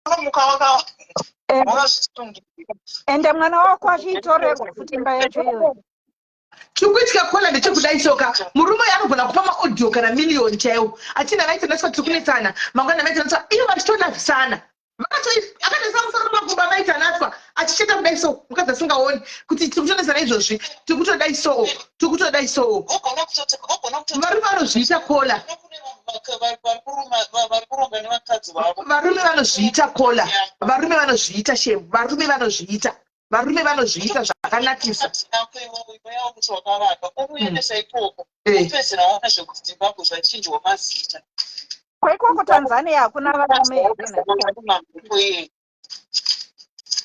ndomuka wakazvisungira ende mwana wako achiitorerwa futi imba yacho iyoyo. chikuitika kola ndechekudai soka murume anogona kupa maaudio kana miliyoni chaiwo achina vaitaniswa tiri kunetsana mangwana vaitaniswa iyo vachitodazvisana akatosamusana magumba vaitanaswa achicheta kudai so mukadzi asingaoni kuti tiri kutonesana izvozvi tiri kutodai so varume vanozviita kola varume vanozviita kola varume vanozviita shemu varume vanozviita zvakanakisa. Kwaikoko Tanzania hakuna varume.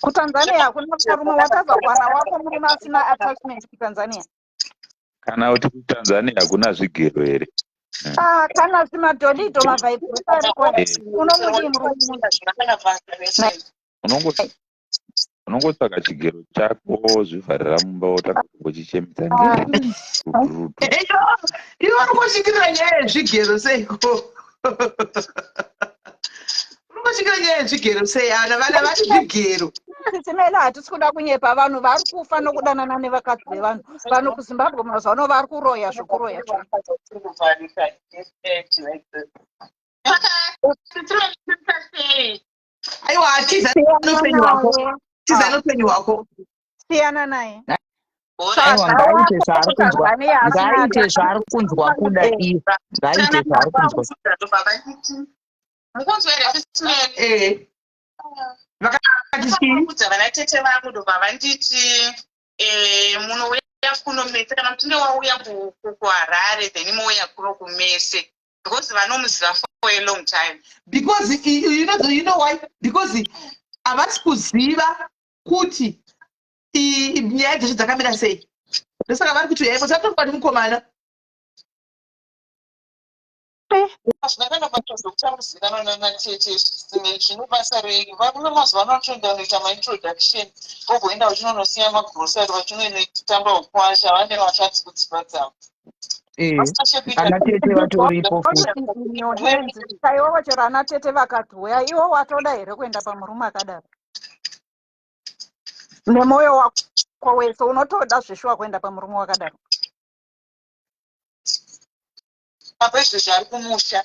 kuTanzania hakuna varume. Watazwa bwana wako murume asina attachment kuTanzania? Kana kuti kuTanzania hakuna zvigero here? Kana zimadholido mavhaibhesari unomudii murume? Unongotsvaga chigero chako zvivharira mumba wotanga kungochichemeta iwe unoshingirira nyaya yezvigero seiko unoshingirira nyaya yezvigero sei ana vana vati zvigero tisimela hatisi kuda kunyepa vanhu vari kufa nokudanana nevakadzi vevanhu. Vanhu kuZimbabwe mazuva ano vari kuroya zvekuroya. aiwa tiza noupenyu hwako siyana naye. Ngaite zvaari kunzwa kuda iye ngaite zvaari kunzwa. Vakakudza vanatete vangu ndobva vanditi munouya kuno mese kana muchinge wauya kuHarare then mouya kuno kumese because vanomuziva for a long time because you know why because havasi kuziva kuti nyaya dzecho dzakamira sei ndosaka vari kuti yaipo satokwa nemukomana Zvakana patozokutamudzikana nanatete zvinobasa rei varume mazuva ano vanotoenda kunoita maintroduction vogoenda vachinoonosiya magrosari vachinoitamba ukwasha vane vashatsi kudzimba dzavo ana tete vatoripo Kaiwo chero ana tete vakadhuya iwo watoda here kuenda pamurume akadaro nemoyo wako wese unotoda zveshuwa kuenda pamurume wakadaro apa izvezvi ari kumusha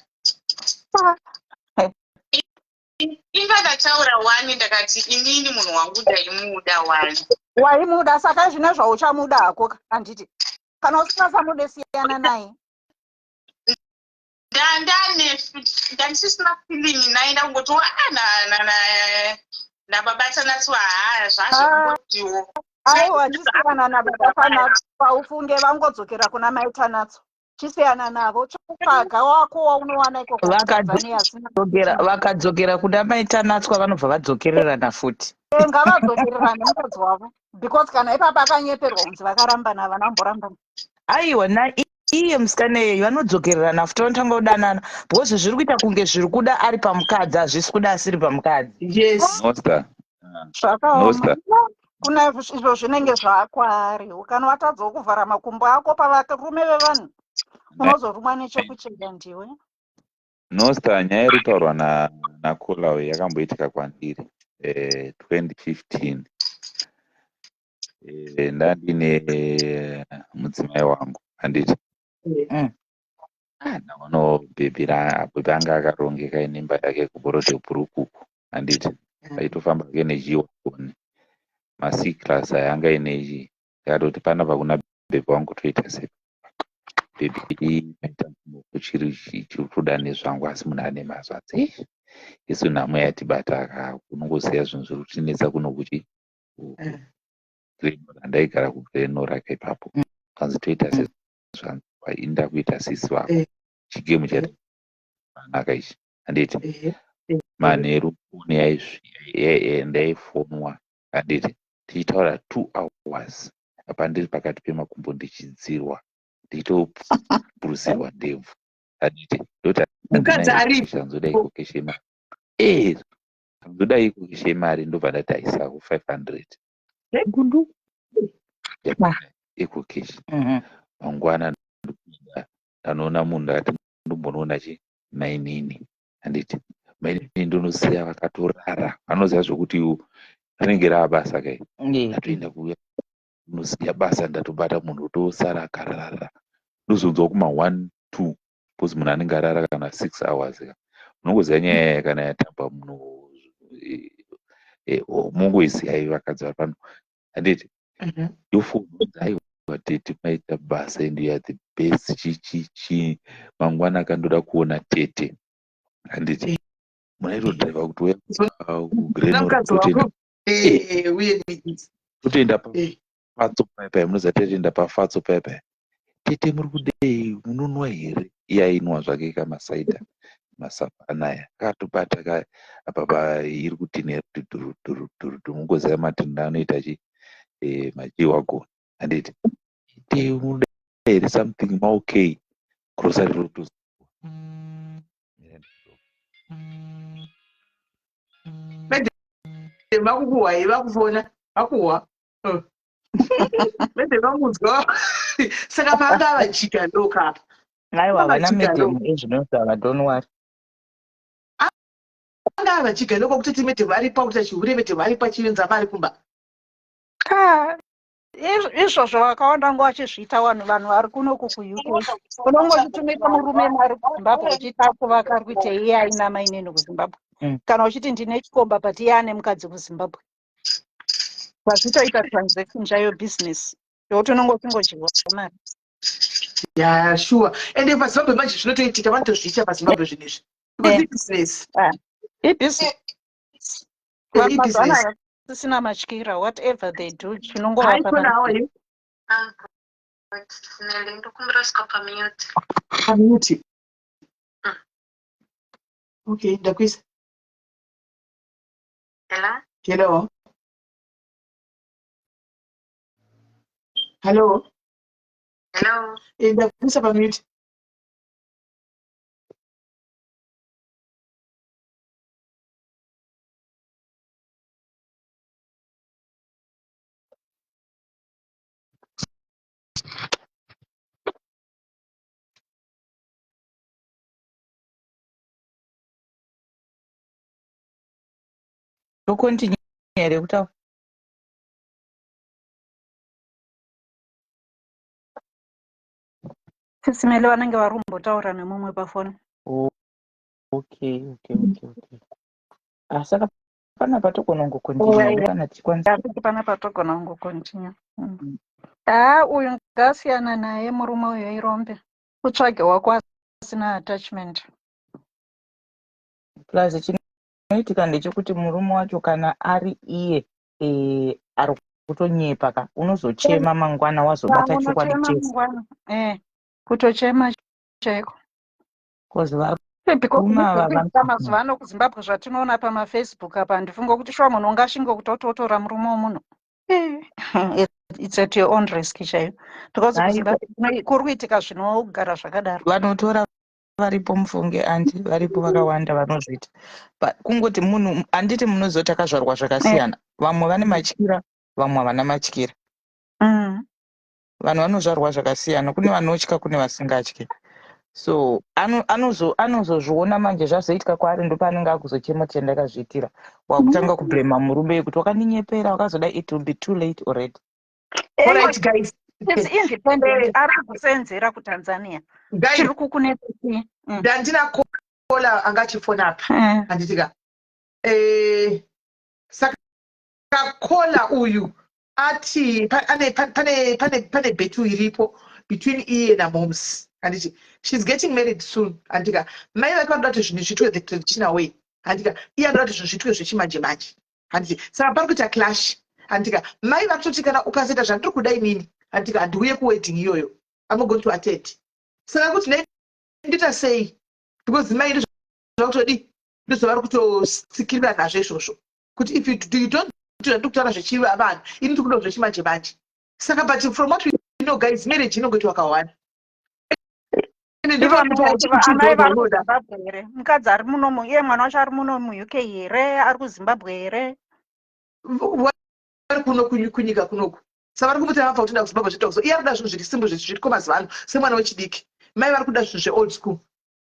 inga ndataura wani ndakati inini munhu wangu ndaimuda wani waimuda saka zvine zvauchamuda hako handiti kana usingasamude siyana naye ndandisisina feeling naye ndakungoti nababatanatswa zvazvokungotiwo aiwa chisiyana nababatanatswa ufunge vangodzokera kuna maitanatso chisiyana navo chotsvaga wako waunowana ikoko kutanzania vakadzokera kuna maitanatswa vanobva vadzokererana futi ngavadzokererane mukadzi wavo because kana ipapa akanyeperwa kunzi vakarambana vanamborambana aiwa iye musikana yeyo vanodzokererana futi vanotanga kudanana because zviri kuita kunge zviri kuda ari pamukadzi hazvisi kuda asiri pamukadzi zvakaoma kuna izvo zvinenge zvakwaari kana watadzawo kuvhara makumbo ako pavarume vevanhu unozorumwa nechekuchega ndiwe nosta nyaya iri kutaurwa nakolawe yakamboitika kwandiri 2015 ndandine mudzimai wangu handiti naono bhebhi anga akarongeka inemba yake kuborode bhurukuku handiti aitofamba ke nejiwakoni masiclas ayanga inechi akatoti panapa kuna bhebhi wangu toita sei bhebhi chiri kuda nezvangu asi munhu ane mazvadzi isu nhamo yatibata unongoziva zvinhu zviri kutinetsa kuno kuti ndaigara kugrenora ipapo kanzi toita sezvainda kuita sisi wako chigemu chatanaka ichi handiti manheru foni ndaifonwa handiti tichitaura 2 hours apa ndiri pakati pemakumbo ndichidzirwa ndichitopurusirwa ndebvu handiti ndotanzoda ikokeshe mari ndoda ikokeshe mari ndobva ndati aisaku 500 gundu ikokeshe mangwana ndanoona munhu ndakati ndombonoona mainini handiti mainini ndonosiya vakatorara vanoziva zvokuti rinenge raabasa kai ndatoenda kuuya unosiya basa ndatobata munhu otosara akarara ndozonzwa kuma 1-2 bcause munhu anenge arara kana 6 hours unongoziva nyaya kana yatamba munhu mongoiziyai vakadzi vari pano handiti yofonai vatete maita basa and you are the best chichichi mangwana akandoda kuona tete handiti munaitodhraivha kuti kugrenora totoenda pafatso paipai munoziva totoenda pafatso paipai tete muri kudei munonwa here iye ainwa zvake kamasaidha masapanaya akatobata apa iri kutinera kuti dhurudhuru mungoziva matinda anoita chi majiwagoni handiti tete munoda here something maokay grosari rotos vakukuhwai vakufona vakuhwa vende vamunzwa saka vanga vachika ndokapa aiwa vana medhemu ezvinosa don't anga vachika ndoko kutoti medhemu varipa kuti chihure medhemu varipa chivenza mari kumba izvozvo vakawanda ngo vachizviita vanhu vari kunoku kuuk unongochitumira murume mari kuzimbabwe uchiita kuvaka kuti iye aina mainini kuzimbabwe kana uchiti ndine chikomba but iye ane mukadzi kuzimbabwe vachitoita transaction chayo business yokuti unongochingochirwa mari sure ende pazimbabwe manje zvinotoitika vanotozviita pazimbabwe zvinezvi because business ibusiness vamazana sisina matyira whatever they do chinongovapaamute okay ndakuisa hello ndakuisa pamute tokontinue here kutaura. Simele vanenge varumbotaura nemumwe pafoni. Okay. Saka pana patogona kungokontinue kana tichikwanisa. Pana patogona kungokontinue. Uyu ngasiyana naye murume uyu irombe. Utsvage wako asina attachment. Plus chinoitika ndechekuti murume wacho kana ari iye ari kutonyepa ka unozochema mangwana wazobata chokwadi chese. Kutochema chaiko. Mazuva ano kuZimbabwe zvatinoona pamafacebook apa ndifunga kuti shwa munhu ungashinga kuti ototora murume womunhu. It's at your own risk chaiyo. Because kuZimbabwe kuri kuitika zvinogara zvakadaro. Vanotora varipo mufunge anti varipo vakawanda vanozviita. Kungoti munhu anditi munozoti akazvarwa zvakasiyana. Vamwe vane matyira, vamwe havana matyira. Vanhu vanozvarwa zvakasiyana, kune vanotya kune vasingatyi. So anozozviona manje zvazoitika kwaari ndo paanenge akuzochema chandakazviitira. Wakutanga kublema murume kuti wakaninyepera wakazoda it will be too late already. All right guys. It's independent. Ari kusenzera kuTanzania. Chiri kukunetsa. Dandina kola angachifona apa. Anditika. Saka kola uyu ati pane betu iripo between iye na moms. And she's getting married soon. Andika, mai vakanda kuti zvinhu zvitwe the traditional way. Andika, iye anoda kuti zvinhu zvitwe zvechimanje manje. Andika, saka pari kuita clash. Andika, mai vakutoti kana ukazoita zvandiri kuda inini. Andika, handiuye kuwedding iyoyo. I'm going to attend. Saka kuti ndita sei? Because mai ndozvakutodi ndozvavari kutotsikirira nazvo izvozvo. Kuti if you don't do zvandikutaura zvechiva vanhu, ini ndikuda zvechimanje manje. Saka but from what we know guys, marriage inongoitwa wakawanda. Mukadzi ari muno iye mwana wacho ari muno muUK here ari kuZimbabwe here vari kuno kunyika kunoku saka vari kumuti vabva kutoenda kuZimbabwe zvitozo iye arikuda zvinhu zviri simple zviriko mazuva ano semwana wechidiki mai vari kuda zvinhu zveold school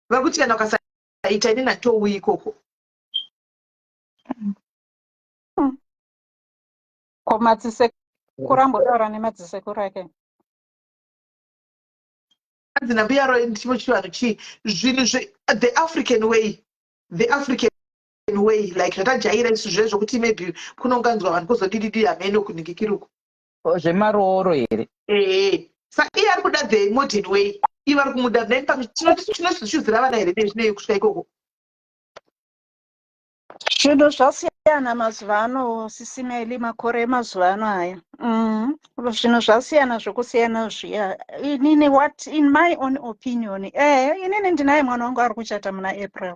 vari kuti kana ukasaita inini hatouyi ikoko ko madzisekuru ambotaura nemadzisekuru ake ndinambiyaro ndichimo chivanhu chii zvinhu the African way like zvatajaira isu zve zvokuti maybe kunonganzwa vanhu kuzodididi hameno kunhingikiruko zvemarooro here saka iye ari kuda the modern way iye vari kumuda tinozichuzira vana here nezvinei kusvika ikoko zvinhu zvasiyana mazuva ano sisimeli makore emazuva ano aya zvinhu zvasiyana zvokusiyana zviya inini what in my own opinion inini ndinaye mwana wangu ari kuchata muna April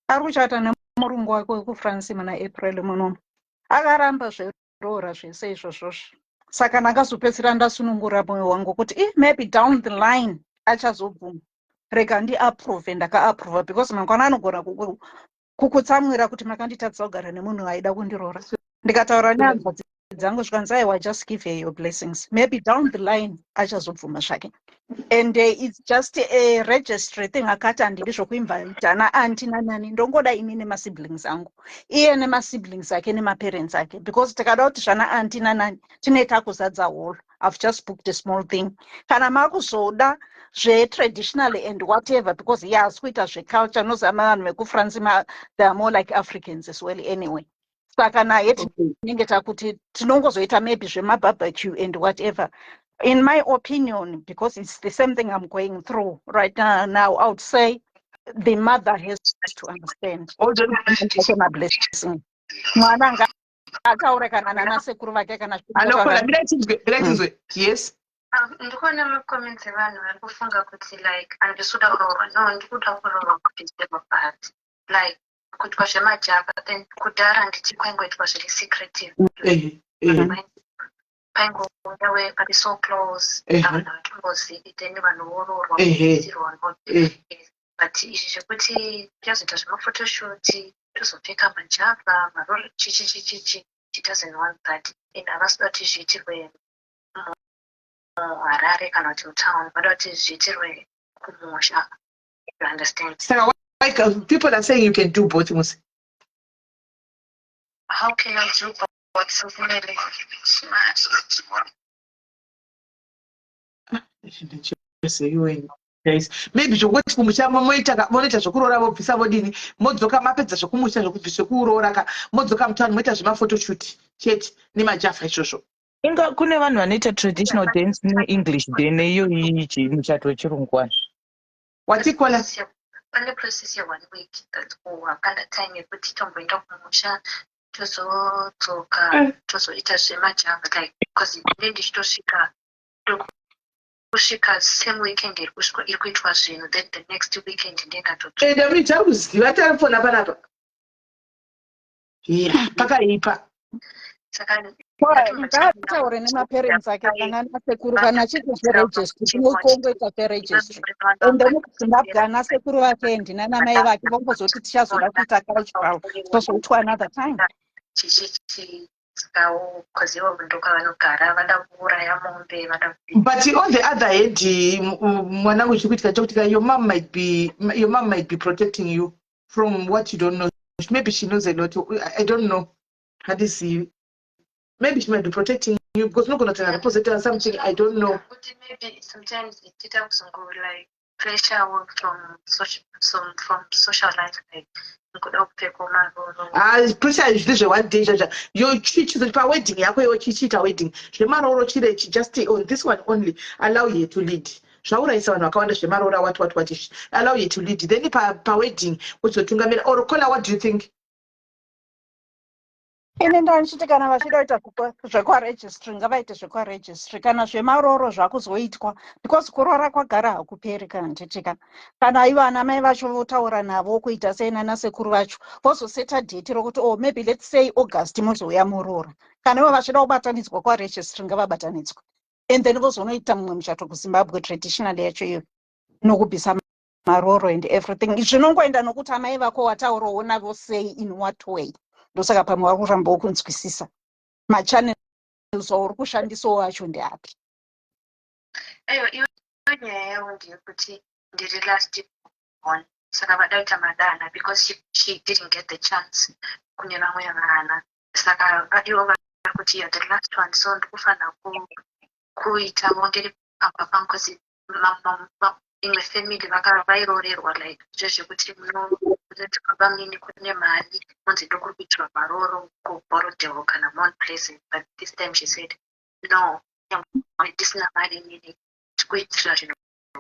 ari kuchata nemurungu wake wekufrance muna April munomu akaramba zveroora zvese izvozvozvo saka ndakazopedzisira ndasunungura mwoyo wangu kuti maybe down the line achazobvuma rega ndiaprove ndakaaprova because mangwana anogona kukutsamwira kuti makanditadzisa kugara nemunhu aida kundiroora ndikataura nehanzvadzi dzangu zvikanzi aiwa just give her your blessings maybe down the line achazobvuma zvake and it's just a registry thing akati handidi zvokuinvita naanti nanani ndongoda ini nemasiblings angu iye nemasiblings ake nemaparents ake because tikada kuti zvana anti nanani tinoita kuzadza hall I've just booked a small thing kana makuzoda zvetraditionally and whatever because he has kuita zveculture nozama vanhu vekufrance they are more like Africans as well anyway saka naye tinenge takuti tinongozoita maybe zvemabarbecue and whatever in my opinion because it's the same thing I'm going through right now I would say the mother has to understand my blessing mwana ngataure kana nanasekuru vake kana yes ndikuona macomments evanhu vari kufunga kuti like handisuda kuroorwa no ndikuda kuroorwa kupinzirwa but like kuitwa zvemajava then kudhara ndichikwangoitwa zviri secretive paingodawe pari so close vanhu vatongozivi then vanhu vororwa kupinzirwa but izvi zvekuti tichazoita zvemaphotoshoot tozopfeka majava marori chichichichichi it doesn't want that and havasida kuti zviitirwe Harare kana kuti mutown vada kuti zviitirwe kumusha you understand saka people are saying you can do both musi how can I do what's so really smart? Guys, maybe zvokuti kumushamba moita zvokuroora vobvisa vodini modzoka mapedza zvokumusha zvokubvisa kuroora ka modzoka mutano moita zvemafotoshoot chete nemajafa izvozvo. Inga kune vanhu vanoita traditional dance neEnglish dance iyo ichi muchato wechirungwana. Watikola? Pane process ya 1 week wakanda time yekuti tomboenda kumusha tozodzoka tozoita zvemajamba like because ndichitosvika kusvika same weekend iri kuitwa zvinhu then the next weekend ndingatoenda muita kuziva telefoni panapa pakaipa saka ngataure nemaparents ake kana nasekuru kana achiti registry tinokongoita registry and then muzimbabwe ana sekuru vake ndinanamai vake vongozoti tichazoda kuita cultural tozoitwa another time But on the other hand, mwanangu chikuitika chokutika your mom might be protecting you from what you don't know. Maybe she knows a lot. I don't know. How do you see? Maybe she might be protecting you because not gonna tell her something I don't know. Maybe sometimes it helps like pressure from social life like pressure is this one day your chichi the wedding yako yo chichita wedding zvemaroro chire just on this one only allow you to lead zvauraisa vanhu vakawanda zvemarora what allow you to lead then pa wedding uzotungamira or kola what do you think? ine ndanichiti kana vachida kuita zvekwaregistry ngavaite zvekwaregistry kana zvemaroro zvakuzoitwa because kuroora kwagara hakuperi kana nditika kana ivo ana mai vacho votaura navo kuita sei nanasekuru vacho vozoseta dheti rokuti maybe let's say August muzouya muroora kana ivo vachida kubatanidzwa kwaregistry ngavabatanidzwa and then vozonoita mumwe muchato kuZimbabwe traditional yacho iyo nokubvisa maroro and everything zvinongoenda nokuti amai vako wataurawo navo sei in what way ndosaka pamwe wakurambawo kunzwisisa machannels auri kushandisawo wacho ndeapi. iyo nyaya yawo ndeyekuti ndiri last born saka vadaita madana because she didn't get the chance kune vamwe vana saka ivo vakuti you're the last one so ndikufanira kuitawo ndiri apa pankosi imwe family vairoorerwa like zvezvekuti munobamini kune mari munzi ndokuri kuitirwa maroro kuborodhero kana one place but this time she said no ndisina mari inini tikuitira zvinhu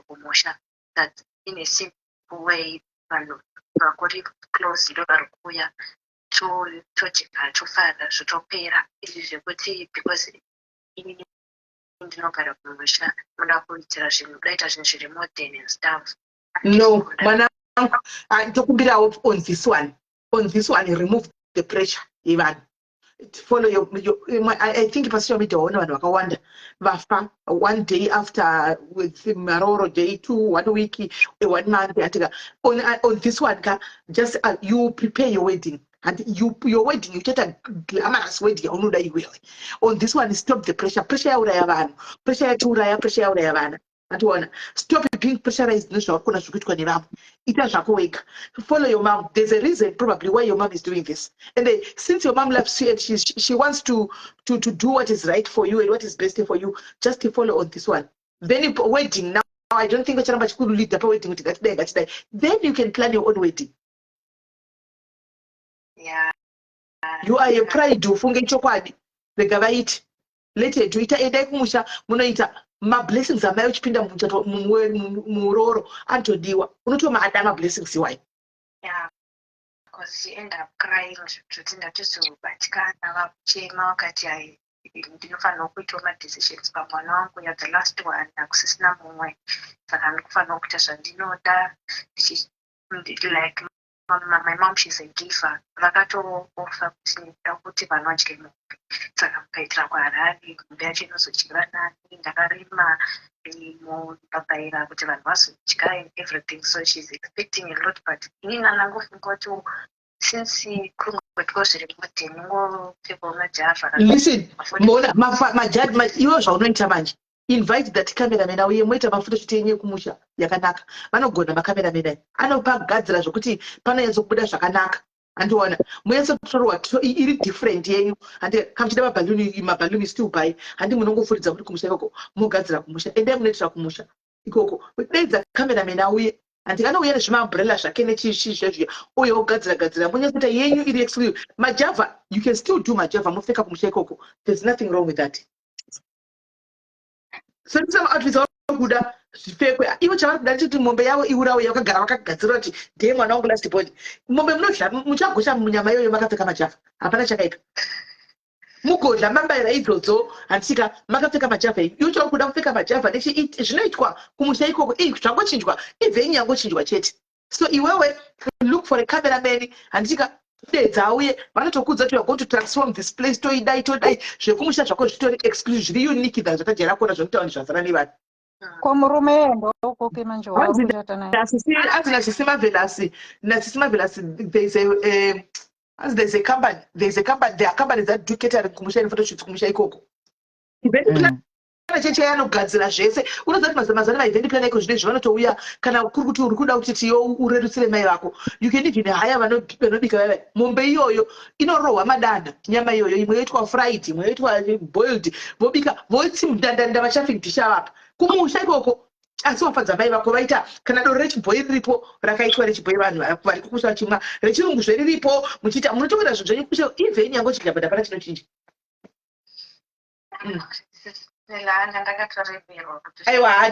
kumusha that in a simple way vanhu vakuri close ndo vari kuuya tojeka tofara zvotopera izvi zvekuti because inini ndinogara kumusha muda kuitira zvinhu daita zvinhu zviri modern and stuff. No mwana tokumbirawo on this one remove the pressure yevanhu follow your I think passocial media waona vanhu vakawanda vafa one day after with maroro day 2 1 week 1 month atika on this one ka just you prepare your wedding and your wedding you get a glamorous wedding unoda iwe on this one stop the pressure yauraya vanhu pressure yauraya vana ationa stop being pressurized nezvaukona zvikuitwa nevamwe ita zvako wega follow your mom. There's a reason probably why your mom is doing this and since your mom loves you and she wants to do what is right for you and what is best for you just follow on this one then wedding now I don't think vacharamba chikurulidha pawedding kuti gatidai then you can plan your own wedding. You are a pride ufunge chokwadi rega vaiti lete tuita endai kumusha munoita mablessings amai uchipinda muchato muuroro antodiwa unotomada mablessings iwayo. Because she ended up crying zvekuti ndatizobatikana vakuchema wakati hai ndinofanira kuita madecisions pamwana wangu ya the last one akusisina mumwe saka ndikufanira kuita zvandinoda like my mom she's a giver vakatoofa kuti vanhu vadye mombe saka mukaitira kwaharari mombe yacho inozodyira nani ndakarima mubabhaira kuti vanhu vazodya and everything so she's expecting a lot but inini anangofunga kuti since kurungotwa zviri modern ngopfekwa majavha listen mona ivo zvaunoita manje invite that cameraman auye moita mafotoshoot yenyu kumusha yakanaka vanogona makameramena anopagadzira zvokuti panoedza kubuda zvakanaka andiona muyense kutorwa iri different yenyu andi kamchida mabhaluni still by handi munongofuridza kuti kumusha ikoko mugadzira kumusha ende munoitira kumusha ikoko dedza cameraman auye andikanouya nezvimambrella zvake nechizvezviya uye ogadzira munyese kuti yenyu iri exclusive majava you can still do majava mupfeka kumusha ikoko there's nothing wrong with that so some outfits kuda zvipfekwe ivo chavari kuda kuti mombe yavo iurawo yakagara vakagadzira kuti ndiye mwana wangu last body mombe munodya muchagosha munyama iyoyo makapfeka majavha hapana chakaipa mugodla mambaira idzodzo handisika makapfeka majavha iyo chauri kuda kupfeka majavha zvinoitwa kumusha ikoko zvangochinjwa ivhenyu yangochinjwa chete so iwewe look for a cameraman handisika dedza auye vanotokudza kuti you're going to transform this place toidai zvekumusha zvako zvitori exclusive zviri unique than zvakajera kuona zvokutaura zvazara nevanhu kwa murume endoko kemanje wakuchata naye asina Velasi there's a company there are companies that do catering kumusha and photo shoots kumusha ikoko cheche yanogadzira zvese unoziva kuti mazana maevent plan iko zvine zvavanotouya kana kuri kuti uri kuda kuti tiyo urerutsire mai vako you can even hire vanobika vava mombe iyoyo inorohwa madanda nyama iyoyo imwe yoitwa fried imwe yoitwa boiled vobika votsi mudandanda vachafing disha vapa kumusha ikoko asi wafadza mai vako vaita kana doro rechibhoi riripo rakaitwa rechibhoi vanhu vari kukusha vachimwa rechirungu zveriripo muchiita munotokwera zvinhu zvenyu kusha even yangochidya bada pana chinochinja aiwa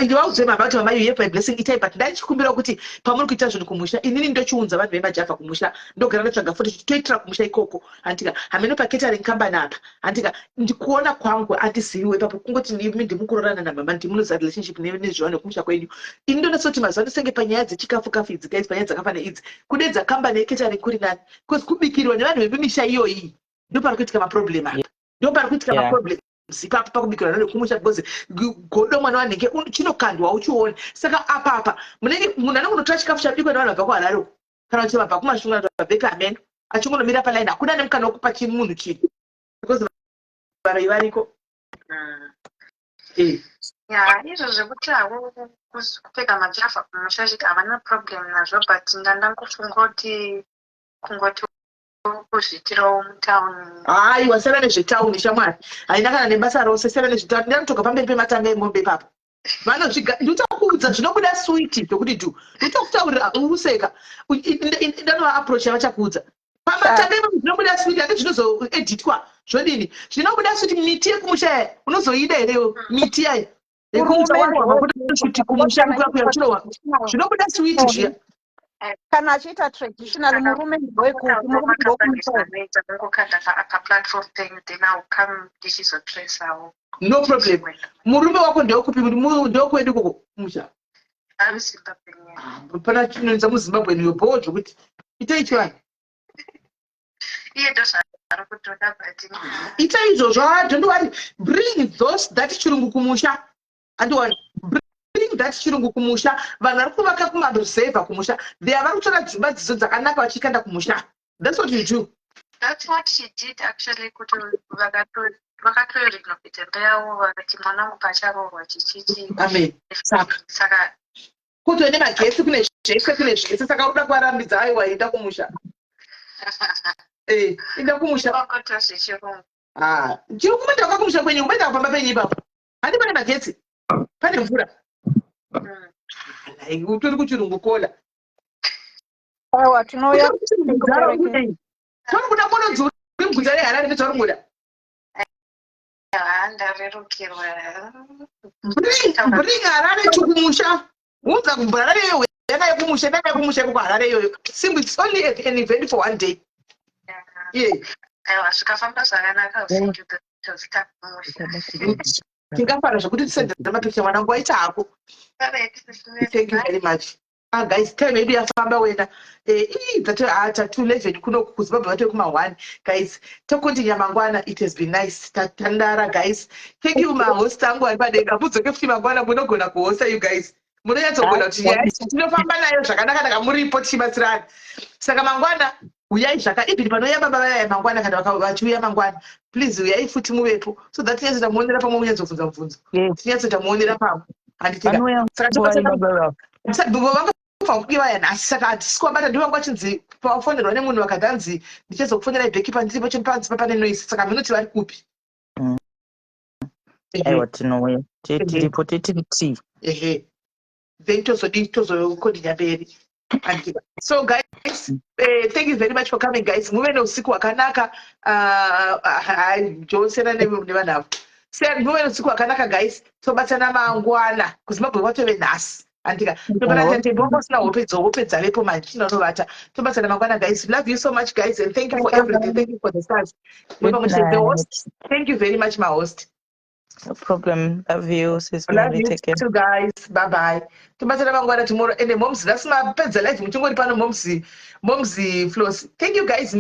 ndiwaudzwe mabati mamayo yepa blessing itai but ndaichikumbira kuti pamuri kuita zvinhu kumusha inini ndochiunza vanhu vemajavha kumusha ndogara ndotsvaga futi toitira kumusha ikoko handika hameno paketering company apa handika ndikuona kwangu andiziviwe ipapo kungoti imi ndimukurorana namama ndimunoziva relationship nezviva nekumusha kwenyu ini ndonasoti mazuva ndosenge panyaya dzechikafu idzi guys panyaya dzakafana idzi kudedza company yeketering kuri nani because kubikirwa nevanhu vemumisha iyoyi ndopari kuitika maproblem apa ndopari kuitika maproblem zipapo pakubikirwa nekumusha because godo mwana wanenge chinokandwa uchione saka apa munenge munhu anongonotora chikafu chabikwa nevanhu vabva kuharare kana kuti vabva kumashunga vabveka ameno achingonomira palaini hakuna nemukana wekupa munhu chii because vanhu ivariko izvo zvekuti havo kupfeka majavha kumusha chiti havana problem nazvo but ndandangofunga kuti kungoti kuzviitirawo mutauni aiwa sera nezvetauni shamwari haina kana nebasa rose sera nezvetauni ndanotoka pamberi pematanga emombe ipapo ndinotakuudza zvinobuda switi zvokuti ndotokutaurira useka ndanova approach yavachakuudza pamatanga emombe zvinobuda switi ati zvinozoeditwa zvodini zvinobuda switi miti yekumusha unozoida here miti yayo kumusha zvinobuda switi zviya kana achiita traditional murume no problem murume wako ndeokupi ndokwedu koko kumusha pana chinonza muzimbabwe niyobowo zvokuti itai chivani ita izvozvo ndondowari bring those that chirungu kumusha andowari bring that chirungu kumusha vanhu vari kuvaka kumareserva kumusha thea vari kutora dzimba dzidzo dzakanaka vachikanda kumusha that's what you do that's what she did actually kuti vakatorenovate yavo vakati mwana wangu pacharohwa chichichi amen saka kuti nemagesi kune zvese saka uda kuvarambidza aiwa enda kumusha enda kumusha chiri kumenda waka kumusha kwenyu kumenda kupamba penyu ipapo handi pane magetsi pane mvura utori kuchirungu kola aiwa tinouya tori kuda kuona dzuri muguta reharare ndezvauri kuda ndarerukirwa bring harare chikumusha unza harare iyoyo yakayekumusha ndakayekumusha ikoko harare iyoyo simba it's only an event for one day aiwa zvikafamba zvakanaka tingafara zvokuti tisendera mapikicha mwanangu waita hako thank you very much guys time yedu yafamba wena tatu 11 kuno kuzimbabwe vatoi kuma1 guys tokontinya mangwana it has been nice tatandara guys thank you mahost angu ari padenga mudzoke futi mangwana munogona kuhosta you guys munonyatsogona kuti tinofamba nayo zvakanaka taka muripo tichibatsirana saka mangwana uyai zvakaibhiri panouya baba vaya mangwana kana vachiuya mangwana please uyai futi muvepo so that tinyatsoita muonera pamwe munyatsobvunza mubvunzo tinyatsoita muonera pamwe handitibvo vanga ndinofanira kudiwa yanhasi saka hatisi kuwabata ndiwangu achinzi pafonerwa nemunhu wakadhanzi ndichizokufonera ibhekipa ndiripo chimupanzi papane noisi saka munoti vari kupi aiwa tinouya tiripo titiri t then tozokondinya mberi. So guys, thank you very much for coming guys. Muve neusiku hwakanaka. Jonsena nevanavo. Muve neusiku hwakanaka guys. Tobatsana mangwana kuzimabwe watove nhasi. Andika. Topana tembongo sina hope dzavepo manje tinonovata. Tobatsana mangwana guys. Love you so much guys and thank you for everything. Thank you for the stars. The host. Thank you very much my host. No problem. Love you, sis. Love you too, guys. Bye bye. Tomorrow, and the moms. That's my pets. Life. Momsy flows. Thank you, guys.